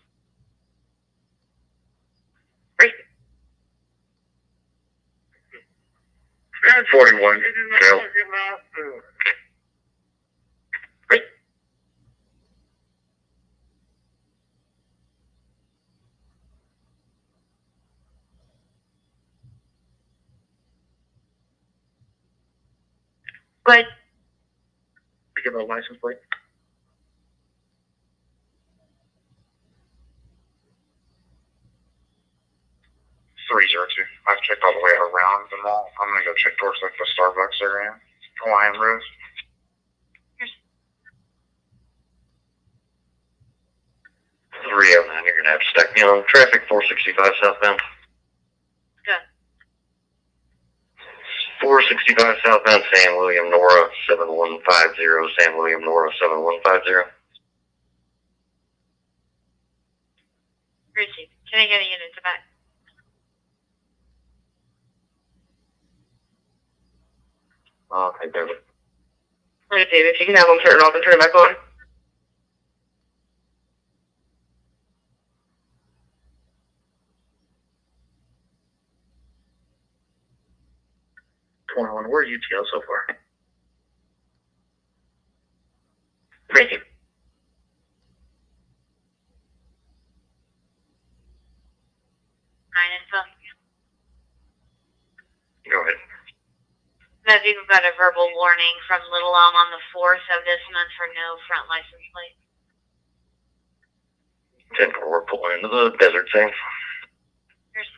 41. Bill. Go ahead. Give a license plate. Three zero two. I've checked all the way around the mall. I'm gonna go check towards like the Starbucks area, Hawaiian Rose. 309, you're gonna have to stack me on traffic 465 southbound. Good. 465 southbound, San William, Nora 7150, San William, Nora 7150. Receive. Can I get a unit to back? Okay, David. Alright, David, you can have them turn off and turn it back on. Where are you to go so far? Receive. Info. Go ahead. That vehicle got a verbal warning from Little Elm on the 4th of this month for no front license plate. 10-4, we're pulling into the desert scene. Here's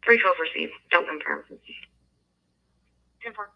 312 receive. Don't confirm. 10-4.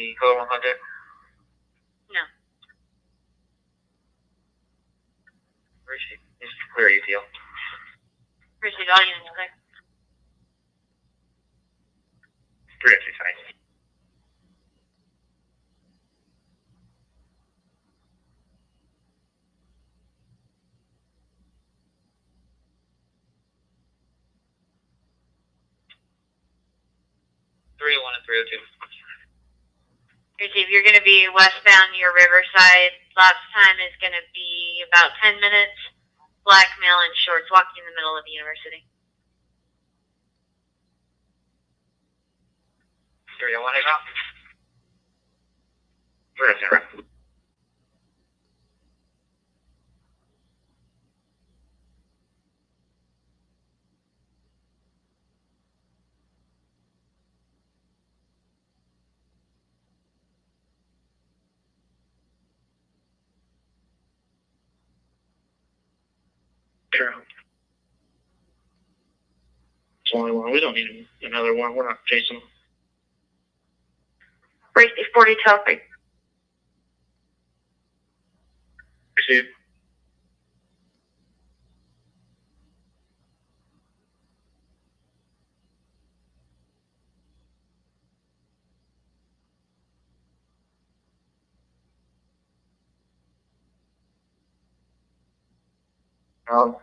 the code 100? No. Receive. Just clear UTL. Receive all units clear. 302, sorry. and 302. Receive. You're going to be westbound near Riverside. Lapse time is going to be about 10 minutes. Black male in shorts walking in the middle of the university. 301 is out. 302, right. True. It's only one. We don't need another one. We're not chasing them. Receive 40 topic. Receive.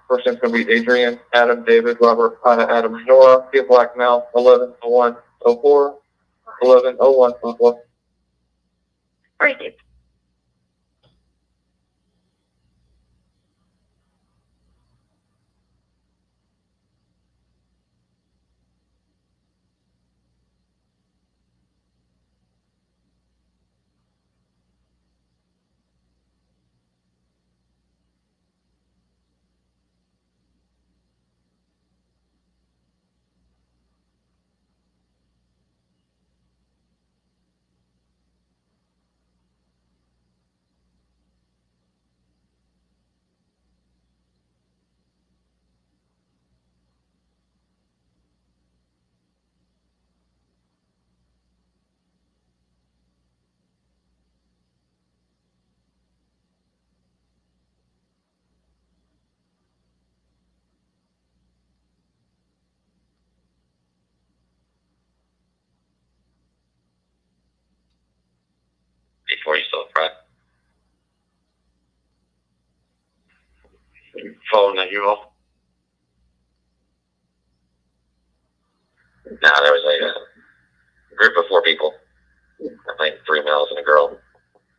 First name's going to be Adrian, Adam, David, Robert, Adam, Nora, be a black male, 110104, 110104. Receive. Before you still front. Following that, you all? No, there was a group of 4 people. I think 3 males and a girl.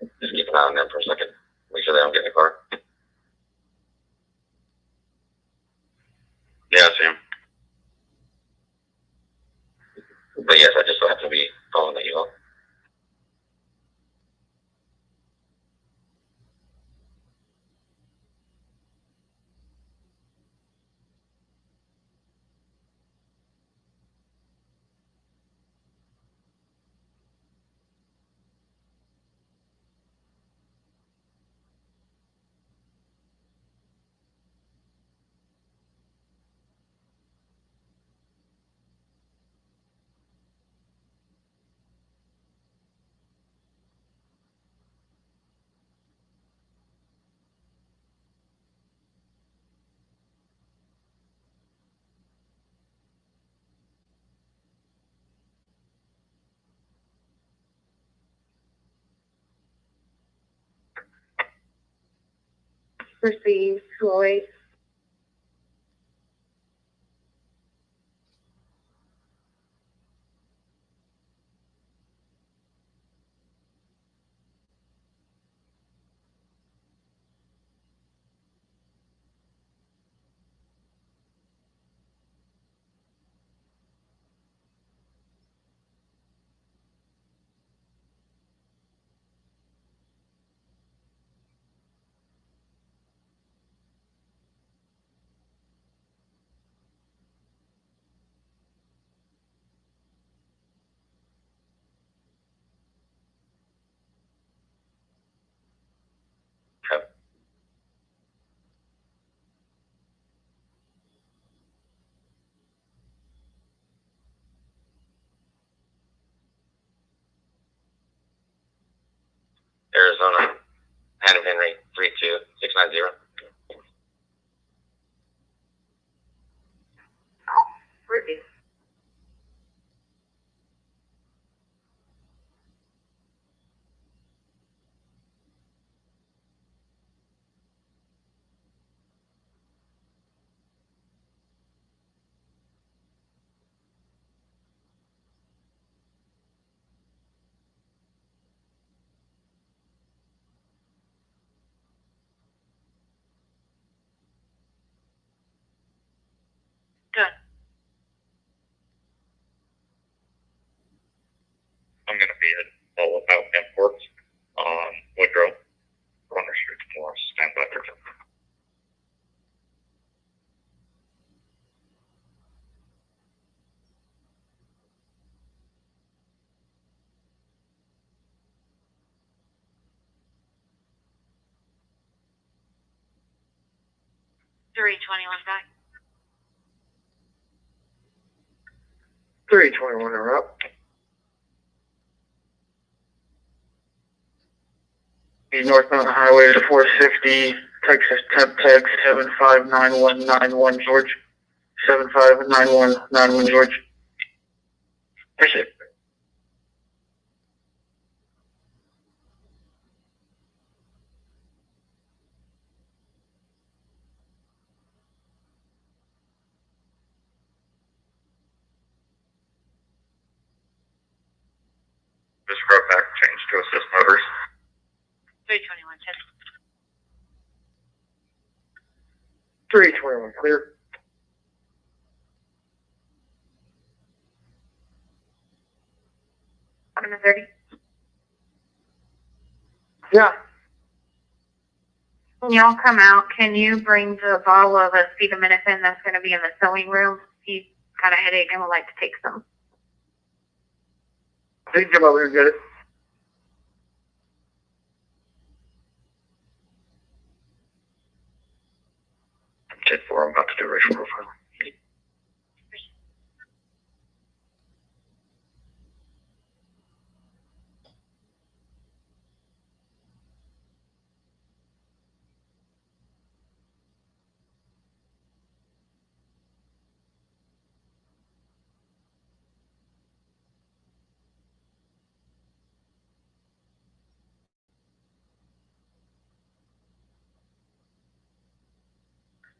Just keep an eye on them for a second. Make sure they don't get in the car. Yeah, I see him. But yes, I just have to be following that, you all. Receive 208. I'm going to be at all about imports on Woodrow, Corner Street tomorrow. Stand by for them. $321 back. 321 are up. The northbound highway to 460, Texas Temp Tech 759191 George. 759191 George. Appreciate it. Just wrote back, change to assist motors. 321 10. 321 clear. On the 30. Yeah. When y'all come out, can you bring the bottle of acetaminophen that's going to be in the sewing room? He's got a headache and would like to take some. He can come over here and get it. Kid 4, I'm about to do racial profile.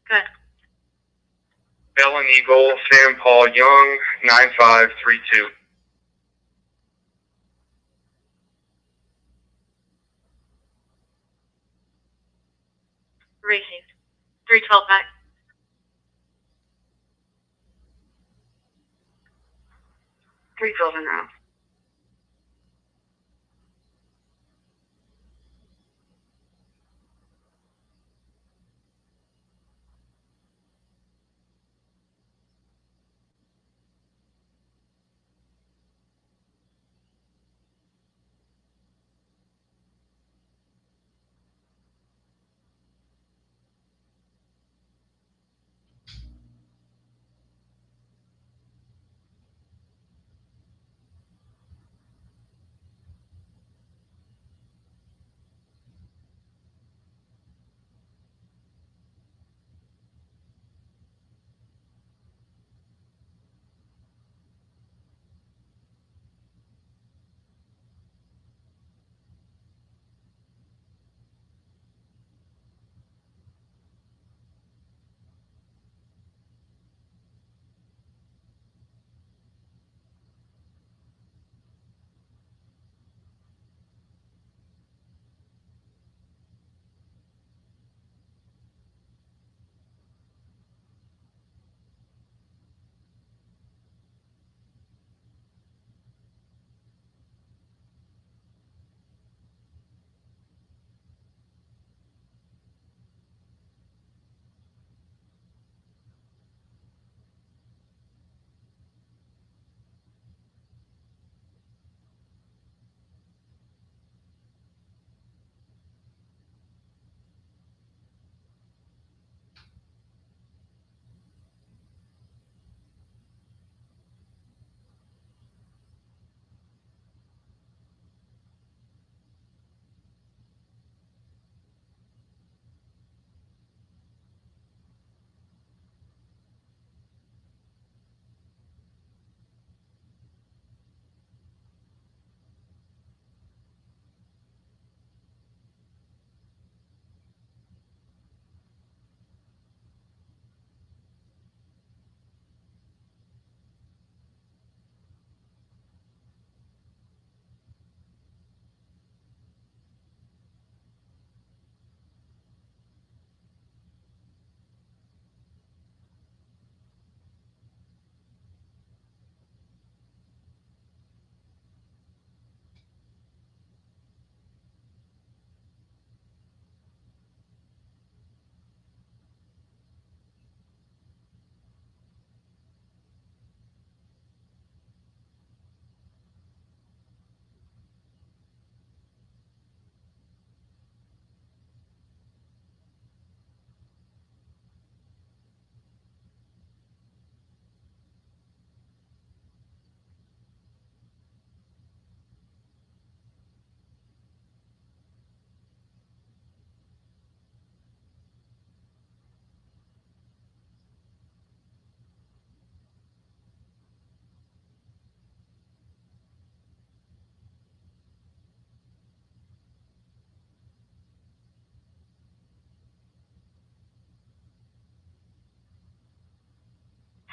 Good. Bell and Eagle, Sam Paul Young, 9532. Received. 312 back. Three children now.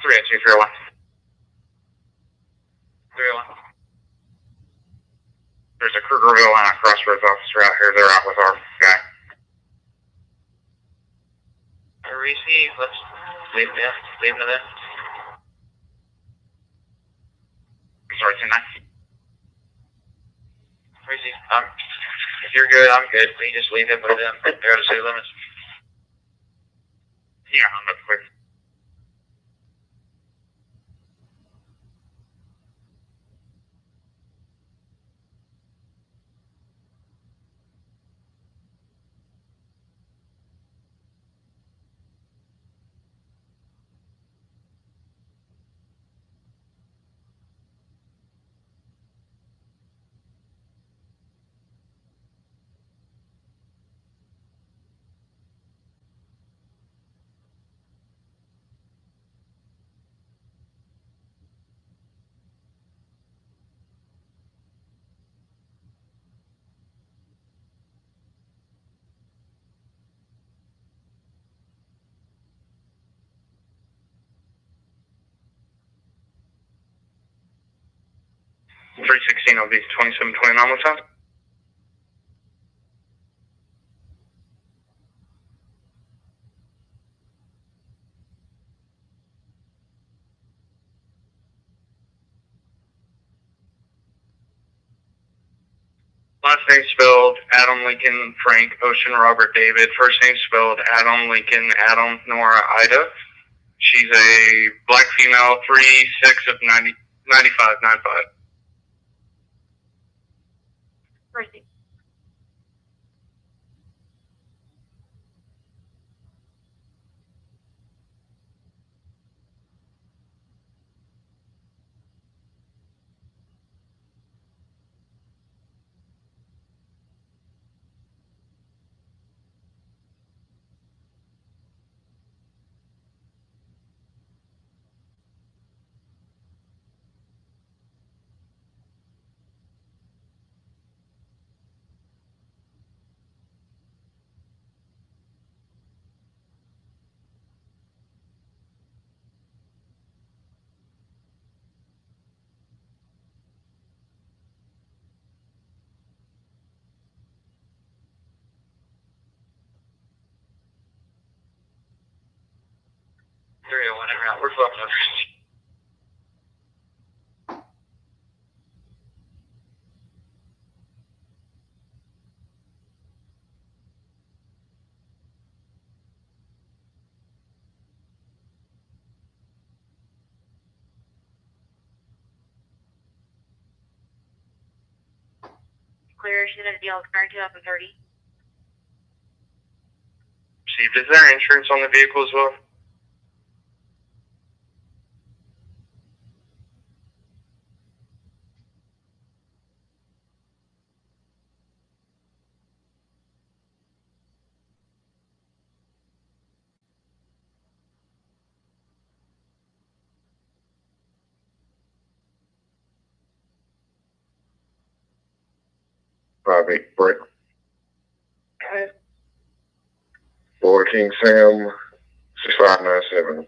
302 301. There's a Krugerville and a Crossroads officer out here. They're out with our guy. I receive. Let's leave them. Leave them there. Sorry, 10-9. Receive. If you're good, I'm good. We just leave him with them. They're out of city limits. Yeah, I'm up quick. $316 will be $27.29 one time. Last name spelled Adam Lincoln Frank Ocean Robert David. First name spelled Adam Lincoln Adam Nora Ida. She's a black female, 3'6" of 95.95. Receive. Whenever out. We're flipping over. Clear. She's in a deal expiring 2030. Received. Is there insurance on the vehicle as well? Bobby Brick. 14 Sam 6597.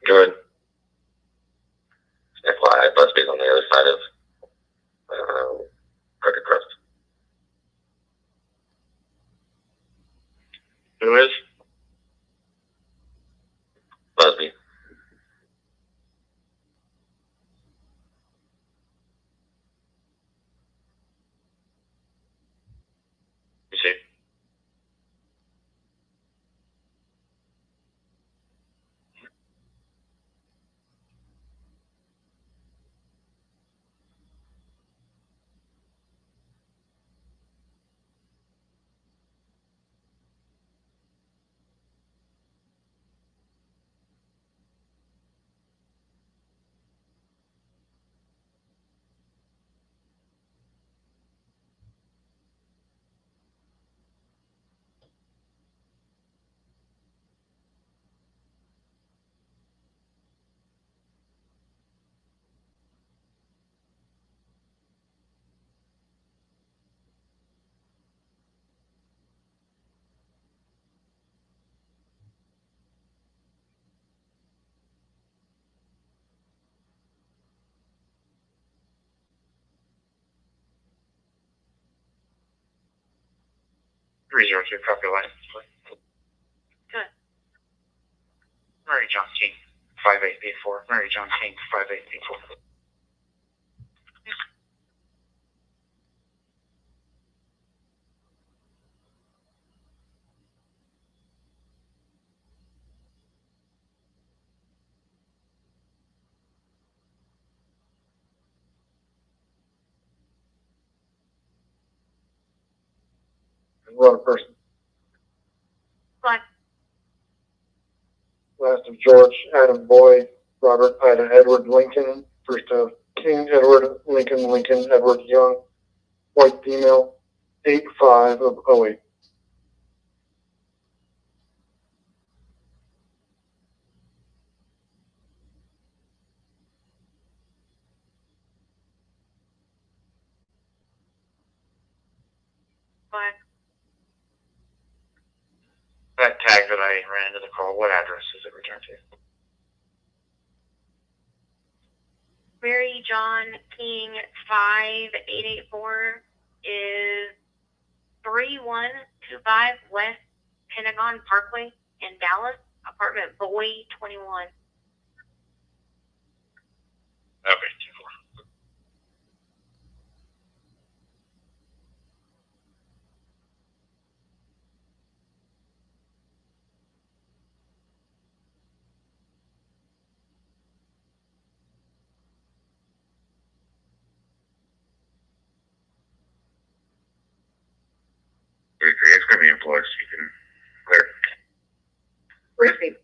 Good. FYI, Busby's on the other side of Crooked Crest. Who is? Busby. You see? Reserve your copy license plate. Good. Mary John King, 5884. Mary John King, 5884. Run a person. Fine. Last of George Adam Boy, Robert Ida Edward Lincoln. First of King Edward Lincoln Lincoln Edward Young, white female, 85 of 08. Fine. That tag that I ran into the call, what address is it returned to? Mary John King 5884 is 3125 West Pentagon Parkway in Dallas, apartment Boy 21. Okay, 24. It's going to be employed, so you can clear. Receive.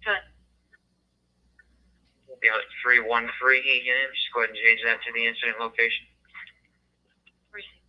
Good. The other 313 again. Just go ahead and change that to the incident location. Receive.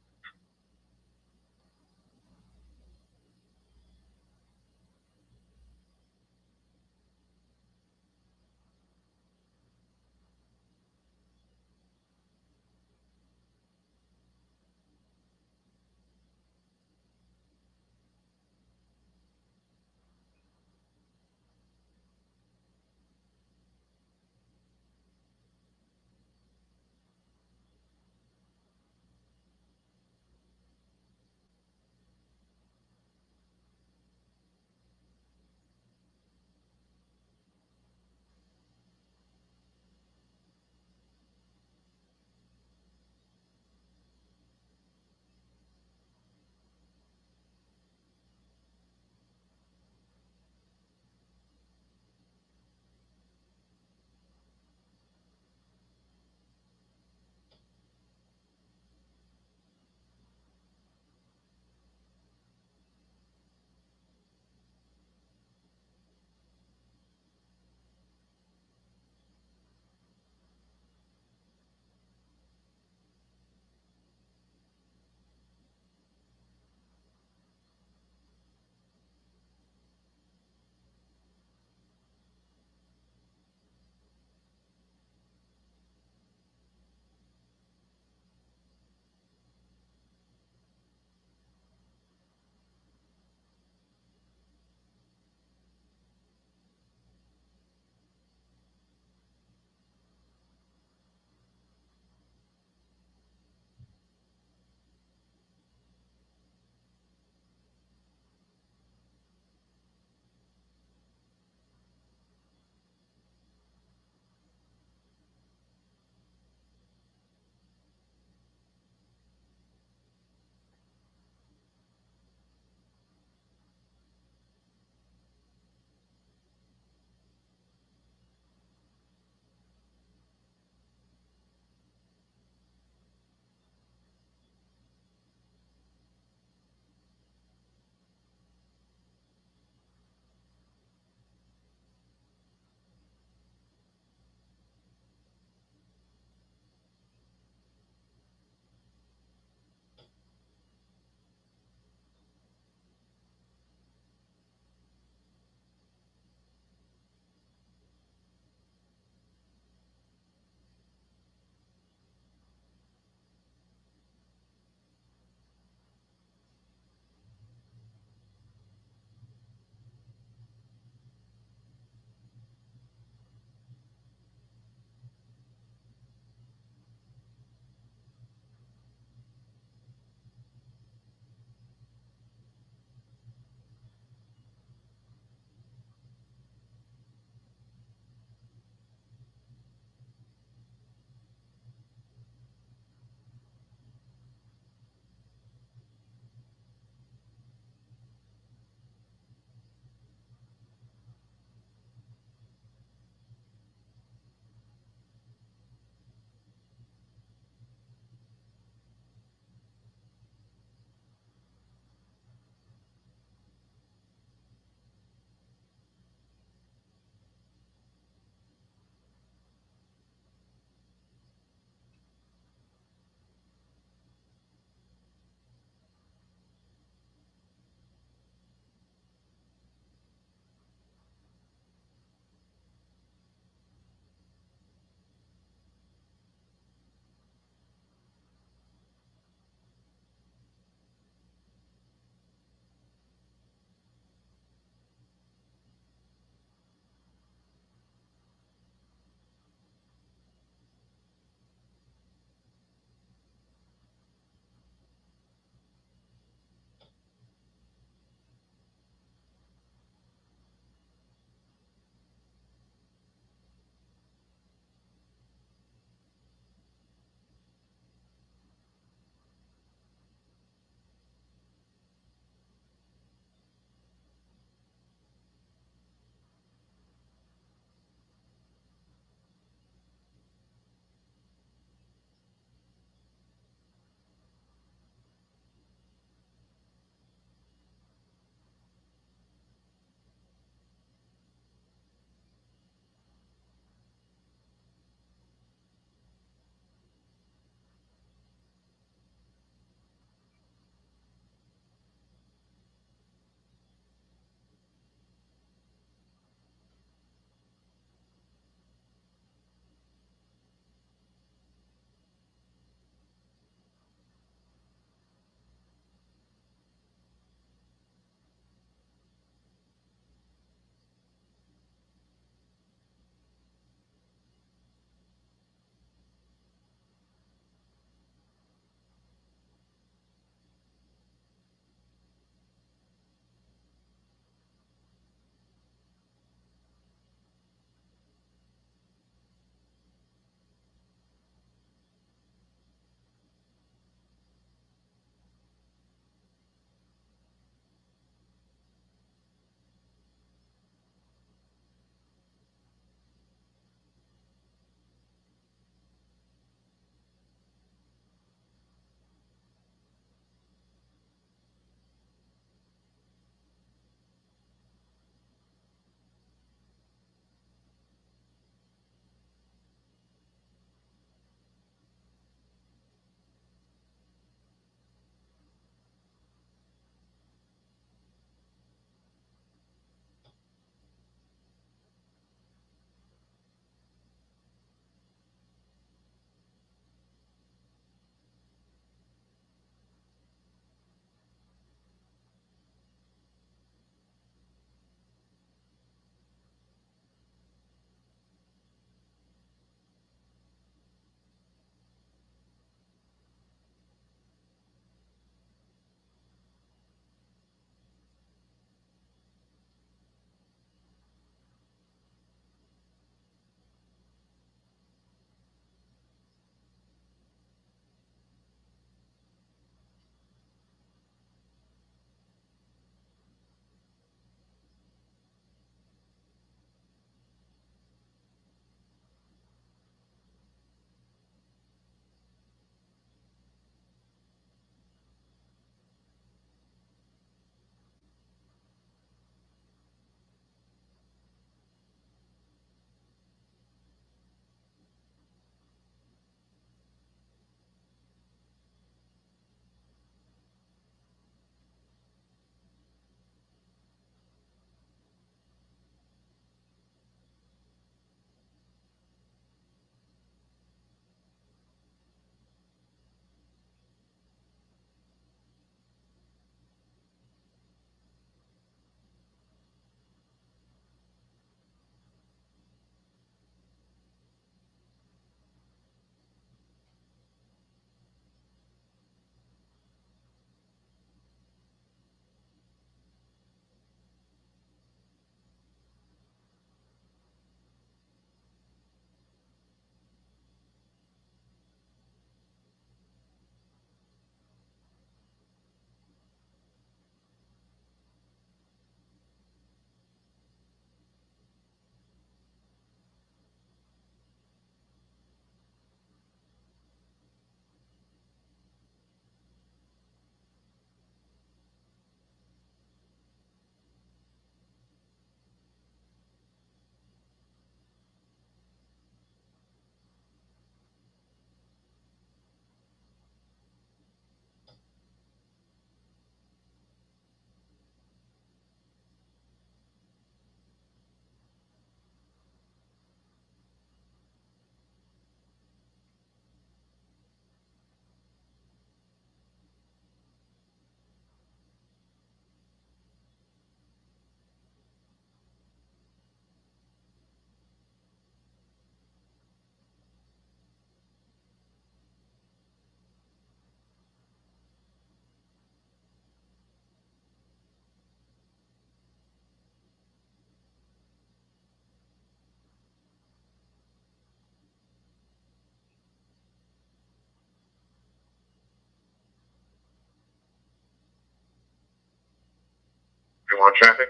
41 traffic.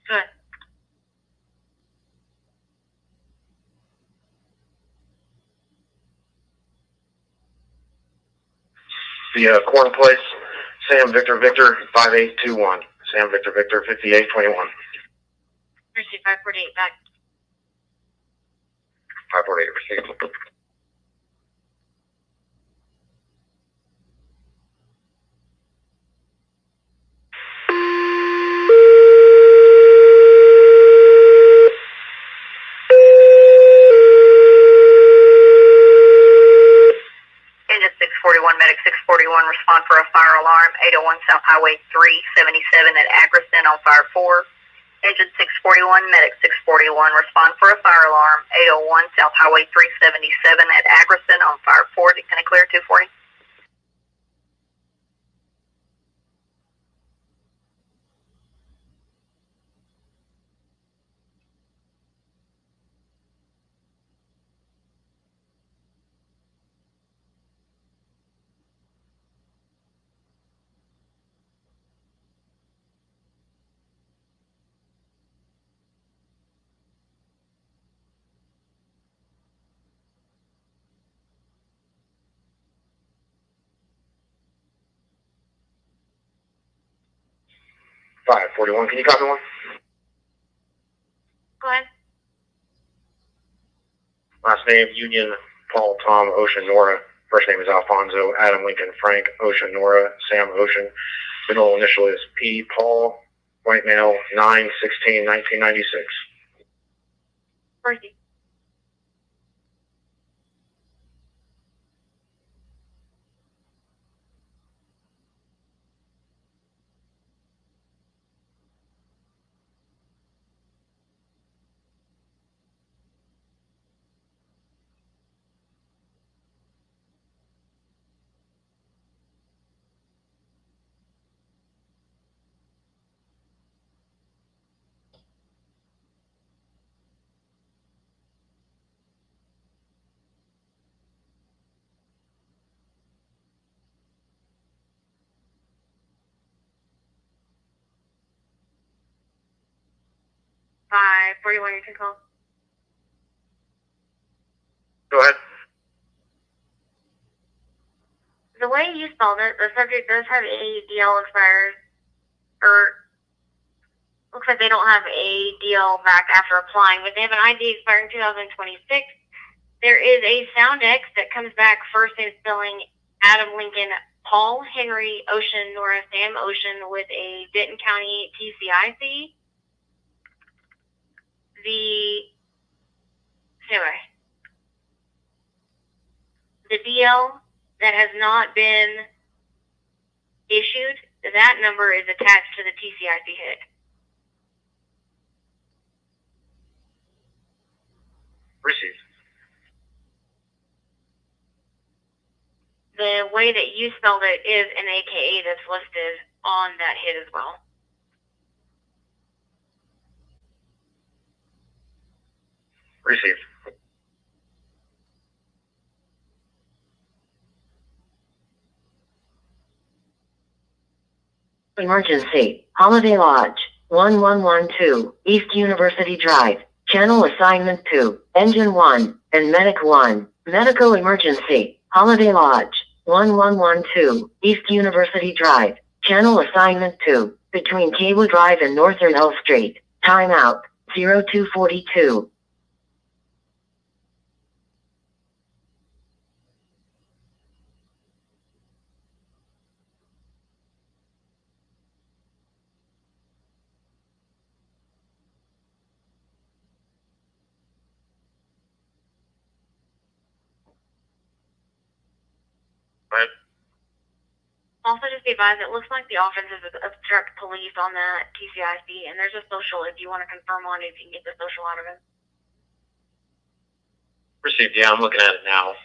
Good. The Corn Place, Sam Victor Victor 5821. Sam Victor Victor 5821. Receive 548 back. 548 received. Engine 641, medic 641, respond for a fire alarm, 801 South Highway 377 at Ackerson on fire 4. Engine 641, medic 641, respond for a fire alarm, 801 South Highway 377 at Ackerson on fire 4. Can I clear 240? Five 41. Can you copy one? Go ahead. Last name Union Paul Tom Ocean Nora. First name is Alfonso Adam Lincoln Frank Ocean Nora Sam Ocean. Middle initial is P Paul. White male 9/16/1996. Proceed. Five 41, you can call. Go ahead. The way you spelled it, the subject does have ADL expired, or looks like they don't have ADL back after applying, but they have an ID expiring 2026. There is a sound X that comes back first name spelling Adam Lincoln Paul Henry Ocean Nora Sam Ocean with a Denton County TCIC. The DL that has not been issued, that number is attached to the TCIC hit. Received. The way that you spelled it is an AKA that's listed on that hit as well. Received. Emergency. Holiday Lodge. 1112. East University Drive. Channel Assignment 2. Engine 1. And Medic 1. Medical Emergency. Holiday Lodge. 1112. East University Drive. Channel Assignment 2. Between Kaywood Drive and Northern L Street. Timeout. 0242. Right. Also, just be advised, it looks like the offense is obstruct police on that TCIC, and there's a social if you want to confirm on it, if you can get the social out of him. Received. Yeah, I'm looking at it now.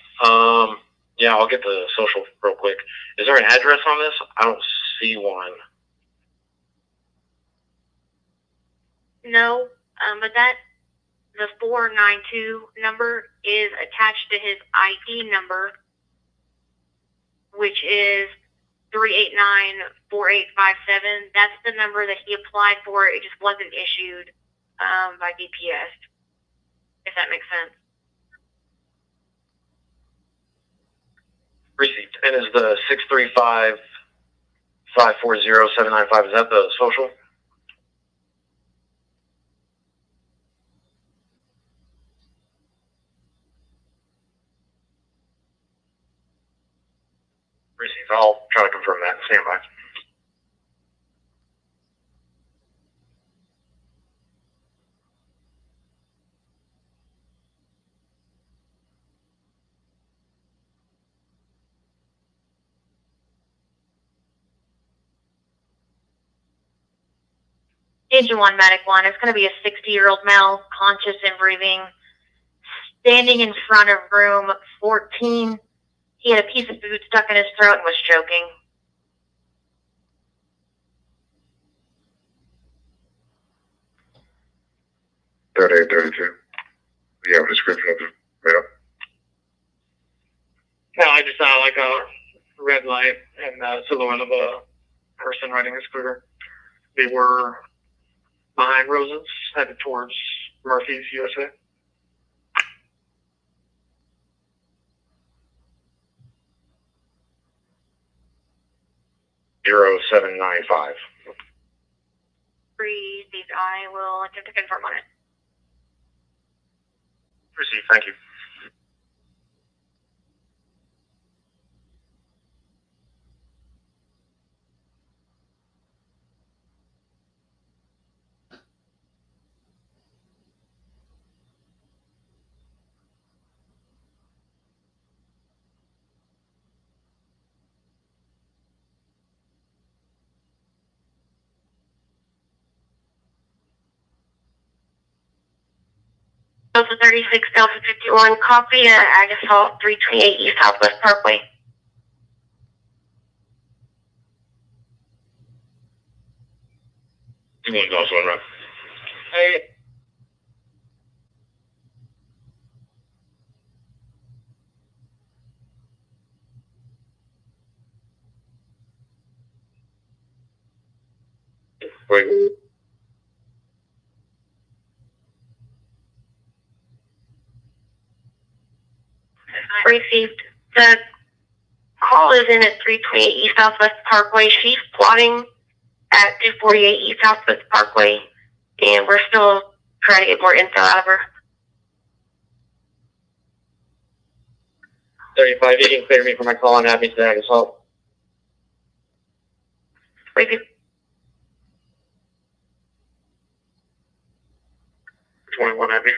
Yeah, I'll get the social real quick. Is there an address on this? I don't see one. No, but the 492 number is attached to his ID number, which is 389-4857. That's the number that he applied for. It just wasn't issued by DPS, if that makes sense. Received. And is the 635-540-795, is that the social? Received. I'll try to confirm that. Stand by. Engine 1, Medic 1. It's going to be a 60-year-old male, conscious and breathing, standing in front of room 14. He had a piece of food stuck in his throat and was choking. 3832. Do you have a description of the male? No, I just saw like a red light and a silhouette of a person riding a scooter. They were behind Rose's, headed towards Murphy's, USA. Zero 795. Received. I will attempt to confirm on it. Received. Thank you. Delta 36, Delta 51, copy at Ag Assault 328 East Southwest Parkway. You want to go one run? Hey. Wait. Received. The call is in at 328 East Southwest Parkway. She's plotting at 248 East Southwest Parkway, and we're still trying to get more info out of her. 35, you can clear me for my call and have me to Ag Assault. Received. 21 Heavy.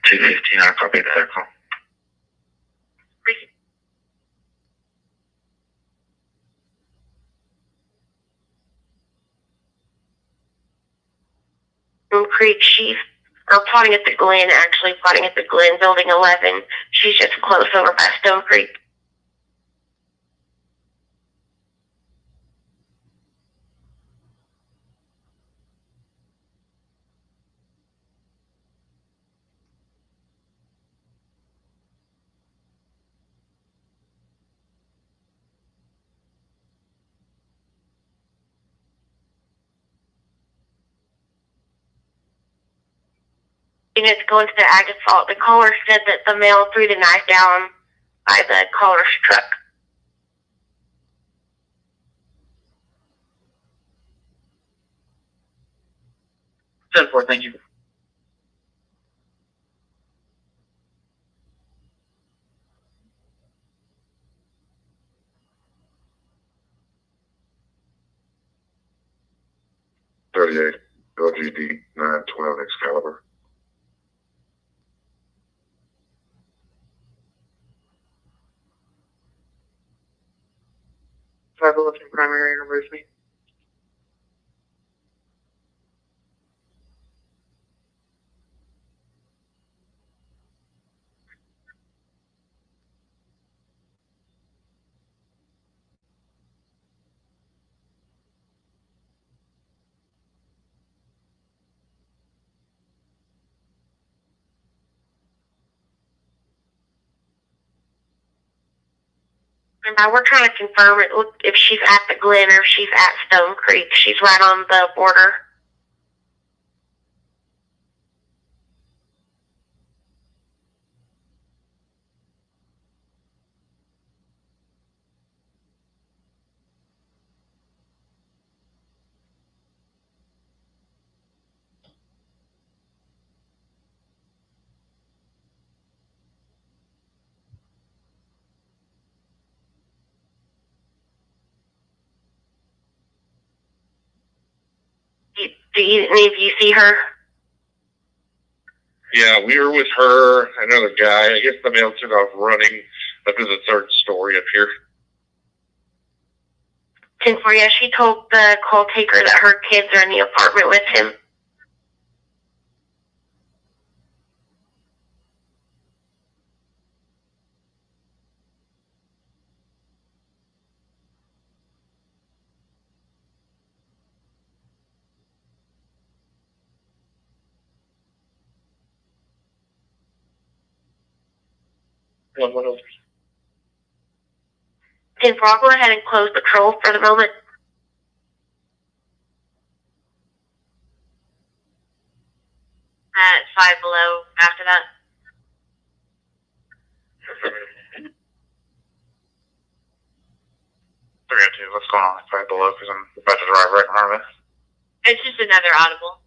I copy that call. Received. Stone Creek, she's plotting at the Glen, actually plotting at the Glen, Building 11. She's just close over by Stone Creek. And it's going to the Ag Assault. The caller said that the male threw the knife down by the caller's truck. 10-4, thank you. LGD 912 Excalibur. 511 primary university. And we're trying to confirm it if she's at the Glen or if she's at Stone Creek. She's right on the border. Do any of you see her? Yeah, we were with her, another guy. I guess the male took off running up to the third story up here. 10-4, yeah, she told the call taker that her kids are in the apartment with him. One over. 10-4, I'll go ahead and close patrol for the moment. At 5 Below after that. What's going on at 5 Below? Because I'm about to drive right in front of it. It's just another audible.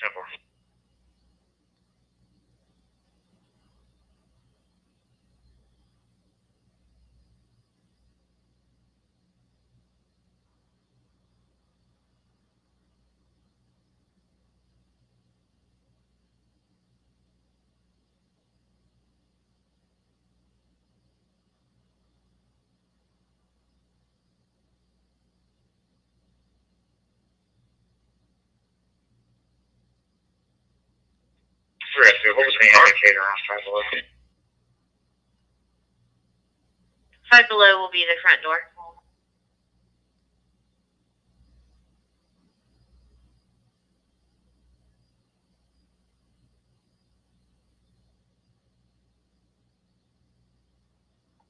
10-4. What was the indicator on 5 Below? 5 Below will be the front door.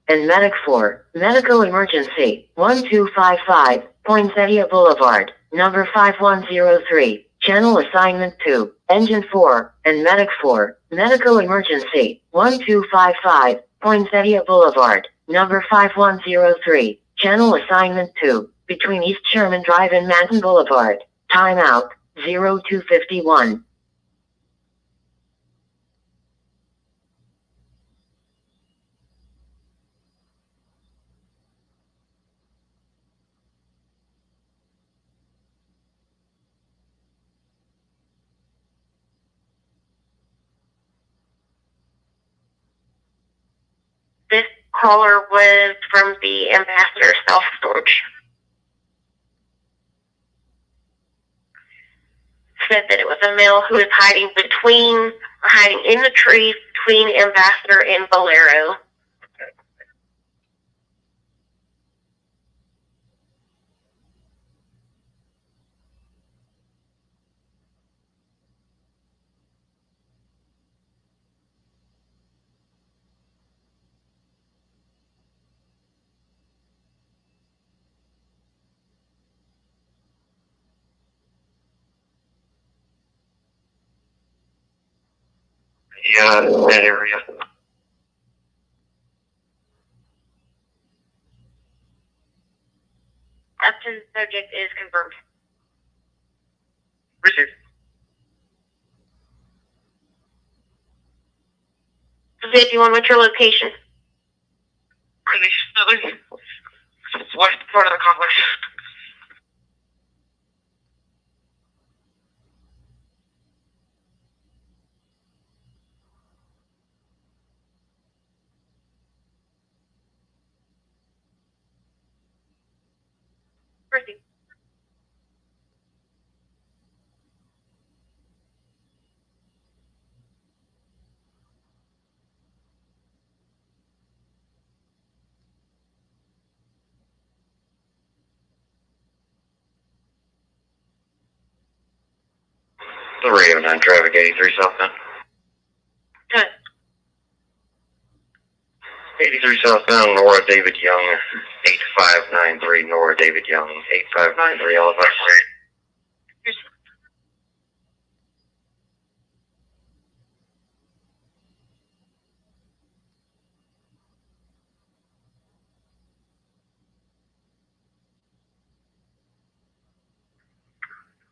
And Medic 4, Medical Emergency, 1255, Poinsettia Boulevard, number 5103, Channel Assignment 2, Engine 4, and Medic 4, Medical Emergency, 1255, Poinsettia Boulevard, number 5103, Channel Assignment 2, between East Sherman Drive and Manton Boulevard, timeout, 0251. This caller was from the Ambassador self-storage. Said that it was a male who was hiding in the trees between Ambassador and Bolero. Yeah, that area. Absent subject is confirmed. Received. 51, what's your location? West part of the complex. Proceed. The radio 9 traffic 83 southbound. Good. 83 southbound, Nora David Young, 8593, Nora David Young, 8593, all of us.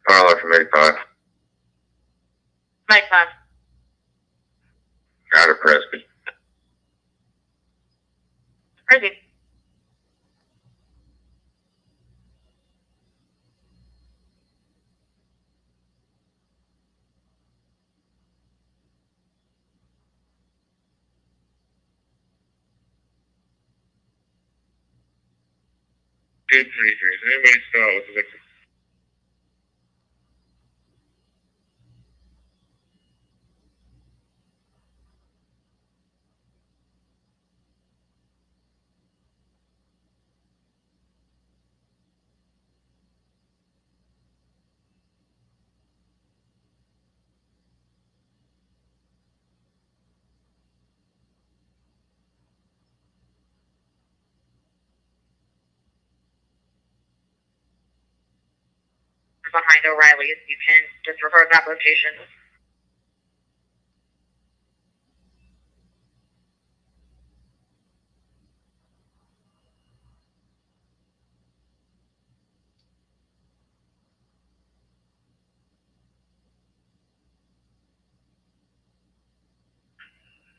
Caller from 85. Mike 5. Out of Presby. Crazy. Good 23. Is anybody still with the victim? Behind O'Reilly's, you can disregard that location.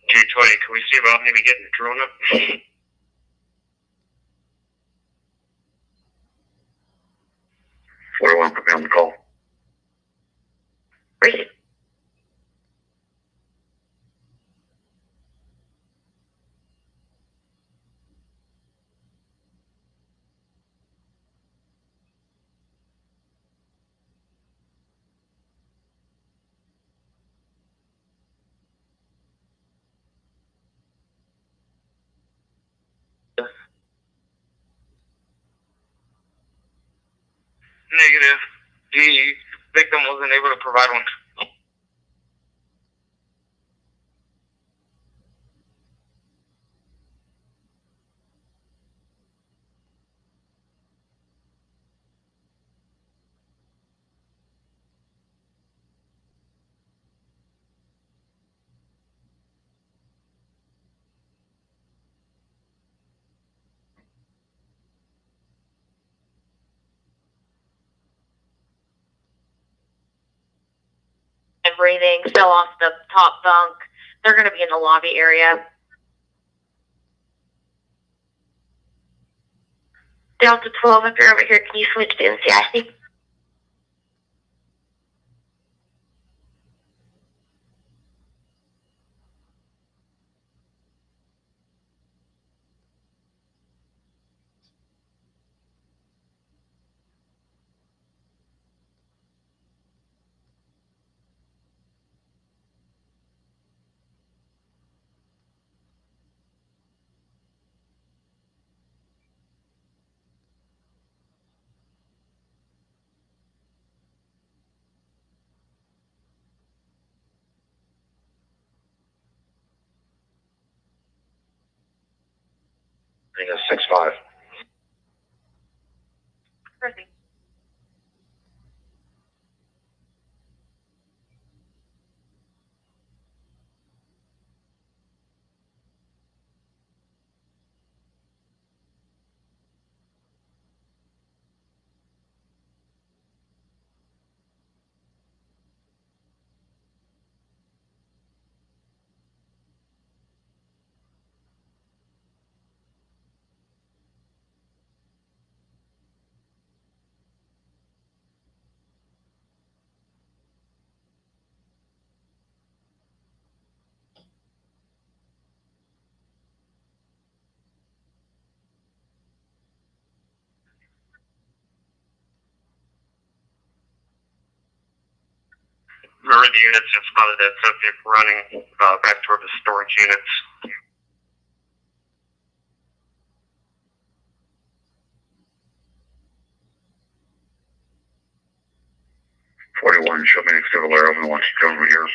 J20, can we see about maybe getting the drone up? 41, put me on the call. Crazy. Negative. The victim wasn't able to provide one. And breathing, fell off the top bunk. They're going to be in the lobby area. Delta 12, if you're over here, can you switch to NCIC? I think it's 6'5". Perfect. Remember the units just spotted that subject running back toward the storage units. Show me next to Valero and watch you come over here.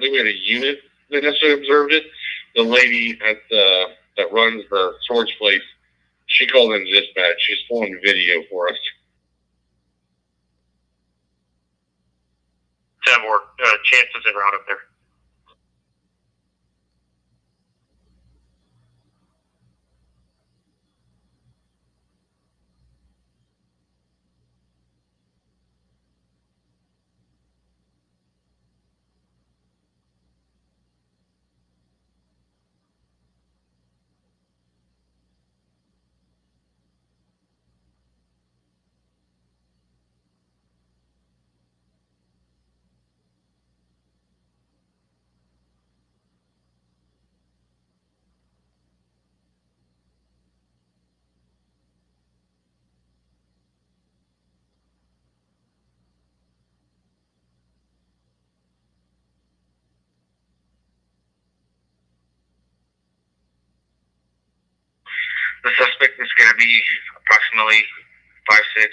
don't think we had a unit that necessarily observed it. The lady at that runs the storage place, she called in dispatch. She's pulling video for us. 10 more chances en route up there. The suspect is going to be approximately 5'6".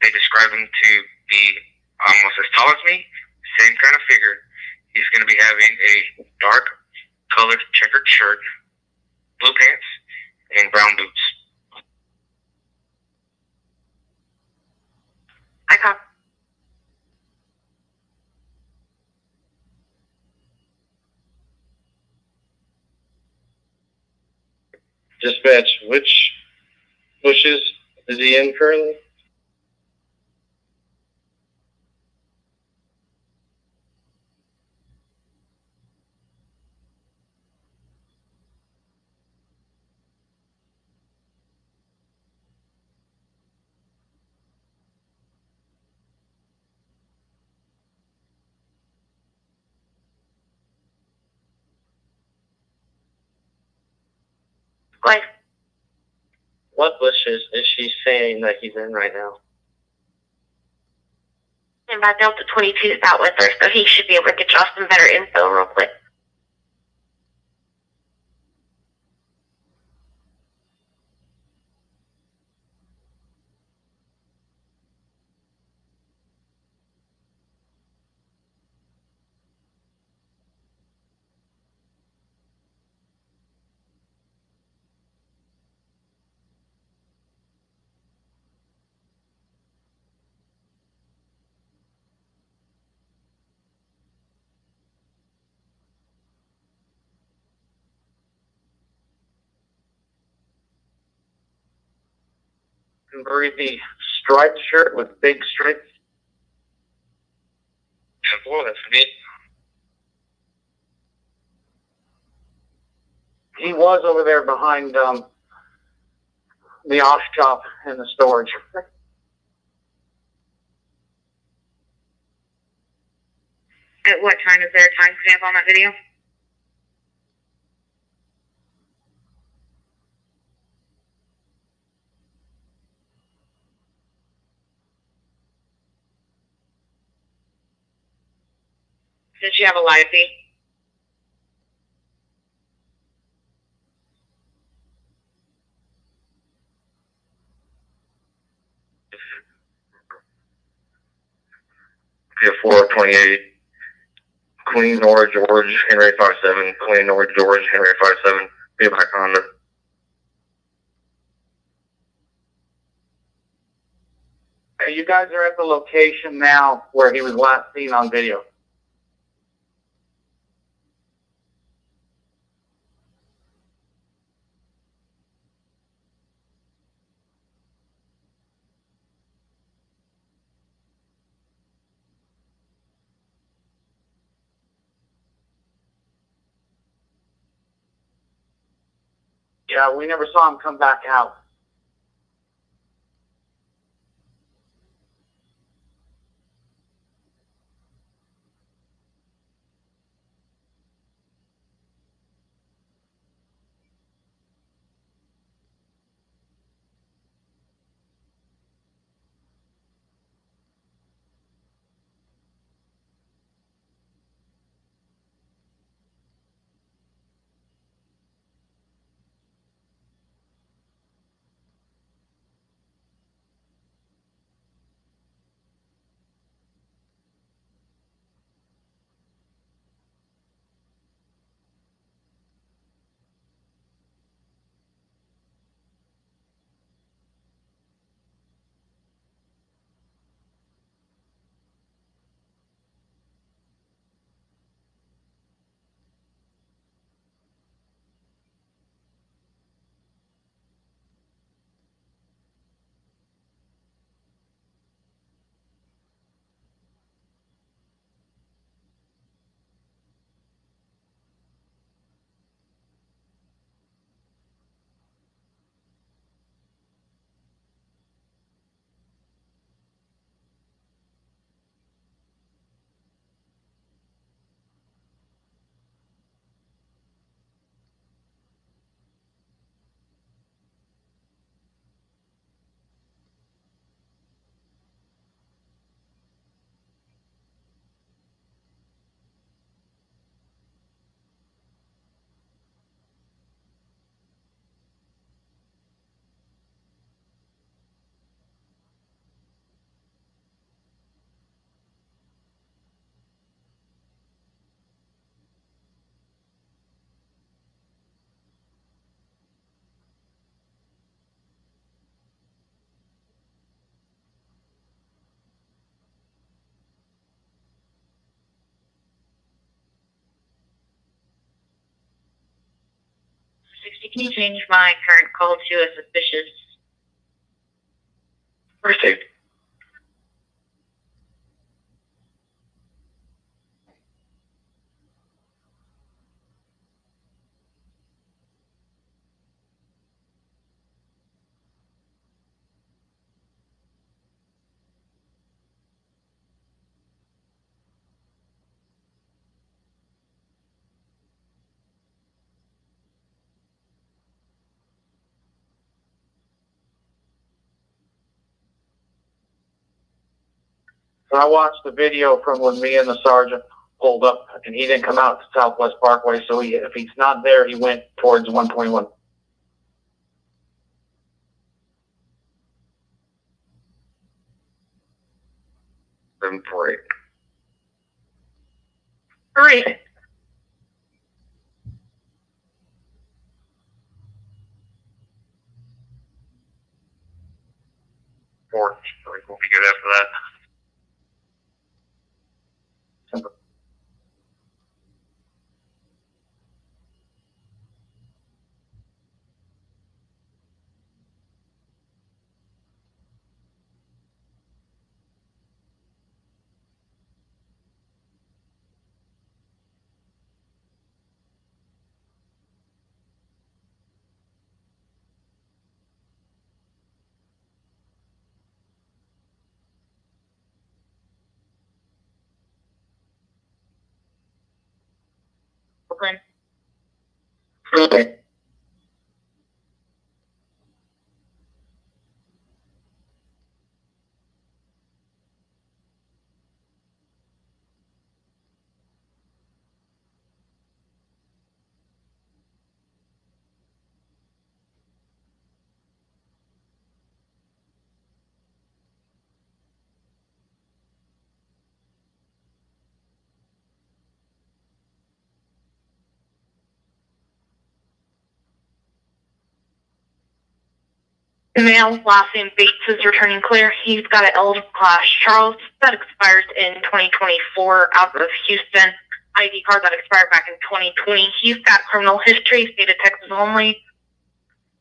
They describe him to be almost as tall as me, same kind of figure. He's going to be having a dark colored checkered shirt, blue pants, and brown boots. I copy. Dispatch, which bushes is he in currently? Like, What bushes is she saying that he's in right now? and by Delta 22 is out with her, so he should be able to get y'all some better info real quick. Breezy striped shirt with big stripes. 10-4, that's me. He was over there behind the off shop in the storage. At what time is there a timestamp on that video? Since you have a live feed. Yeah, 428. Queen Nora George Henry 57. Queen Nora George Henry 57. Be back on there. You guys are at the location now where he was last seen on video. Yeah, we never saw him come back out. Can you change my current call to a suspicious? Received. So I watched the video from when me and the sergeant pulled up, and he didn't come out to Southwest Parkway. So if he's not there, he went towards 121. Seven four eight. Hurry. Four. I think we'll be good after that. Brooklyn. Okay. The male, last name Bates, is returning clear. He's got an L class Charles that expires in 2024 out of Houston. ID card that expired back in 2020. He's got criminal history, state of Texas only,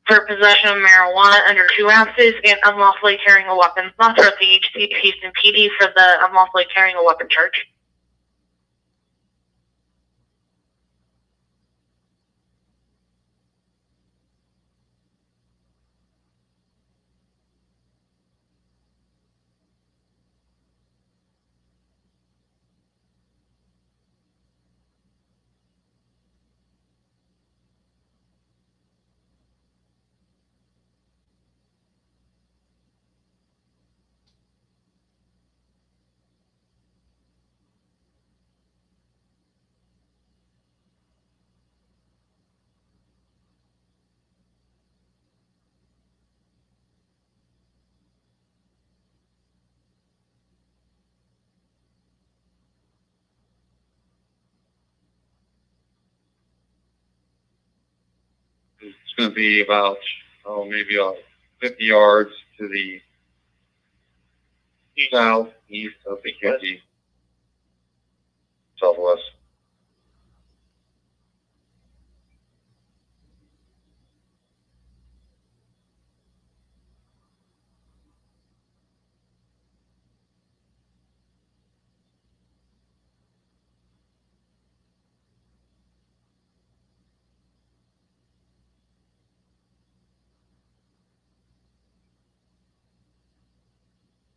for possession of marijuana under 2 ounces and unlawfully carrying a weapon. Not for the HC Houston PD for the unlawfully carrying a weapon charge. It's going to be about, maybe 50 yards to the southeast of the county, southwest.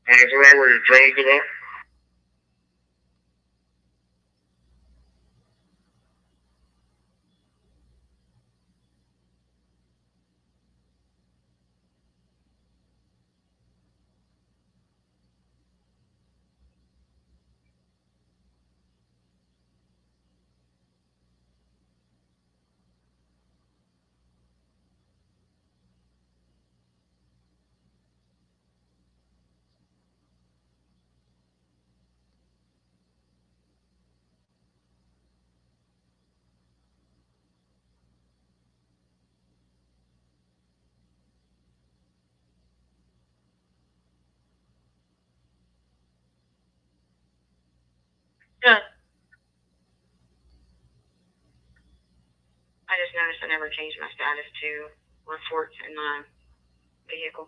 Is that where your drones go up? I never changed my status to reports in my vehicle.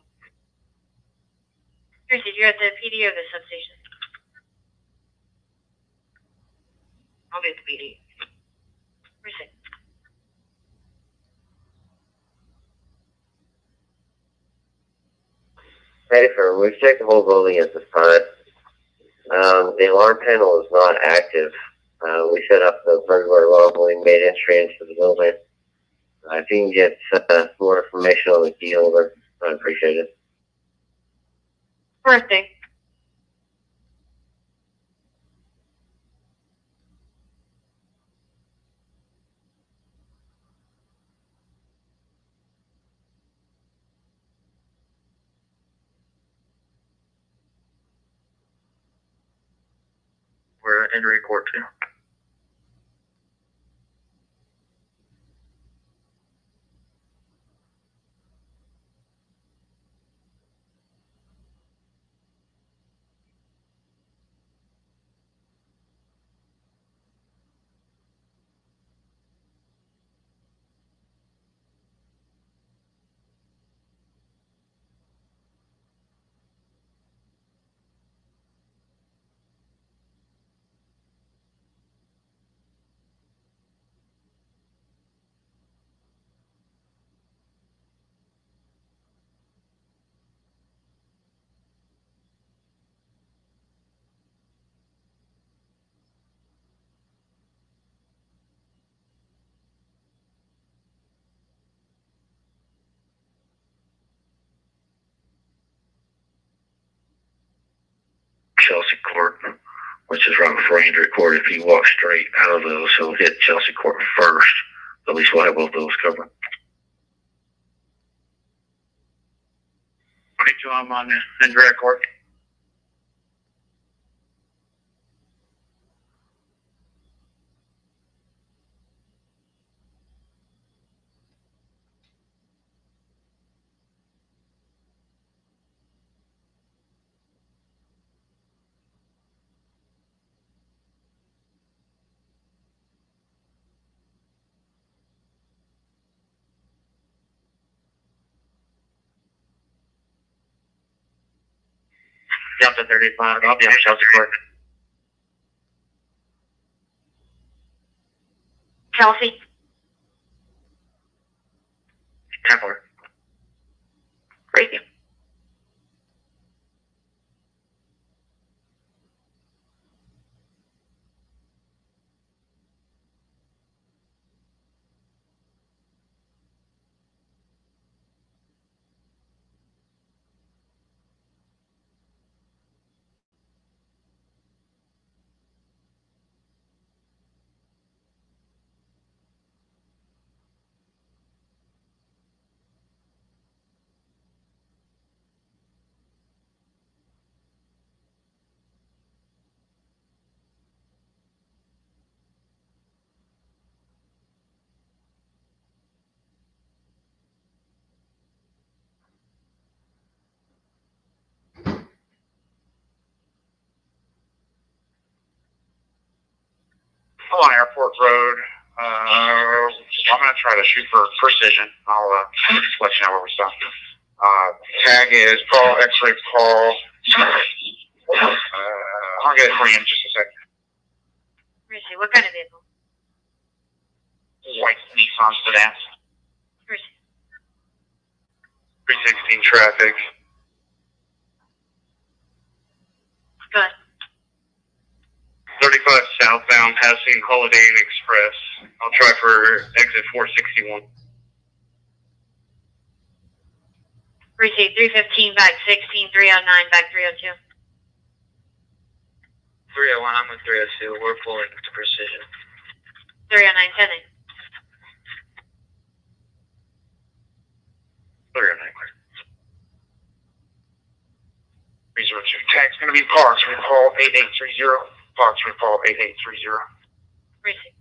Tracy, you're at the PD or the substation? I'll be at the PD. Tracy. Hey, sir, we've checked the whole building at this time. The alarm panel is not active. We set up the burglar alarm when we made entry into the building. If you can get more information on the key holder, I'd appreciate it. Birthday. We're entering court 2. Chelsea Court, which is right before Andrew Court. If you walk straight out of those, he'll hit Chelsea Court first. At least we'll have both those covered. 22, I'm on Andrew Court. Jump to 35. I'll be on Chelsea Court. Chelsea. 10-4. Great. I'm on Airport Road. I'm going to try to shoot for precision. I'll just let you know where we stop. Tag is Paul, X-ray Paul. I'll get it for you in just a second. Tracy, what kind of vehicle? White Nissan sedan. Tracy. 316 traffic. Go ahead. 35 southbound, passing Holiday Inn Express. I'll try for exit 461. Receive 315, back 16, 309, back 302. 301, I'm with 302. We're pulling to precision. 309, 10. 309. 302. Tag's going to be Parks. Paul 8830. Parks, Paul 8830. Receive.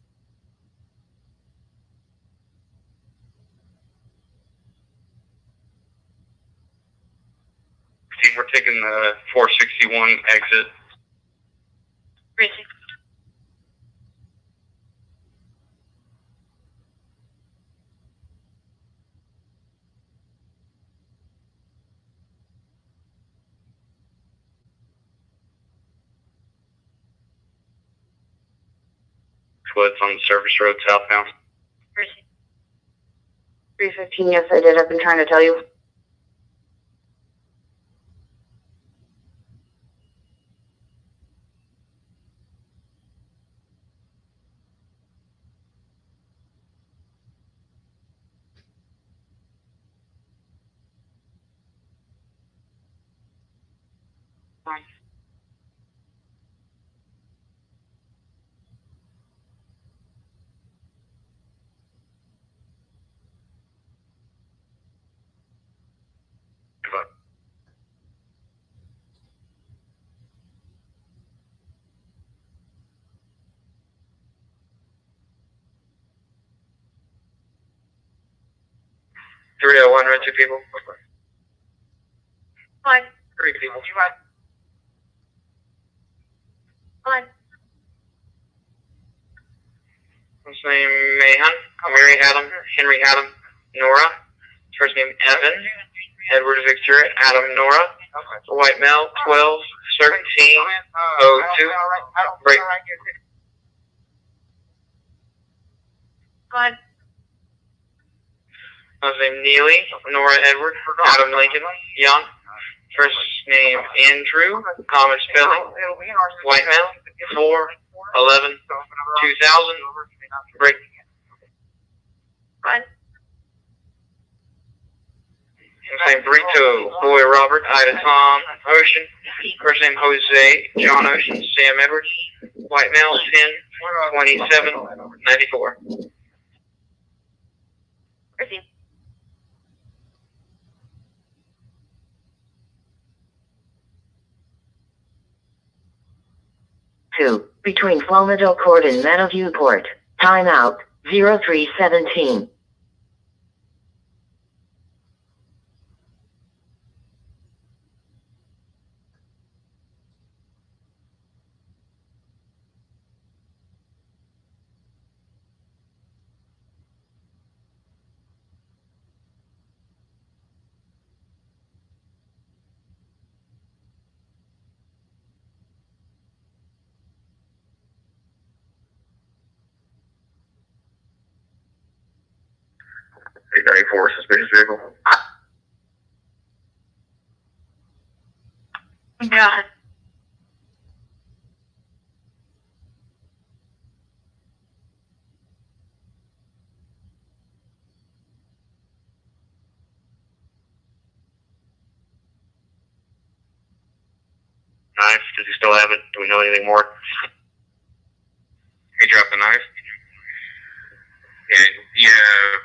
We're taking the 461 exit. Receive. Woods on the service road southbound. 315, yes, I did. I've been trying to tell you. Three oh one, rent 2 people. Fine. 3 people. Fine. First name Mahan, Mary Adam, Henry Adam, Nora. First name Evan, Edward Victor, Adam, Nora. White male, 12, 13, 02. Break. Fine. Last name Neely, Nora Edward, Adam Lincoln, Young. First name Andrew, common spelling. White male, 4, 11, 2000. Break. Fine. Last name Brito, boy Robert, Ida Tom, Ocean. First name Jose, John Ocean, Sam Edwards. White male, 10, 27, 94. Receive. Two, between Flomado Court and Meadowview Court. Timeout, 0317. $894, suspicious vehicle. Yeah. Knife, does he still have it? Do we know anything more? He dropped the knife. Yeah,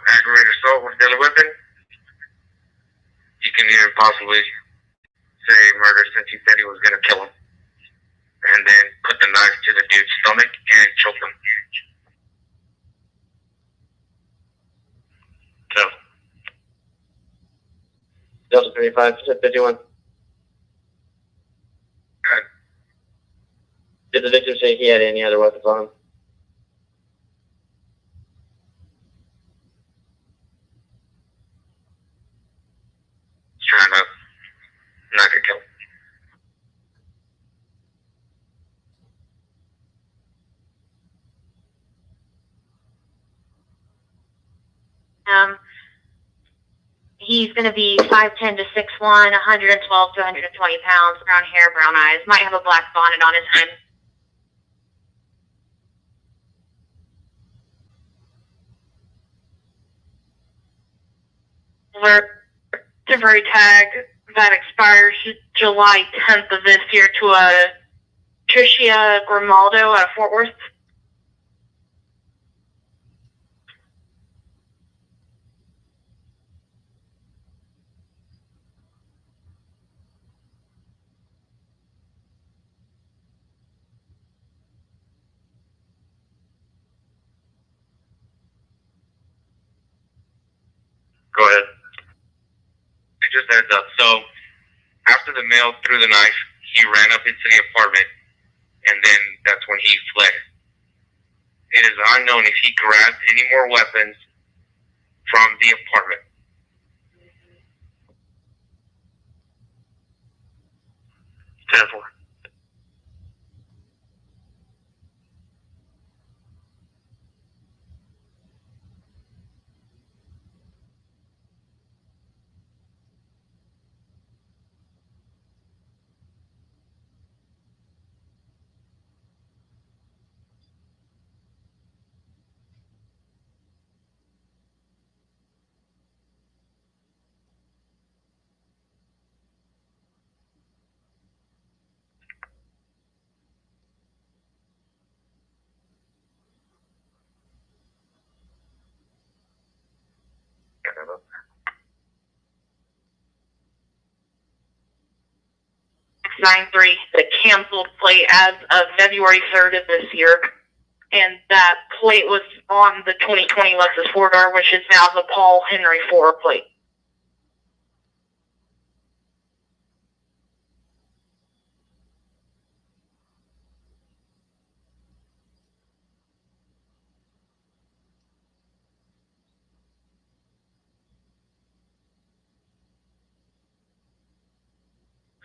aggravated assault with a deadly weapon. You can even possibly say murder since he said he was going to kill him. And then put the knife to the dude's stomach and choke him. So. Delta 35, 51. Did the victim say he had any other weapons on him? Trying to not get killed. He's going to be 5'10" to 6'1", 112 to 120 pounds, brown hair, brown eyes, might have a black bonnet on his head. Temporary tag that expires July 10th of this year to a Tricia Grimaldo out of Fort Worth. Go ahead. Just heads up. So, after the male threw the knife, he ran up into the apartment, and then that's when he fled. It is unknown if he grabbed any more weapons from the apartment. 0693, the canceled plate as of February 3rd of this year. And that plate was on the 2020 Lexus 4-door, which is now the Paul Henry 4 plate.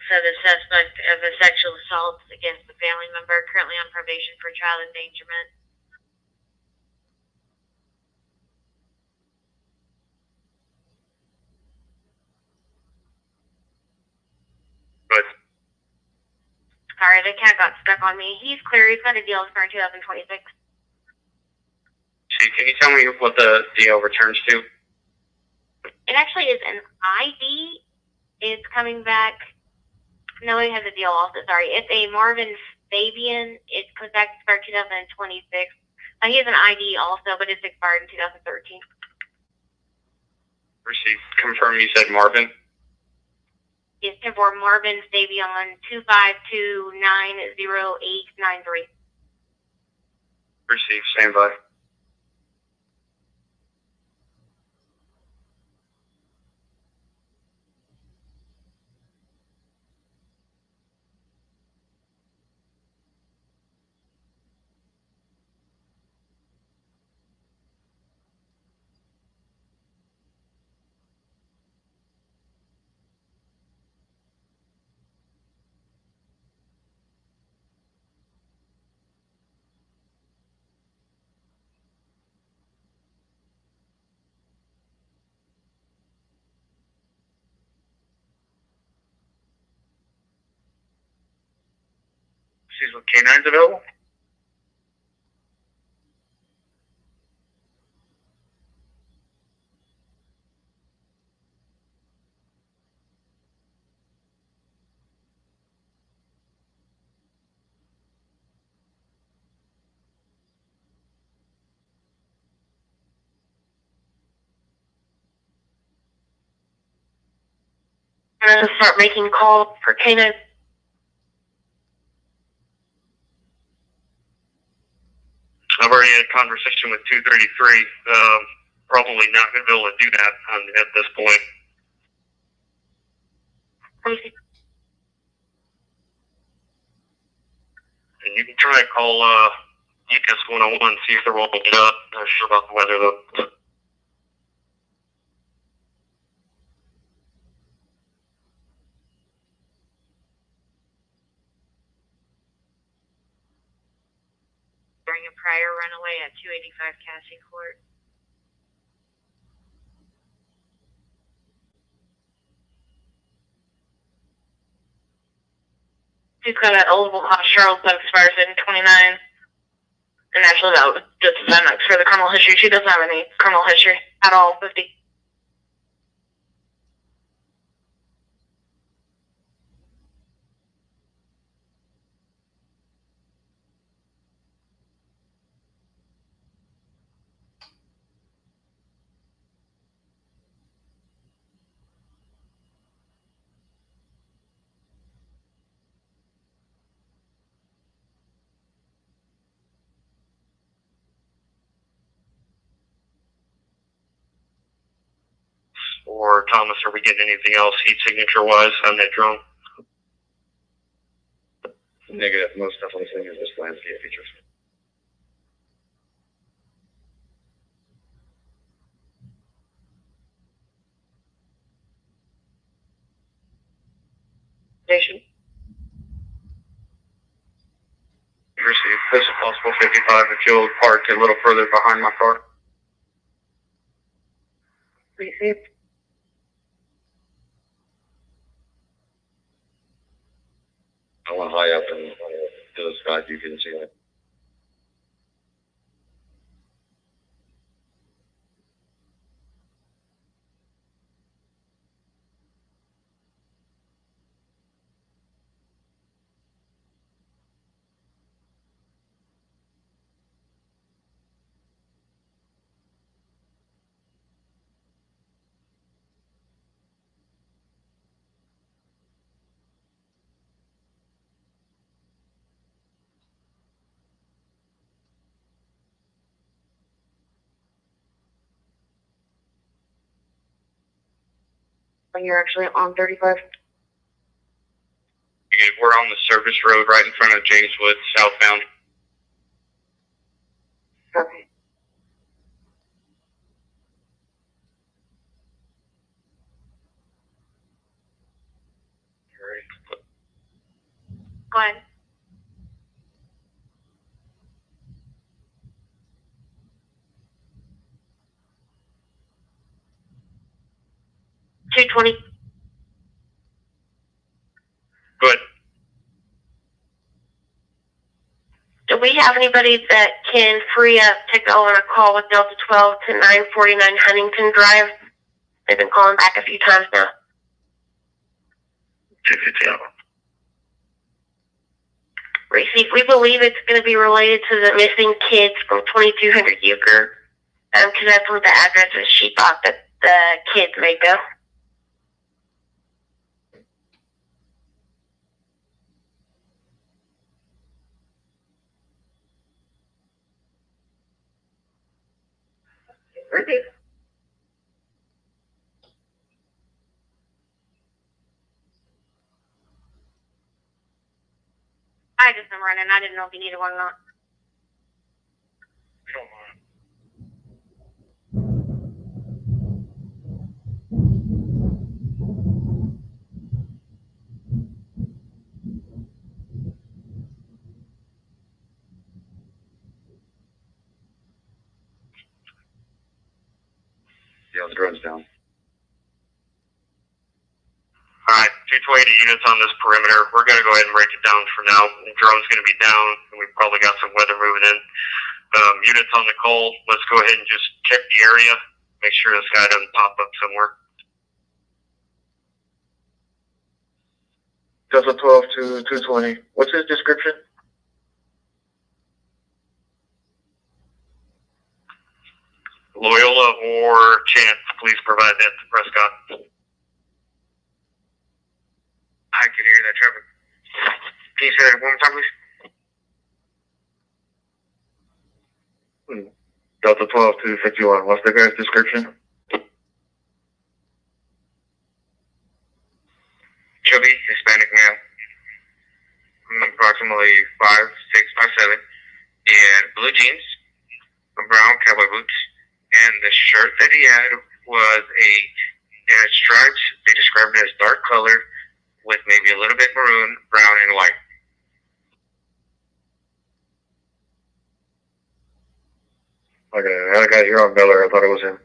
So the suspect of a sexual assault against a family member currently on probation for child endangerment. But Sorry, the cat got stuck on me. He's clear. He's got a deal for 2026. Chief, can you tell me what the deal returns to? It actually is an ID. It's coming back. No, it has a deal also. Sorry. It's a Marvin Fabian. It comes back for 2026. He has an ID also, but it's expired in 2013. Receive. Confirm you said Marvin. It's for Marvin Fabian 252-90893. Receive. Stand by. she's with canines available. I'm going to start making calls for canines. I've already had a conversation with 233. Probably not going to be able to do that at this point. And you can try and call ECAS 101 and see if they're willing to get up. Not sure about the weather though. During a prior runaway at 285 Cassie Court. He's got an eligible hot Charles that expires in 29. And actually, that was just a sentence for the criminal history. She doesn't have any criminal history at all. 50. Or Thomas, are we getting anything else heat signature wise on that drone? Negative. Most definitely seeing just landscape features. Station. Receive. This is possible 55 if you'll park a little further behind my car. Received. I went high up and to the sky, you can see it. when you're actually on 35. We're on the service road right in front of Jameswood, southbound. Okay. Go ahead. $220. Good. Do we have anybody that can free up to go on a call with Delta 12 to 949 Huntington Drive? They've been calling back a few times now. 250. Receive. We believe it's going to be related to the missing kids from 2200 Euchre. Because that's where the address is Sheeplock that the kids may go. Receive. I just am running. I didn't know if you needed one or not. We don't mind. Yeah, the drone's down. Alright, 220 units on this perimeter. We're going to go ahead and break it down for now. The drone's going to be down, and we've probably got some weather moving in. Units on the call, let's go ahead and just check the area. Make sure this guy doesn't pop up somewhere. Delta 12 to 220. What's his description? Loyola or Chance, please provide that to Prescott. I can hear that traffic. Can you say that one more time, please? Delta 12 to 51. What's the guy's description? Chubby, Hispanic male. Approximately 5'6", 5'7", and blue jeans, brown cowboy boots, and the shirt that he had was it had stripes. They described it as dark colored with maybe a little bit maroon, brown, and white. Okay, I had a guy here on Miller. I thought it was him.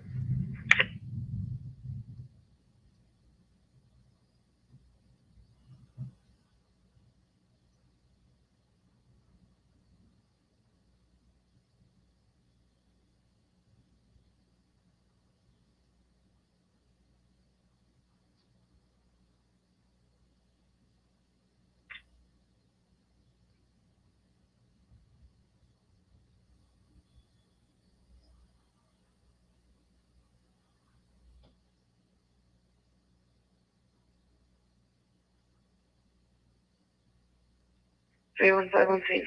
One five one feet.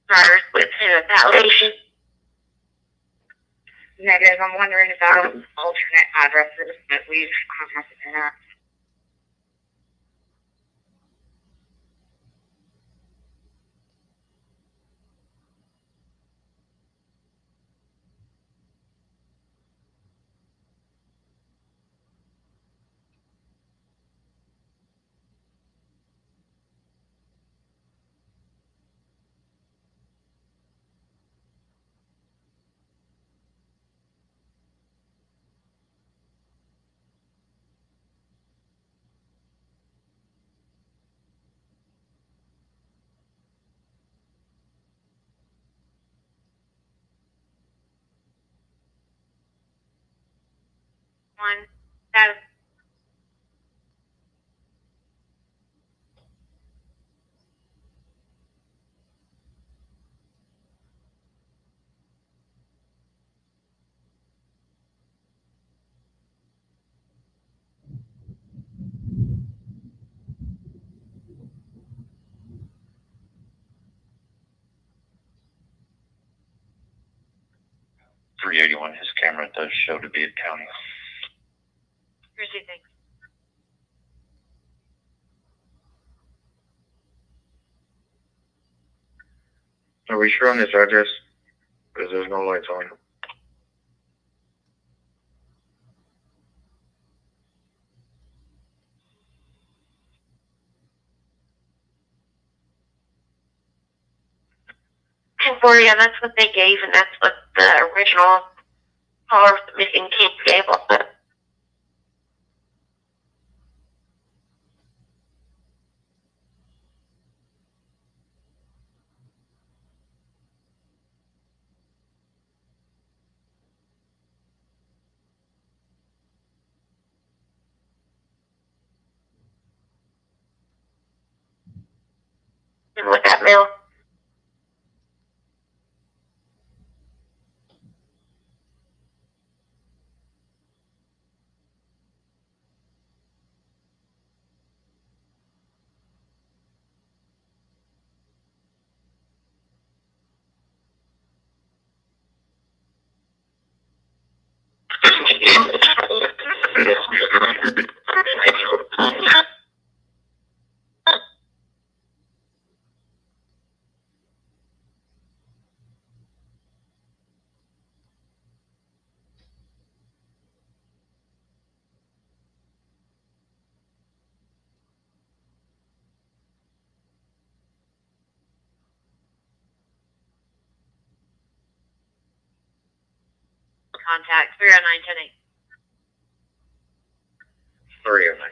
Drivers with validation. Negative. I'm wondering about alternate addresses that we've contacted in that. One. That is. 381. His camera does show to be at county. Chrissy, thanks. Are we sure on this address? Because there's no lights on. Yeah, that's what they gave, and that's what the original caller of the missing kids gave us. And with that mail. Contact 30910. 309.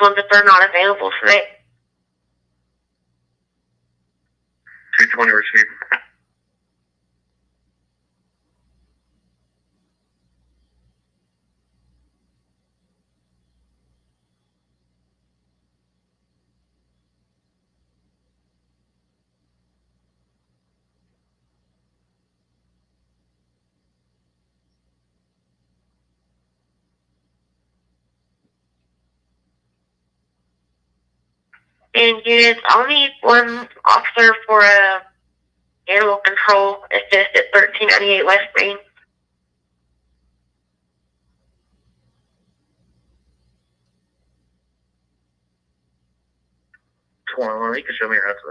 Ones that they're not available tonight. 220 received. And units, I'll need one officer for animal control assist at 1398 West Main. Well, you can show me your answer to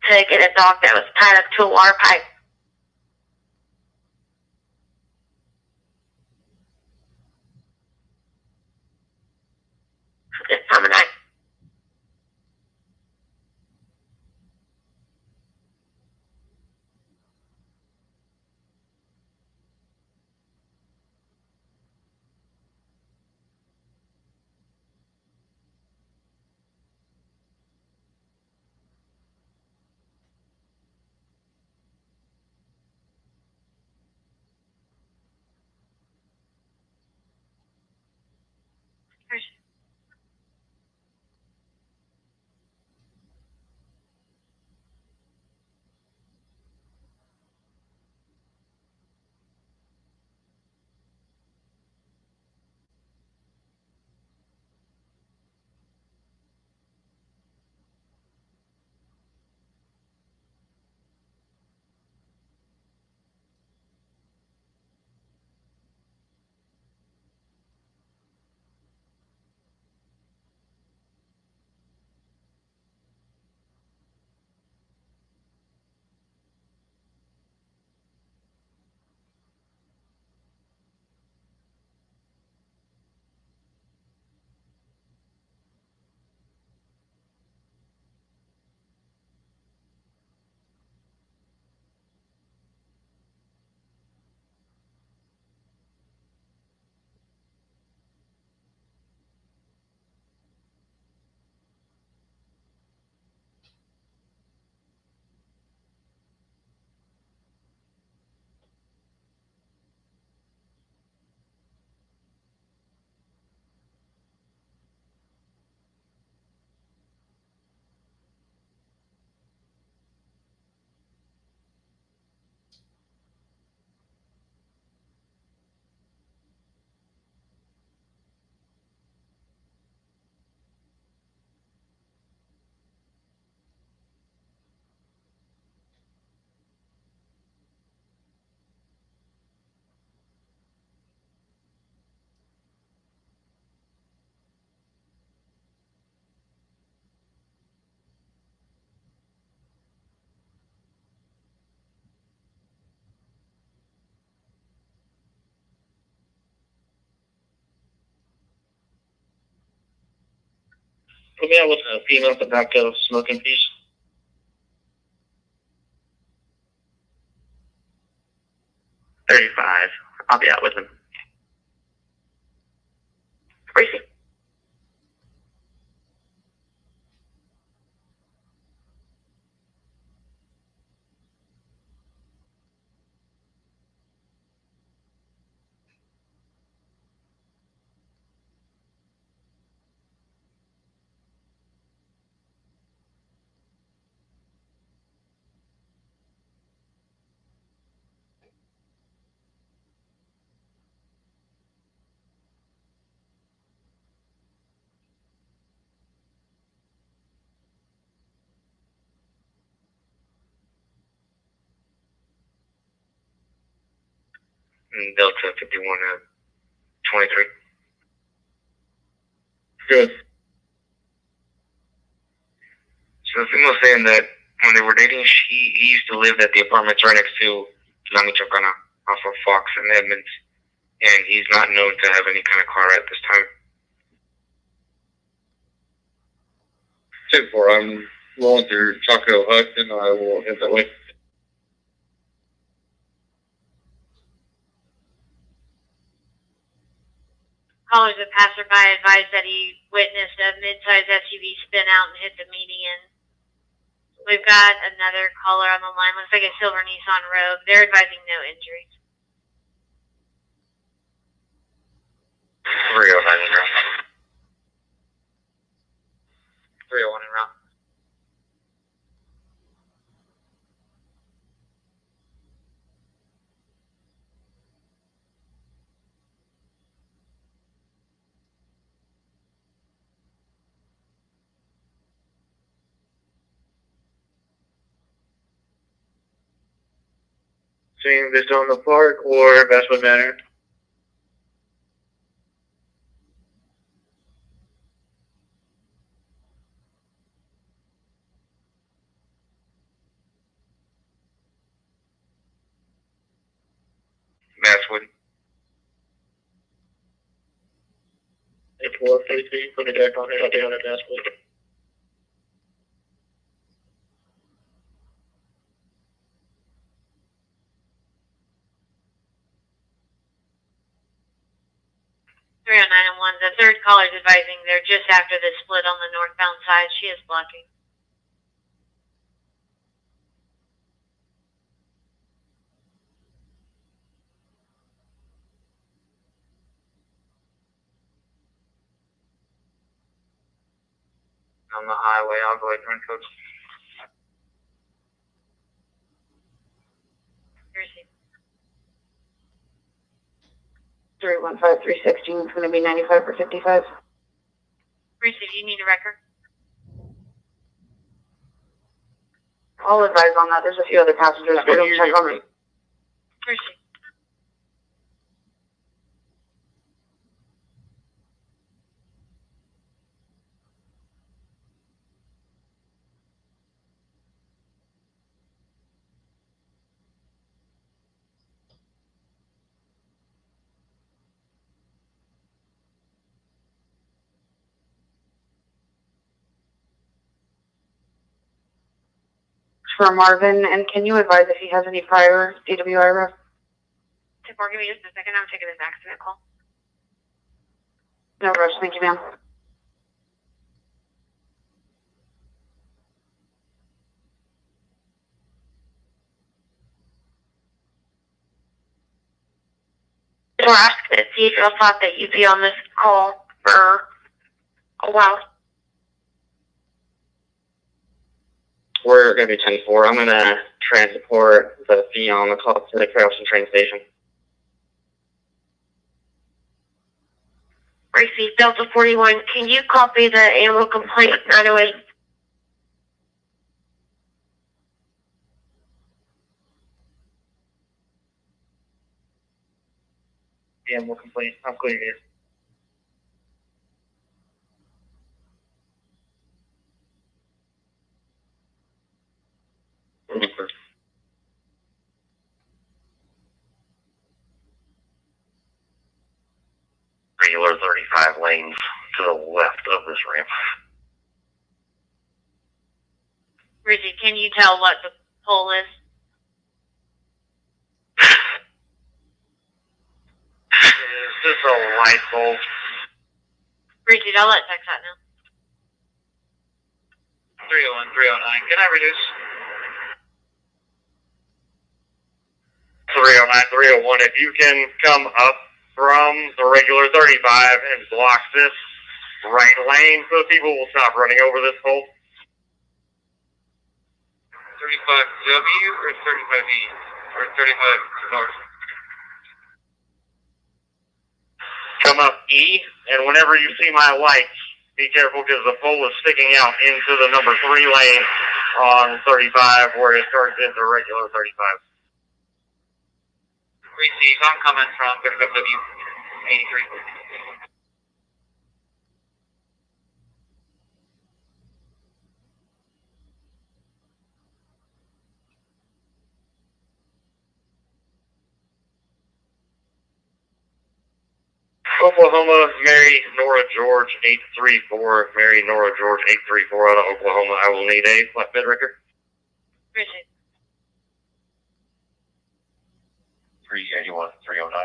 that. To get a dog that was tied up to a water pipe. This time of night. Put me out with a female at the back of smoking piece. $35. I'll be out with him. Gracie. And Delta 51 at 23. Good. So the female saying that when they were dating, he used to live at the apartments right next to La Michoacana off of Fox and Edmonds, and he's not known to have any kind of car at this time. 10-4, I'm rolling through Chaco Hut, and I will hit that way. Callers a passerby advised that he witnessed a mid-sized SUV spin out and hit the median. We've got another caller on the line. Looks like a silver Nissan Rogue. They're advising no injuries. 309 en route. 301 en route. Seeing this on the park or Westwood Manor? Basswood. 8433, put a deck on it, I'll be on it, Basswood. Three oh nine and one. The third caller is advising they're just after the split on the northbound side. She is blocking. On the highway, I'll go ahead and run code. Receive. 315-316 is going to be 95 for 55. Receive. You need a record? I'll advise on that. There's a few other passengers. We don't check on them. Receive. For Marvin, and can you advise if he has any prior DWI ref? 10-4, give me just a second. I'm taking this accident call. No rush, thank you, ma'am. We're asking to see if y'all thought that you'd be on this call for a while. We're going to be 10-4. I'm going to transport the fee on the call to the Carrollton train station. Receive Delta 41. Can you copy the animal complaint 908? Yeah, we'll complain. I'm clear here. Regular 35 lanes to the left of this ramp. Richie, can you tell what the pole is? Is this a light bulb? Richie, I'll let Tex out now. 301, 309. Can I reduce? 309, 301. If you can come up from the regular 35 and block this right lane so people will stop running over this pole. 35W or 35E? Or 35 north? Come up E, and whenever you see my lights, be careful because the pole is sticking out into the number 3 lane on 35 where it turns into regular 35. Receive, I'm coming from 35W 83. Oklahoma, Mary Nora George 834. Mary Nora George 834 out of Oklahoma. I will need a flatbed wrecker. Richie. 381, 309.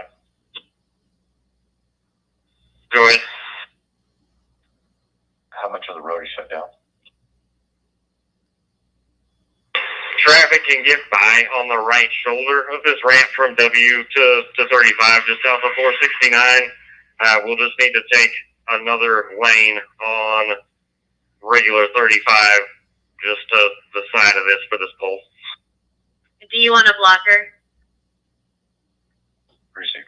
Go ahead. How much of the road is shut down? Traffic can get by on the right shoulder of this ramp from W to 35, just south of 469. We'll just need to take another lane on regular 35, just to the side of this for this pole. Do you want a blocker? Receive.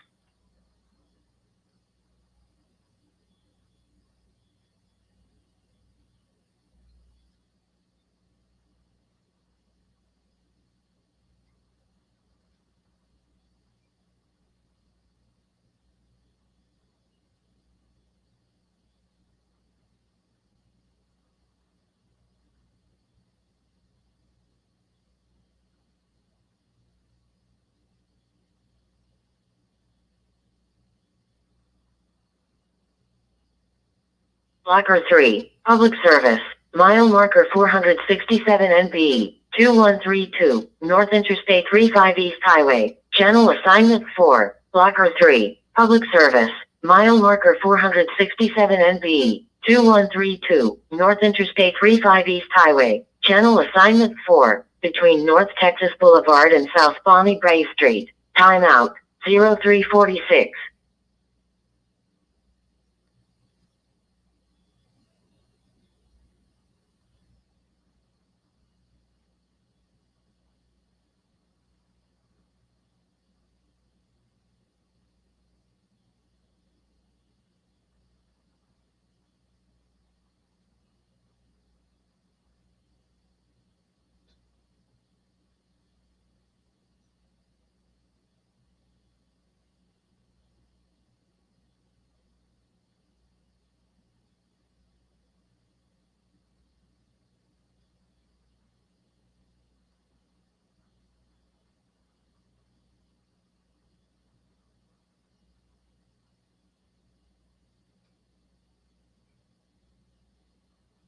Blocker 3, Public Service, mile marker 467 NB, 2132, North Interstate 35 East Highway, Channel Assignment 4, Blocker 3, Public Service, mile marker 467 NB, 2132, North Interstate 35 East Highway, Channel Assignment 4, between North Texas Boulevard and South Bonnie Brae Street, timeout, 0346.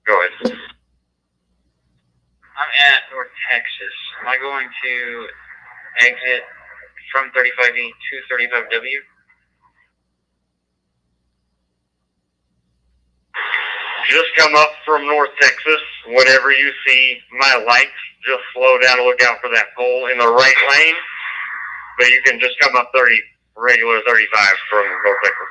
Go ahead. I'm at North Texas. Am I going to exit from 35E to 35W? Just come up from North Texas. Whenever you see my lights, just slow down and look out for that pole in the right lane. But you can just come up regular 35 from North Texas.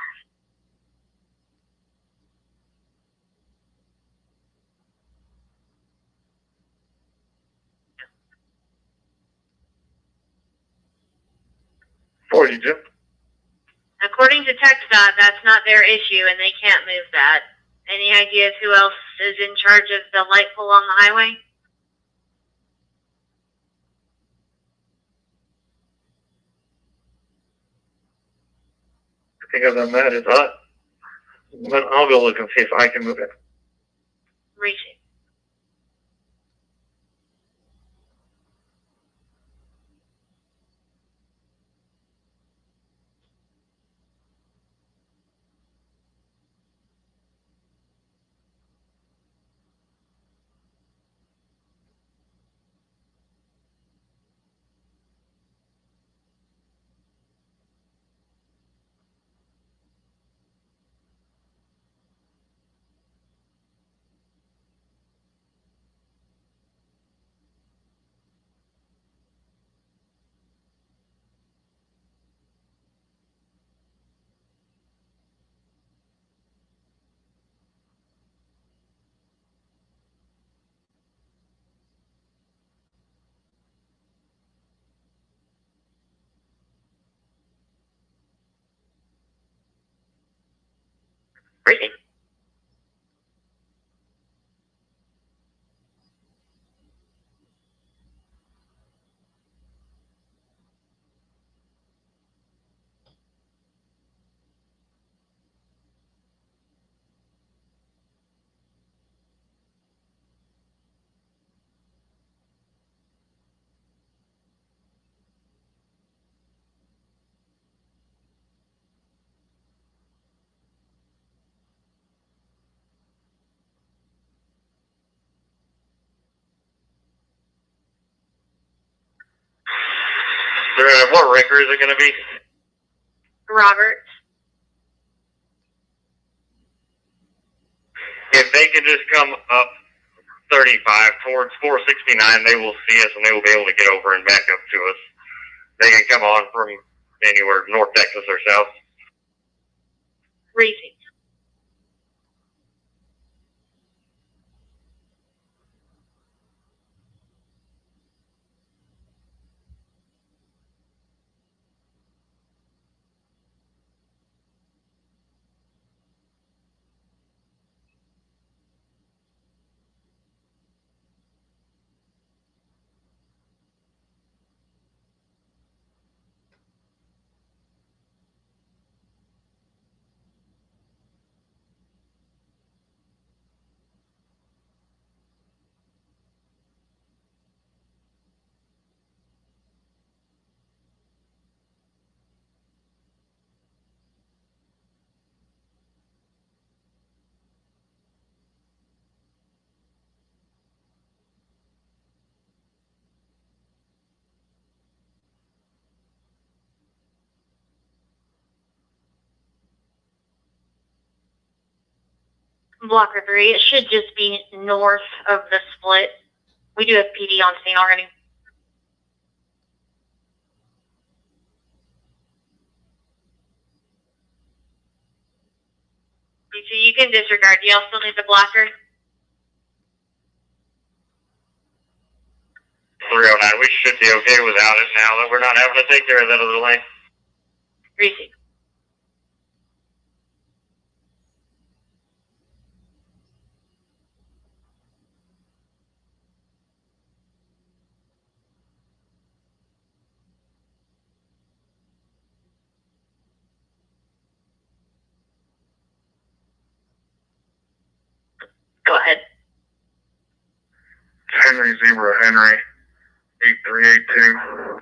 For you, Jim. According to TxDOT, that's not their issue, and they can't move that. Any ideas who else is in charge of the light pole on the highway? I think other than that, it's hot. But I'll go look and see if I can move it. Reach it. Briefing. What ranker is it going to be? Robert. If they can just come up 35 towards 469, they will see us and they will be able to get over and back up to us. They can come on from anywhere, North Texas or South. Briefing. Blocker 3, it should just be north of the split. We do have PD on scene already. So you can disregard. Do y'all still need the blocker? 309, we should be okay without it now that we're not having to take care of that other lane. Receive. Go ahead. Henry Zebra, Henry, 8382.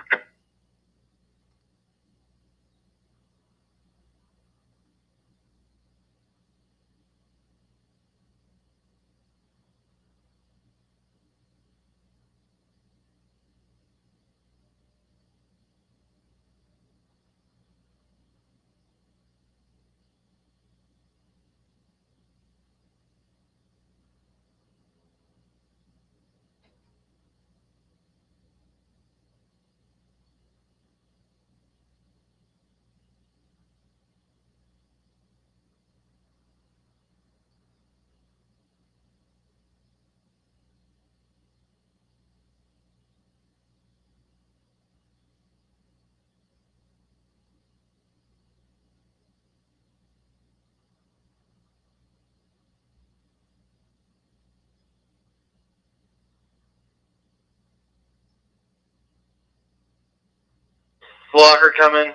Blocker coming.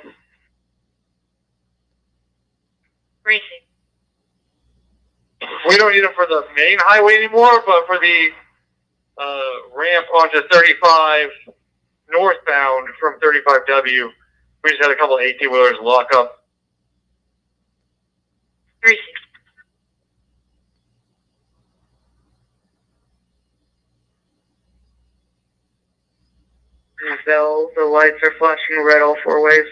Receive. We don't need them for the main highway anymore, but for the ramp onto 35 northbound from 35W, we just had a couple of 18-wheelers lock up. Receive. Bell, the lights are flashing red all four ways.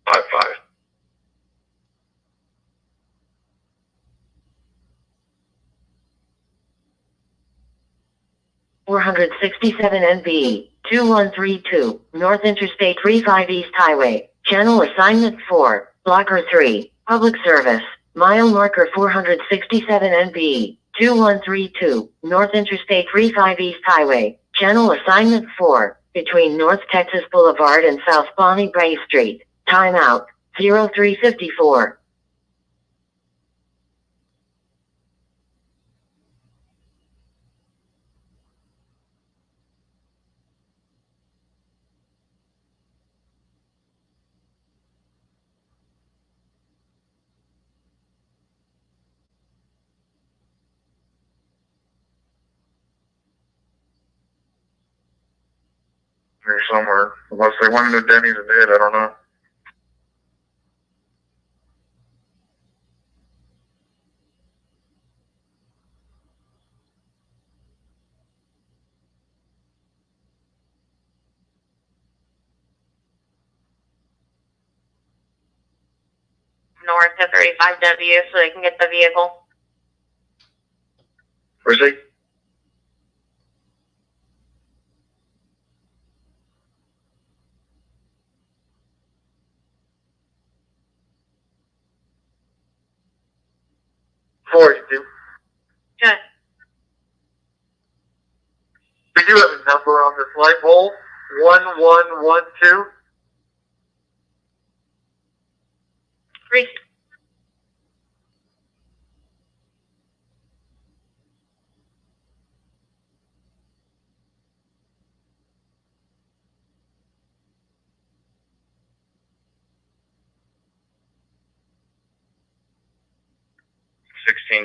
Five. 467 NB, 2132, North Interstate 35 East Highway. Channel assignment 4, blocker 3, public service, mile marker 467 NB, 2132, North Interstate 35 East Highway. Channel assignment 4, between North Texas Boulevard and South Bonnie Brae Street. Timeout, 0354. Here somewhere. Unless they went into Denny's and did, I don't know. North to 35W so they can get the vehicle. Where's he? $42. Good. We do have a number on this light bulb. 1112. Reese.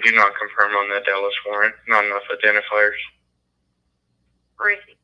Do not confirm on the Dallas warrant. Not enough identifiers. Reese.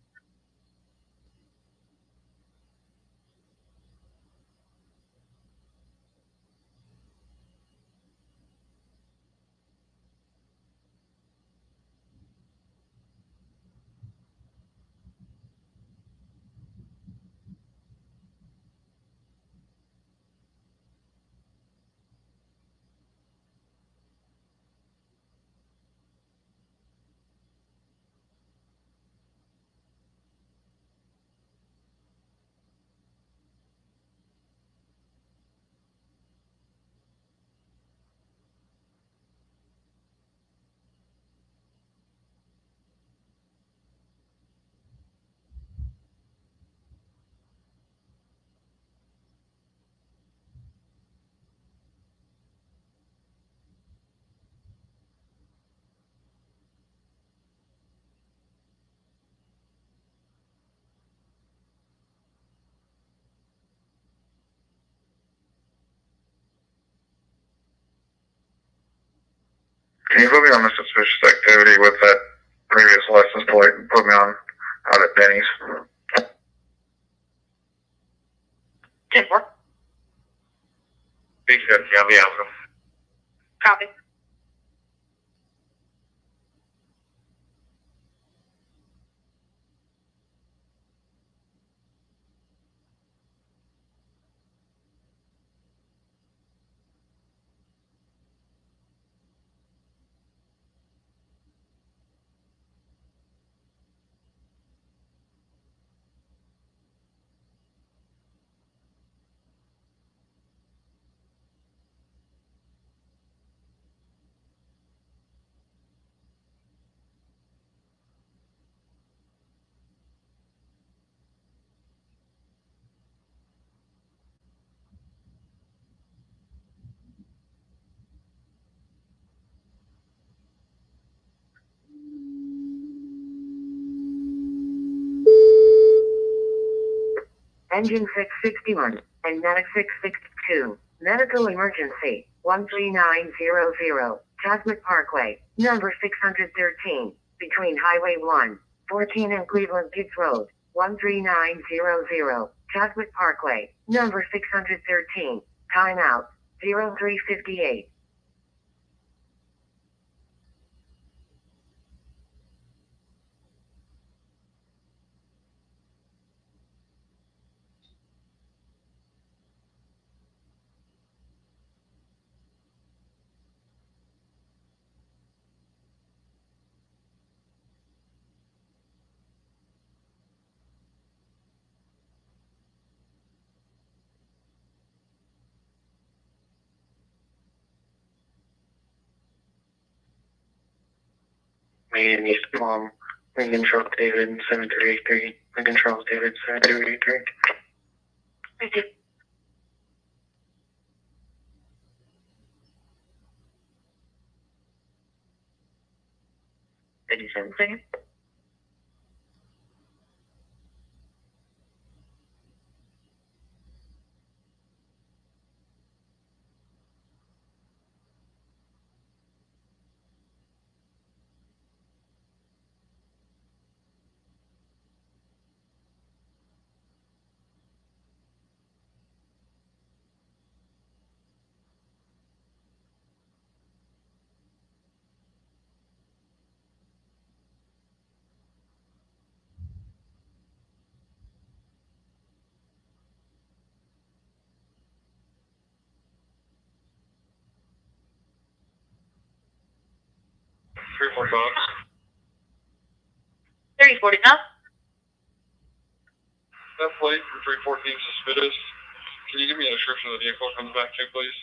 Can you put me on the suspicious activity with that previous license plate and put me on out at Denny's? 10-4. Be good. Yeah, I'll be out. Copy. Engine 661 and Medic 662. Medical emergency 13900. Chasmic Parkway, number 613, between Highway 114 and Cleveland Beach Road, 13900. Chasmic Parkway, number 613. Timeout 0358. and East Mom, Lincoln Charles David, 7383, Lincoln Charles David, 7383. Receive. Seconds. 3040 now. That plate from 314 suspicious. Can you give me a description of the vehicle it comes back to, please?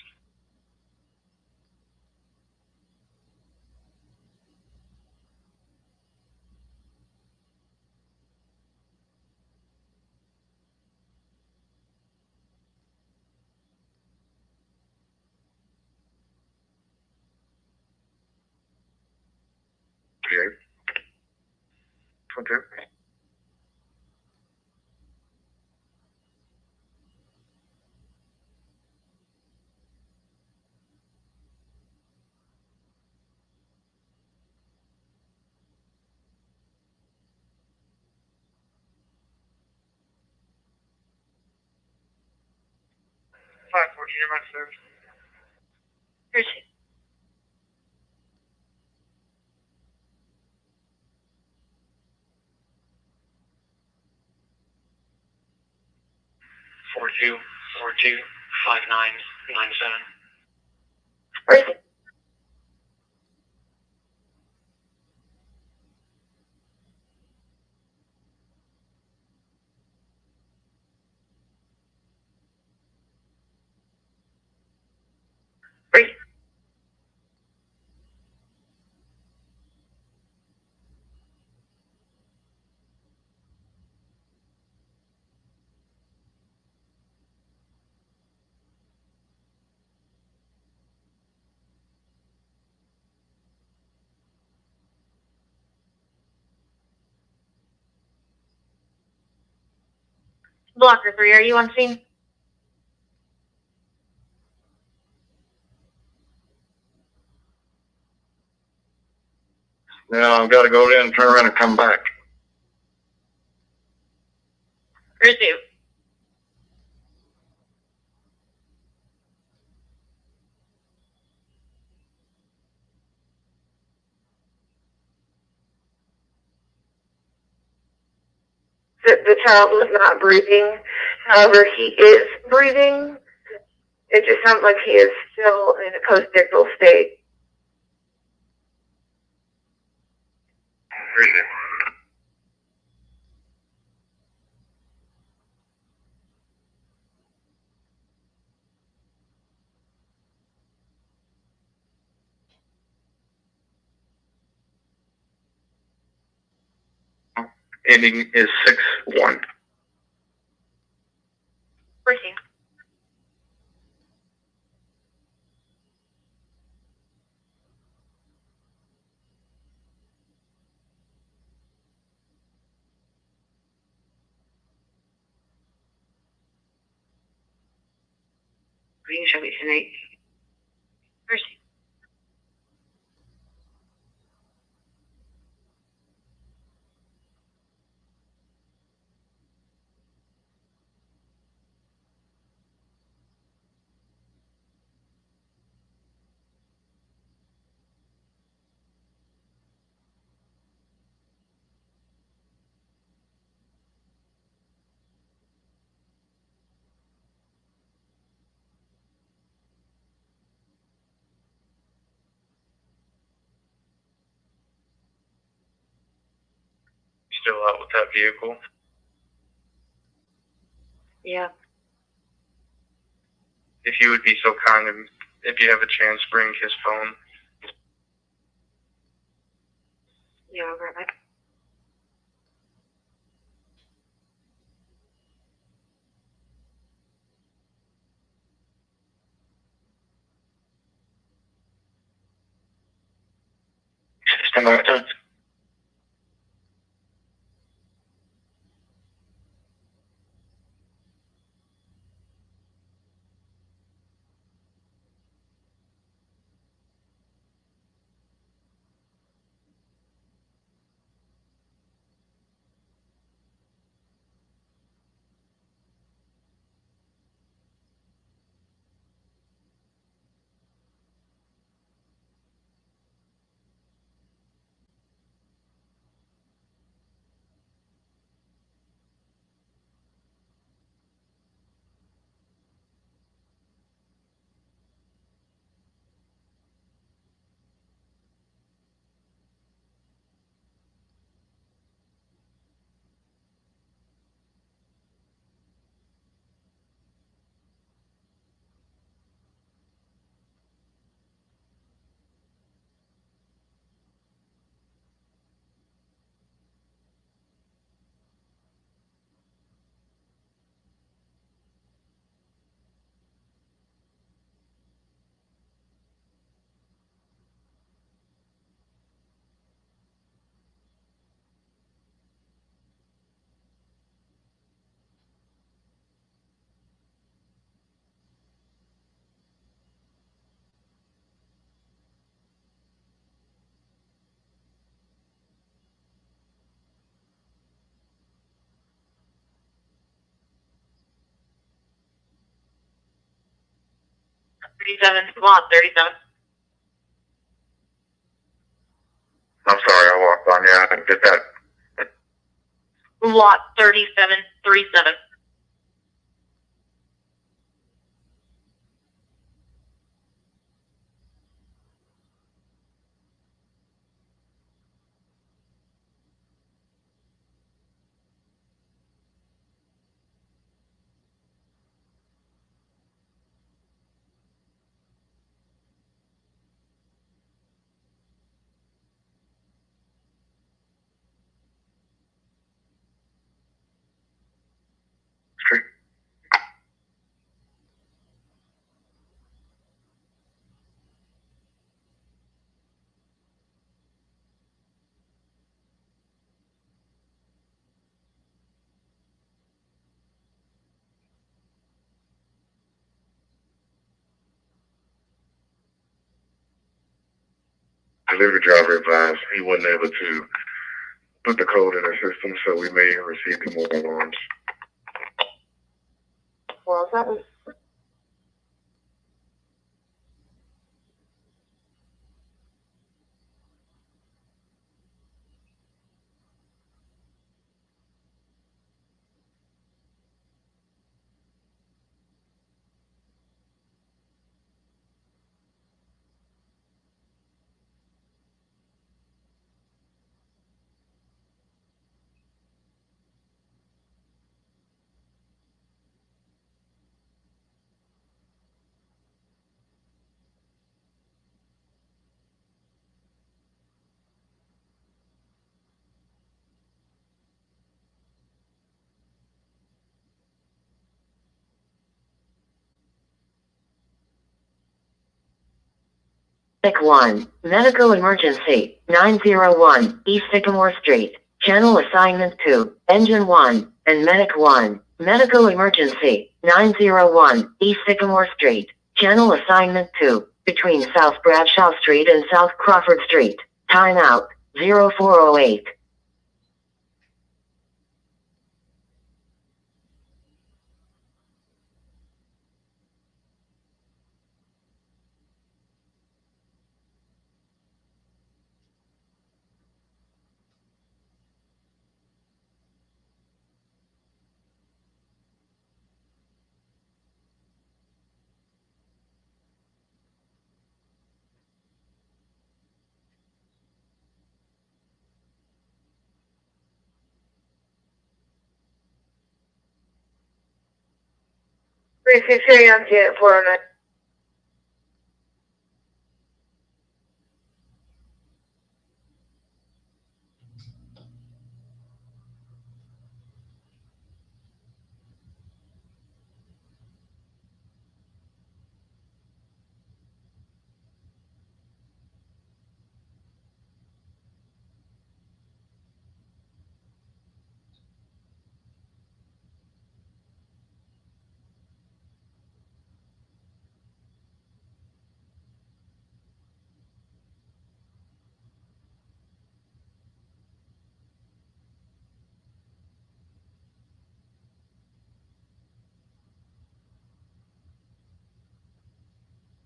Okay. Okay. Your message. Receive. Four two 5997. Receive. Receive. Blocker 3, are you on scene? Now I've got to go in and turn around and come back. Receive. The child was not breathing. However, he is breathing. It just sounds like he is still in a post-ictal state. Ending is 6-1. Receive. Green Chevy tonight. Receive. Still out with that vehicle. Yeah. If you would be so kind and if you have a chance, bring his phone. Yeah, I'll grab it. Stand by, Tom. Lot 37. I'm sorry, I walked on you. I didn't get that. Lot 3737. Delivery driver advised he wasn't able to put the code in our system, so we may receive more alarms. Well, that was Medic 1, Medical Emergency, 901, East Sycamore Street. Channel Assignment 2, Engine 1, and Medic 1, Medical Emergency, 901, East Sycamore Street. Channel Assignment 2, between South Bradshaw Street and South Crawford Street. Timeout, 0408. Three sixty on jet 409.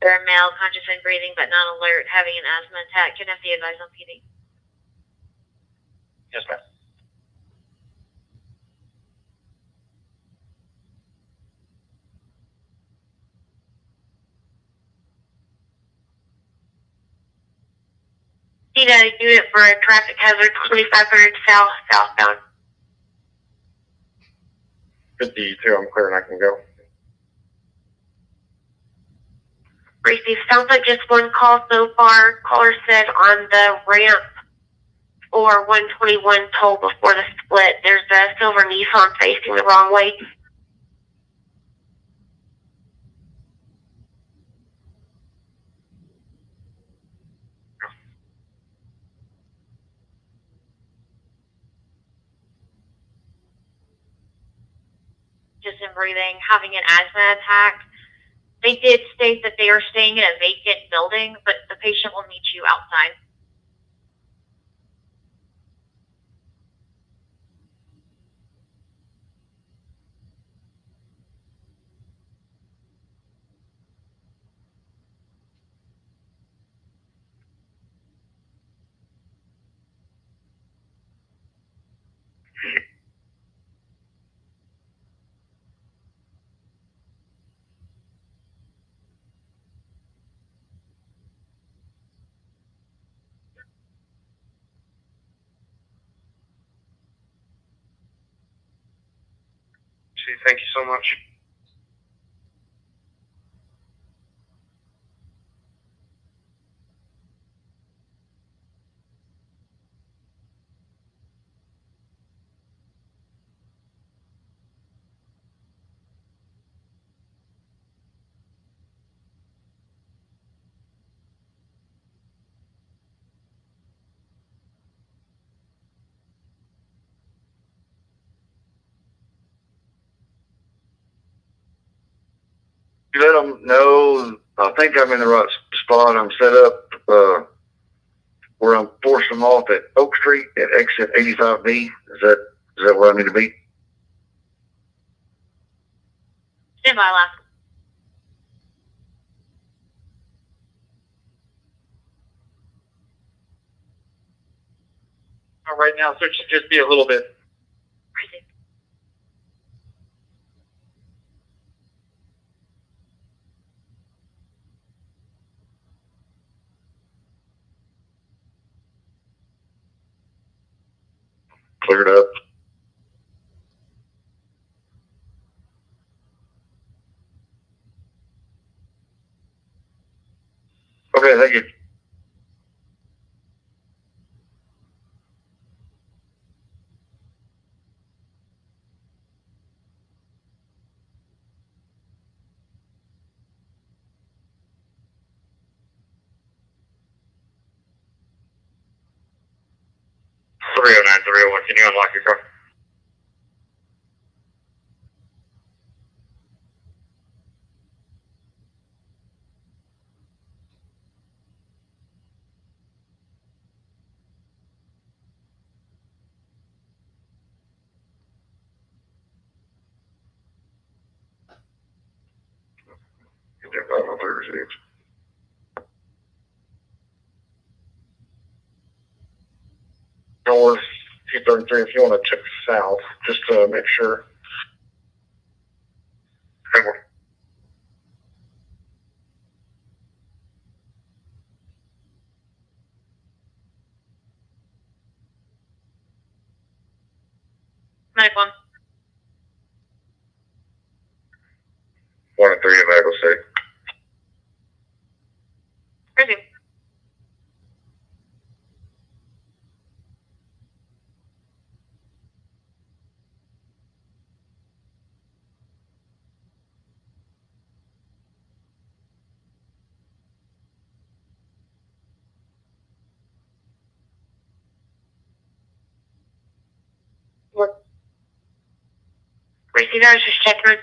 They're male, conscious and breathing, but not alert, having an asthma attack. Can FD advise on PD? Yes, ma'am. Need a unit for a traffic hazard 2500 southbound. 52, I'm clear and I can go. Receive. Sounds like just one call so far. Caller said on the ramp or 121 toll before the split, there's a silver Nissan facing the wrong way. Just in breathing, having an asthma attack. They did state that they are staying in a vacant building, but the patient will meet you outside. Gee, thank you so much. You let them know, I think I'm in the right spot. I'm set up where I'm forcing them off at Oak Street at exit 85B. Is that where I need to be? Stand by, last. Right now, so it should just be a little bit. Cleared up. Okay, thank you. Three oh nine, 301. Can you unlock your car? Get that 503 received. North 233, if you want to check south, just to make sure. Medic 1. 1 and 3 in medical state. Resume. Receive. I was just checking.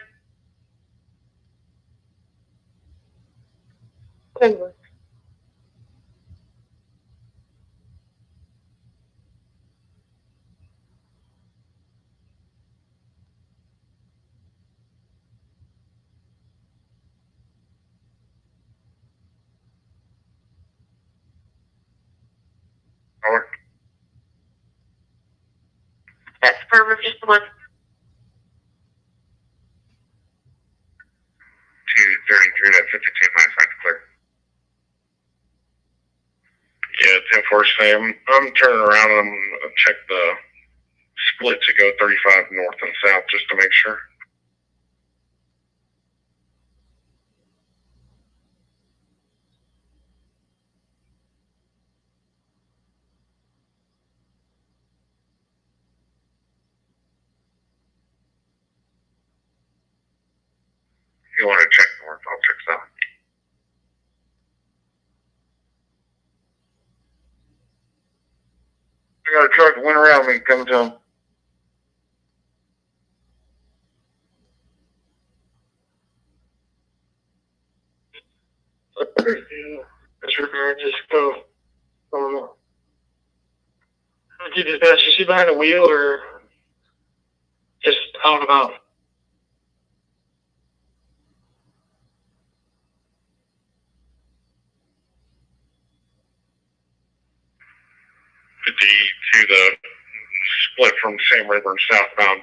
Affirmative, just the one. 233, that's 52 miles, that's clear. Yeah, 10-4 Sam. I'm turning around and I'm going to check the split to go 35 north and south just to make sure. If you want to check north, I'll check south. I got a truck that went around me coming to him. Disregard, just go. Did you just pass your seat behind the wheel or just out and about? To the split from Sam River and southbound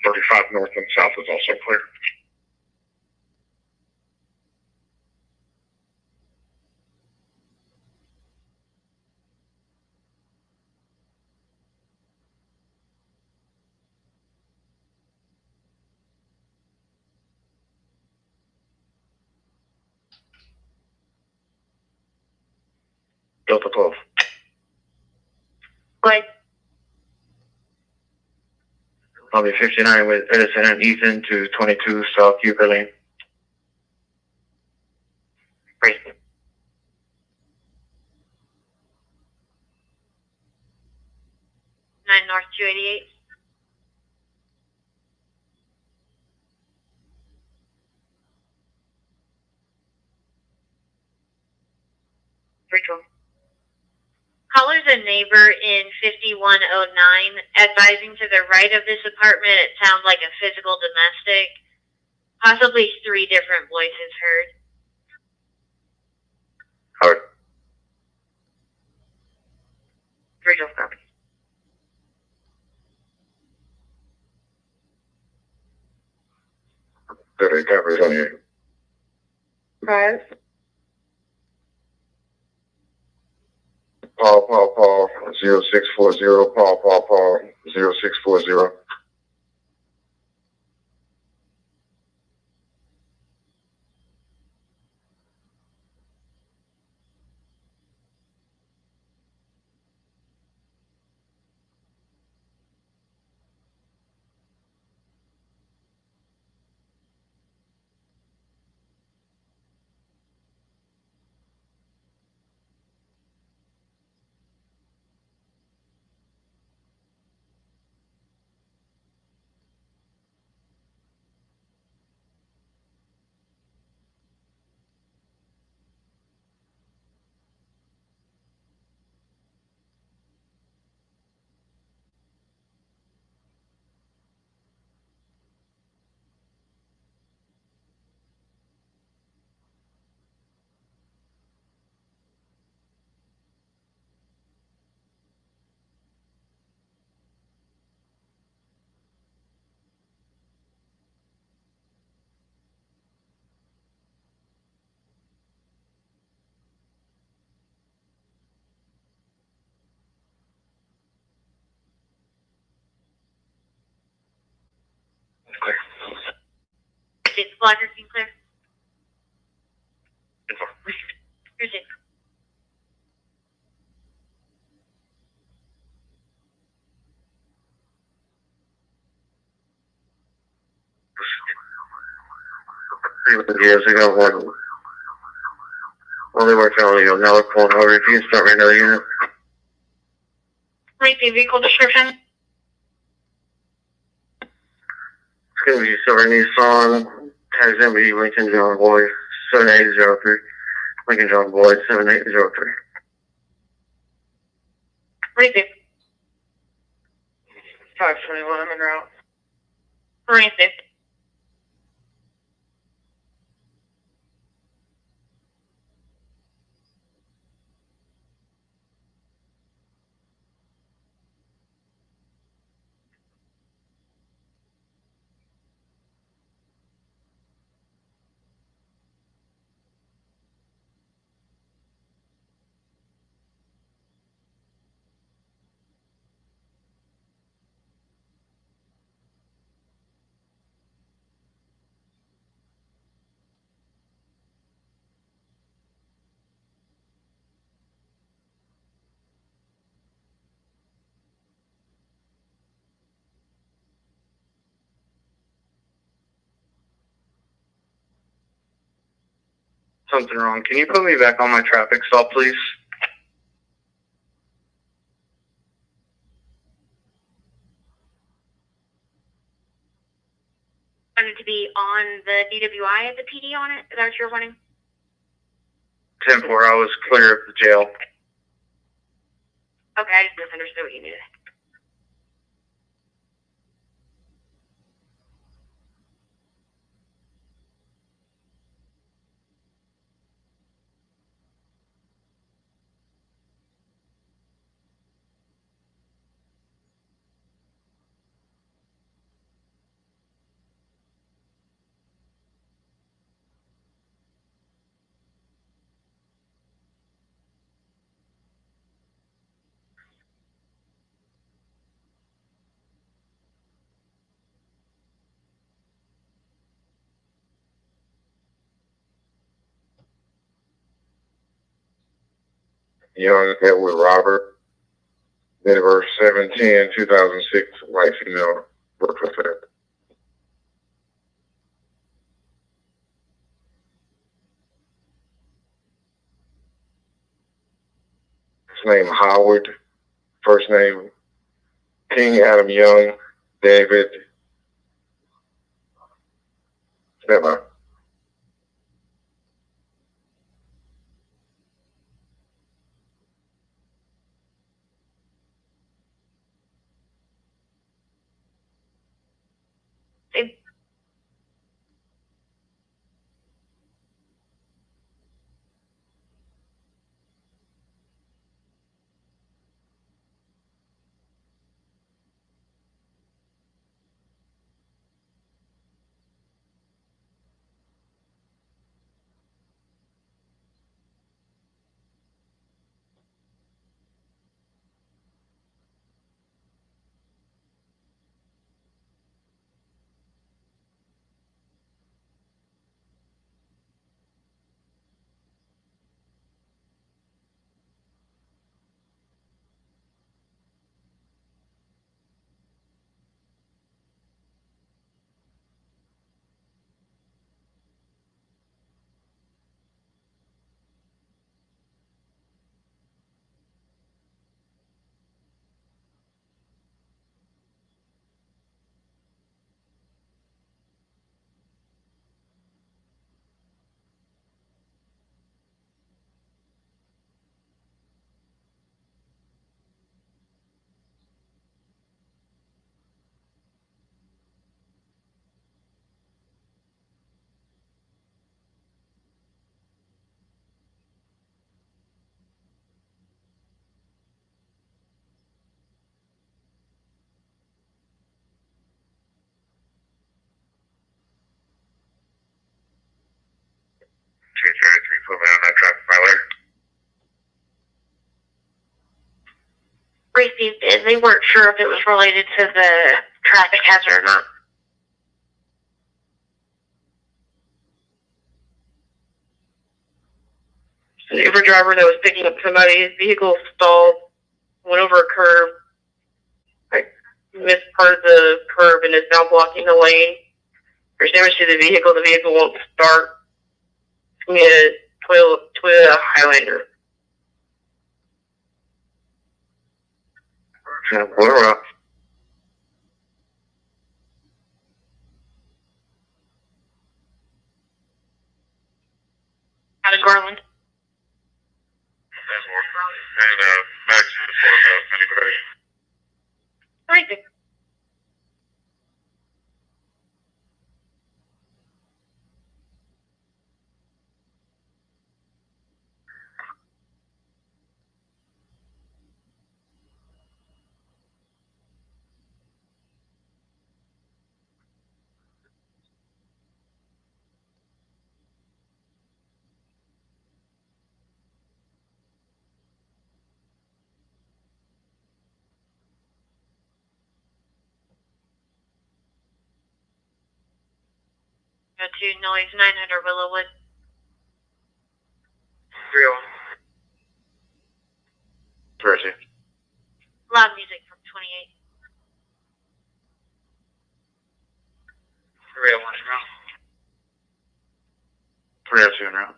35 north and south is also clear. Delta 12. Good. Lobby 59 with Edison and Ethan to 22 South Euclid Lane. Great. 9 North 288. Rachel. Caller's a neighbor in 5109, advising to the right of this apartment. It sounds like a physical domestic. Possibly 3 different voices heard. Howard. Rachel, copy. Dirty coverage on you. 5. Paul, 0640, Paul, 0640. It's Blocker, can clear? Here's it. Years ago, well, they worked on the now called Howard. If you can start right now, unit. Read the vehicle description. It's going to be silver Nissan, tags MB, Lincoln John Boyd, 7803. Lincoln John Boyd, 7803. Read it. 521, I'm en route. Read it. something wrong. Can you put me back on my traffic stop, please? Want it to be on the DWI of the PD on it? Is that what you're wanting? 10-4, I was clear of the jail. Okay, I just misunderstood what you needed. Young Edward Robert, date of birth 7/10/2006, white female, Brooklyn. His name Howard, first name King Adam Young, David. Never. Put me on that traffic violator. Received it. They weren't sure if it was related to the traffic hazard or not. An Uber driver that was picking up somebody, his vehicle stalled, went over a curb, missed part of the curb and is now blocking the lane. There's damage to the vehicle won't start. It's going to be a Toyota Highlander. Yeah, pull her up. Out of Garland. And Max, anybody? Right there. Go to noise 900 Willowwood. 302. Loud music from 28. 301 en route. 302 en route.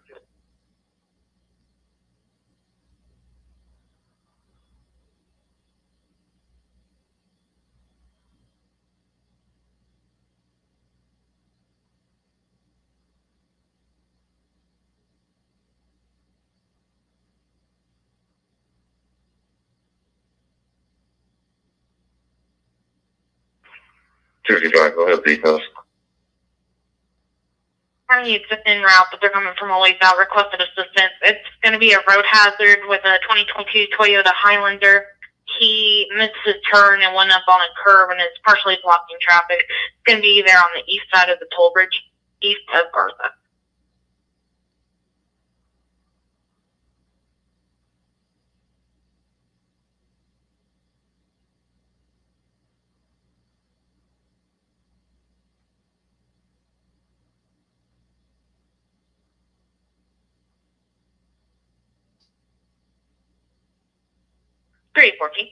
255, go ahead, details. County, it's just en route, but they're coming from a ways out, requested assistance. It's going to be a road hazard with a 2022 Toyota Highlander. He missed his turn and went up on a curb and is partially blocking traffic. It's going to be there on the east side of the toll bridge, east of Garza. Three 14.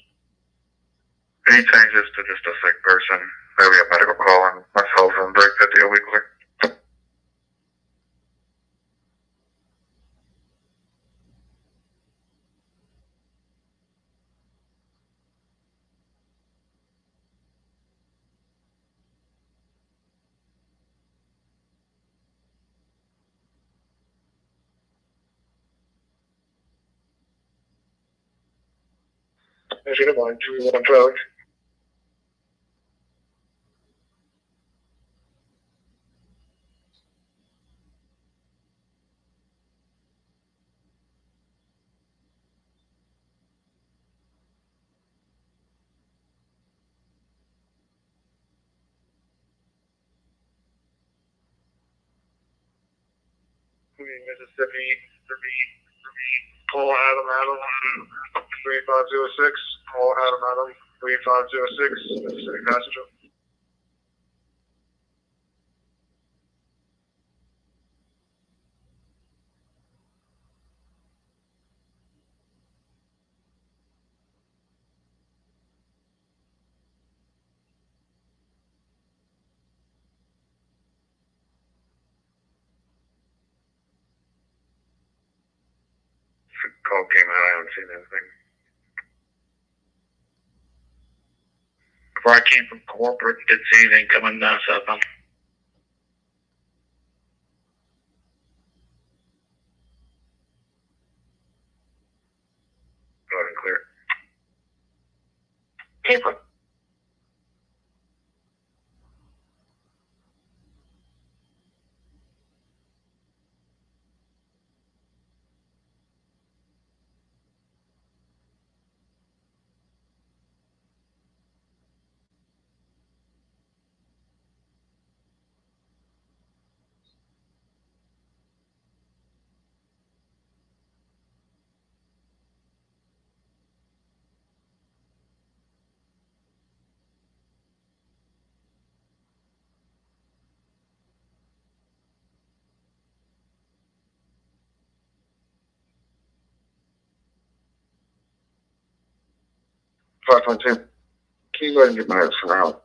Any changes to just a sick person? Maybe a medical call and myself and break that deal weekly. As you know, 215. Mississippi, Paul Adam, 3506, Paul Adam, 3506, Mississippi passenger. Call came out, I haven't seen anything. Before I came from corporate, didn't see anything coming down southbound. Go ahead and clear. Super. Five 5.2. Can you go ahead and get my notes for now?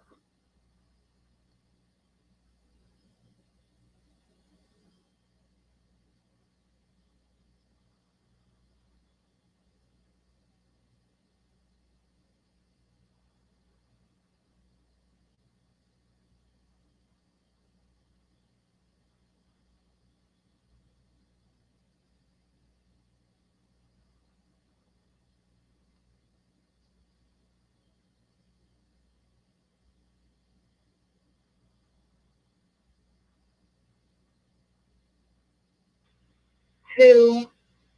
Two,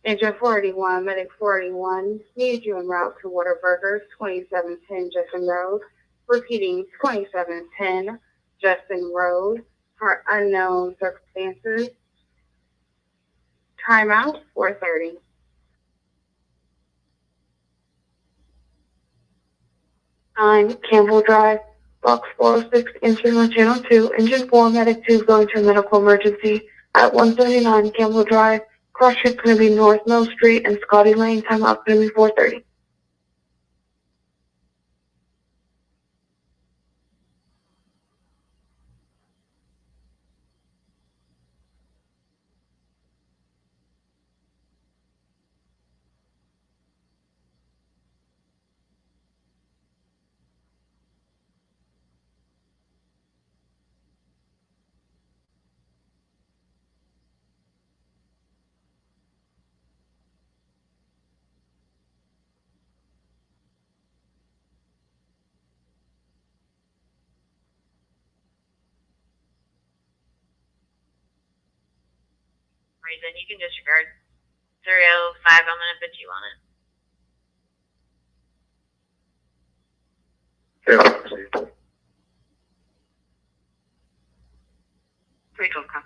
engine 481, medic 481, need you en route to Waterburgers, 2710 Justin Road. Repeating, 2710 Justin Road for unknown circumstances. Timeout, 4:30. Time, Campbell Drive, box 406, engine on channel 2, engine 4, medic 2 going to a medical emergency at 179 Campbell Drive. Cross street's going to be North Mill Street and Scotty Lane. Timeout's going to be 4:30. reason, you can disregard 305. I'm going to put you on it. Yeah. 312 comes.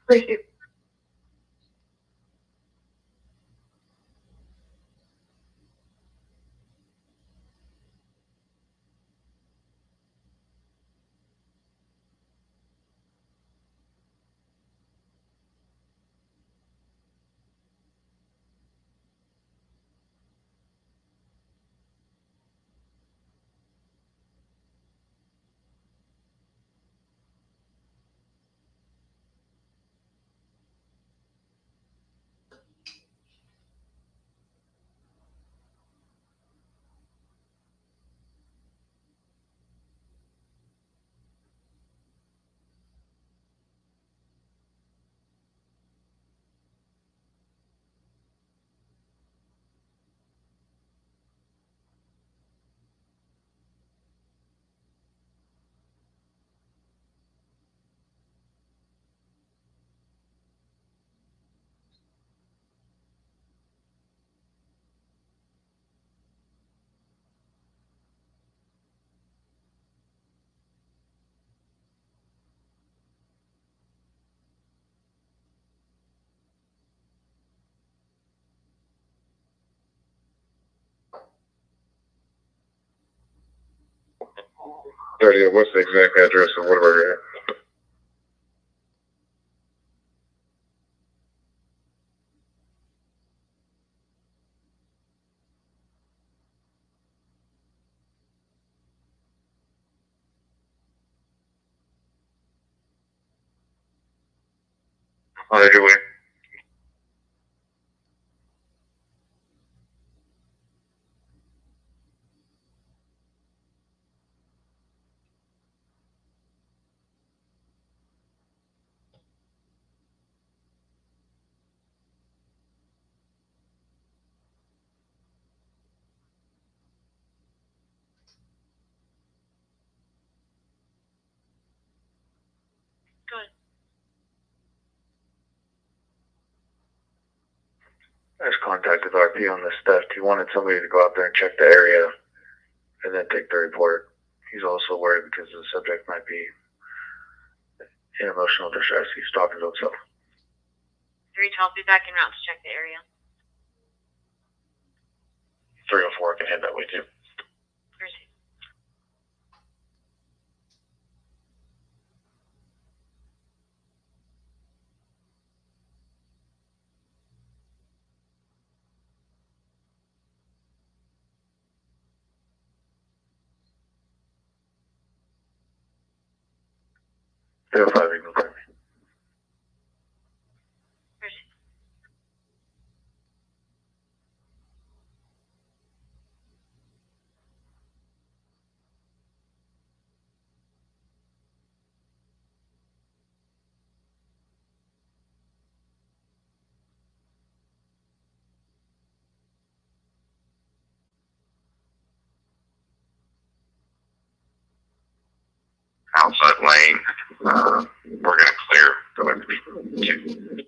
Appreciate it. What's the exact address of whatever you're at? On your way. Good. I just contacted RP on this theft. He wanted somebody to go out there and check the area and then take the report. He's also worried because the subject might be in emotional distress. He's talking to himself. 312, be back en route to check the area. 304 can head that way too. Proceed. They're 5 even clear. Proceed. Receive.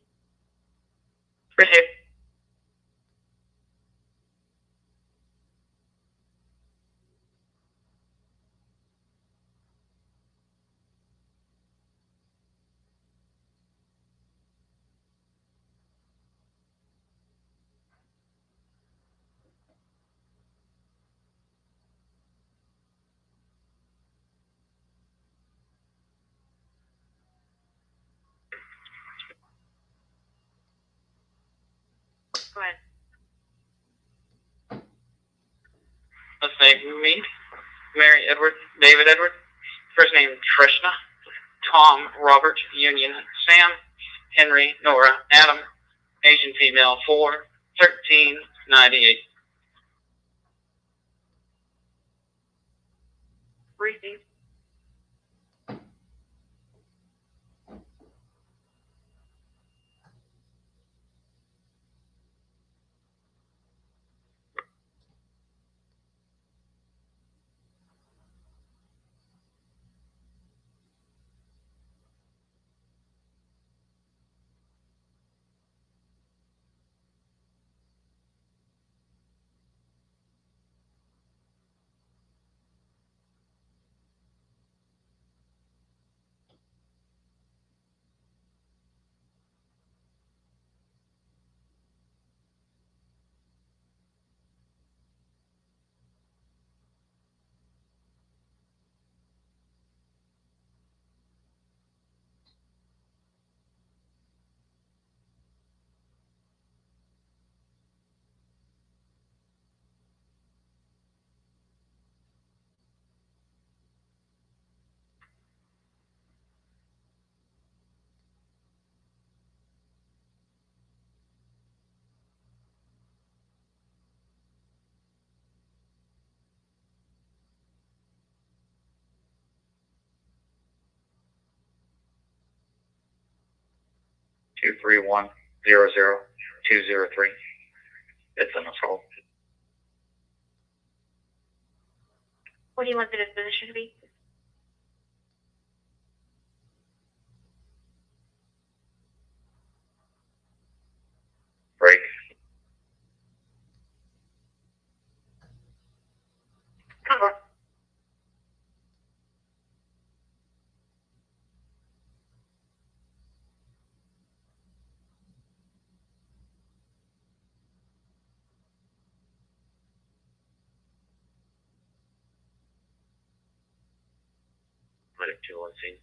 Go ahead. Let's name me. Mary Edward, David Edward. First name Trishna. Tom, Robert, Union, Sam, Henry, Nora, Adam. Asian female, 4, 13, 98. Receive. Two 3100203. It's an assault. What do you want the disposition to be? Break. Cover. Medic 2 on scene.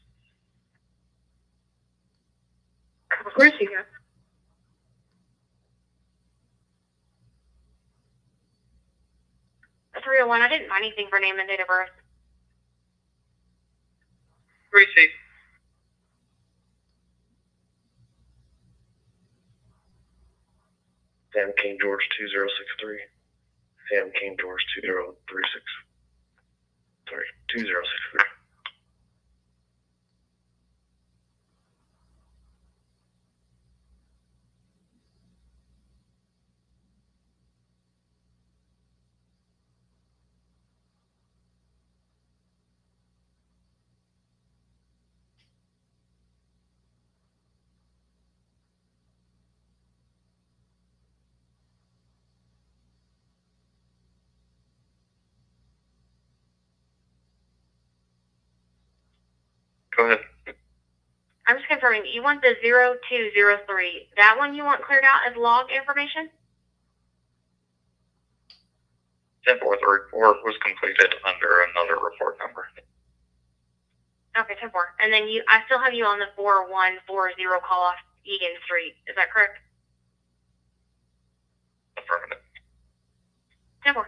Receive. A 301. I didn't find anything for name and date of birth. Receive. Sam King George 2063. Sam King George 2036. Sorry, 2063. Go ahead. I'm just confirming. You want the 0203. That one you want cleared out as log information? 10-4, the report was completed under another report number. Okay, 10-4. And then I still have you on the 4140 call off Egan Street. Is that correct? Affirmative. 10-4.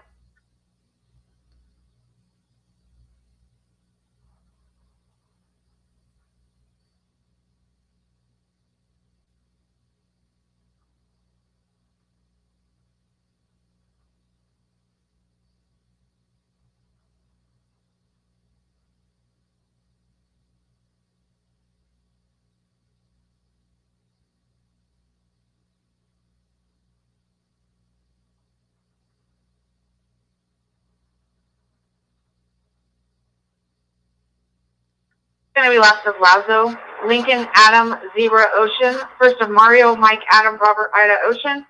Gonna be last of Lazo, Lincoln, Adam, Zebra, Ocean. First of Mario, Mike, Adam, Robert, Ida, Ocean.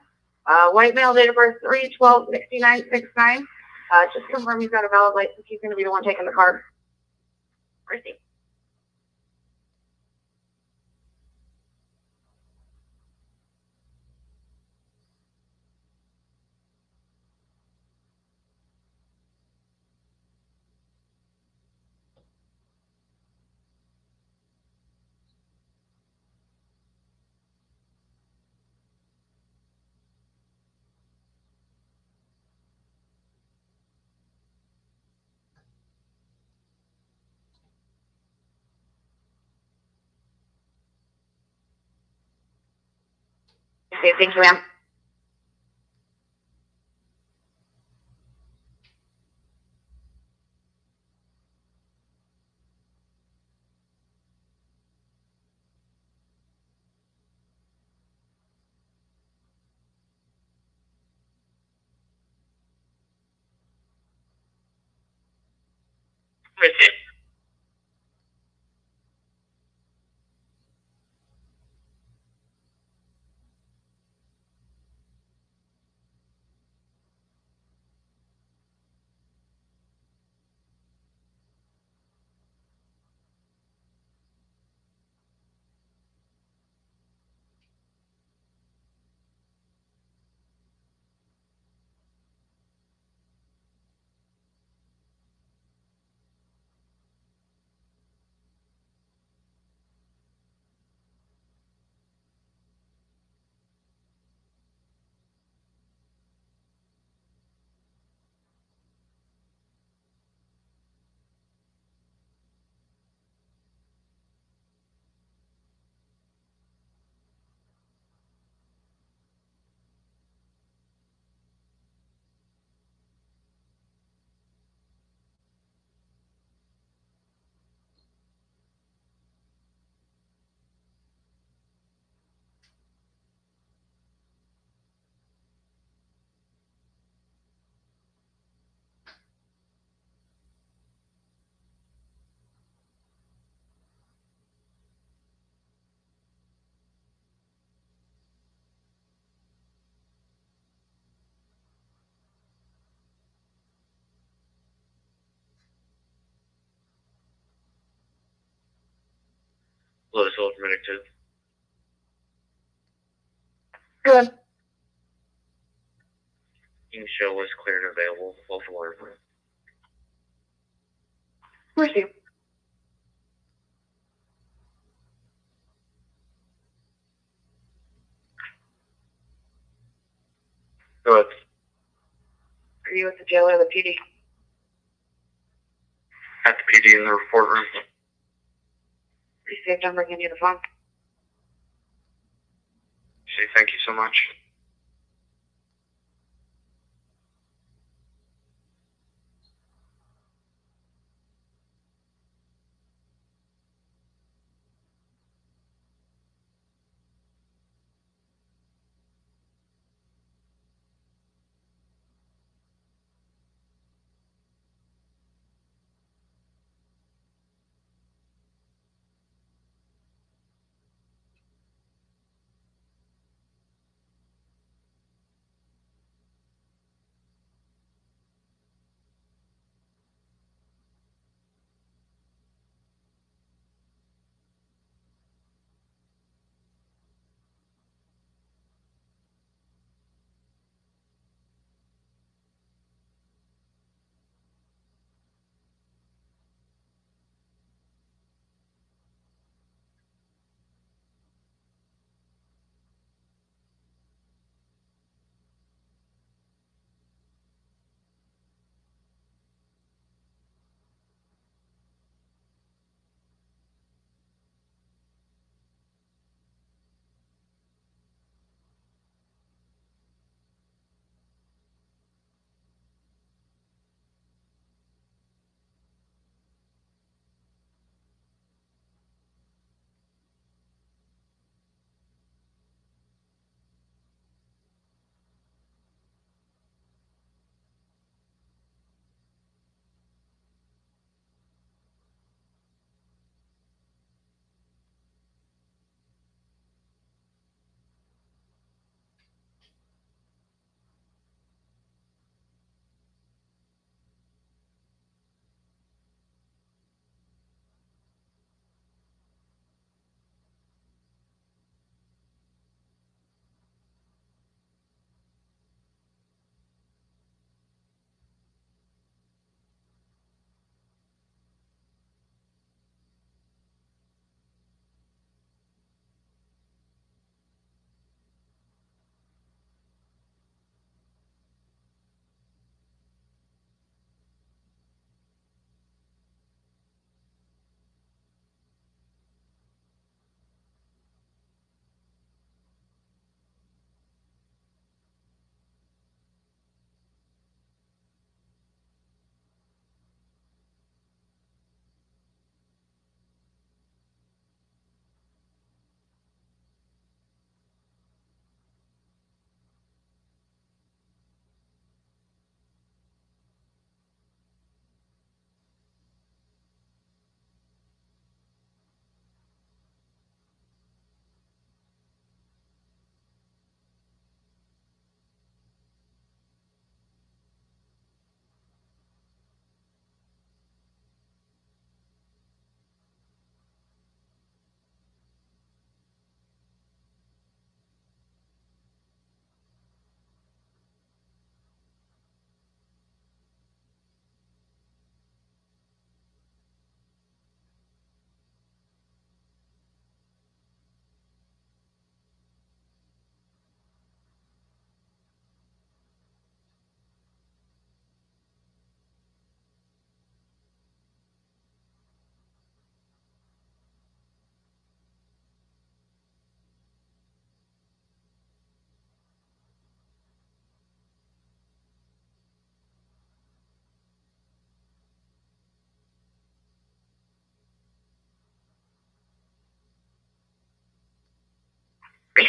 White male, date of birth 3/12/69/69. Just confirm he's got a valid license. He's going to be the one taking the card. Receive. Okay, thank you, ma'am. Receive. Low Soul Medic 2. Good. King show was cleared and available. Local airport. Receive. Go ahead. Are you at the jail or the PD? At the PD in the report room. Received. I'm bringing you the phone. Say thank you so much.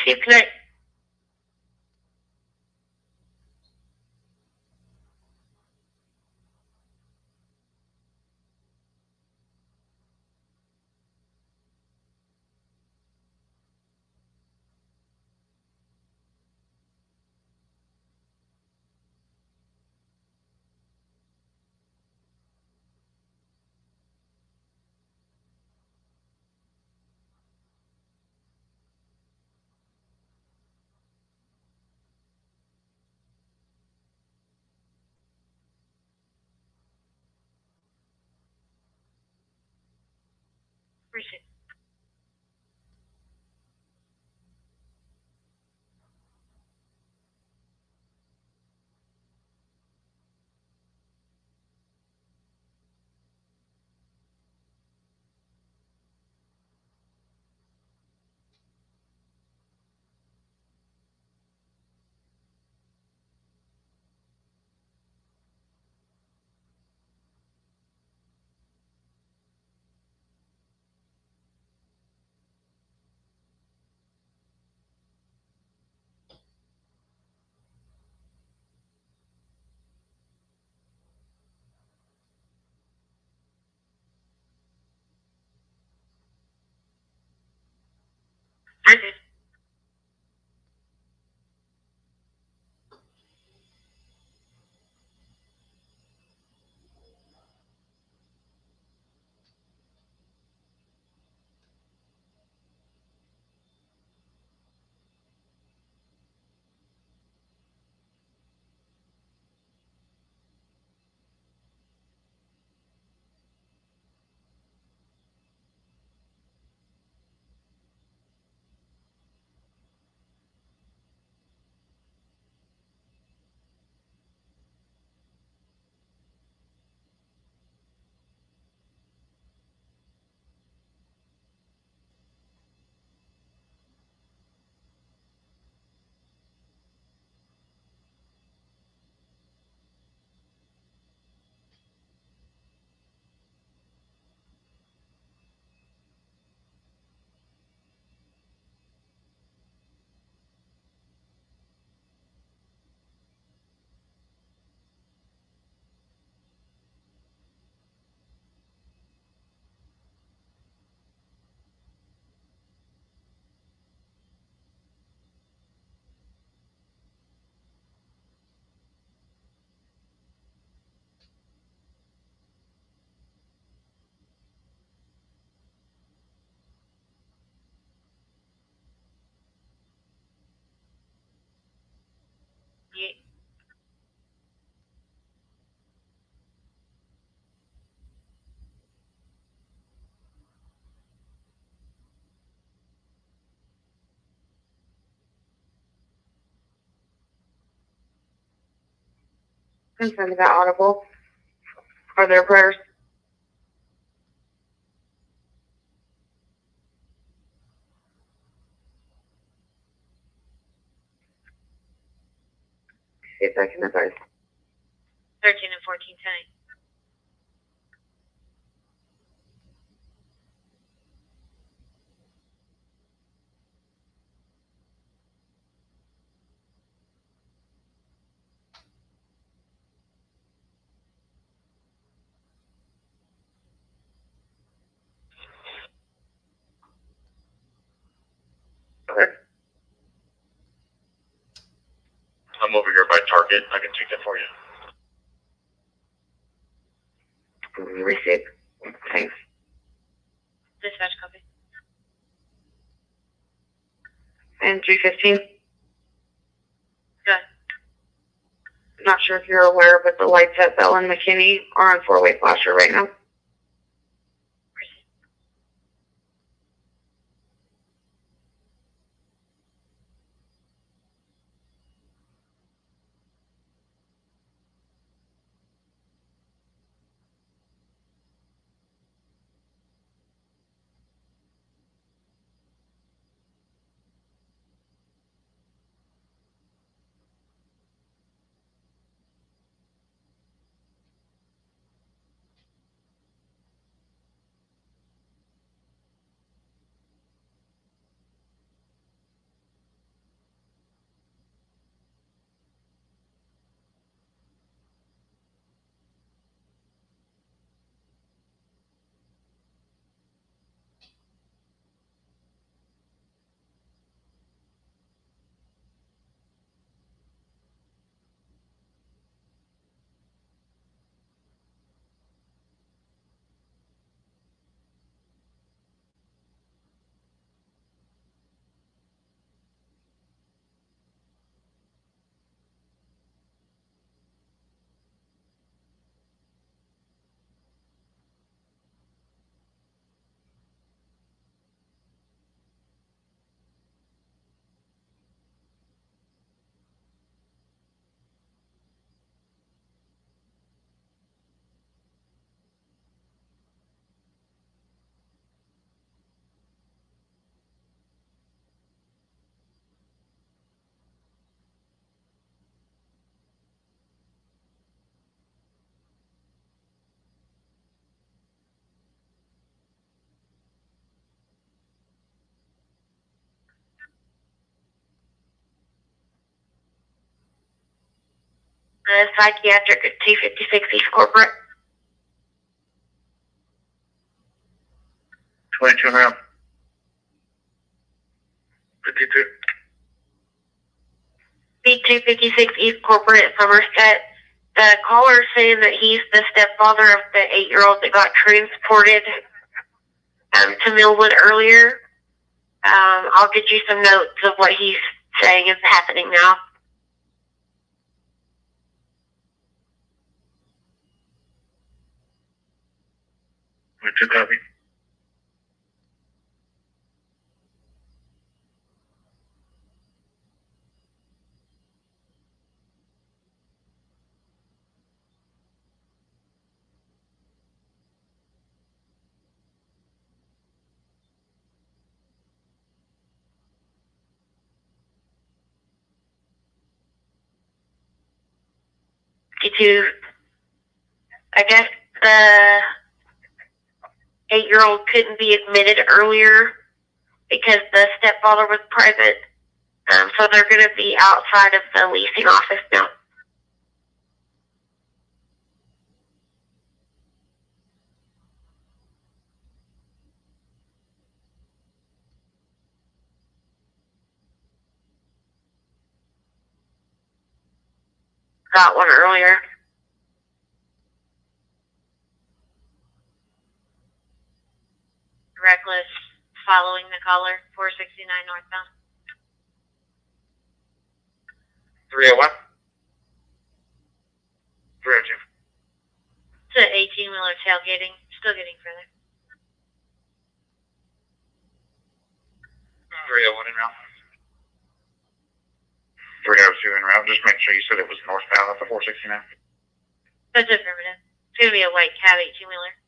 Received today. Received. Received. Yeah. Confirm that audible. Are there prayers? See if I can advise. 13 and 14 tonight. I'm over here by Target. I can take that for you. Receipt. Thanks. Dispatch copy. And 315. Good. Not sure if you're aware, but the lights at Bell and McKinney are on four-way flasher right now. Psychiatric at 256 East Corporate. 22 and a half. 52. B256 East Corporate at Somerset. The caller is saying that he's the stepfather of the 8-year-old that got transported to Millwood earlier. I'll get you some notes of what he's saying is happening now. Copy. I guess the 8-year-old couldn't be admitted earlier because the stepfather was present. So they're going to be outside of the leasing office now. Got one earlier. Reckless following the caller, 469 northbound. 301. 302. It's an 18-wheeler tailgating, still getting further. 301 en route. 302 en route. Just make sure you said it was northbound at the 469. That's affirmative. It's going to be a white cab 18-wheeler.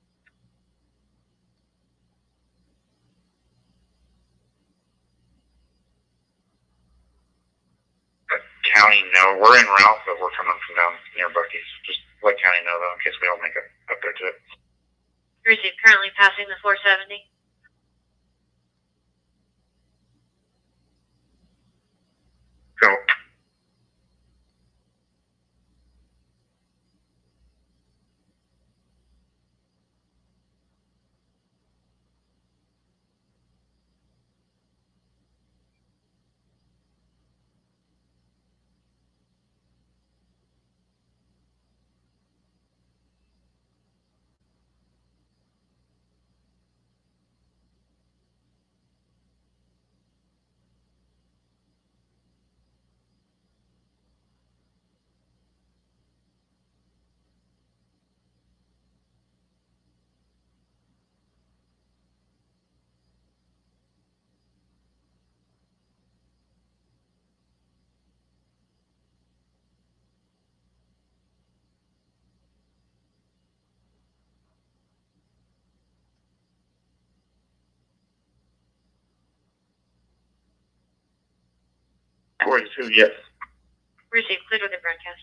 County know we're en route, but we're coming from down near Bucky's. Just let county know though, in case we don't make it up there to it. Received, currently passing the 470. Go. Yes. Received, cleared with the broadcast.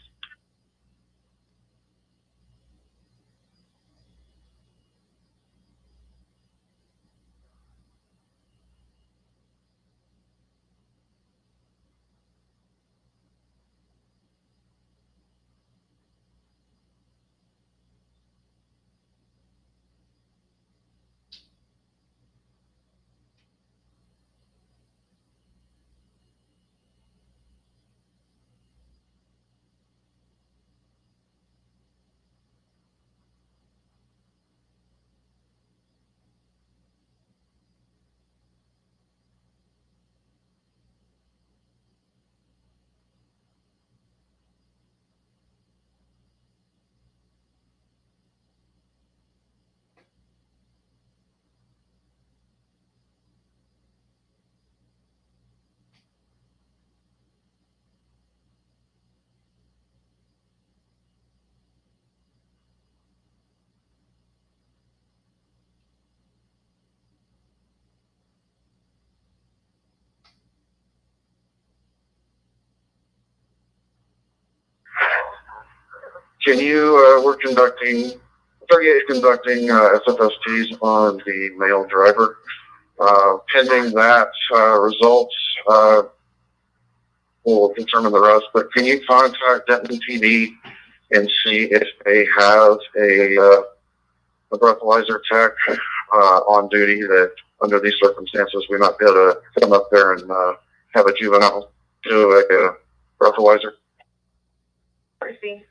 Can you, we're conducting, 38 is conducting SFSTs on the male driver. Pending that results, will determine the rest. But can you contact Denton PD and see if they have a breathalyzer tech on duty that under these circumstances we might be able to come up there and have a juvenile do a breathalyzer. Chrissy.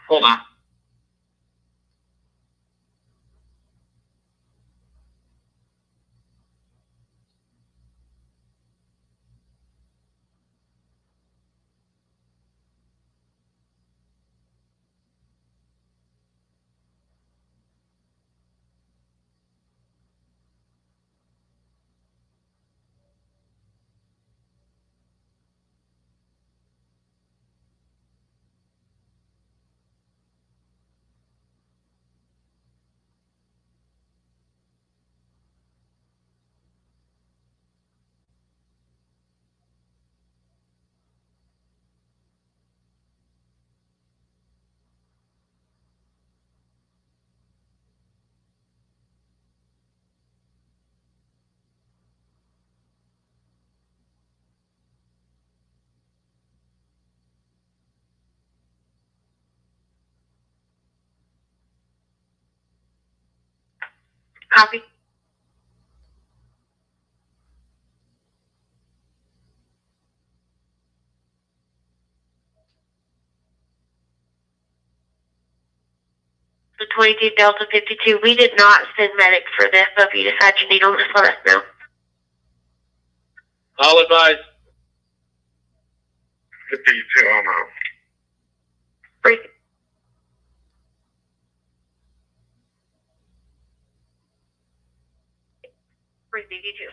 Hold on. Copy. The 22 Delta 52, we did not send medics for this, so if you decide you need them, just let us know. I'll advise. 52 on out. Brief. Brief, you too.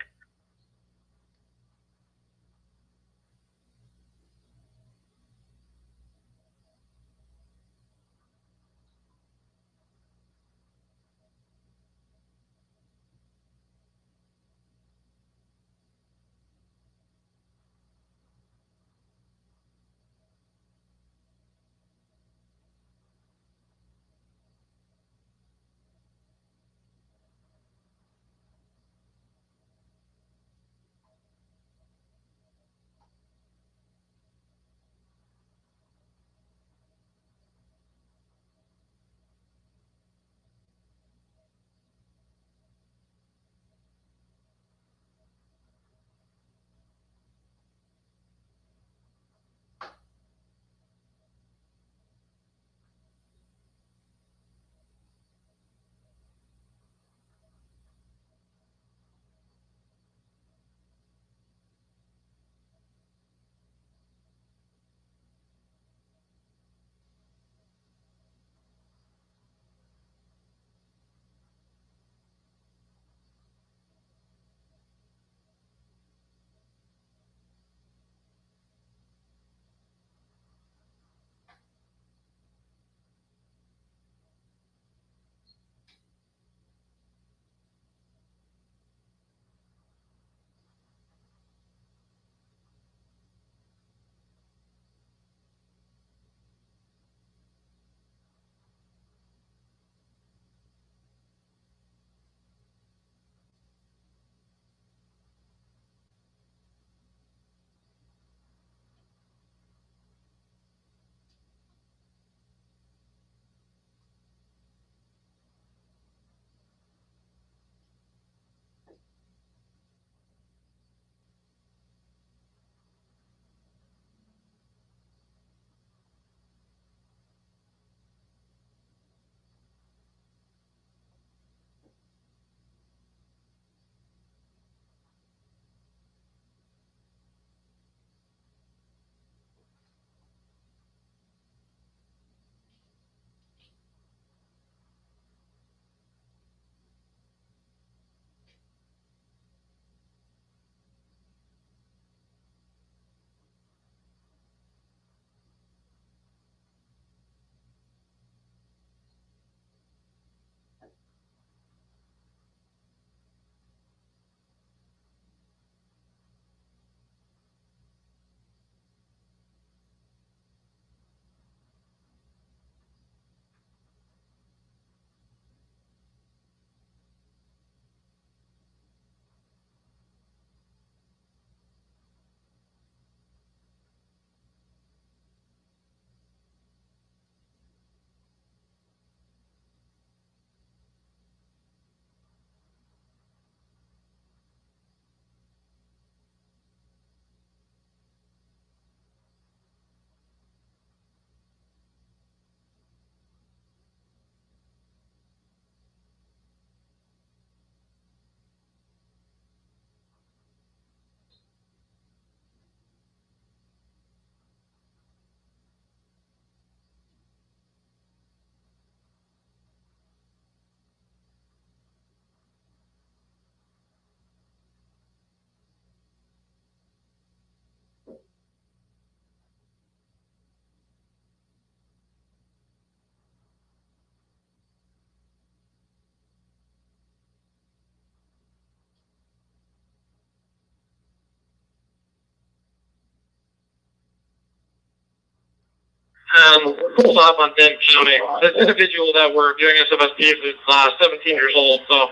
Full stop on Denton County. This individual that we're doing SFSP is 17 years old, so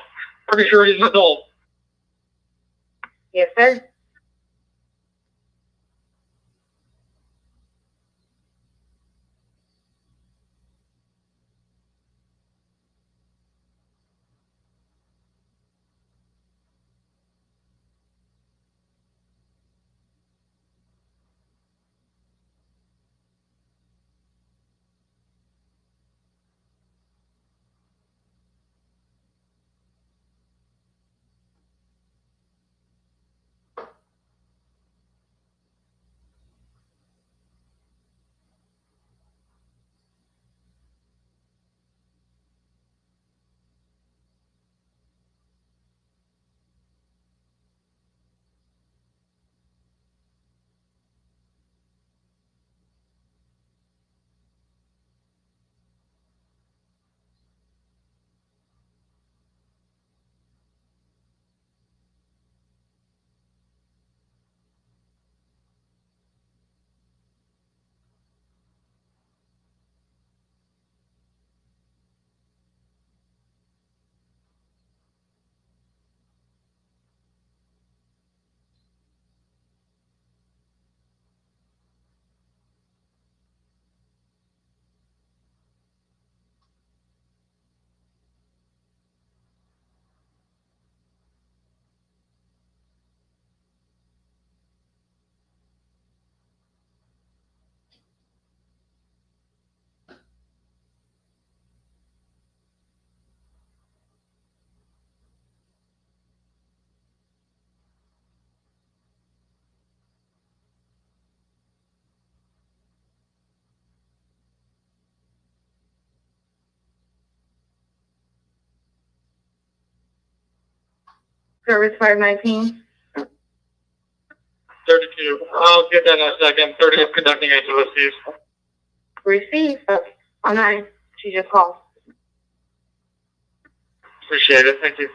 pretty sure he's an adult. Yes, sir. Service 519. 32. I'll get that in a second. 30 is conducting HOSCs. Receive. On 9. She just called. Appreciate it. Thank you.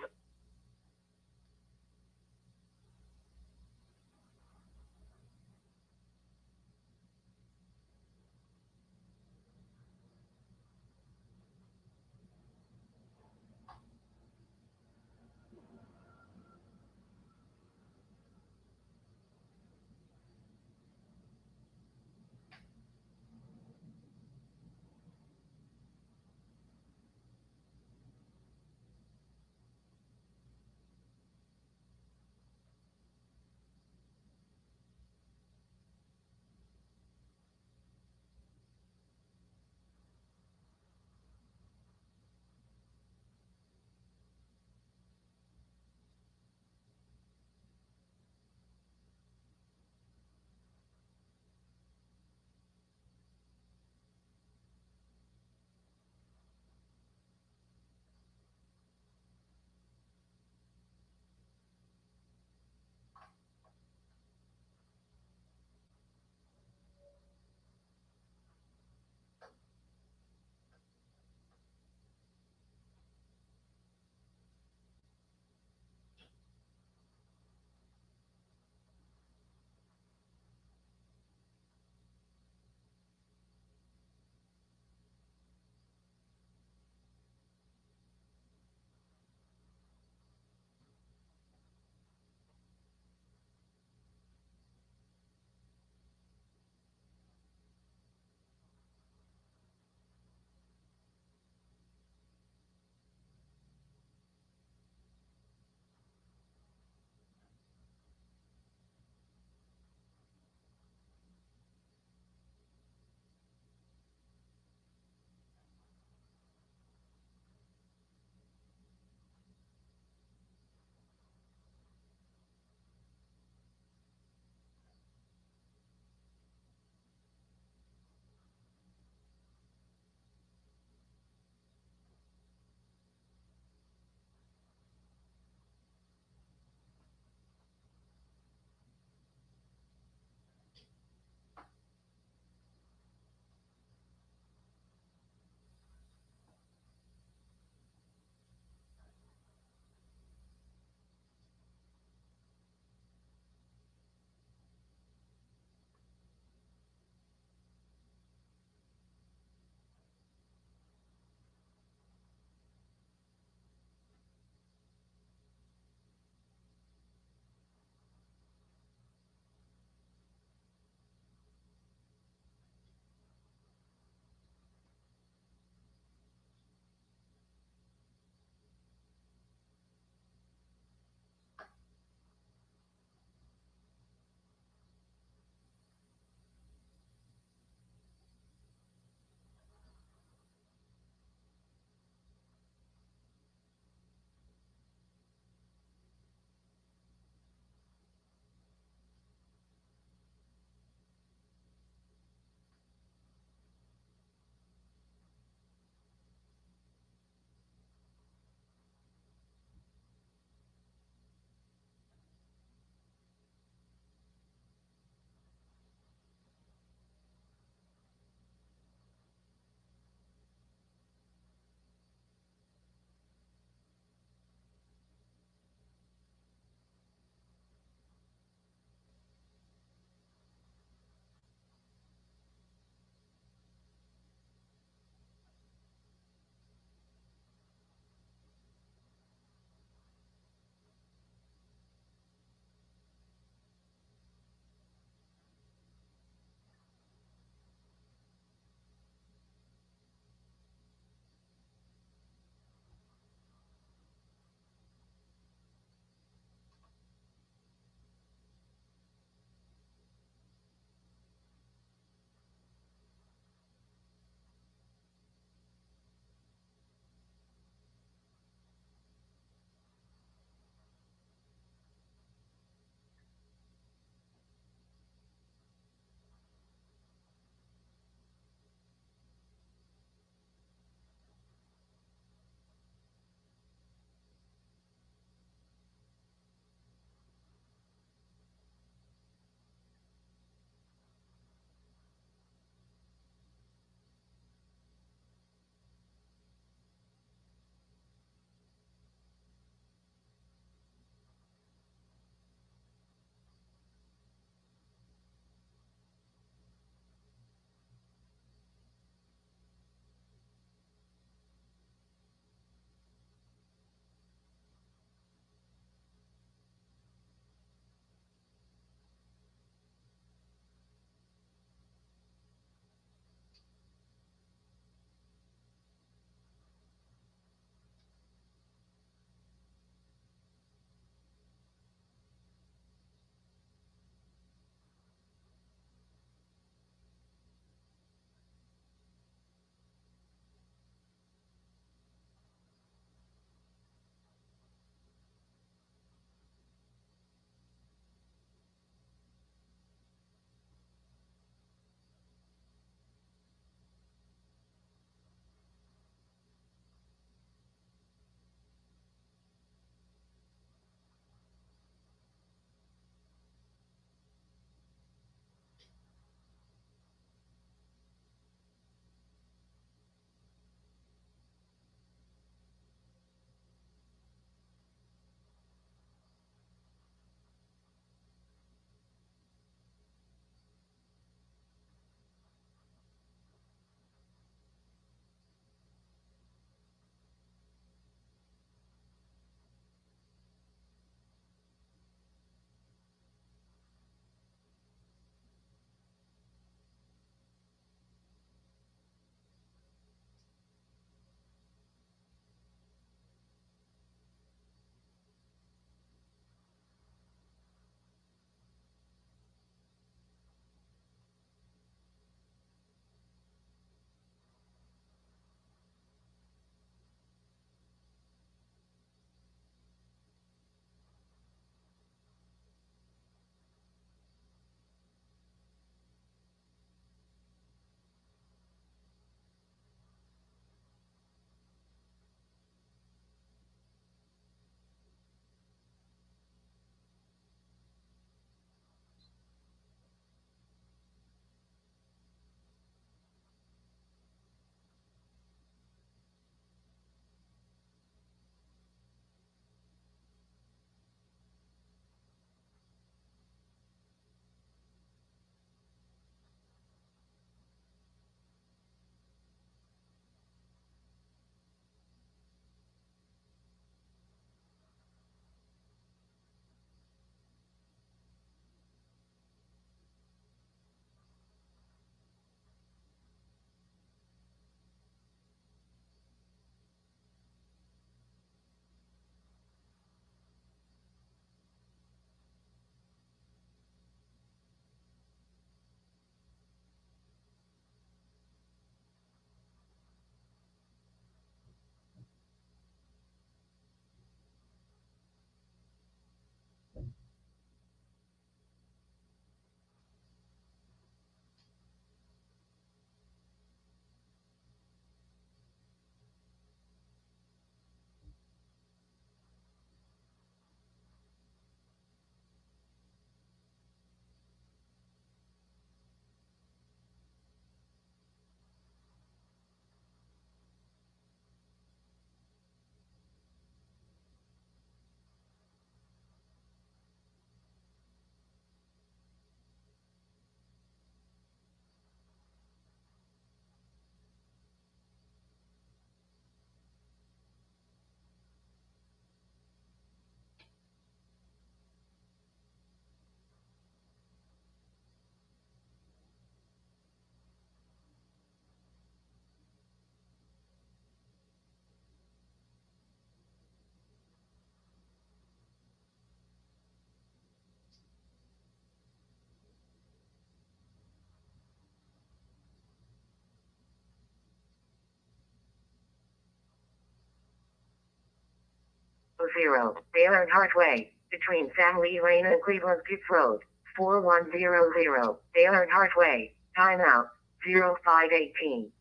Dale Earnhardt Way, between San Lee Lane and Cleveland Peaks Road, 4100. Dale Earnhardt Way, timeout, 0518.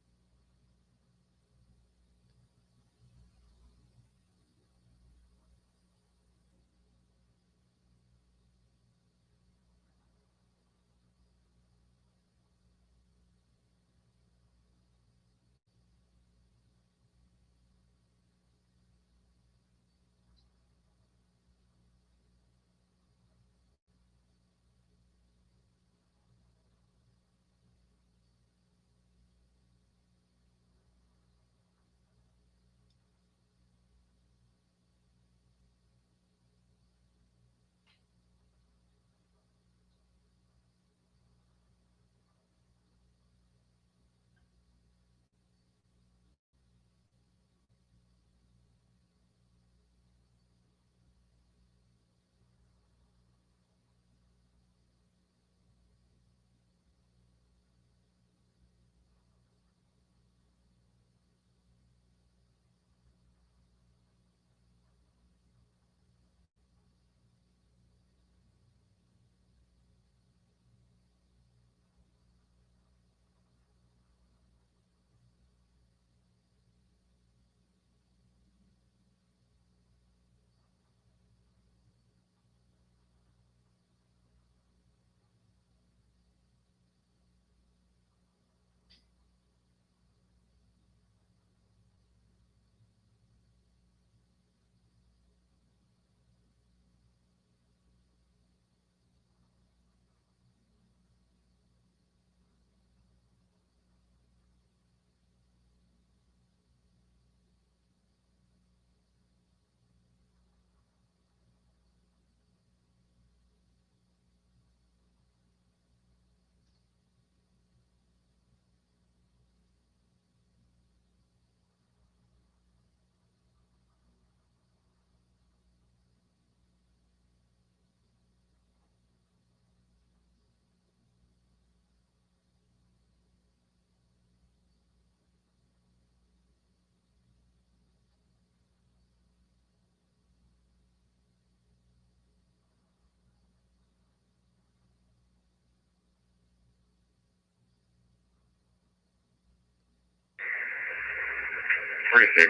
Pretty sick.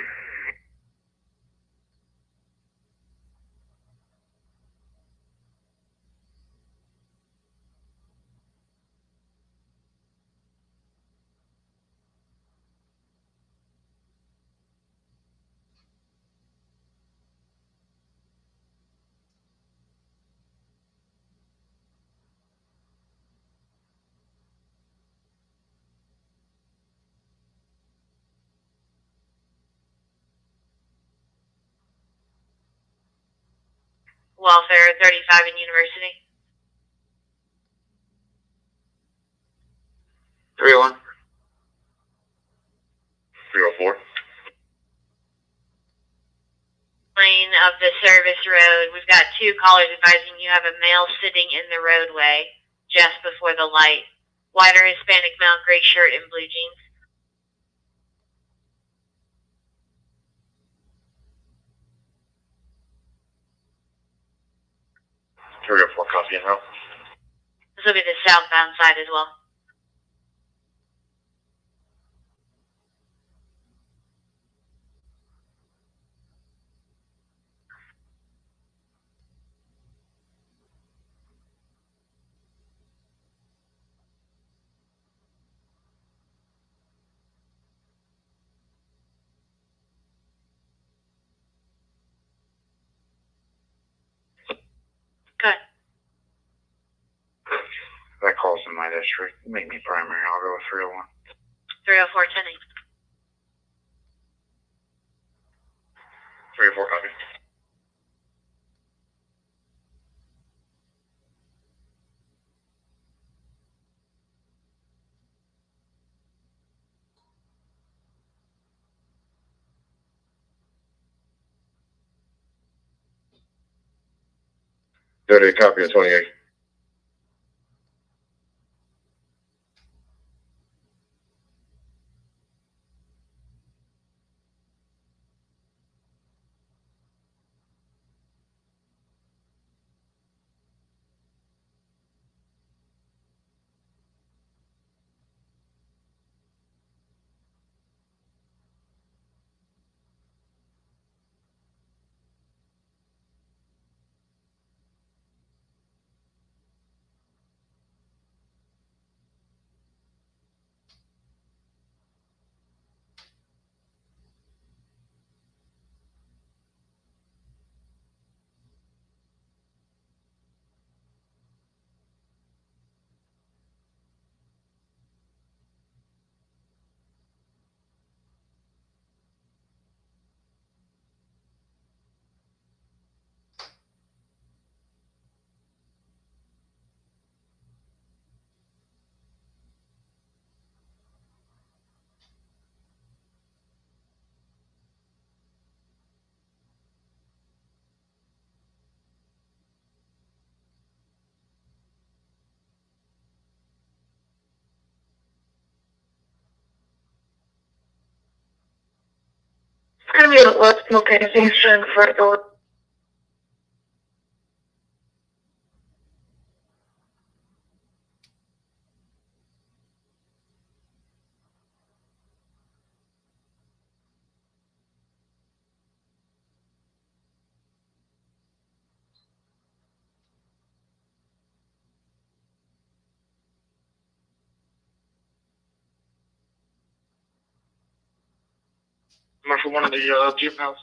Welfare 35 in University. 301. 304. Lane of the service road. We've got two callers advising you have a male sitting in the roadway just before the light. White or Hispanic male, gray shirt and blue jeans. 304 copy and route. This will be the southbound side as well. Good. That calls in my district. Make me primary. I'll go with 301. 304 10. 304 copy. Dirty copy of 28. gonna be a left smoking in front door. Commercial one of the gym house.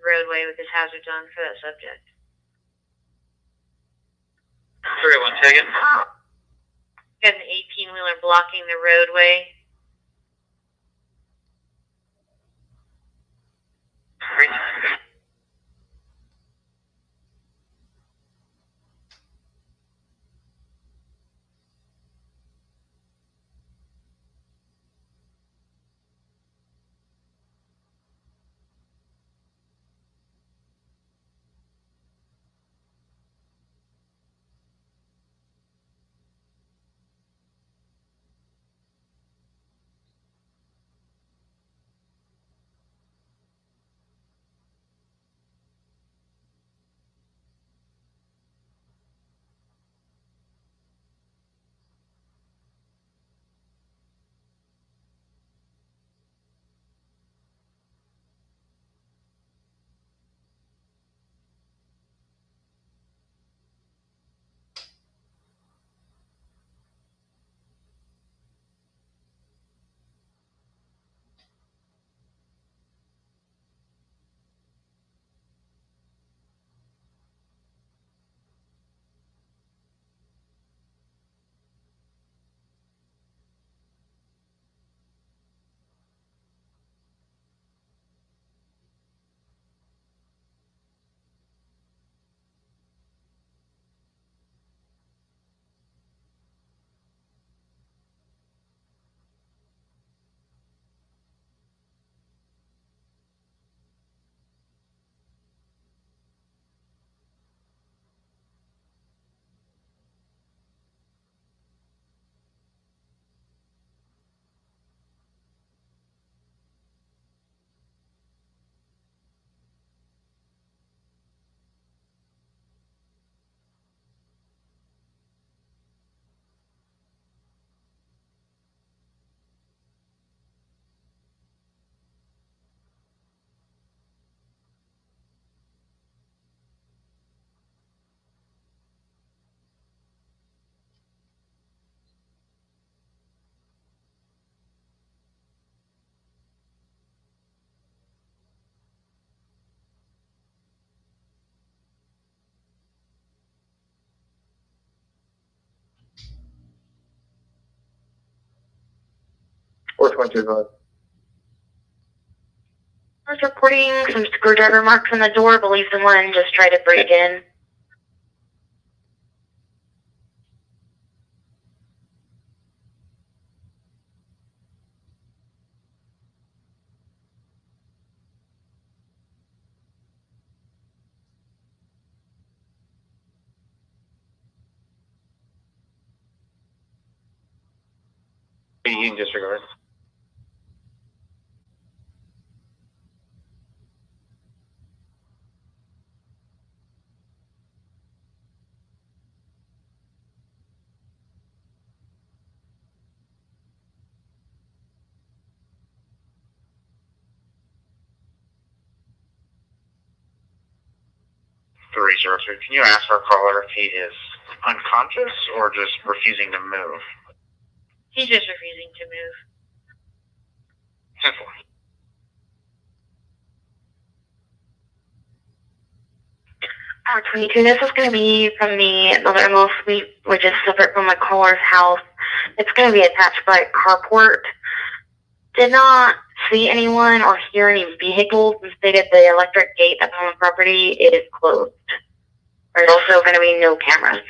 Roadway with his hazards on for that subject. Sorry, one second. Got an 18-wheeler blocking the roadway. Or 25. I was reporting some screwdriver marks on the door. Believe someone just tried to break in. You can disregard. Three zero two. Can you ask our caller if he is unconscious or just refusing to move? He's just refusing to move. 10-4. 22, this is going to be from the northernmost suite, which is separate from my caller's house. It's going to be attached by a carport. Did not see anyone or hear any vehicles and stated the electric gate that's on the property is closed. There's also going to be no cameras.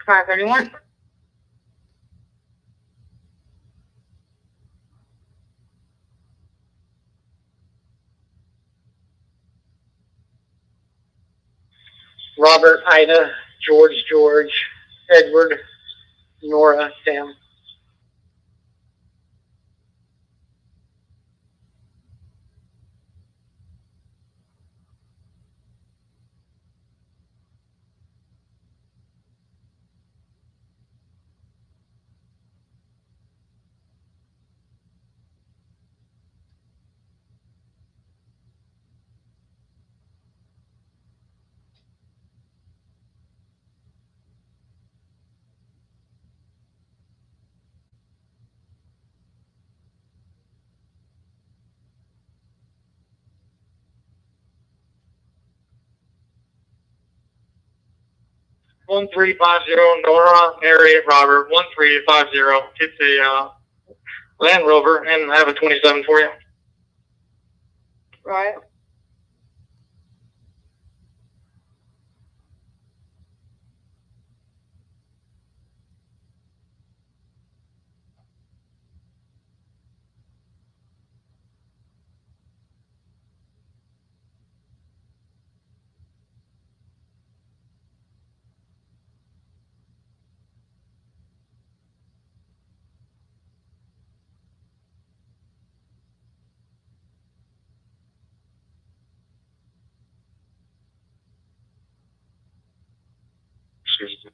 Five 31. Robert, Ida, George, Edward, Nora, Sam. One 1350 Nora, Harriet, Robert. 1350. It's a Land Rover, and I have a 27 for you. Right. Excuse me.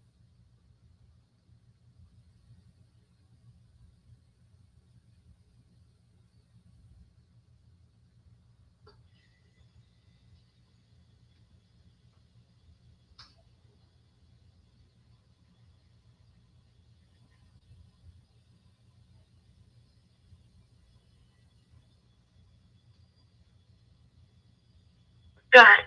Go ahead.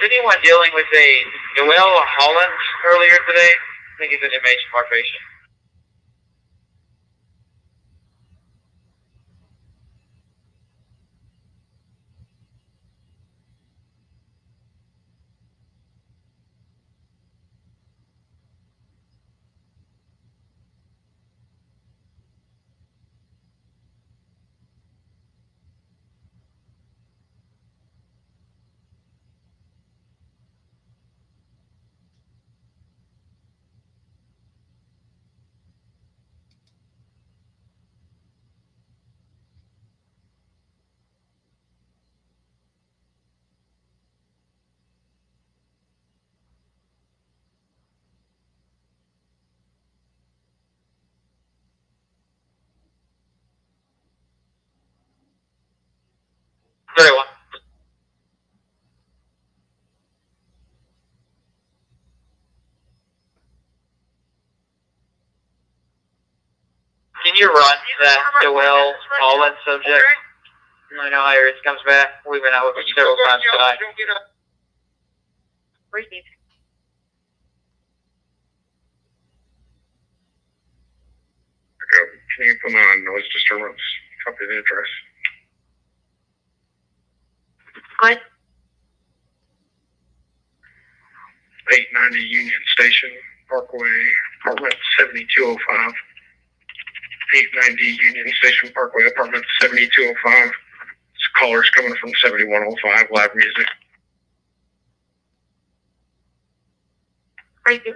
anyone dealing with a Noel Holland earlier today? I think he's an MHMR patient. Very well. Can you run that Noel Holland subject? I know Iris comes back. We've been out with him several times tonight. Received. Can you put me on noise disturbance? Copy the address. What? 890 Union Station, Parkway, apartment 7205. 890 Union Station Parkway, apartment 7205. This caller's coming from 7105, live music. Right there.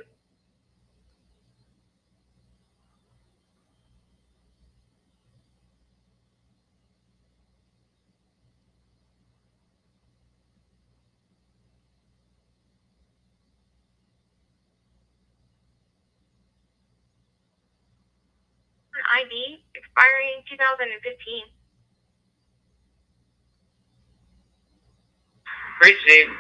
An ID expiring 2015. Received.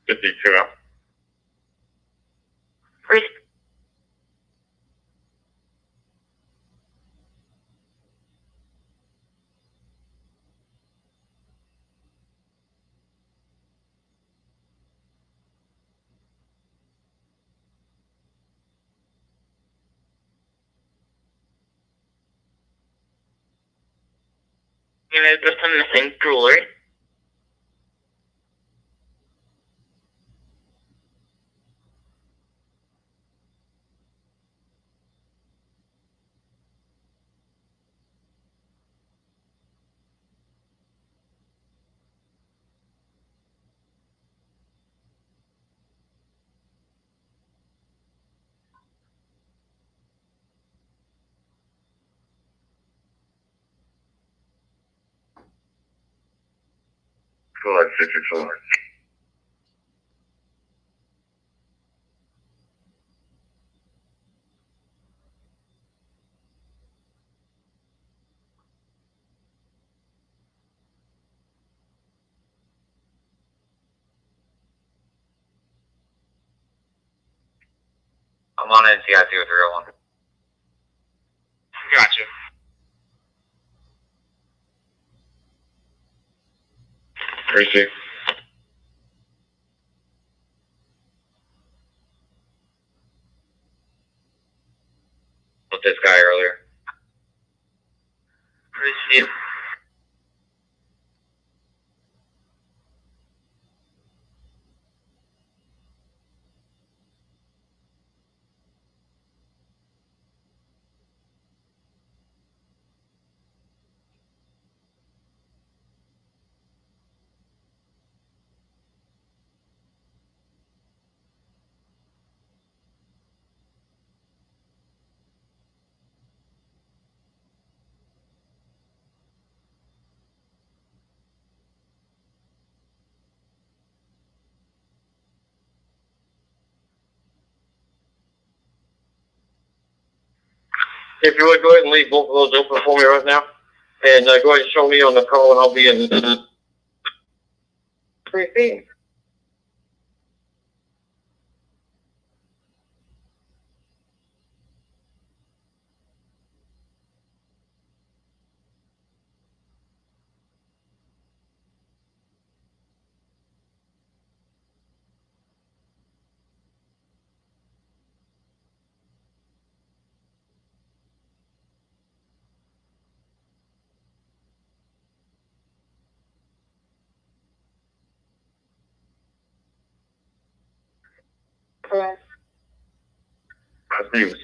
$52. You know, just some missing jewelry. Feel like 64. I'm on NCIC with 301. Gotcha. Tracy. With this guy earlier. Appreciate. If you would go ahead and leave both of those open for me right now, and go ahead and show me on the call, and I'll be in 3 feet. Correct. I think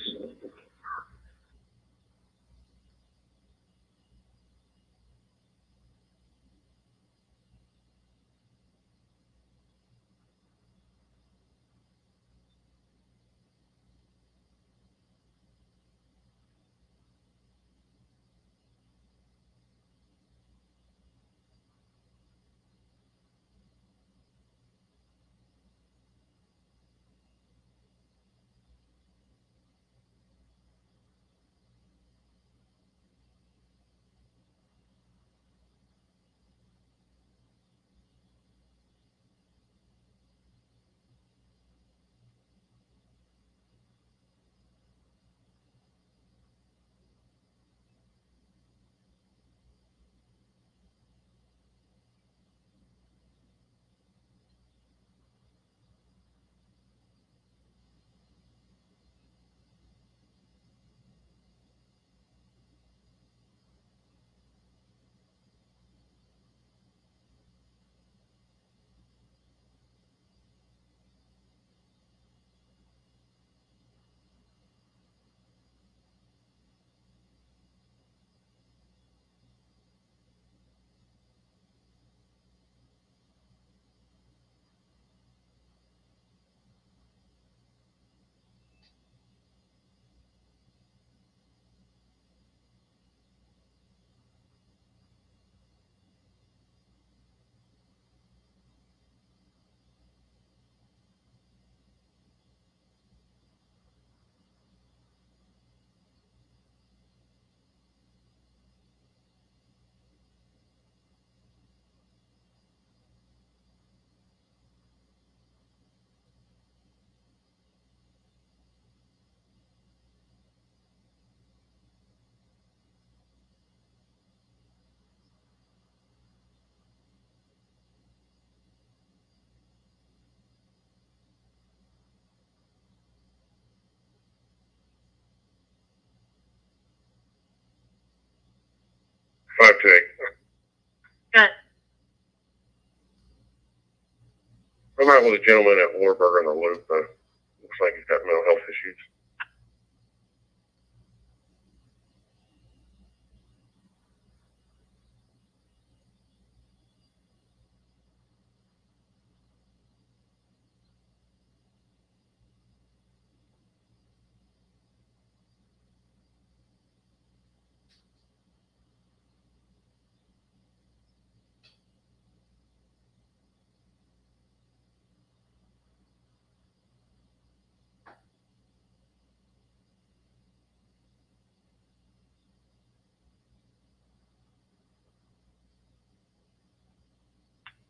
out with a gentleman at Warburg on the Loop. Looks like he's got mental health issues.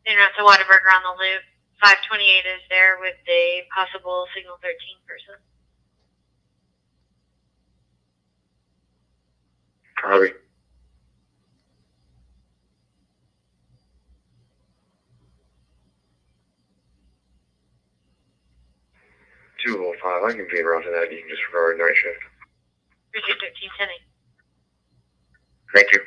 En route to Whataburger on the Loop. 528 is there with a possible signal 13 person. Copy. $205. I can be around to that. You can just regard night shift. Bridget 1310. Thank you.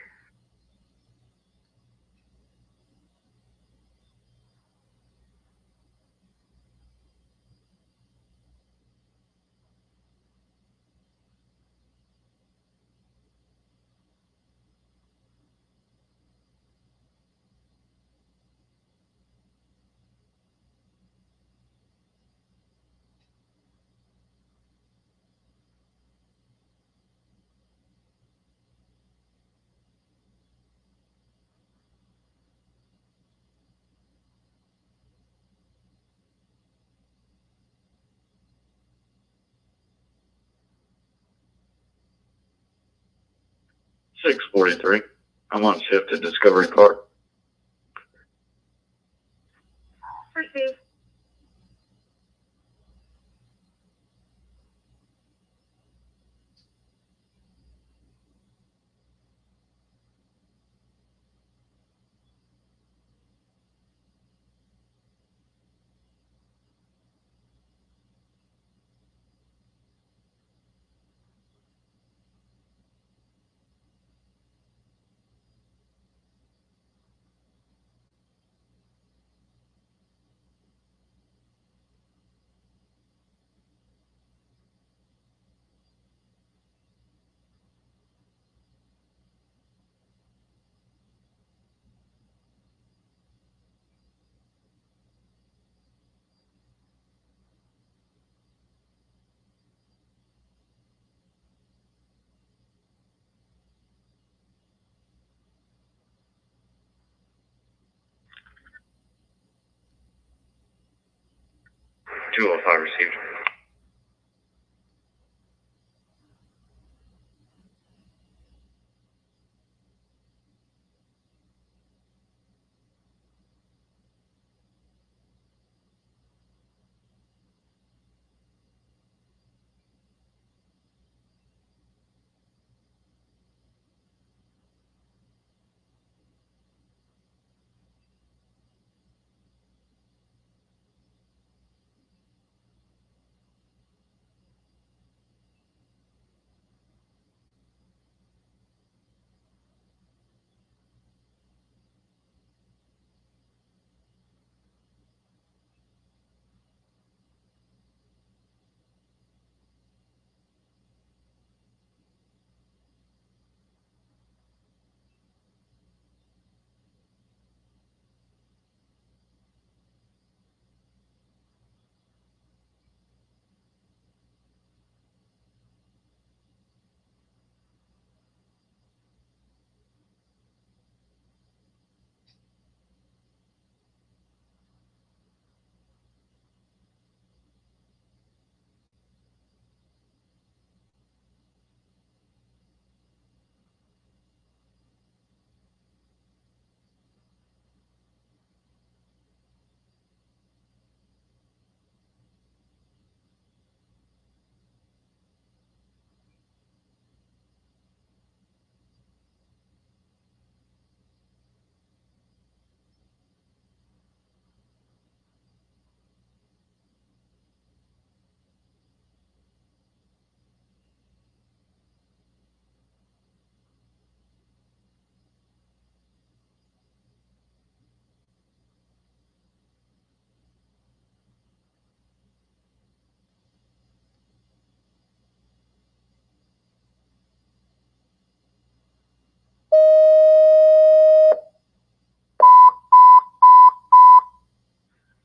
$643. I'm on shift at Discovery Park. Proceed. $205 received.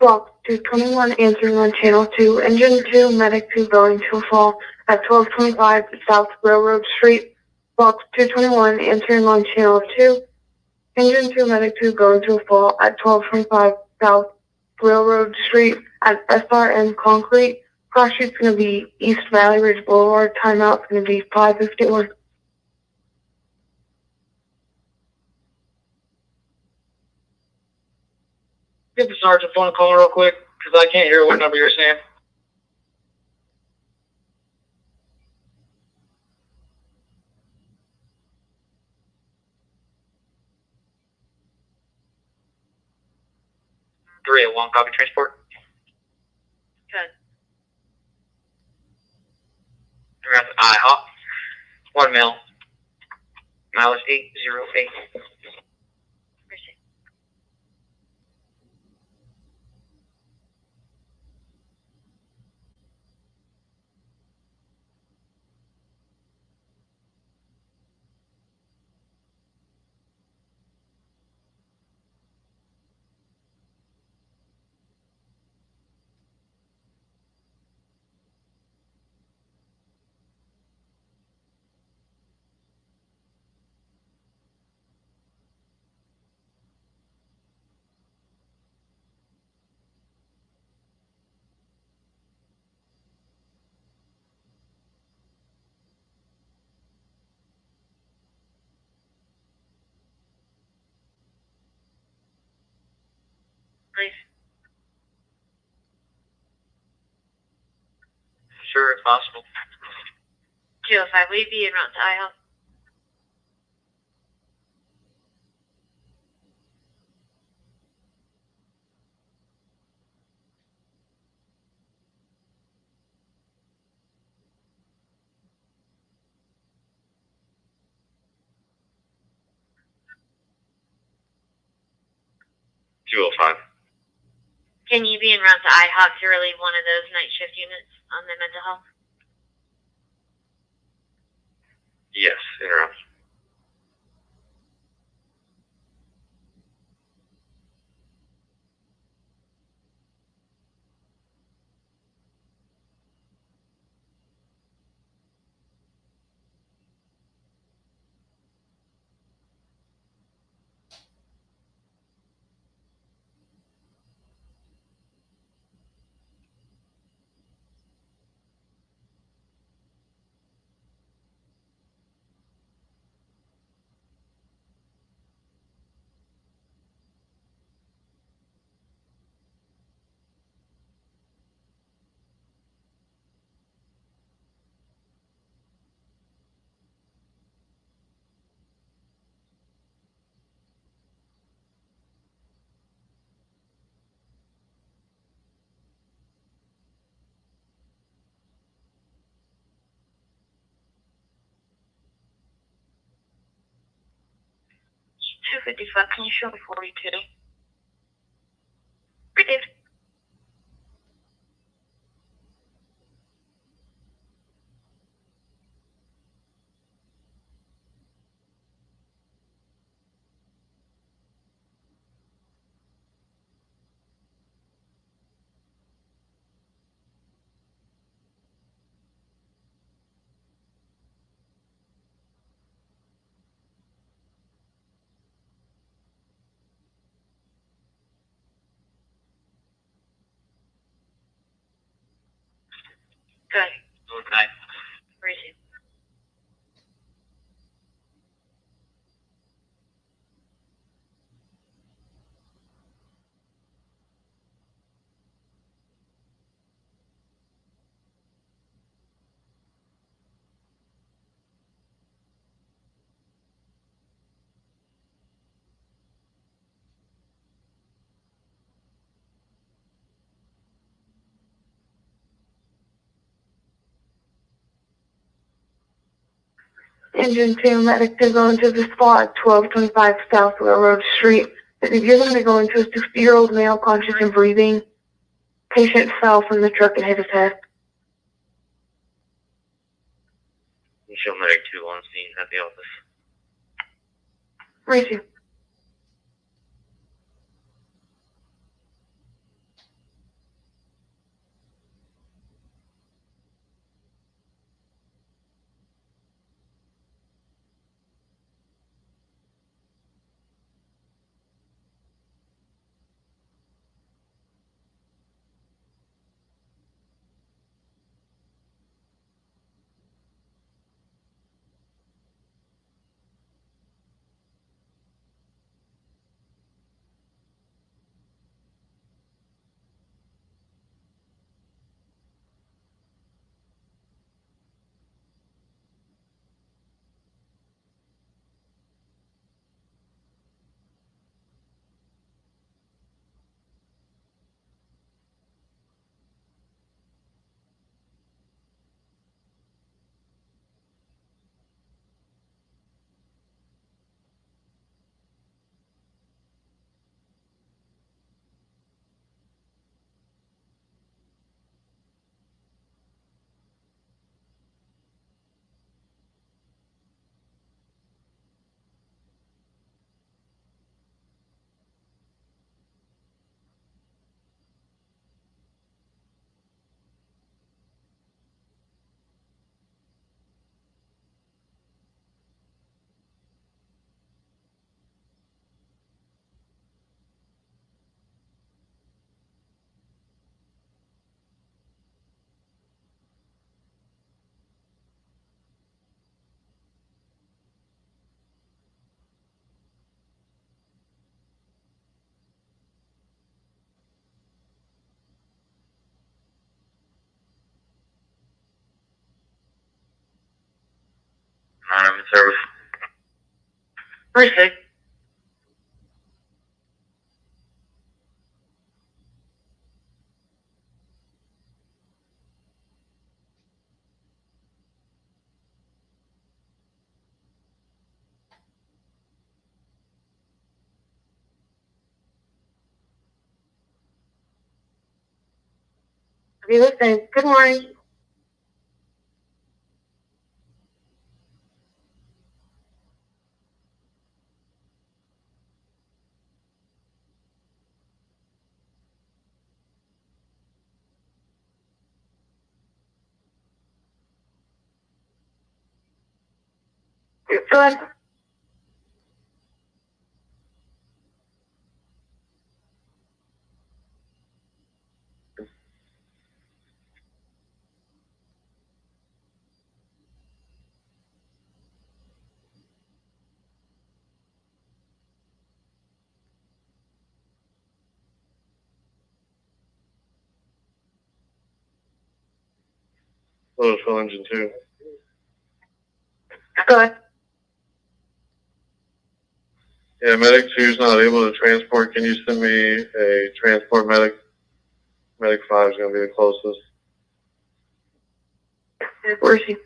Block 221, answering on channel 2, engine 2, medic 2 going to a fall at 1225 South Railroad Street. Block 221, answering on channel 2, engine 2, medic 2 going to a fall at 1225 South Railroad Street at SRM Concrete. Cross street's going to be East Valley Ridge Boulevard. Timeout's going to be 5:51. Give the sergeant phone call real quick, because I can't hear what number you're saying. Three at one, copy transport. Good. Around IHOP. 1 mil. Mileage 808. Please. Sure, it's possible. 205, will you be en route to IHOP? Can you be en route to IHOP to relieve one of those night shift units on the mental health? Yes, interrupt. $255, can you show me 42? Received. Good. Okay. Received. Engine 2, medic 2 going to the spot at 1225 South Railroad Street. You're going to be going to a 60-year-old male conscious and breathing. Patient fell from the truck and hit his head. You show medic 2 on scene at the office. Received. emergency service. First six. Be listening. Good morning. Good. Close fill engine 2. Good. Yeah, medic 2 is not able to transport. Can you send me a transport medic? Medic 5 is going to be the closest. Where's he?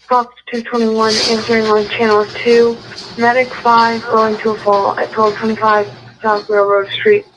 Fox 221 entering on channel 2. Medic 5 going to a fall at 1225 South Railroad Street.